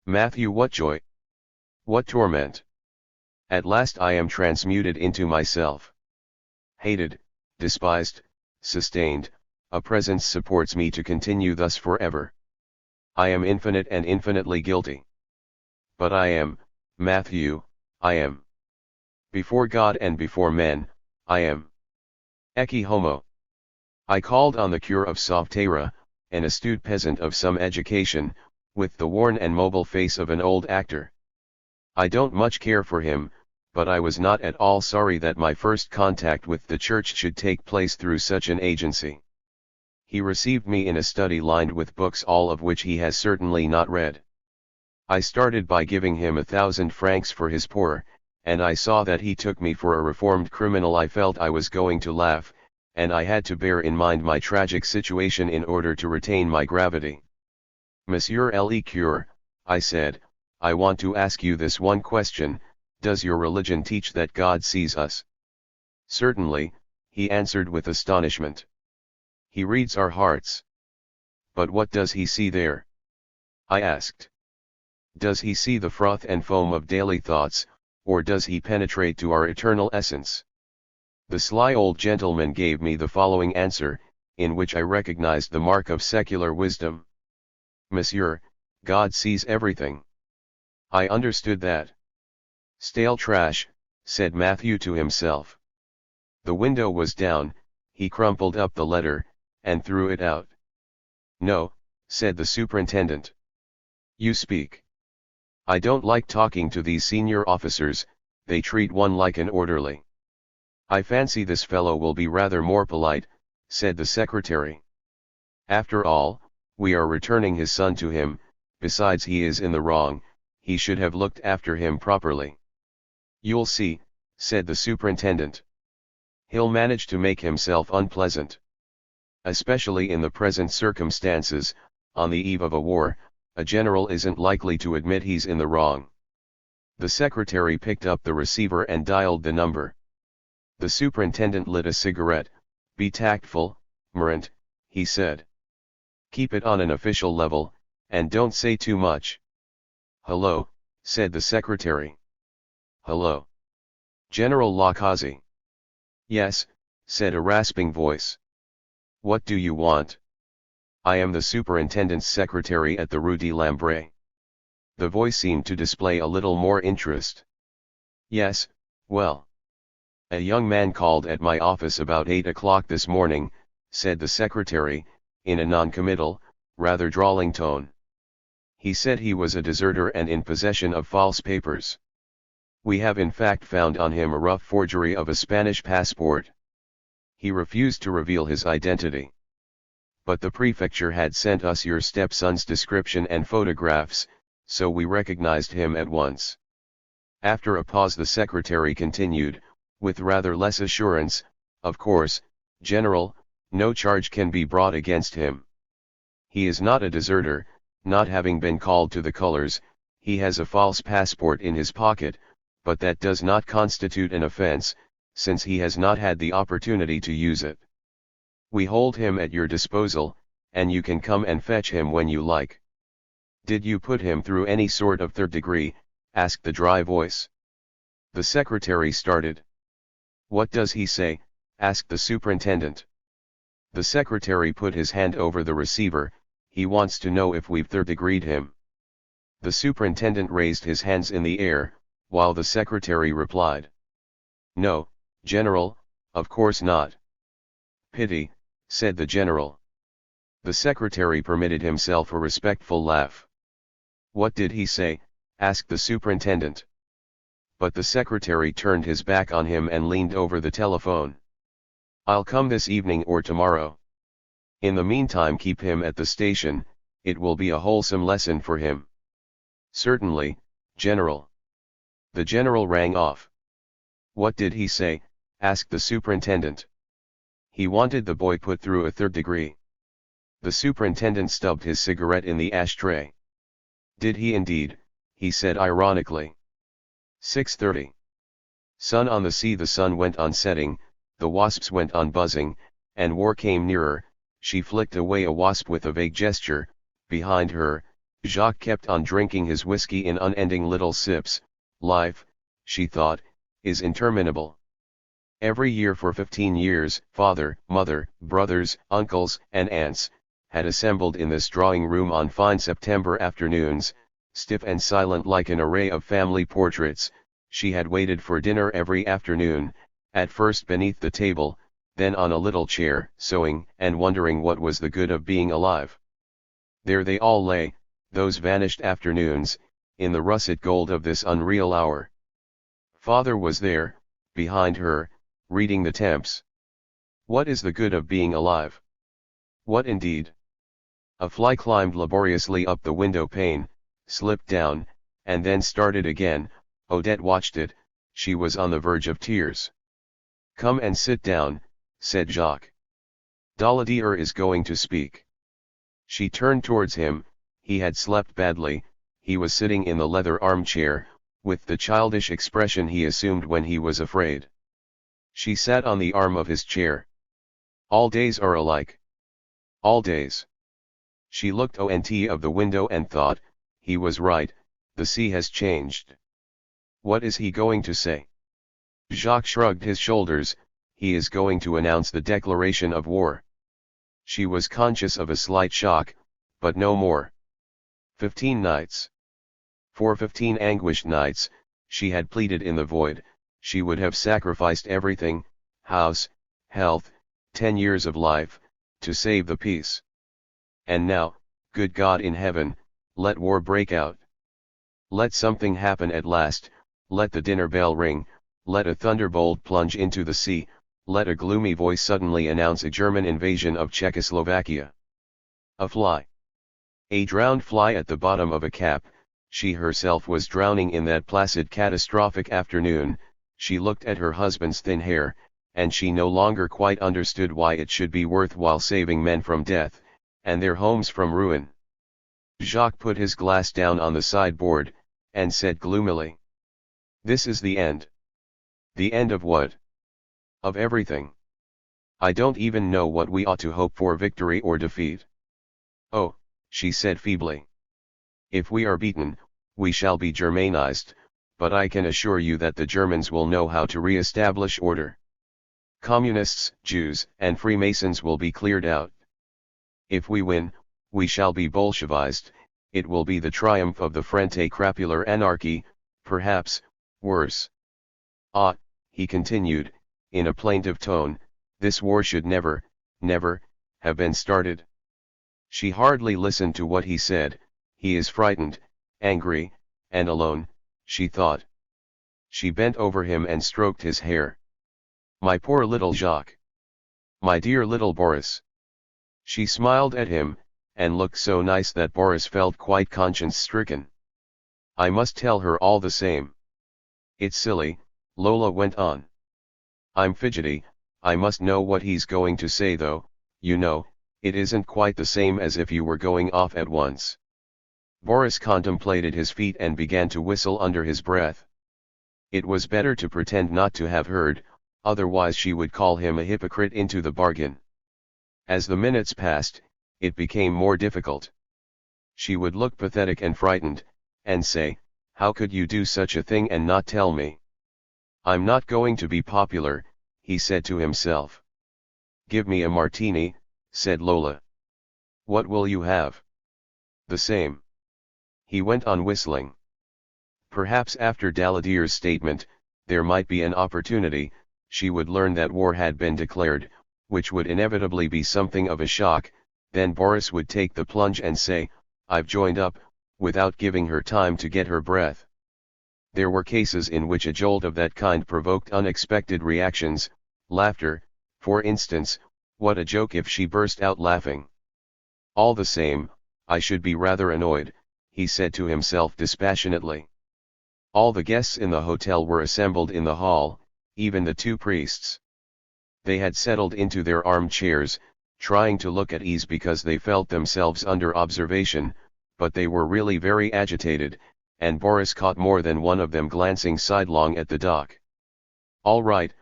Matthew, what joy! What torment! At last I am transmuted into myself. Hated, despised, sustained, a presence supports me to continue thus forever. I am infinite and infinitely guilty. But I am, Matthew, I am. Before God and before men, I am. Ecce homo. I called on the cure of Sartre, an astute peasant of some education, with the worn and mobile face of an old actor. I don't much care for him, but I was not at all sorry that my first contact with the church should take place through such an agency. He received me in a study lined with books, all of which he has certainly not read. I started by giving him 1,000 francs for his poor, and I saw that he took me for a reformed criminal. I felt I was going to laugh, and I had to bear in mind my tragic situation in order to retain my gravity. Monsieur le Curé, I said, I want to ask you this one question: does your religion teach that God sees us? Certainly, he answered with astonishment. He reads our hearts. But what does he see there? I asked. Does he see the froth and foam of daily thoughts, or does he penetrate to our eternal essence? The sly old gentleman gave me the following answer, in which I recognized the mark of secular wisdom. Monsieur, God sees everything. I understood that. Stale trash, said Matthew to himself. The window was down. He crumpled up the letter, and threw it out. No, said the superintendent. You speak. I don't like talking to these senior officers, they treat one like an orderly. I fancy this fellow will be rather more polite, said the secretary. After all, we are returning his son to him, besides he is in the wrong, he should have looked after him properly. You'll see, said the superintendent. He'll manage to make himself unpleasant. Especially in the present circumstances, on the eve of a war, a general isn't likely to admit he's in the wrong. The secretary picked up the receiver and dialed the number. The superintendent lit a cigarette. Be tactful, Morant, he said. Keep it on an official level, and don't say too much. Hello, said the secretary. Hello. General Lacazzi. Yes, said a rasping voice. What do you want? I am the superintendent's secretary at the Rue de Lambray. The voice seemed to display a little more interest. Yes, well. A young man called at my office about 8 o'clock this morning, said the secretary, in a non-committal, rather drawling tone. He said he was a deserter and in possession of false papers. We have in fact found on him a rough forgery of a Spanish passport. He refused to reveal his identity. But the prefecture had sent us your stepson's description and photographs, so we recognized him at once. After a pause the secretary continued, with rather less assurance, of course, General, no charge can be brought against him. He is not a deserter, not having been called to the colors. He has a false passport in his pocket, but that does not constitute an offense, since he has not had the opportunity to use it. We hold him at your disposal, and you can come and fetch him when you like. Did you put him through any sort of third degree? Asked the dry voice. The secretary started. What does he say? Asked the superintendent. The secretary put his hand over the receiver. He wants to know if we've third-degreed him. The superintendent raised his hands in the air, while the secretary replied. No, General, of course not. Pity, said the general. The secretary permitted himself a respectful laugh. What did he say? Asked the superintendent. But the secretary turned his back on him and leaned over the telephone. I'll come this evening or tomorrow. In the meantime keep him at the station, it will be a wholesome lesson for him. Certainly, General. The general rang off. What did he say? Asked the superintendent. He wanted the boy put through a third degree. The superintendent stubbed his cigarette in the ashtray. Did he indeed? He said ironically. 6:30. Sun on the sea. The sun went on setting, the wasps went on buzzing, and war came nearer. She flicked away a wasp with a vague gesture. Behind her, Jacques kept on drinking his whiskey in unending little sips. Life, she thought, is interminable. Every year for 15 years, father, mother, brothers, uncles, and aunts, had assembled in this drawing room on fine September afternoons, stiff and silent like an array of family portraits. She had waited for dinner every afternoon, at first beneath the table, then on a little chair, sewing, and wondering what was the good of being alive. There they all lay, those vanished afternoons, in the russet gold of this unreal hour. Father was there, behind her, reading the temps. What is the good of being alive? What indeed? A fly climbed laboriously up the window pane, slipped down, and then started again. Odette watched it, she was on the verge of tears. "Come and sit down," said Jacques. "Daladier is going to speak." She turned towards him. He had slept badly, he was sitting in the leather armchair, with the childish expression he assumed when he was afraid. She sat on the arm of his chair. "All days are alike. All days." She looked out of the window and thought, he was right, the sea has changed. What is he going to say? Jacques shrugged his shoulders, he is going to announce the declaration of war. She was conscious of a slight shock, but no more. 15 nights. For 15 anguished nights, she had pleaded in the void, she would have sacrificed everything, house, health, 10 years of life, to save the peace. And now, good God in heaven, let war break out. Let something happen at last, let the dinner bell ring, let a thunderbolt plunge into the sea, let a gloomy voice suddenly announce a German invasion of Czechoslovakia. A fly. A drowned fly at the bottom of a cap, she herself was drowning in that placid catastrophic afternoon. She looked at her husband's thin hair, and she no longer quite understood why it should be worthwhile saving men from death, and their homes from ruin. Jacques put his glass down on the sideboard, and said gloomily, "This is the end." "The end of what?" "Of everything. I don't even know what we ought to hope for, victory or defeat." "Oh," she said feebly. "If we are beaten, we shall be Germanized, but I can assure you that the Germans will know how to re-establish order. Communists, Jews, and Freemasons will be cleared out. If we win, we shall be Bolshevized, it will be the triumph of the Frente Crapular anarchy, perhaps, worse. Ah," he continued, in a plaintive tone, "this war should never, never, have been started." She hardly listened to what he said. He is frightened, angry, and alone, she thought. She bent over him and stroked his hair. "My poor little Jacques. My dear little Boris." She smiled at him, and looked so nice that Boris felt quite conscience-stricken. "I must tell her all the same." "It's silly," Lola went on. "I'm fidgety, I must know what he's going to say though, you know, it isn't quite the same as if you were going off at once." Boris contemplated his feet and began to whistle under his breath. It was better to pretend not to have heard, otherwise she would call him a hypocrite into the bargain. As the minutes passed, it became more difficult. She would look pathetic and frightened, and say, "How could you do such a thing and not tell me?" "I'm not going to be popular," he said to himself. "Give me a martini," said Lola. "What will you have?" "The same." He went on whistling. Perhaps after Daladier's statement, there might be an opportunity, she would learn that war had been declared, which would inevitably be something of a shock, then Boris would take the plunge and say, "I've joined up," without giving her time to get her breath. There were cases in which a jolt of that kind provoked unexpected reactions, laughter, for instance. What a joke if she burst out laughing. "All the same, I should be rather annoyed," he said to himself dispassionately. All the guests in the hotel were assembled in the hall, even the two priests. They had settled into their armchairs, trying to look at ease because they felt themselves under observation, but they were really very agitated, and Boris caught more than one of them glancing sidelong at the dock. All right.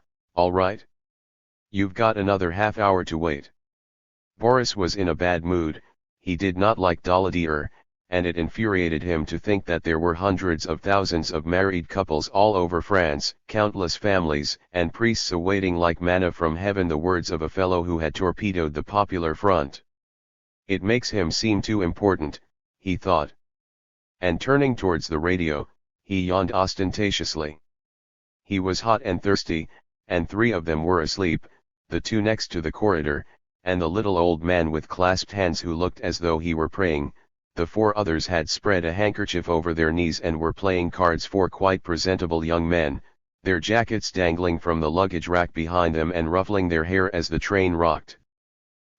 You've got another half-hour to wait." Boris was in a bad mood, he did not like Daladier, and it infuriated him to think that there were hundreds of thousands of married couples all over France, countless families and priests awaiting like manna from heaven the words of a fellow who had torpedoed the Popular Front. It makes him seem too important, he thought. And turning towards the radio, he yawned ostentatiously. He was hot and thirsty, and three of them were asleep, the two next to the corridor, and the little old man with clasped hands who looked as though he were praying. The four others had spread a handkerchief over their knees and were playing cards, four quite presentable young men, their jackets dangling from the luggage rack behind them and ruffling their hair as the train rocked.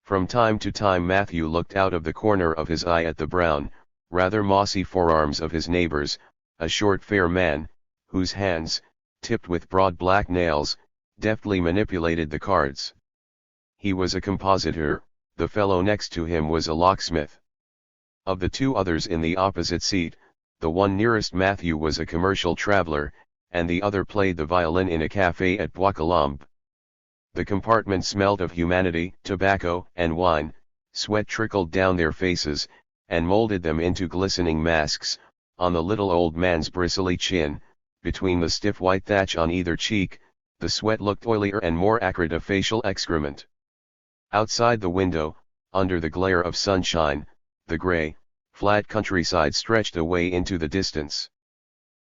From time to time Matthew looked out of the corner of his eye at the brown, rather mossy forearms of his neighbors, a short fair man, whose hands, tipped with broad black nails, deftly manipulated the cards. He was a compositor, the fellow next to him was a locksmith. Of the two others in the opposite seat, the one nearest Matthew was a commercial traveler, and the other played the violin in a café at Bois-Colombes. The compartment smelled of humanity, tobacco, and wine. Sweat trickled down their faces, and molded them into glistening masks, on the little old man's bristly chin, between the stiff white thatch on either cheek, the sweat looked oilier and more acrid of facial excrement. Outside the window, under the glare of sunshine, the grey, flat countryside stretched away into the distance.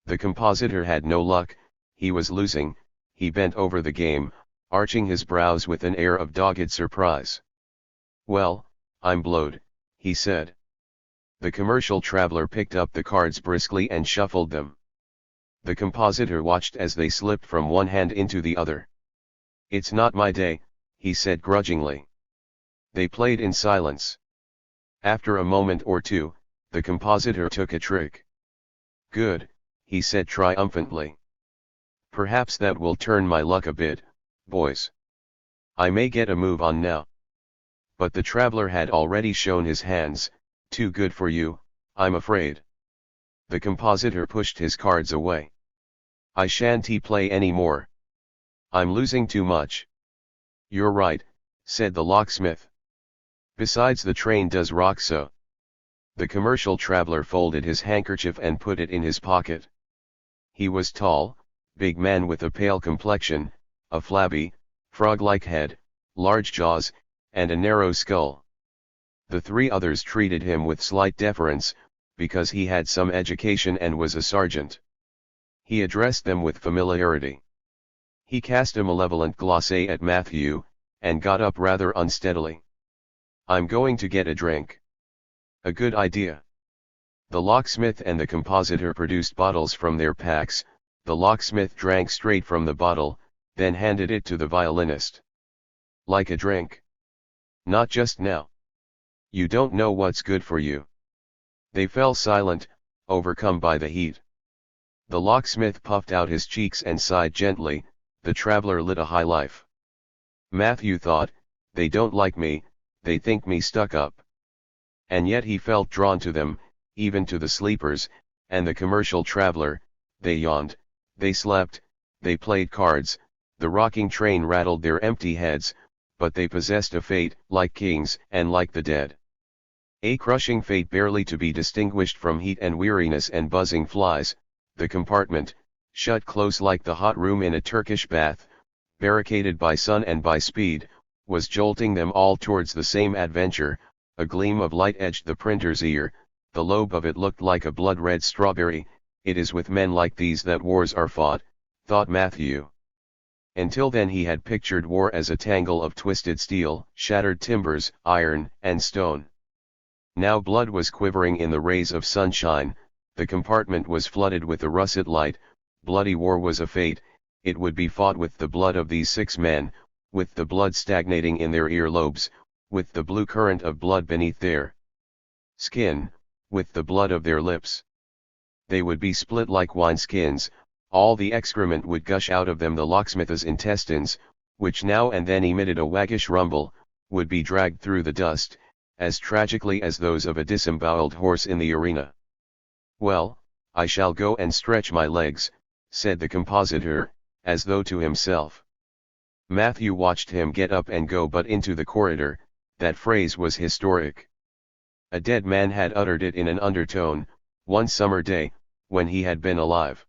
The compositor had no luck, he was losing. He bent over the game, arching his brows with an air of dogged surprise. "Well, I'm blowed," he said. The commercial traveler picked up the cards briskly and shuffled them. The compositor watched as they slipped from one hand into the other. "It's not my day," he said grudgingly. They played in silence. After a moment or two, the compositor took a trick. "Good," he said triumphantly. "Perhaps that will turn my luck a bit, boys. I may get a move on now." But the traveler had already shown his hands. "Too good for you, I'm afraid." The compositor pushed his cards away. "I shan't play any more. I'm losing too much." "You're right," said the locksmith. "Besides, the train does rock so." The commercial traveler folded his handkerchief and put it in his pocket. He was tall, big man with a pale complexion, a flabby, frog-like head, large jaws, and a narrow skull. The three others treated him with slight deference, because he had some education and was a sergeant. He addressed them with familiarity. He cast a malevolent glance at Matthew, and got up rather unsteadily. "I'm going to get a drink." "A good idea." The locksmith and the compositor produced bottles from their packs. The locksmith drank straight from the bottle, then handed it to the violinist. "Like a drink?" "Not just now. You don't know what's good for you." They fell silent, overcome by the heat. The locksmith puffed out his cheeks and sighed gently. The traveler lit a high life. Matthew thought, "They don't like me, they think me stuck up." And yet he felt drawn to them, even to the sleepers, and the commercial traveler. They yawned, they slept, they played cards, the rocking train rattled their empty heads, but they possessed a fate, like kings, and like the dead. A crushing fate barely to be distinguished from heat and weariness and buzzing flies. The compartment, shut close like the hot room in a Turkish bath, barricaded by sun and by speed, was jolting them all towards the same adventure. A gleam of light edged the printer's ear, the lobe of it looked like a blood-red strawberry. "It is with men like these that wars are fought," thought Matthew. Until then he had pictured war as a tangle of twisted steel, shattered timbers, iron, and stone. Now blood was quivering in the rays of sunshine, the compartment was flooded with a russet light. Bloody war was a fate, it would be fought with the blood of these 6 men, with the blood stagnating in their earlobes, with the blue current of blood beneath their skin, with the blood of their lips. They would be split like wineskins, all the excrement would gush out of them. The locksmith's intestines, which now and then emitted a waggish rumble, would be dragged through the dust, as tragically as those of a disemboweled horse in the arena. "Well, I shall go and stretch my legs," said the compositor, as though to himself. Matthew watched him get up and go but into the corridor. That phrase was historic. A dead man had uttered it in an undertone, one summer day, when he had been alive.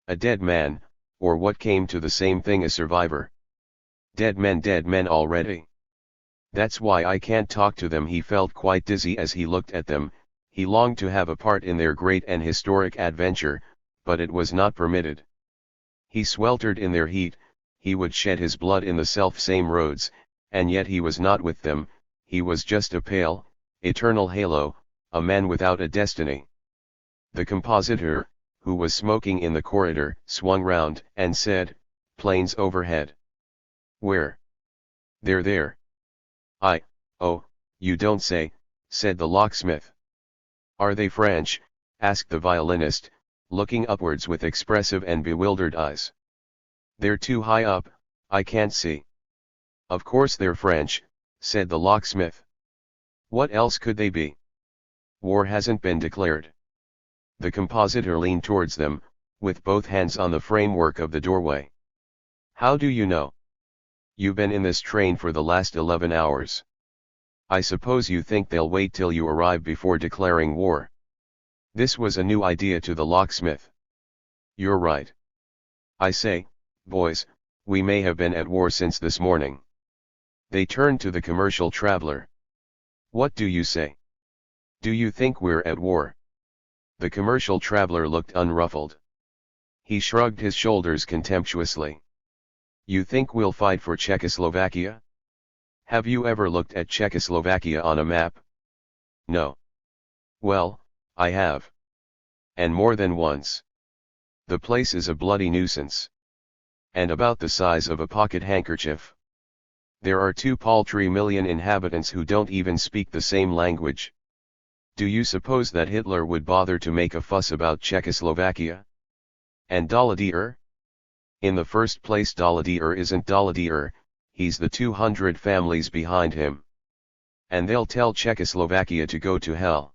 A dead man, or what came to the same thing, a survivor. Dead men already. "That's why I can't talk to them." He felt quite dizzy as he looked at them. He longed to have a part in their great and historic adventure, but it was not permitted. He sweltered in their heat, he would shed his blood in the self-same roads, and yet he was not with them, he was just a pale, eternal halo, a man without a destiny. The compositor, who was smoking in the corridor, swung round, and said, "Planes overhead." "Where?" "They're there." "Oh, you don't say," said the locksmith. "Are they French?" asked the violinist, looking upwards with expressive and bewildered eyes. "They're too high up, I can't see." "Of course they're French," said the locksmith. "What else could they be? War hasn't been declared." The compositor leaned towards them, with both hands on the framework of the doorway. "How do you know? You've been in this train for the last 11 hours. I suppose you think they'll wait till you arrive before declaring war." This was a new idea to the locksmith. "You're right. I say, boys, we may have been at war since this morning." They turned to the commercial traveler. "What do you say? Do you think we're at war?" The commercial traveler looked unruffled. He shrugged his shoulders contemptuously. "You think we'll fight for Czechoslovakia? Have you ever looked at Czechoslovakia on a map?" "No." "Well, I have. And more than once. The place is a bloody nuisance. And about the size of a pocket handkerchief. There are 2 paltry million inhabitants who don't even speak the same language. Do you suppose that Hitler would bother to make a fuss about Czechoslovakia? And Daladier? In the first place, Daladier isn't Daladier, he's the 200 families behind him. And they'll tell Czechoslovakia to go to hell."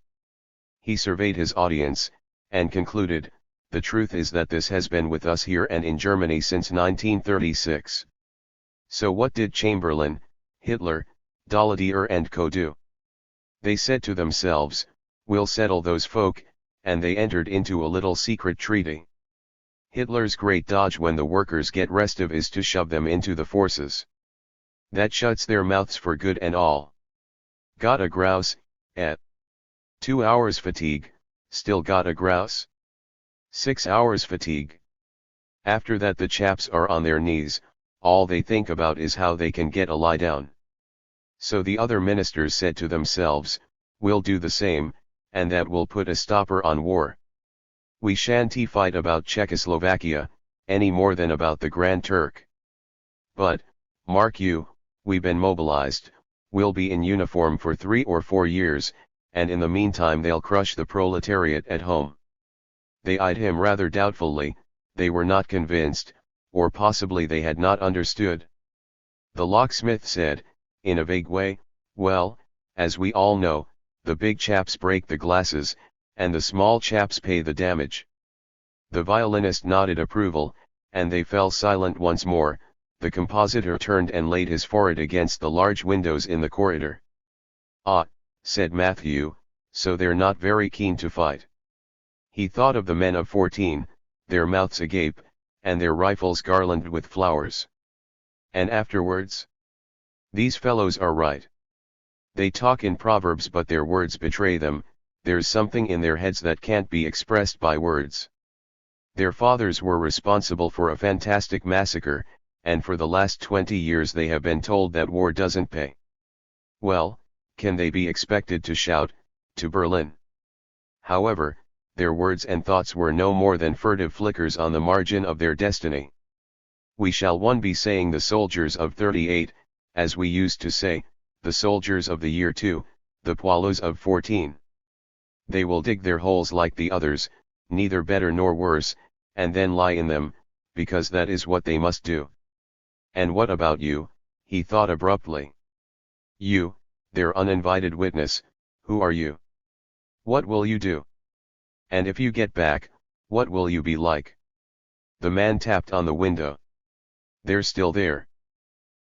He surveyed his audience, and concluded, "The truth is that this has been with us here and in Germany since 1936. So what did Chamberlain, Hitler, Daladier and co. do? They said to themselves, 'We'll settle those folk,' and they entered into a little secret treaty. Hitler's great dodge when the workers get restive is to shove them into the forces. That shuts their mouths for good and all. Got a grouse, eh? 2 hours fatigue, still got a grouse? 6 hours fatigue. After that the chaps are on their knees, all they think about is how they can get a lie down. So the other ministers said to themselves, 'We'll do the same, and that will put a stopper on war. We shan't fight about Czechoslovakia, any more than about the Grand Turk. But, mark you, we've been mobilized, we'll be in uniform for 3 or 4 years, and in the meantime they'll crush the proletariat at home.'" They eyed him rather doubtfully, they were not convinced, or possibly they had not understood. The locksmith said, in a vague way, "Well, as we all know, the big chaps break the glasses, and the small chaps pay the damage." The violinist nodded approval, and they fell silent once more. The compositor turned and laid his forehead against the large windows in the corridor. "Ah," said Matthew, "so they're not very keen to fight." He thought of the men of 14, their mouths agape, and their rifles garlanded with flowers. And afterwards? These fellows are right. They talk in proverbs but their words betray them, there's something in their heads that can't be expressed by words. Their fathers were responsible for a fantastic massacre, and for the last 20 years they have been told that war doesn't pay. Well, can they be expected to shout, "To Berlin"? However, their words and thoughts were no more than furtive flickers on the margin of their destiny. We shall one be saying the soldiers of 38, as we used to say, the soldiers of the year 2, the poilus of 14. They will dig their holes like the others, neither better nor worse, and then lie in them, because that is what they must do. And what about you? He thought abruptly. You, their uninvited witness, who are you? What will you do? And if you get back, what will you be like? The man tapped on the window. They're still there.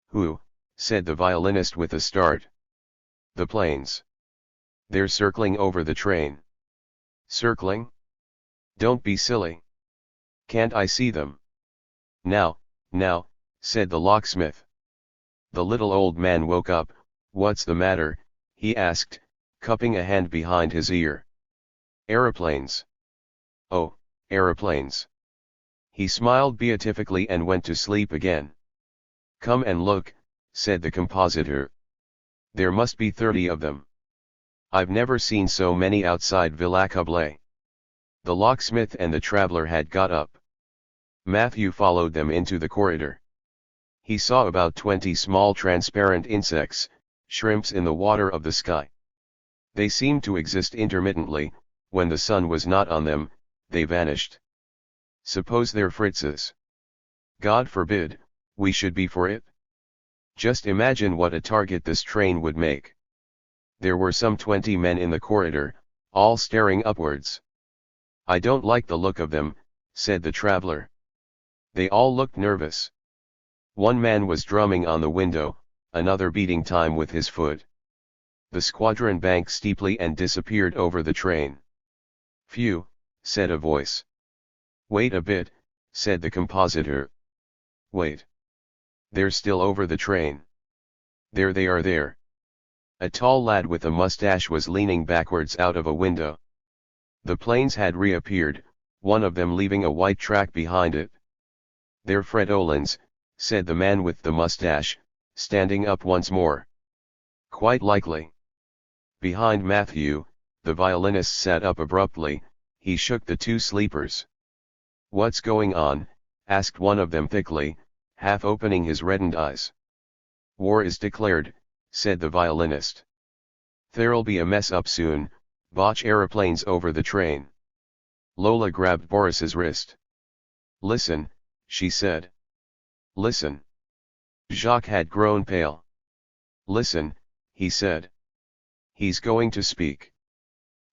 Who? Said the violinist with a start. The planes. They're circling over the train. Circling? Don't be silly. Can't I see them? Now, said the locksmith. The little old man woke up. What's the matter? He asked, cupping a hand behind his ear. Aeroplanes. Oh, aeroplanes. He smiled beatifically and went to sleep again. Come and look, said the compositor. There must be 30 of them. I've never seen so many outside Villacoublay. The locksmith and the traveller had got up. Matthew followed them into the corridor. He saw about 20 small transparent insects, shrimps in the water of the sky. They seemed to exist intermittently. When the sun was not on them, they vanished. Suppose they're Fritz's. God forbid, we should be for it. Just imagine what a target this train would make. There were some 20 men in the corridor, all staring upwards. I don't like the look of them, said the traveller. They all looked nervous. One man was drumming on the window, another beating time with his foot. The squadron banked steeply and disappeared over the train. Phew, said a voice. Wait a bit, said the compositor. Wait. They're still over the train. There they are there. A tall lad with a mustache was leaning backwards out of a window. The planes had reappeared, one of them leaving a white track behind it. They're Fredolins, said the man with the mustache, standing up once more. Quite likely. Behind Matthew, the violinist sat up abruptly. He shook the two sleepers. What's going on? Asked one of them thickly, half opening his reddened eyes. War is declared, said the violinist. There'll be a mess up soon, Boche aeroplanes over the train. Lola grabbed Boris's wrist. Listen, she said. Listen. Jacques had grown pale. Listen, he said. He's going to speak.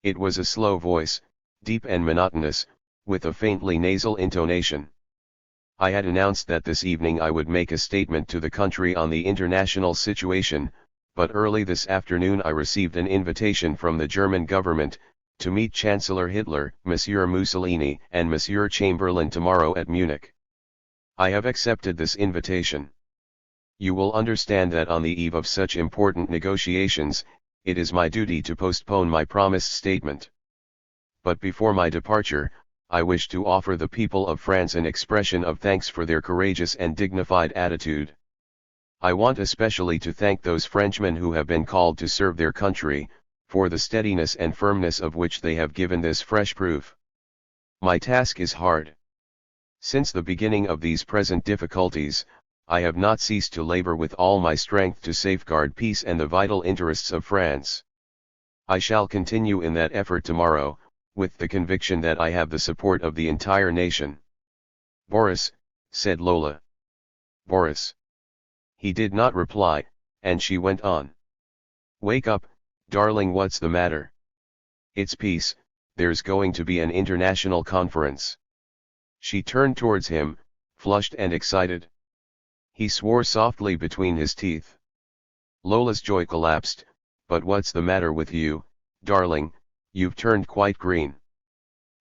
It was a slow voice, deep and monotonous, with a faintly nasal intonation. I had announced that this evening I would make a statement to the country on the international situation, but early this afternoon I received an invitation from the German government, to meet Chancellor Hitler, Monsieur Mussolini and Monsieur Chamberlain tomorrow at Munich. I have accepted this invitation. You will understand that on the eve of such important negotiations, it is my duty to postpone my promised statement. But before my departure, I wish to offer the people of France an expression of thanks for their courageous and dignified attitude. I want especially to thank those Frenchmen who have been called to serve their country, for the steadiness and firmness of which they have given this fresh proof. My task is hard. Since the beginning of these present difficulties, I have not ceased to labor with all my strength to safeguard peace and the vital interests of France. I shall continue in that effort tomorrow, with the conviction that I have the support of the entire nation. Boris, said Lola. Boris. He did not reply, and she went on. Wake up, darling, what's the matter? It's peace, there's going to be an international conference. She turned towards him, flushed and excited. He swore softly between his teeth. Lola's joy collapsed. But what's the matter with you, darling? You've turned quite green.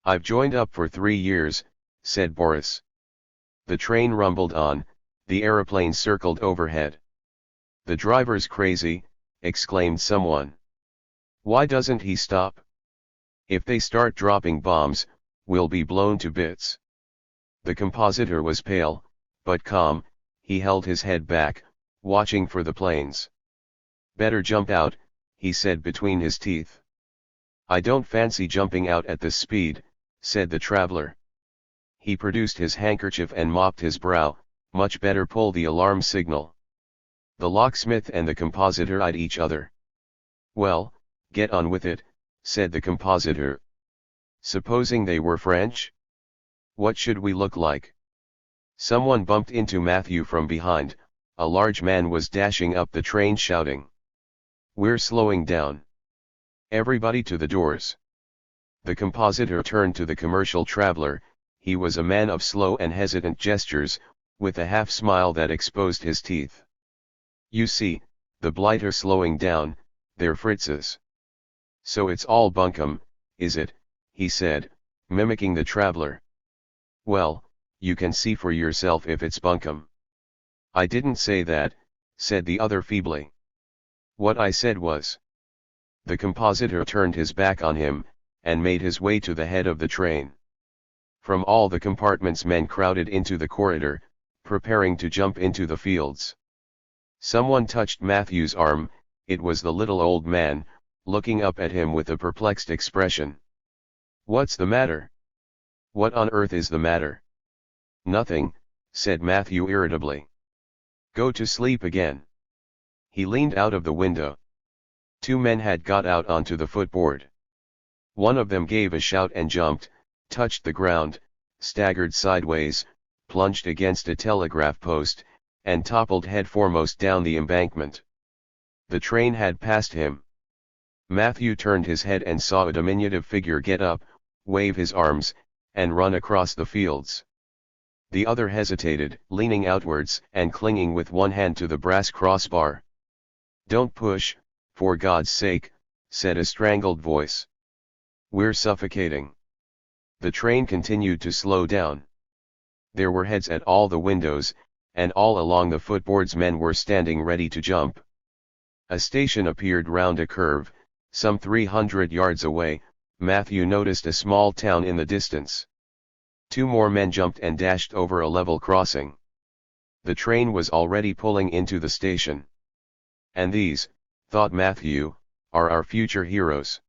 I've joined up for 3 years, said Boris. The train rumbled on, the aeroplane circled overhead. The driver's crazy, exclaimed someone. Why doesn't he stop? If they start dropping bombs, we'll be blown to bits. The compositor was pale, but calm. He held his head back, watching for the planes. Better jump out, he said between his teeth. I don't fancy jumping out at this speed, said the traveller. He produced his handkerchief and mopped his brow. Much better pull the alarm signal. The locksmith and the compositor eyed each other. Well, get on with it, said the compositor. Supposing they were French? What should we look like? Someone bumped into Matthew from behind. A large man was dashing up the train shouting. We're slowing down. Everybody to the doors. The compositor turned to the commercial traveller. He was a man of slow and hesitant gestures, with a half smile that exposed his teeth. You see, the blight are slowing down, they're Fritz's. So it's all bunkum, is it? He said, mimicking the traveller. Well, you can see for yourself if it's bunkum. I didn't say that, said the other feebly. What I said was. The compositor turned his back on him, and made his way to the head of the train. From all the compartments men crowded into the corridor, preparing to jump into the fields. Someone touched Matthew's arm. It was the little old man, looking up at him with a perplexed expression. "What's the matter? What on earth is the matter?" "Nothing," said Matthew irritably. "Go to sleep again." He leaned out of the window. Two men had got out onto the footboard. One of them gave a shout and jumped, touched the ground, staggered sideways, plunged against a telegraph post, and toppled headforemost down the embankment. The train had passed him. Matthew turned his head and saw a diminutive figure get up, wave his arms, and run across the fields. The other hesitated, leaning outwards and clinging with one hand to the brass crossbar. "Don't push, for God's sake," said a strangled voice. "We're suffocating." The train continued to slow down. There were heads at all the windows, and all along the footboards men were standing ready to jump. A station appeared round a curve. Some 300 yards away, Matthew noticed a small town in the distance. Two more men jumped and dashed over a level crossing. The train was already pulling into the station. "And these," thought Matthew, "are our future heroes."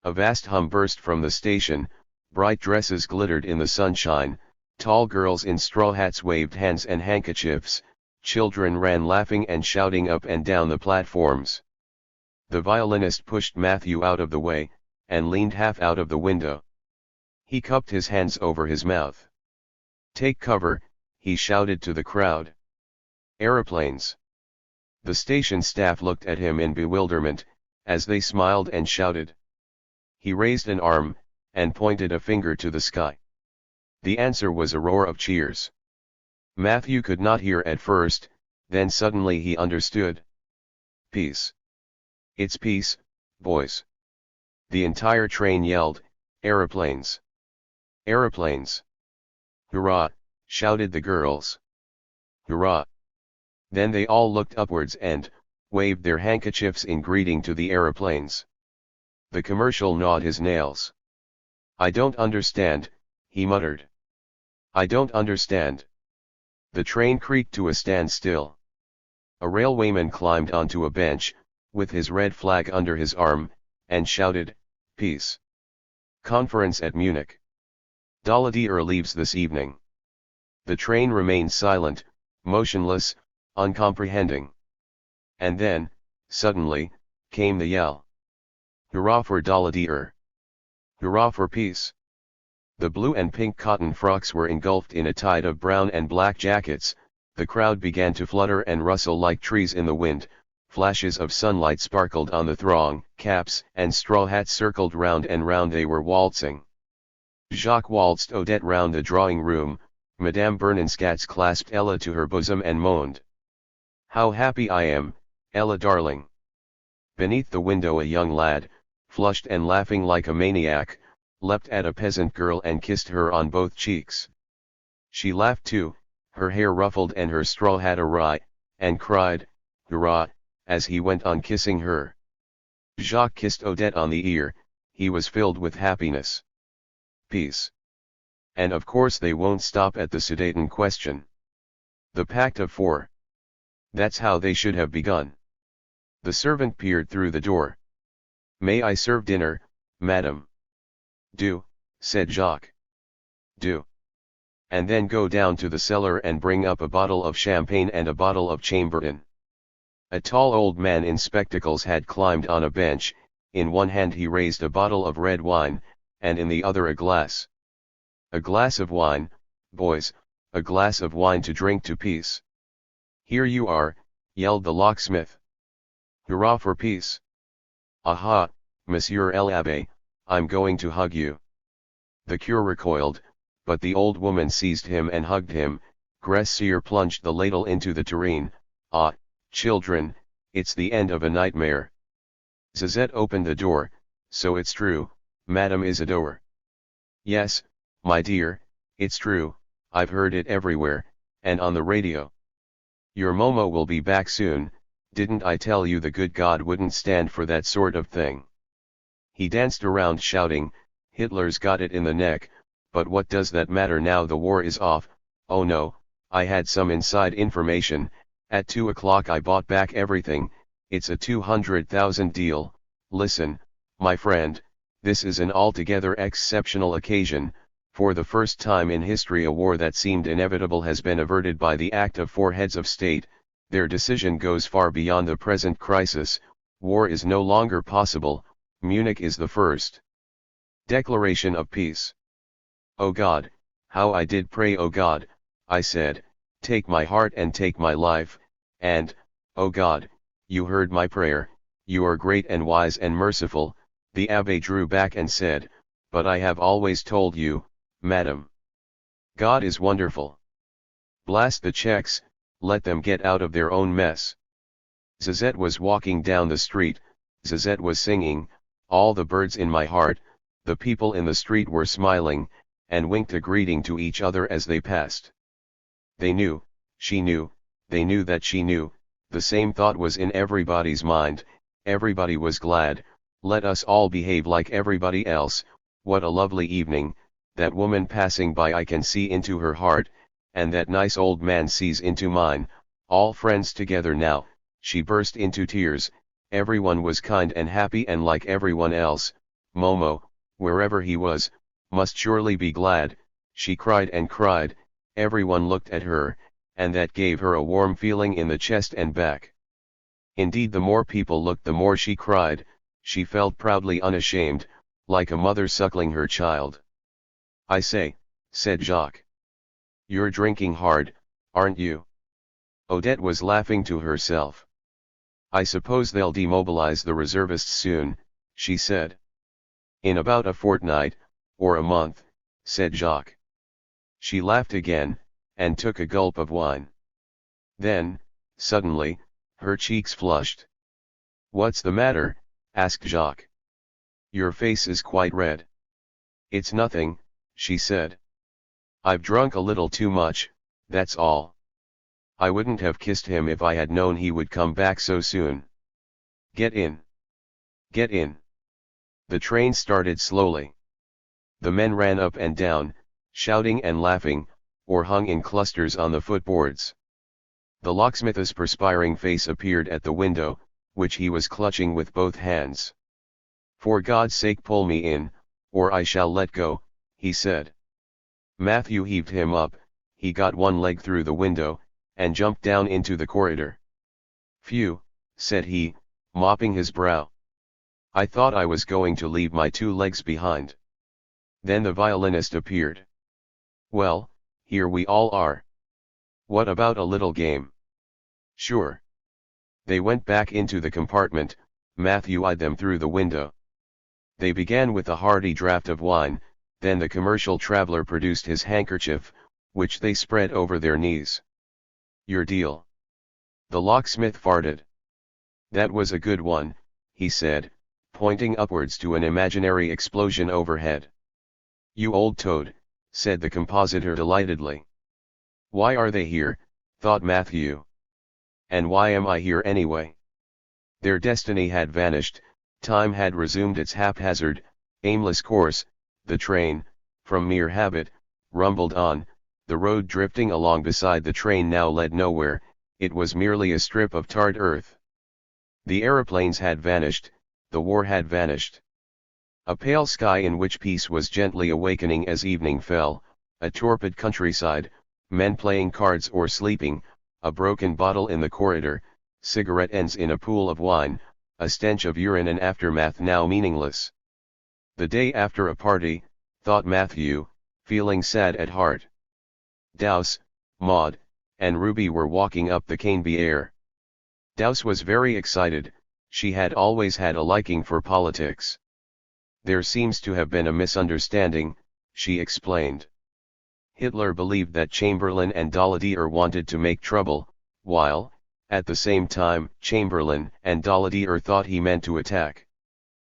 A vast hum burst from the station, bright dresses glittered in the sunshine, tall girls in straw hats waved hands and handkerchiefs, children ran laughing and shouting up and down the platforms. The violinist pushed Matthew out of the way, and leaned half out of the window. He cupped his hands over his mouth. "Take cover," he shouted to the crowd. "Aeroplanes." The station staff looked at him in bewilderment, as they smiled and shouted. He raised an arm, and pointed a finger to the sky. The answer was a roar of cheers. Matthew could not hear at first, then suddenly he understood. "Peace. It's peace, boys." The entire train yelled, "Aeroplanes! Aeroplanes!" "Hurrah!" shouted the girls. "Hurrah!" Then they all looked upwards and waved their handkerchiefs in greeting to the aeroplanes. The commercial gnawed his nails. "I don't understand," he muttered. "I don't understand." The train creaked to a standstill. A railwayman climbed onto a bench, with his red flag under his arm, and shouted, "Peace. Conference at Munich. Daladier leaves this evening." The train remained silent, motionless, uncomprehending. And then, suddenly, came the yell. "Hurrah for Daladier! Hurrah for peace!" The blue and pink cotton frocks were engulfed in a tide of brown and black jackets. The crowd began to flutter and rustle like trees in the wind. Flashes of sunlight sparkled on the throng, caps and straw hats circled round and round. They were waltzing. Jacques waltzed Odette round the drawing room. Madame Bernenskatz clasped Ella to her bosom and moaned, "How happy I am, Ella darling." Beneath the window a young lad, flushed and laughing like a maniac, leapt at a peasant girl and kissed her on both cheeks. She laughed too, her hair ruffled and her straw hat awry, and cried, "Hurrah," as he went on kissing her. Jacques kissed Odette on the ear. He was filled with happiness. Peace. And of course they won't stop at the Sudeten question. The Pact of Four. That's how they should have begun. The servant peered through the door. "May I serve dinner, madam?" "Do," said Jacques. "Do. And then go down to the cellar and bring up a bottle of champagne and a bottle of Chambertin." A tall old man in spectacles had climbed on a bench. In one hand he raised a bottle of red wine, and in the other a glass. "A glass of wine, boys, a glass of wine to drink to peace." "Here you are," yelled the locksmith. "Hurrah for peace." "Aha, Monsieur l'Abbé, I'm going to hug you." The cure recoiled, but the old woman seized him and hugged him. Gressier plunged the ladle into the tureen. "Ah, children, it's the end of a nightmare." Zizette opened the door. "So it's true, Madame Isidore." "Yes, my dear, it's true, I've heard it everywhere, and on the radio. Your Momo will be back soon. Didn't I tell you the good God wouldn't stand for that sort of thing?" He danced around shouting, "Hitler's got it in the neck, but what does that matter now the war is off? Oh no, I had some inside information. At 2 o'clock I bought back everything. It's a 200,000 deal. Listen, my friend, this is an altogether exceptional occasion. For the first time in history, a war that seemed inevitable has been averted by the act of 4 heads of state. Their decision goes far beyond the present crisis. War is no longer possible. Munich is the first declaration of peace. Oh God, how I did pray. Oh God, I said, take my heart and take my life, and, oh God, you heard my prayer. You are great and wise and merciful. The Abbé drew back and said, but I have always told you, madam. God is wonderful. Blast the Czechs, let them get out of their own mess. Zizette was walking down the street. Zizette was singing, all the birds in my heart. The people in the street were smiling, and winked a greeting to each other as they passed. They knew, she knew, they knew that she knew. The same thought was in everybody's mind. Everybody was glad. Let us all behave like everybody else. What a lovely evening. That woman passing by, I can see into her heart, and that nice old man sees into mine. All friends together now. She burst into tears. Everyone was kind and happy and like everyone else. Momo, wherever he was, must surely be glad. She cried and cried. Everyone looked at her, and that gave her a warm feeling in the chest and back. Indeed, the more people looked, the more she cried. She felt proudly unashamed, like a mother suckling her child. I say, said Jacques. You're drinking hard, aren't you? Odette was laughing to herself. I suppose they'll demobilize the reservists soon, she said. In about a fortnight, or a month, said Jacques. She laughed again, and took a gulp of wine. Then, suddenly, her cheeks flushed. What's the matter? Asked Jacques. Your face is quite red. It's nothing, she said. I've drunk a little too much, that's all. I wouldn't have kissed him if I had known he would come back so soon. Get in. Get in. The train started slowly. The men ran up and down, shouting and laughing, or hung in clusters on the footboards. The locksmith's perspiring face appeared at the window, which he was clutching with both hands. For God's sake, pull me in, or I shall let go, he said. Matthew heaved him up. He got one leg through the window, and jumped down into the corridor. Phew, said he, mopping his brow. I thought I was going to leave my 2 legs behind. Then the violinist appeared. Well, here we all are. What about a little game? Sure. They went back into the compartment. Matthew eyed them through the window. They began with a hearty draught of wine. Then the commercial traveler produced his handkerchief, which they spread over their knees. Your deal. The locksmith farted. That was a good one, he said, pointing upwards to an imaginary explosion overhead. You old toad, said the compositor delightedly. Why are they here? Thought Matthew. And why am I here anyway? Their destiny had vanished. Time had resumed its haphazard, aimless course. The train, from mere habit, rumbled on. The road drifting along beside the train now led nowhere. It was merely a strip of tarred earth. The aeroplanes had vanished. The war had vanished. A pale sky in which peace was gently awakening as evening fell, a torpid countryside, men playing cards or sleeping, a broken bottle in the corridor, cigarette ends in a pool of wine, a stench of urine and aftermath now meaningless. The day after a party, thought Matthew, feeling sad at heart. Dowse, Maud, and Ruby were walking up the Canebière. Dowse was very excited. She had always had a liking for politics. There seems to have been a misunderstanding, she explained. Hitler believed that Chamberlain and Daladier wanted to make trouble, while, at the same time, Chamberlain and Daladier thought he meant to attack.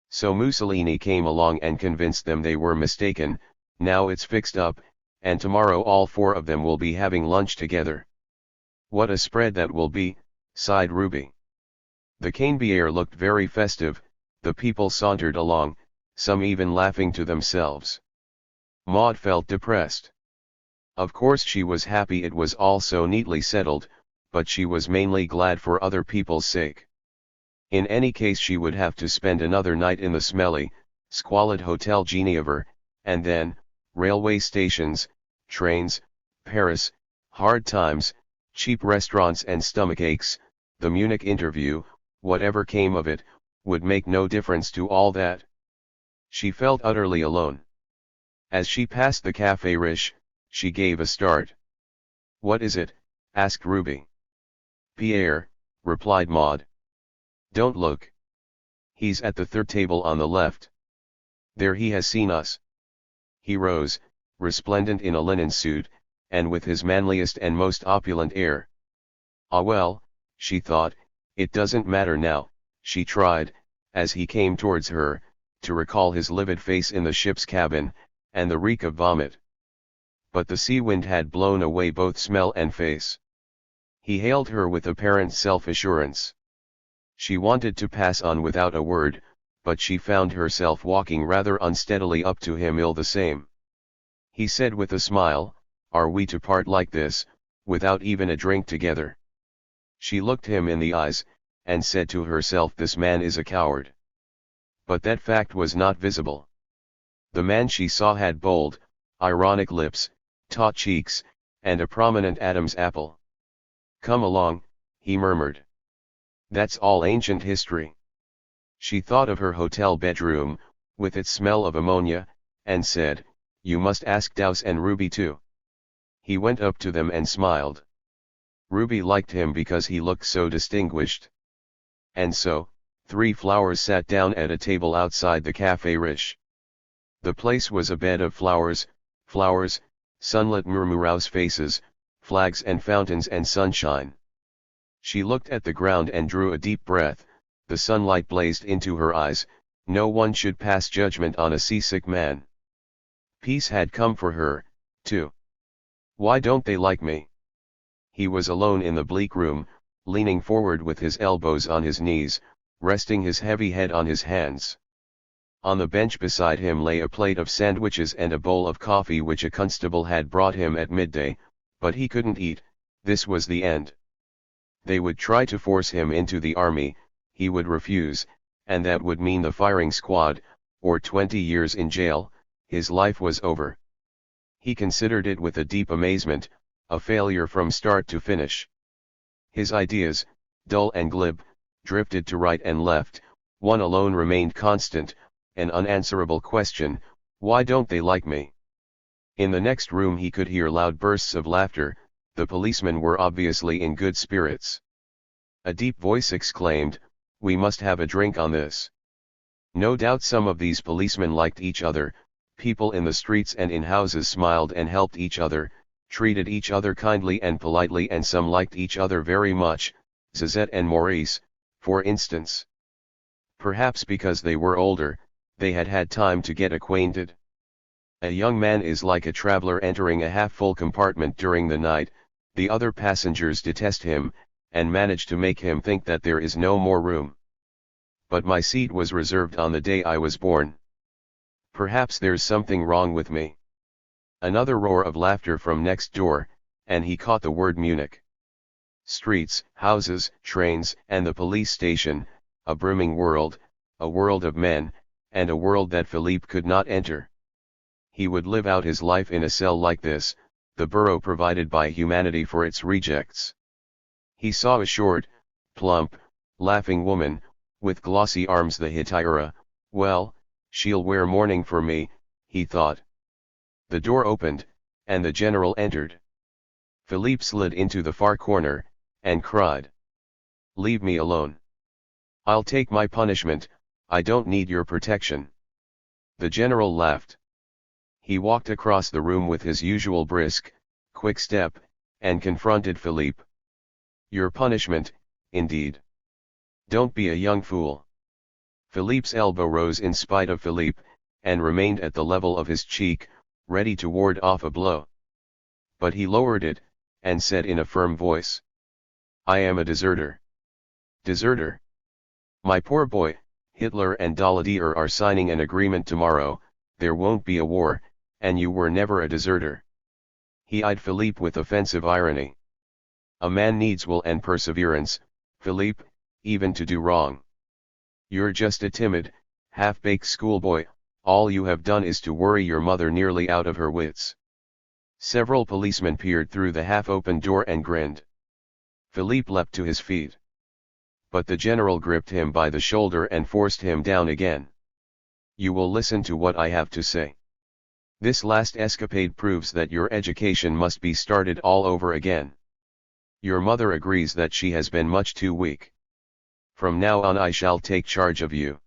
So Mussolini came along and convinced them they were mistaken. Now it's fixed up, and tomorrow all 4 of them will be having lunch together. What a spread that will be, sighed Ruby. The Canebière looked very festive. The people sauntered along, some even laughing to themselves. Maud felt depressed. Of course she was happy it was all so neatly settled, but she was mainly glad for other people's sake. In any case she would have to spend another night in the smelly, squalid Hotel Genever, and then, railway stations, trains, Paris, hard times, cheap restaurants and stomachaches. The Munich interview, whatever came of it, would make no difference to all that. She felt utterly alone. As she passed the Café Riche, she gave a start. "What is it?" asked Ruby. "Pierre," replied Maud. "Don't look. He's at the third table on the left. There, he has seen us." He rose, resplendent in a linen suit, and with his manliest and most opulent air. "Ah well," she thought, "it doesn't matter now." She tried, as he came towards her, to recall his livid face in the ship's cabin, and the reek of vomit. But the sea wind had blown away both smell and face. He hailed her with apparent self-assurance. She wanted to pass on without a word, but she found herself walking rather unsteadily up to him all the same. He said with a smile, "Are we to part like this, without even a drink together?" She looked him in the eyes, and said to herself, "This man is a coward." But that fact was not visible. The man she saw had bold, ironic lips, taut cheeks, and a prominent Adam's apple. "Come along," he murmured. "That's all ancient history." She thought of her hotel bedroom, with its smell of ammonia, and said, "You must ask Dowse and Ruby too." He went up to them and smiled. Ruby liked him because he looked so distinguished. And so, three flowers sat down at a table outside the Café Riche. The place was a bed of flowers, sunlit murmurous faces, flags and fountains and sunshine. She looked at the ground and drew a deep breath. The sunlight blazed into her eyes. No one should pass judgment on a seasick man. Peace had come for her, too. "Why don't they like me?" He was alone in the bleak room, leaning forward with his elbows on his knees, resting his heavy head on his hands. On the bench beside him lay a plate of sandwiches and a bowl of coffee which a constable had brought him at midday, but he couldn't eat. This was the end. They would try to force him into the army, he would refuse, and that would mean the firing squad, or 20 years in jail. His life was over. He considered it with a deep amazement, a failure from start to finish. His ideas, dull and glib, drifted to right and left. One alone remained constant, an unanswerable question: why don't they like me? In the next room he could hear loud bursts of laughter. The policemen were obviously in good spirits. A deep voice exclaimed, "We must have a drink on this." No doubt some of these policemen liked each other. People in the streets and in houses smiled and helped each other, treated each other kindly and politely, and some liked each other very much, Zizette and Maurice, for instance. Perhaps because they were older, they had had time to get acquainted. A young man is like a traveler entering a half-full compartment during the night. The other passengers detest him, and manage to make him think that there is no more room. "But my seat was reserved on the day I was born. Perhaps there's something wrong with me." Another roar of laughter from next door, and he caught the word Munich. Streets, houses, trains, and the police station, a brimming world, a world of men, and a world that Philippe could not enter. He would live out his life in a cell like this, the burrow provided by humanity for its rejects. He saw a short, plump, laughing woman, with glossy arms, the hetaira. "Well, she'll wear mourning for me," he thought. The door opened, and the general entered. Philippe slid into the far corner, and cried, "Leave me alone. I'll take my punishment. I don't need your protection." The general laughed. He walked across the room with his usual brisk, quick step, and confronted Philippe. "Your punishment, indeed. Don't be a young fool." Philippe's elbow rose in spite of Philippe, and remained at the level of his cheek, ready to ward off a blow. But he lowered it, and said in a firm voice, "I am a deserter." "Deserter? My poor boy, Hitler and Daladier are signing an agreement tomorrow. There won't be a war, and you were never a deserter." He eyed Philippe with offensive irony. A man needs will and perseverance, Philippe, even to do wrong. You're just a timid, half-baked schoolboy, all you have done is to worry your mother nearly out of her wits. Several policemen peered through the half-open door and grinned. Philippe leapt to his feet. But the general gripped him by the shoulder and forced him down again. You will listen to what I have to say. This last escapade proves that your education must be started all over again. Your mother agrees that she has been much too weak. From now on I shall take charge of you.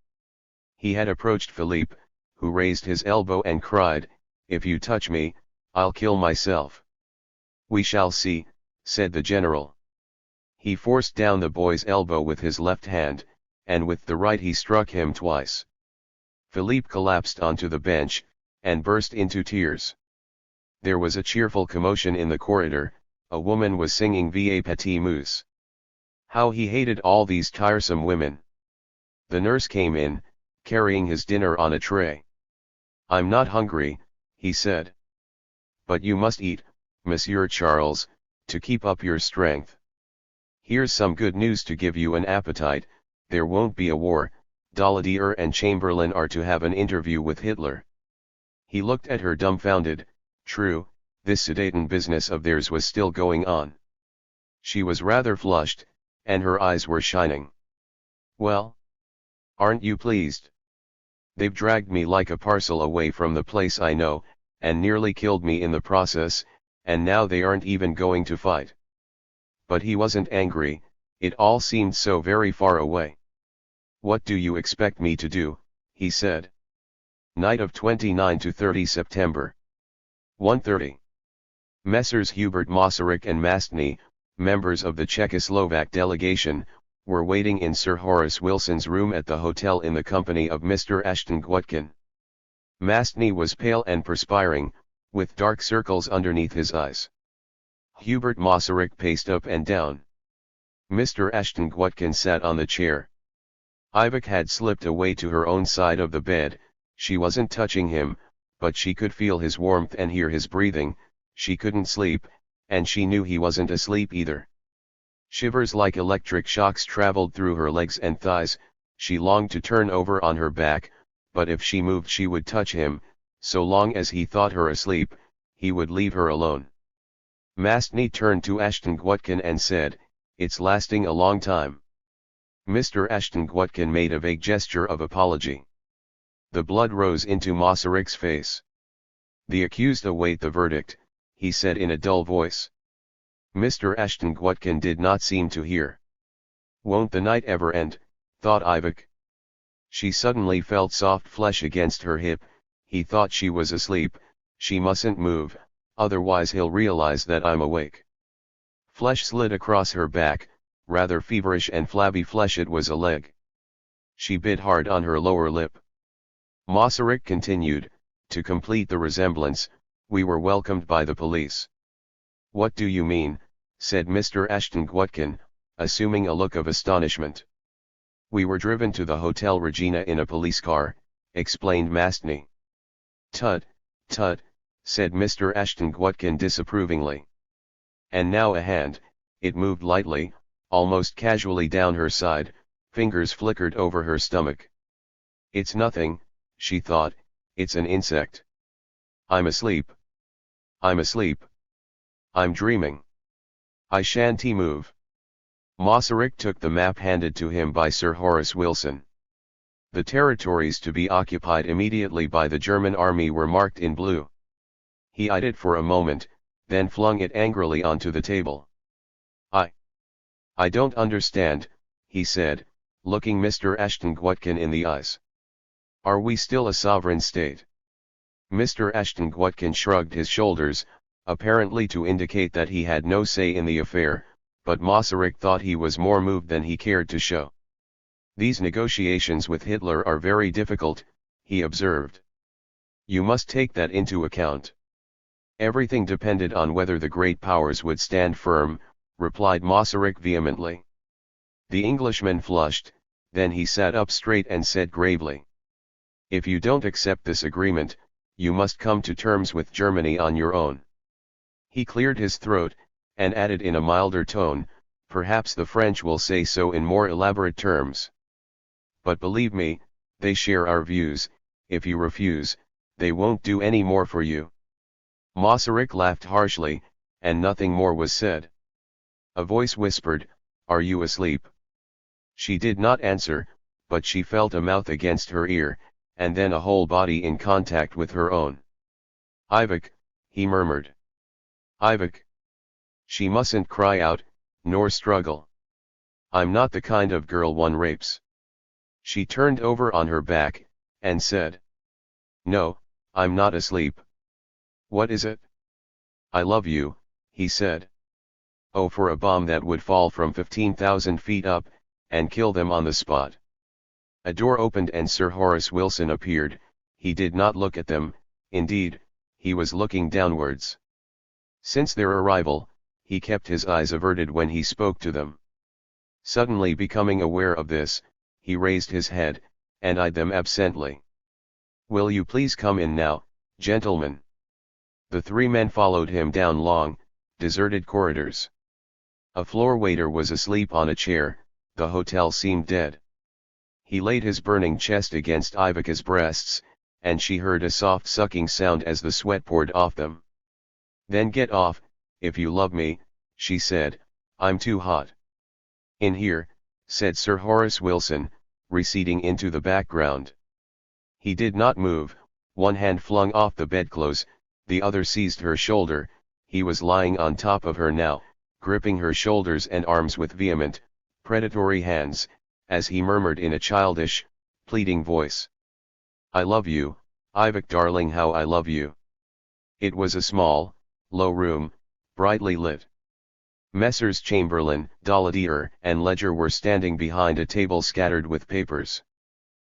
He had approached Philippe, who raised his elbow and cried, If you touch me, I'll kill myself. We shall see, said the general. He forced down the boy's elbow with his left hand, and with the right he struck him twice. Philippe collapsed onto the bench, and burst into tears. There was a cheerful commotion in the corridor, a woman was singing Va Petit Mousse. How he hated all these tiresome women. The nurse came in, carrying his dinner on a tray. I'm not hungry, he said. But you must eat, Monsieur Charles, to keep up your strength. Here's some good news to give you an appetite, there won't be a war, Daladier and Chamberlain are to have an interview with Hitler. He looked at her dumbfounded. True, this Sudeten business of theirs was still going on. She was rather flushed, and her eyes were shining. Well? Aren't you pleased? They've dragged me like a parcel away from the place I know, and nearly killed me in the process, and now they aren't even going to fight. But he wasn't angry, it all seemed so very far away. What do you expect me to do, he said. Night of 29 to 30 September. 1:30. Messrs. Hubert Masaryk and Mastny, members of the Czechoslovak delegation, were waiting in Sir Horace Wilson's room at the hotel in the company of Mr. Ashton Gwutkin. Mastny was pale and perspiring, with dark circles underneath his eyes. Hubert Masaryk paced up and down. Mr. Ashton Gwutkin sat on the chair. Ivik had slipped away to her own side of the bed, she wasn't touching him, but she could feel his warmth and hear his breathing, she couldn't sleep, and she knew he wasn't asleep either. Shivers like electric shocks traveled through her legs and thighs, she longed to turn over on her back, but if she moved she would touch him, so long as he thought her asleep, he would leave her alone. Mastny turned to Ashton Gwutkin and said, It's lasting a long time. Mr. Ashton Gwutkin made a vague gesture of apology. The blood rose into Masaryk's face. The accused await the verdict, he said in a dull voice. Mr. Ashton Gwutkin did not seem to hear. Won't the night ever end, thought Ivik. She suddenly felt soft flesh against her hip, he thought she was asleep, she mustn't move, otherwise he'll realize that I'm awake. Flesh slid across her back, rather feverish and flabby flesh, it was a leg. She bit hard on her lower lip. Masaryk continued, to complete the resemblance, we were welcomed by the police. What do you mean, said Mr. Ashton Gwutkin, assuming a look of astonishment. We were driven to the Hotel Regina in a police car, explained Mastny. Tut, tut, said Mr. Ashton Gwutkin disapprovingly. And now a hand, it moved lightly, almost casually down her side, fingers flickered over her stomach. It's nothing, she thought, it's an insect. I'm asleep. I'm asleep. I'm dreaming. I shan't move. Masaryk took the map handed to him by Sir Horace Wilson. The territories to be occupied immediately by the German army were marked in blue. He eyed it for a moment, then flung it angrily onto the table. I don't understand, he said, looking Mr. Ashton Gwutkin in the eyes. Are we still a sovereign state? Mr. Ashton Gwutkin shrugged his shoulders, apparently to indicate that he had no say in the affair, but Masaryk thought he was more moved than he cared to show. These negotiations with Hitler are very difficult, he observed. You must take that into account. Everything depended on whether the great powers would stand firm, replied Masaryk vehemently. The Englishman flushed, then he sat up straight and said gravely. If you don't accept this agreement, you must come to terms with Germany on your own. He cleared his throat, and added in a milder tone, perhaps the French will say so in more elaborate terms. But believe me, they share our views. If you refuse, they won't do any more for you. Masaryk laughed harshly, and nothing more was said. A voice whispered, "Are you asleep?" She did not answer, but she felt a mouth against her ear, and then a whole body in contact with her own. "Ivik," he murmured. "Ivik." She mustn't cry out, nor struggle. "I'm not the kind of girl one rapes." She turned over on her back, and said, "No, I'm not asleep." "What is it?" "I love you," he said. Oh, for a bomb that would fall from 15,000 feet up, and kill them on the spot. A door opened and Sir Horace Wilson appeared. He did not look at them, indeed, he was looking downwards. Since their arrival, he kept his eyes averted when he spoke to them. Suddenly becoming aware of this, he raised his head, and eyed them absently. "Will you please come in now, gentlemen?" The three men followed him down long, deserted corridors. A floor waiter was asleep on a chair. The hotel seemed dead. He laid his burning chest against Ivika's breasts, and she heard a soft sucking sound as the sweat poured off them. "Then get off, if you love me," she said, "I'm too hot." "In here," said Sir Horace Wilson, receding into the background. He did not move, one hand flung off the bedclothes, the other seized her shoulder. He was lying on top of her now, gripping her shoulders and arms with vehement, predatory hands, as he murmured in a childish, pleading voice, "I love you, Ivik darling, how I love you." It was a small, low room, brightly lit. Messrs. Chamberlain, Daladier and Ledger were standing behind a table scattered with papers.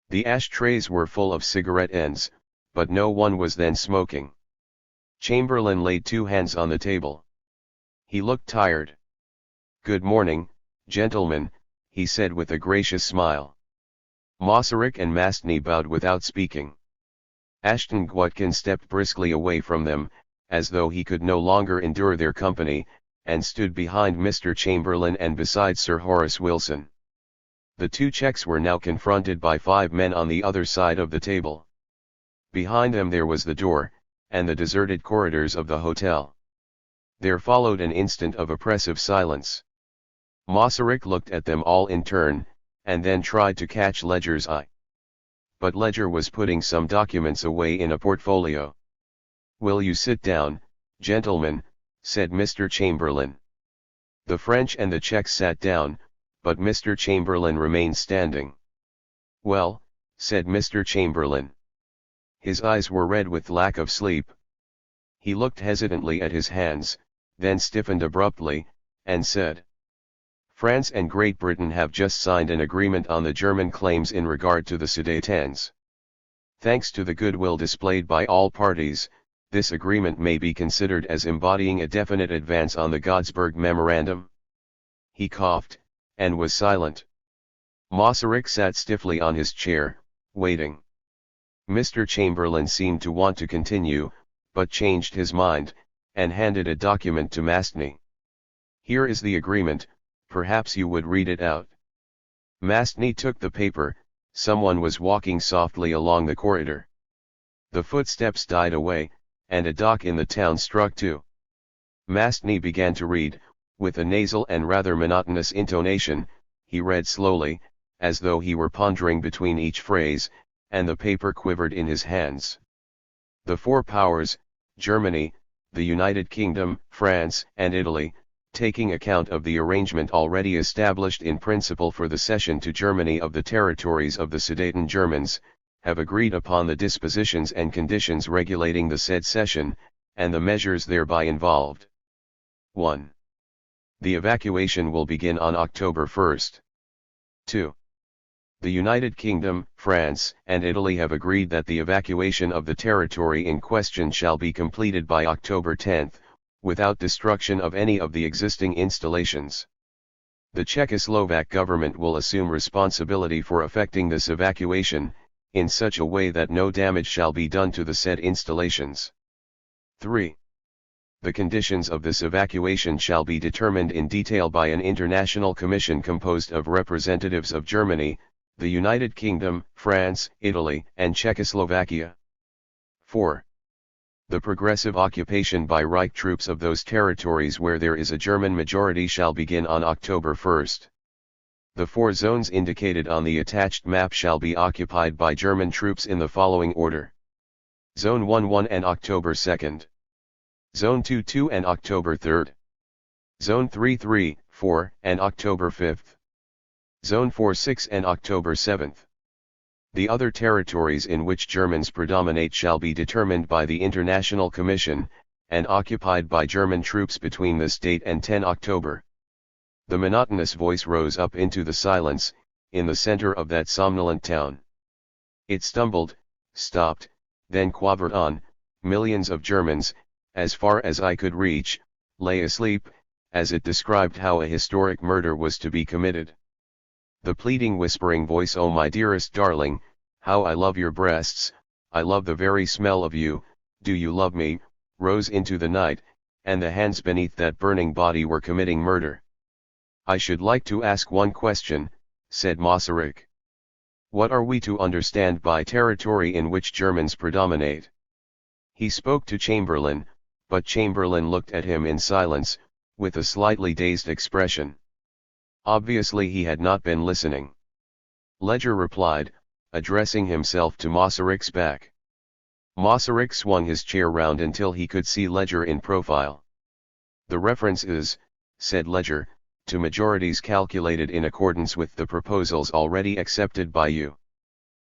The ashtrays were full of cigarette ends, but no one was then smoking. Chamberlain laid two hands on the table. He looked tired. "Good morning, gentlemen," he said with a gracious smile. Masaryk and Mastny bowed without speaking. Ashton Gwutkin stepped briskly away from them, as though he could no longer endure their company, and stood behind Mr. Chamberlain and beside Sir Horace Wilson. The two Czechs were now confronted by 5 men on the other side of the table. Behind them there was the door, and the deserted corridors of the hotel. There followed an instant of oppressive silence. Masaryk looked at them all in turn, and then tried to catch Ledger's eye. But Ledger was putting some documents away in a portfolio. "Will you sit down, gentlemen?" said Mr. Chamberlain. The French and the Czechs sat down, but Mr. Chamberlain remained standing. "Well," said Mr. Chamberlain. His eyes were red with lack of sleep. He looked hesitantly at his hands, then stiffened abruptly, and said, "France and Great Britain have just signed an agreement on the German claims in regard to the Sudetens. Thanks to the goodwill displayed by all parties, this agreement may be considered as embodying a definite advance on the Godesberg Memorandum." He coughed, and was silent. Masaryk sat stiffly on his chair, waiting. Mr. Chamberlain seemed to want to continue, but changed his mind, and handed a document to Mastny. "Here is the agreement, perhaps you would read it out." Mastny took the paper. Someone was walking softly along the corridor. The footsteps died away, and a dock in the town struck 2. Mastny began to read, with a nasal and rather monotonous intonation. He read slowly, as though he were pondering between each phrase, and the paper quivered in his hands. "The 4 powers, Germany, the United Kingdom, France, and Italy, taking account of the arrangement already established in principle for the cession to Germany of the territories of the Sudeten Germans, have agreed upon the dispositions and conditions regulating the said cession, and the measures thereby involved. 1. The evacuation will begin on October 1st. 2. The United Kingdom, France, and Italy have agreed that the evacuation of the territory in question shall be completed by October 10th, without destruction of any of the existing installations. The Czechoslovak government will assume responsibility for effecting this evacuation, in such a way that no damage shall be done to the said installations. 3. The conditions of this evacuation shall be determined in detail by an international commission composed of representatives of Germany, the United Kingdom, France, Italy, and Czechoslovakia. 4. The progressive occupation by Reich troops of those territories where there is a German majority shall begin on October 1. The 4 zones indicated on the attached map shall be occupied by German troops in the following order. Zone 1-1 and October 2. Zone 2-2 and October 3. Zone 3-3-4 and October 5. Zone 4-6 and October 7. The other territories in which Germans predominate shall be determined by the International Commission, and occupied by German troops between this date and 10 October. The monotonous voice rose up into the silence, in the center of that somnolent town. It stumbled, stopped, then quavered on. Millions of Germans, as far as I could reach, lay asleep, as it described how a historic murder was to be committed. The pleading whispering voice, "Oh my dearest darling, how I love your breasts, I love the very smell of you, do you love me?" rose into the night, and the hands beneath that burning body were committing murder. "I should like to ask one question," said Masaryk. "What are we to understand by territory in which Germans predominate?" He spoke to Chamberlain, but Chamberlain looked at him in silence, with a slightly dazed expression. Obviously he had not been listening. Ledger replied, addressing himself to Masaryk's back. Masaryk swung his chair round until he could see Ledger in profile. "The reference is," said Ledger, "to majorities calculated in accordance with the proposals already accepted by you."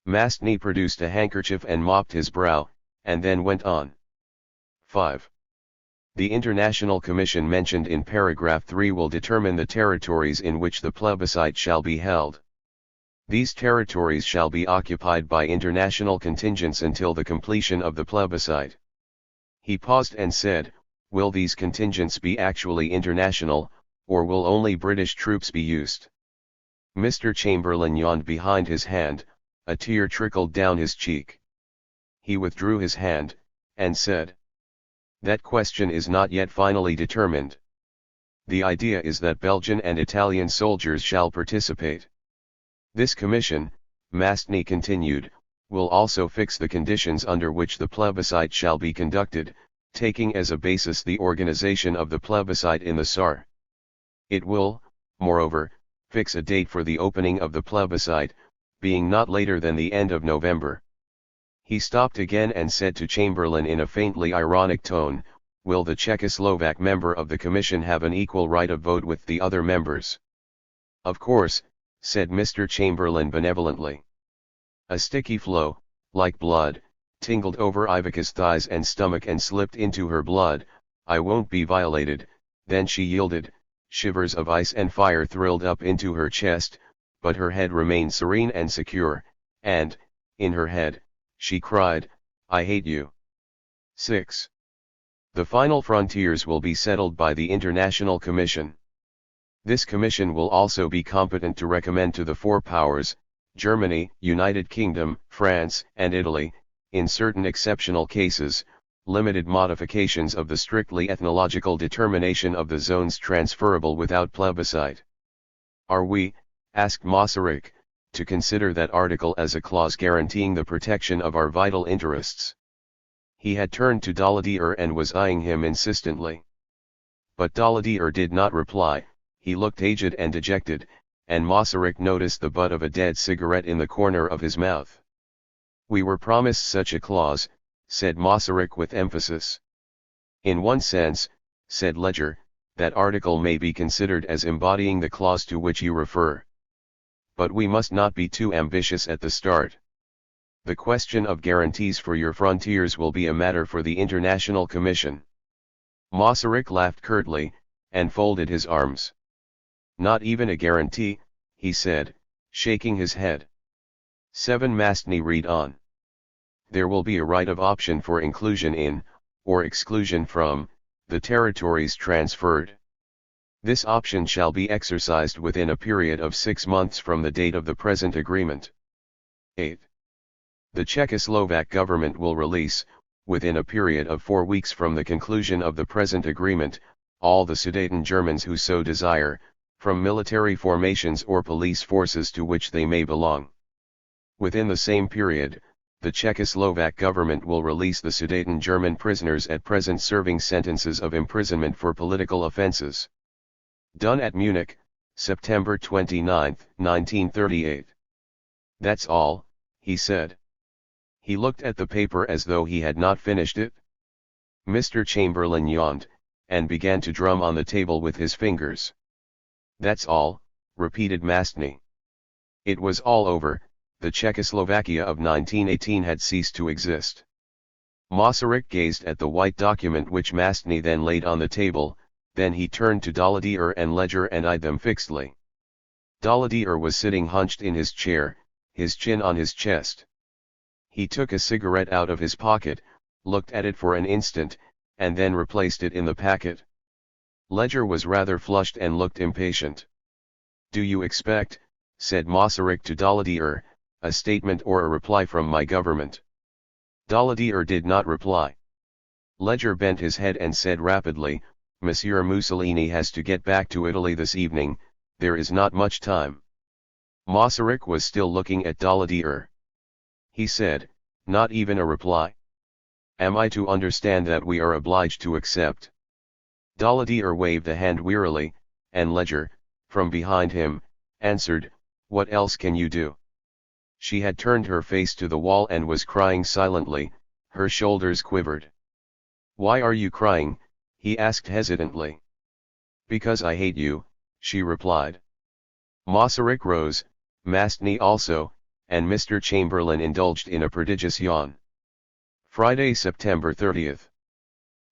Mastny produced a handkerchief and mopped his brow, and then went on. 5. The International Commission mentioned in paragraph 3 will determine the territories in which the plebiscite shall be held. These territories shall be occupied by international contingents until the completion of the plebiscite. He paused and said, "Will these contingents be actually international, or will only British troops be used?" Mr. Chamberlain yawned behind his hand, a tear trickled down his cheek. He withdrew his hand, and said, "That question is not yet finally determined. The idea is that Belgian and Italian soldiers shall participate. This commission," Mastny continued, "will also fix the conditions under which the plebiscite shall be conducted, taking as a basis the organization of the plebiscite in the Saar. It will, moreover, fix a date for the opening of the plebiscite, being not later than the end of November." He stopped again and said to Chamberlain in a faintly ironic tone, "Will the Czechoslovak member of the Commission have an equal right of vote with the other members?" "Of course," said Mr. Chamberlain benevolently. A sticky flow, like blood, tingled over Ivica's thighs and stomach and slipped into her blood. "I won't be violated." Then she yielded, shivers of ice and fire thrilled up into her chest, but her head remained serene and secure, and, in her head, she cried, "I hate you." 6. The final frontiers will be settled by the International Commission. This commission will also be competent to recommend to the 4 powers, Germany, United Kingdom, France, and Italy, in certain exceptional cases, limited modifications of the strictly ethnological determination of the zones transferable without plebiscite. "Are we," asked Masaryk, "to consider that article as a clause guaranteeing the protection of our vital interests?" He had turned to Daladier and was eyeing him insistently. But Daladier did not reply. He looked aged and dejected, and Masaryk noticed the butt of a dead cigarette in the corner of his mouth. "We were promised such a clause," said Masaryk with emphasis. "In one sense," said Ledger, "that article may be considered as embodying the clause to which you refer. But we must not be too ambitious at the start. The question of guarantees for your frontiers will be a matter for the International Commission." Masaryk laughed curtly, and folded his arms. "Not even a guarantee," he said, shaking his head. 7. Mastny read on. "There will be a right of option for inclusion in, or exclusion from, the territories transferred. This option shall be exercised within a period of 6 months from the date of the present agreement. 8. The Czechoslovak government will release, within a period of 4 weeks from the conclusion of the present agreement, all the Sudeten Germans who so desire, from military formations or police forces to which they may belong. Within the same period, the Czechoslovak government will release the Sudeten German prisoners at present serving sentences of imprisonment for political offenses. Done at Munich, September 29, 1938. That's all, he said. He looked at the paper as though he had not finished it. Mr. Chamberlain yawned, and began to drum on the table with his fingers. That's all, repeated Mastny. It was all over, the Czechoslovakia of 1918 had ceased to exist. Masaryk gazed at the white document which Mastny then laid on the table, then he turned to Daladier and Ledger and eyed them fixedly. Daladier was sitting hunched in his chair, his chin on his chest. He took a cigarette out of his pocket, looked at it for an instant, and then replaced it in the packet. Ledger was rather flushed and looked impatient. Do you expect, said Masaryk to Daladier, a statement or a reply from my government? Daladier did not reply. Ledger bent his head and said rapidly, Monsieur Mussolini has to get back to Italy this evening, there is not much time. Masaryk was still looking at Daladier. He said, not even a reply? Am I to understand that we are obliged to accept? Daladier waved a hand wearily, and Ledger, from behind him, answered, what else can you do? She had turned her face to the wall and was crying silently, her shoulders quivered. Why are you crying? He asked hesitantly. Because I hate you, she replied. Masaryk rose, Mastny also, and Mr. Chamberlain indulged in a prodigious yawn. Friday, September 30th.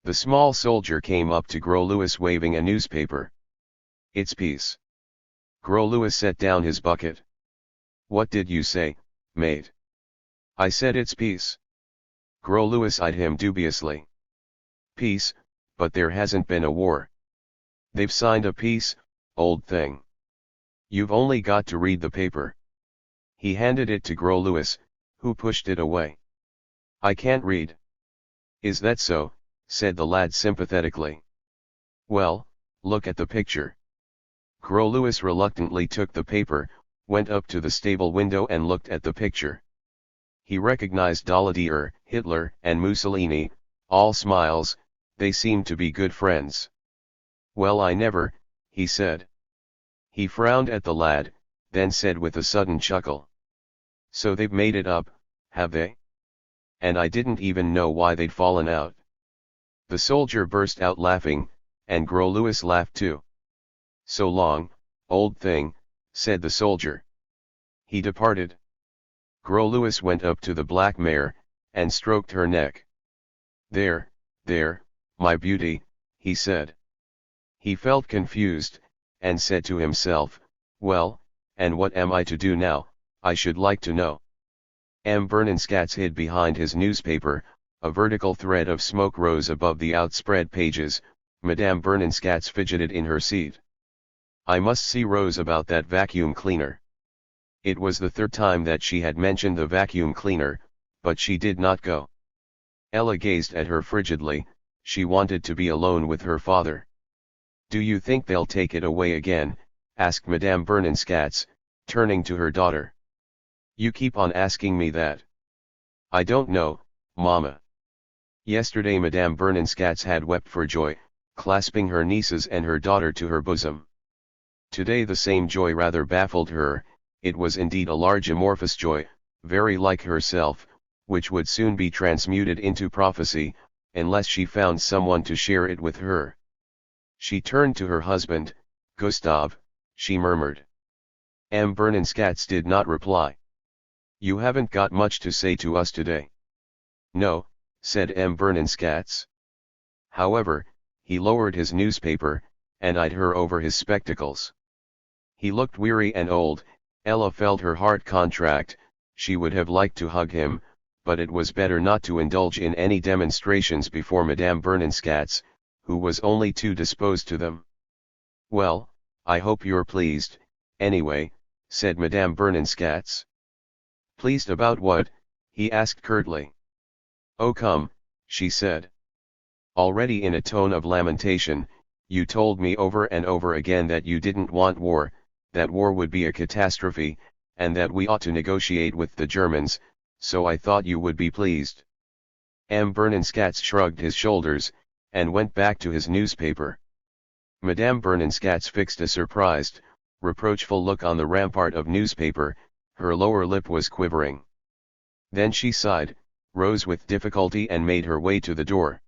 The small soldier came up to Gros Louis waving a newspaper. It's peace. Gros Louis set down his bucket. What did you say, mate? I said it's peace. Gros Louis eyed him dubiously. Peace, but there hasn't been a war. They've signed a peace, old thing. You've only got to read the paper. He handed it to Gros Louis, who pushed it away. I can't read. Is that so? Said the lad sympathetically. Well, look at the picture. Gros Louis reluctantly took the paper, went up to the stable window and looked at the picture. He recognized Daladier, Hitler, and Mussolini, all smiles, they seemed to be good friends. Well, I never, he said. He frowned at the lad, then said with a sudden chuckle. So they've made it up, have they? And I didn't even know why they'd fallen out. The soldier burst out laughing, and Gros Louis laughed too. So long, old thing, said the soldier. He departed. Gros Louis went up to the black mare, and stroked her neck. There, my beauty, he said. He felt confused, and said to himself, well, and what am I to do now, I should like to know. Bernenskatz hid behind his newspaper, a vertical thread of smoke rose above the outspread pages, Madame Bernenskatz fidgeted in her seat. I must see Rose about that vacuum cleaner. It was the third time that she had mentioned the vacuum cleaner, but she did not go. Ella gazed at her frigidly, she wanted to be alone with her father. Do you think they'll take it away again? Asked Madame Bernenskatz, turning to her daughter. You keep on asking me that. I don't know, Mama. Yesterday Madame Bernenskatz had wept for joy, clasping her nieces and her daughter to her bosom. Today the same joy rather baffled her, it was indeed a large amorphous joy, very like herself, which would soon be transmuted into prophecy, unless she found someone to share it with her. She turned to her husband, Gustav, she murmured. Bernenskatz did not reply. You haven't got much to say to us today. No, said Bernenskatz. However, he lowered his newspaper, and eyed her over his spectacles. He looked weary and old, Ella felt her heart contract, she would have liked to hug him, but it was better not to indulge in any demonstrations before Madame Bernenskatz, who was only too disposed to them. Well, I hope you're pleased, anyway, said Madame Bernenskatz. Pleased about what? He asked curtly. Oh come, she said. Already in a tone of lamentation, you told me over and over again that you didn't want war, that war would be a catastrophe, and that we ought to negotiate with the Germans, so I thought you would be pleased. M. Bernenskatz shrugged his shoulders, and went back to his newspaper. Madame Bernenskatz fixed a surprised, reproachful look on the rampart of newspaper, her lower lip was quivering. Then she sighed, rose with difficulty and made her way to the door.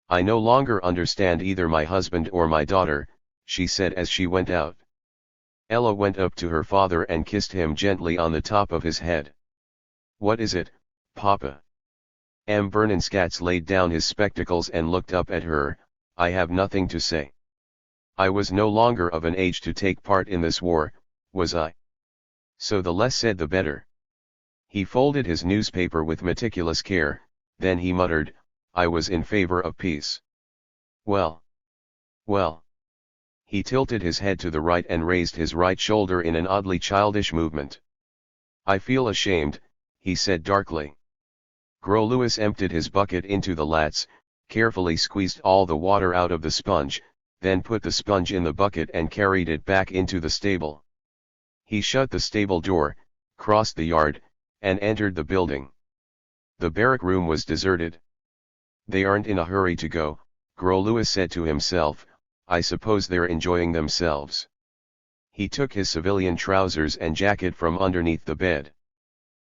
I no longer understand either my husband or my daughter, she said as she went out. Ella went up to her father and kissed him gently on the top of his head. What is it, Papa? M. Bernenskatz laid down his spectacles and looked up at her. I have nothing to say. I was no longer of an age to take part in this war, was I? So the less said the better. He folded his newspaper with meticulous care, then he muttered, I was in favor of peace. Well. Well. He tilted his head to the right and raised his right shoulder in an oddly childish movement. I feel ashamed, he said darkly. Gros Louis emptied his bucket into the lats, carefully squeezed all the water out of the sponge, then put the sponge in the bucket and carried it back into the stable. He shut the stable door, crossed the yard, and entered the building. The barrack room was deserted. They aren't in a hurry to go, Gros Louis said to himself, I suppose they're enjoying themselves. He took his civilian trousers and jacket from underneath the bed.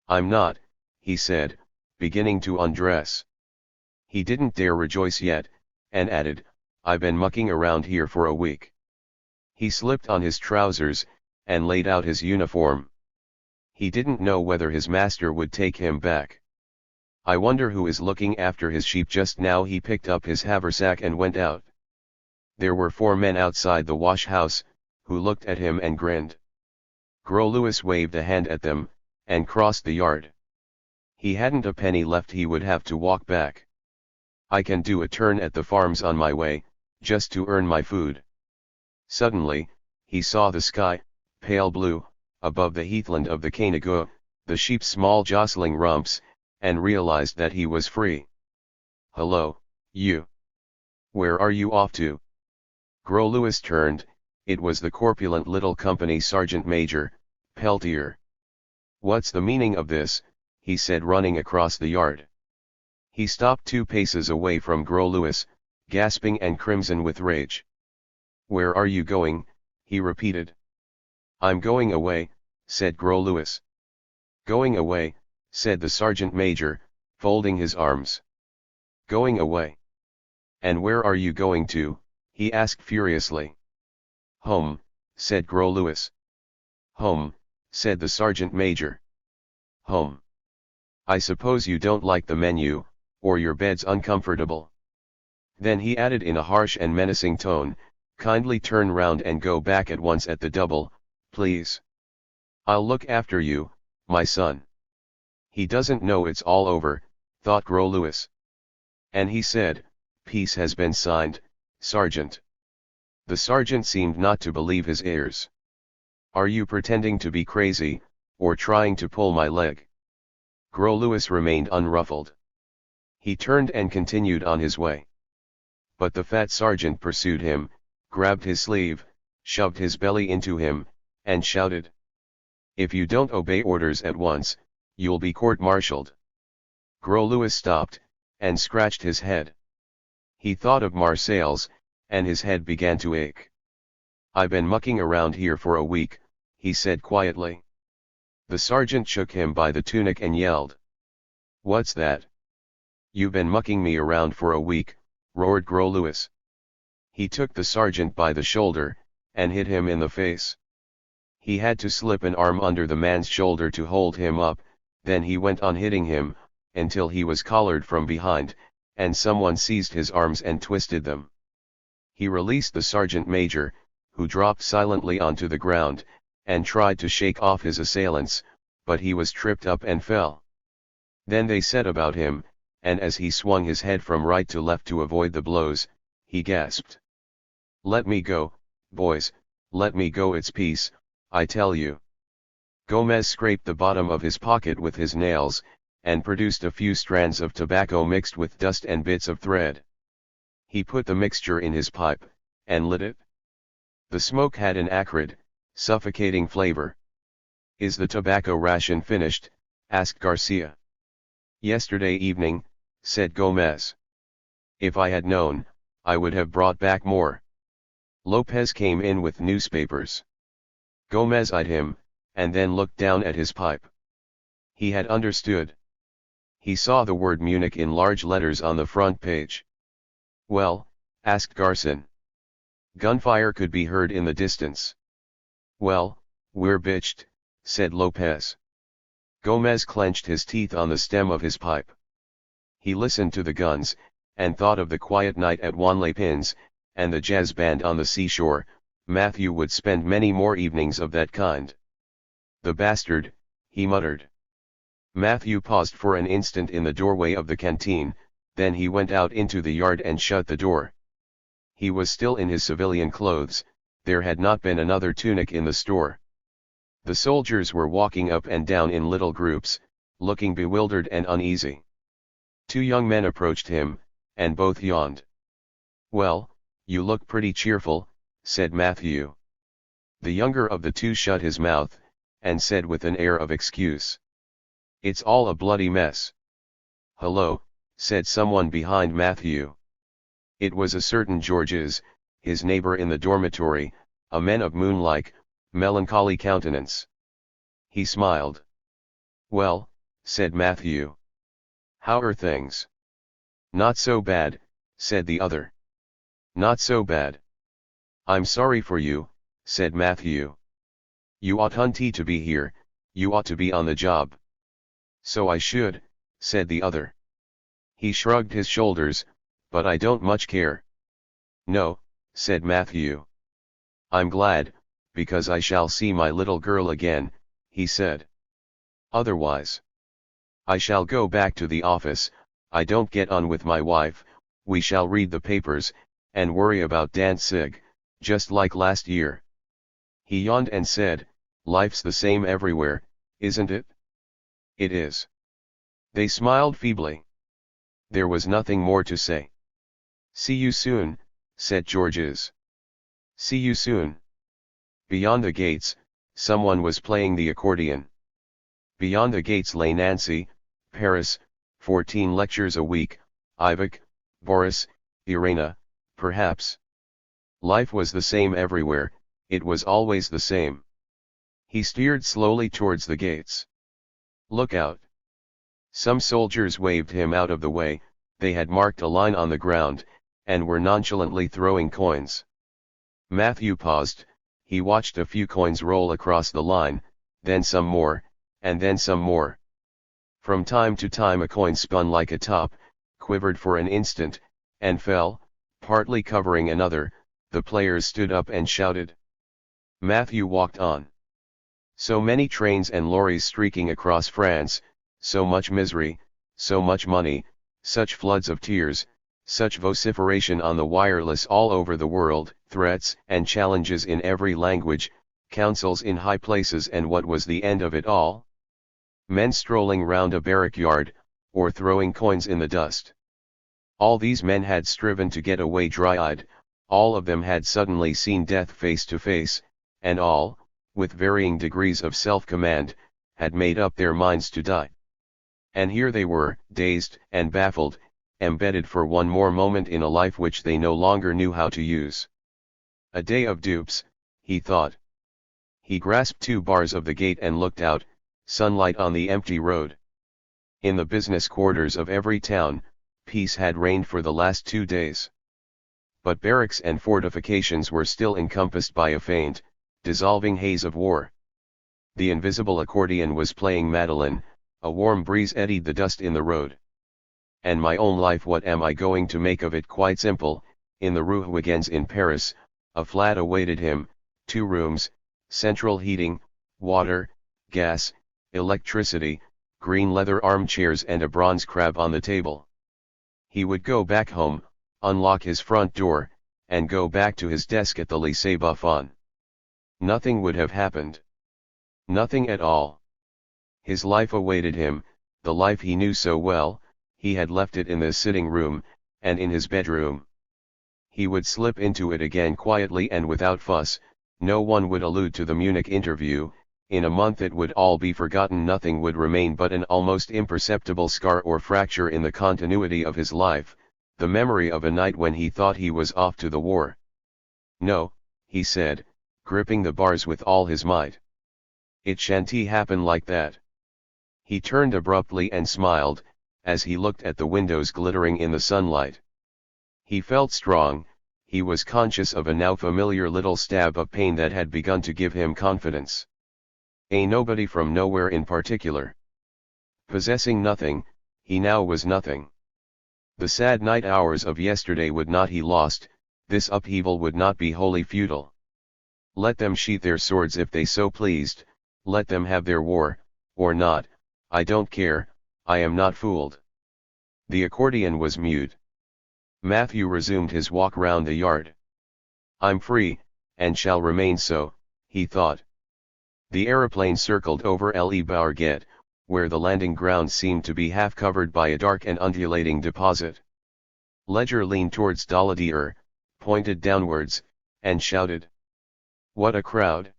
I'm not, he said, beginning to undress. He didn't dare rejoice yet, and added, I've been mucking around here for a week. He slipped on his trousers, and laid out his uniform. He didn't know whether his master would take him back. I wonder who is looking after his sheep just now. He picked up his haversack and went out. There were 4 men outside the wash house, who looked at him and grinned. Gros Louis waved a hand at them, and crossed the yard. He hadn't a penny left. He would have to walk back. I can do a turn at the farms on my way, just to earn my food. Suddenly, he saw the sky, pale blue, above the heathland of the Canigou, the sheep's small jostling rumps, and realized that he was free. Hello, you. Where are you off to? Gros Louis turned. It was the corpulent little company sergeant major, Peltier. What's the meaning of this? He said, running across the yard. He stopped 2 paces away from Gros Louis, gasping and crimson with rage. Where are you going? He repeated. I'm going away, said Gros Louis. Going away, said the sergeant major, folding his arms. Going away. And where are you going to? He asked furiously. Home, said Gros Louis. Home, said the sergeant major. Home. I suppose you don't like the menu, or your bed's uncomfortable. Then he added in a harsh and menacing tone, kindly turn round and go back at once at the double, please. I'll look after you, my son. He doesn't know it's all over, thought Gros Louis. And he said, peace has been signed, sergeant. The sergeant seemed not to believe his ears. Are you pretending to be crazy, or trying to pull my leg? Gros Louis remained unruffled. He turned and continued on his way. But the fat sergeant pursued him, grabbed his sleeve, shoved his belly into him, and shouted. If you don't obey orders at once, you'll be court-martialed. Gros Louis stopped, and scratched his head. He thought of Marseilles, and his head began to ache. I've been mucking around here for a week, he said quietly. The sergeant shook him by the tunic and yelled. What's that? You've been mucking me around for a week, roared Gros Louis. He took the sergeant by the shoulder, and hit him in the face. He had to slip an arm under the man's shoulder to hold him up, then he went on hitting him, until he was collared from behind, and someone seized his arms and twisted them. He released the sergeant major, who dropped silently onto the ground, and tried to shake off his assailants, but he was tripped up and fell. Then they set about him, and as he swung his head from right to left to avoid the blows, he gasped. Let me go, boys, let me go, it's peace, I tell you. Gomez scraped the bottom of his pocket with his nails, and produced a few strands of tobacco mixed with dust and bits of thread. He put the mixture in his pipe, and lit it. The smoke had an acrid, suffocating flavor. "Is the tobacco ration finished?" asked Garcia. "Yesterday evening," said Gomez. "If I had known, I would have brought back more." Lopez came in with newspapers. Gomez eyed him, and then looked down at his pipe. He had understood. He saw the word Munich in large letters on the front page. "Well?" asked Garson. Gunfire could be heard in the distance. "Well, we're bitched," said Lopez. Gomez clenched his teeth on the stem of his pipe. He listened to the guns, and thought of the quiet night at Juan Lepin's, and the jazz band on the seashore. Matthew would spend many more evenings of that kind. "The bastard," he muttered. Matthew paused for an instant in the doorway of the canteen, then he went out into the yard and shut the door. He was still in his civilian clothes, there had not been another tunic in the store. The soldiers were walking up and down in little groups, looking bewildered and uneasy. Two young men approached him, and both yawned. "Well, you look pretty cheerful," said Matthew. The younger of the two shut his mouth, and said with an air of excuse, "It's all a bloody mess." "Hello," said someone behind Matthew. It was a certain Georges, his neighbor in the dormitory, a man of moon-like, melancholy countenance. He smiled. "Well," said Matthew. "How are things?" "Not so bad," said the other. "Not so bad. I'm sorry for you," said Matthew. "You oughtn't to be here, you ought to be on the job." "So I should," said the other. He shrugged his shoulders, "but I don't much care." "No," said Matthew. "I'm glad, because I shall see my little girl again," he said. "Otherwise, I shall go back to the office. I don't get on with my wife, we shall read the papers, and worry about Danzig, just like last year." He yawned and said, "Life's the same everywhere, isn't it?" "It is." They smiled feebly. There was nothing more to say. "See you soon," said Georges. "See you soon." Beyond the gates, someone was playing the accordion. Beyond the gates lay Nancy, Paris, 14 lectures a week, Ivok, Boris, Irena, perhaps. Life was the same everywhere, it was always the same. He steered slowly towards the gates. "Look out." Some soldiers waved him out of the way, they had marked a line on the ground, and were nonchalantly throwing coins. Matthew paused, he watched a few coins roll across the line, then some more, and then some more. From time to time a coin spun like a top, quivered for an instant, and fell, partly covering another. The players stood up and shouted. Matthew walked on. So many trains and lorries streaking across France, so much misery, so much money, such floods of tears, such vociferation on the wireless all over the world, threats and challenges in every language, councils in high places, and what was the end of it all? Men strolling round a barrack yard, or throwing coins in the dust. All these men had striven to get away dry-eyed, all of them had suddenly seen death face to face, and all, with varying degrees of self-command, had made up their minds to die. And here they were, dazed and baffled, embedded for one more moment in a life which they no longer knew how to use. A day of dupes, he thought. He grasped 2 bars of the gate and looked out, sunlight on the empty road. In the business quarters of every town, peace had reigned for the last 2 days. But barracks and fortifications were still encompassed by a faint, dissolving haze of war. The invisible accordion was playing Madeleine, a warm breeze eddied the dust in the road. And my own life, what am I going to make of it? Quite simple. In the Rue Huygens in Paris, a flat awaited him, 2 rooms, central heating, water, gas, electricity, green leather armchairs and a bronze crab on the table. He would go back home, unlock his front door, and go back to his desk at the Lycée Buffon. Nothing would have happened. Nothing at all. His life awaited him, the life he knew so well, he had left it in the sitting room, and in his bedroom. He would slip into it again quietly and without fuss, no one would allude to the Munich interview, in a month it would all be forgotten, nothing would remain but an almost imperceptible scar or fracture in the continuity of his life, the memory of a night when he thought he was off to the war. No, he said, gripping the bars with all his might. It shan't happen like that. He turned abruptly and smiled, as he looked at the windows glittering in the sunlight. He felt strong, he was conscious of a now familiar little stab of pain that had begun to give him confidence. A nobody from nowhere in particular. Possessing nothing, he now was nothing. The sad night hours of yesterday would not be lost, this upheaval would not be wholly futile. Let them sheath their swords if they so pleased, let them have their war, or not, I don't care, I am not fooled. The accordion was mute. Matthew resumed his walk round the yard. I'm free, and shall remain so, he thought. The aeroplane circled over Le Bourget, where the landing ground seemed to be half covered by a dark and undulating deposit. Ledger leaned towards Daladier, pointed downwards, and shouted. What a crowd!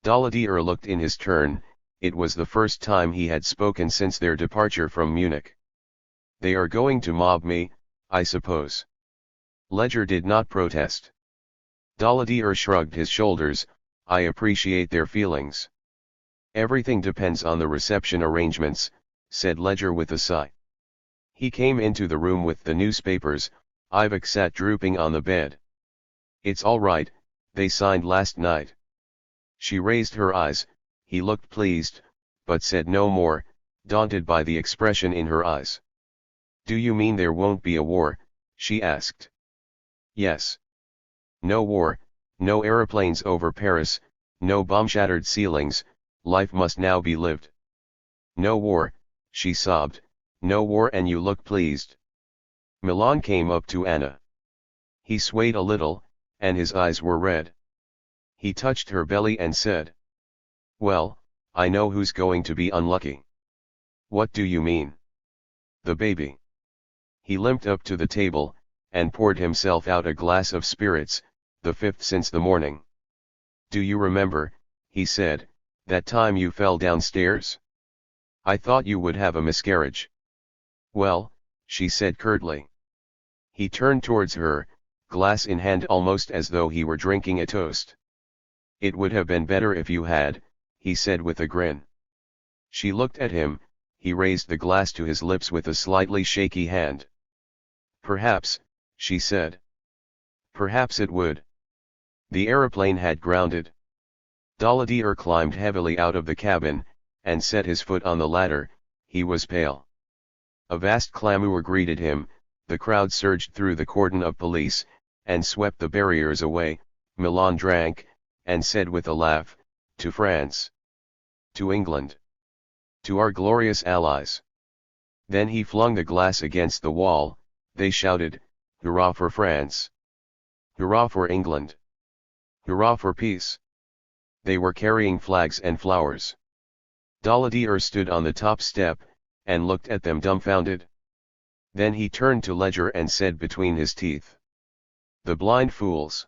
Daladier looked in his turn, it was the first time he had spoken since their departure from Munich. They are going to mob me, I suppose. Ledger did not protest. Daladier shrugged his shoulders, I appreciate their feelings. Everything depends on the reception arrangements, said Ledger with a sigh. He came into the room with the newspapers, Ivek sat drooping on the bed. It's all right, they signed last night. She raised her eyes, he looked pleased, but said no more, daunted by the expression in her eyes. Do you mean there won't be a war? She asked. Yes. No war, no aeroplanes over Paris, no bomb-shattered ceilings, life must now be lived. No war, she sobbed, no war, and you look pleased. Milan came up to Anna. He swayed a little, and his eyes were red. He touched her belly and said, well, I know who's going to be unlucky. What do you mean? The baby. He limped up to the table, and poured himself out a glass of spirits, the fifth since the morning. Do you remember, he said, that time you fell downstairs? I thought you would have a miscarriage. Well, she said curtly. He turned towards her, glass in hand almost as though he were drinking a toast. It would have been better if you had, he said with a grin. She looked at him, he raised the glass to his lips with a slightly shaky hand. Perhaps, she said. Perhaps it would. The aeroplane had grounded. Daladier climbed heavily out of the cabin, and set his foot on the ladder, he was pale. A vast clamour greeted him, the crowd surged through the cordon of police, and swept the barriers away. Milan drank, and said with a laugh, to France. To England. To our glorious allies. Then he flung the glass against the wall, they shouted, Hurrah for France! Hurrah for England! Hurrah for peace! They were carrying flags and flowers. Daladier stood on the top step, and looked at them dumbfounded. Then he turned to Ledger and said between his teeth. The blind fools!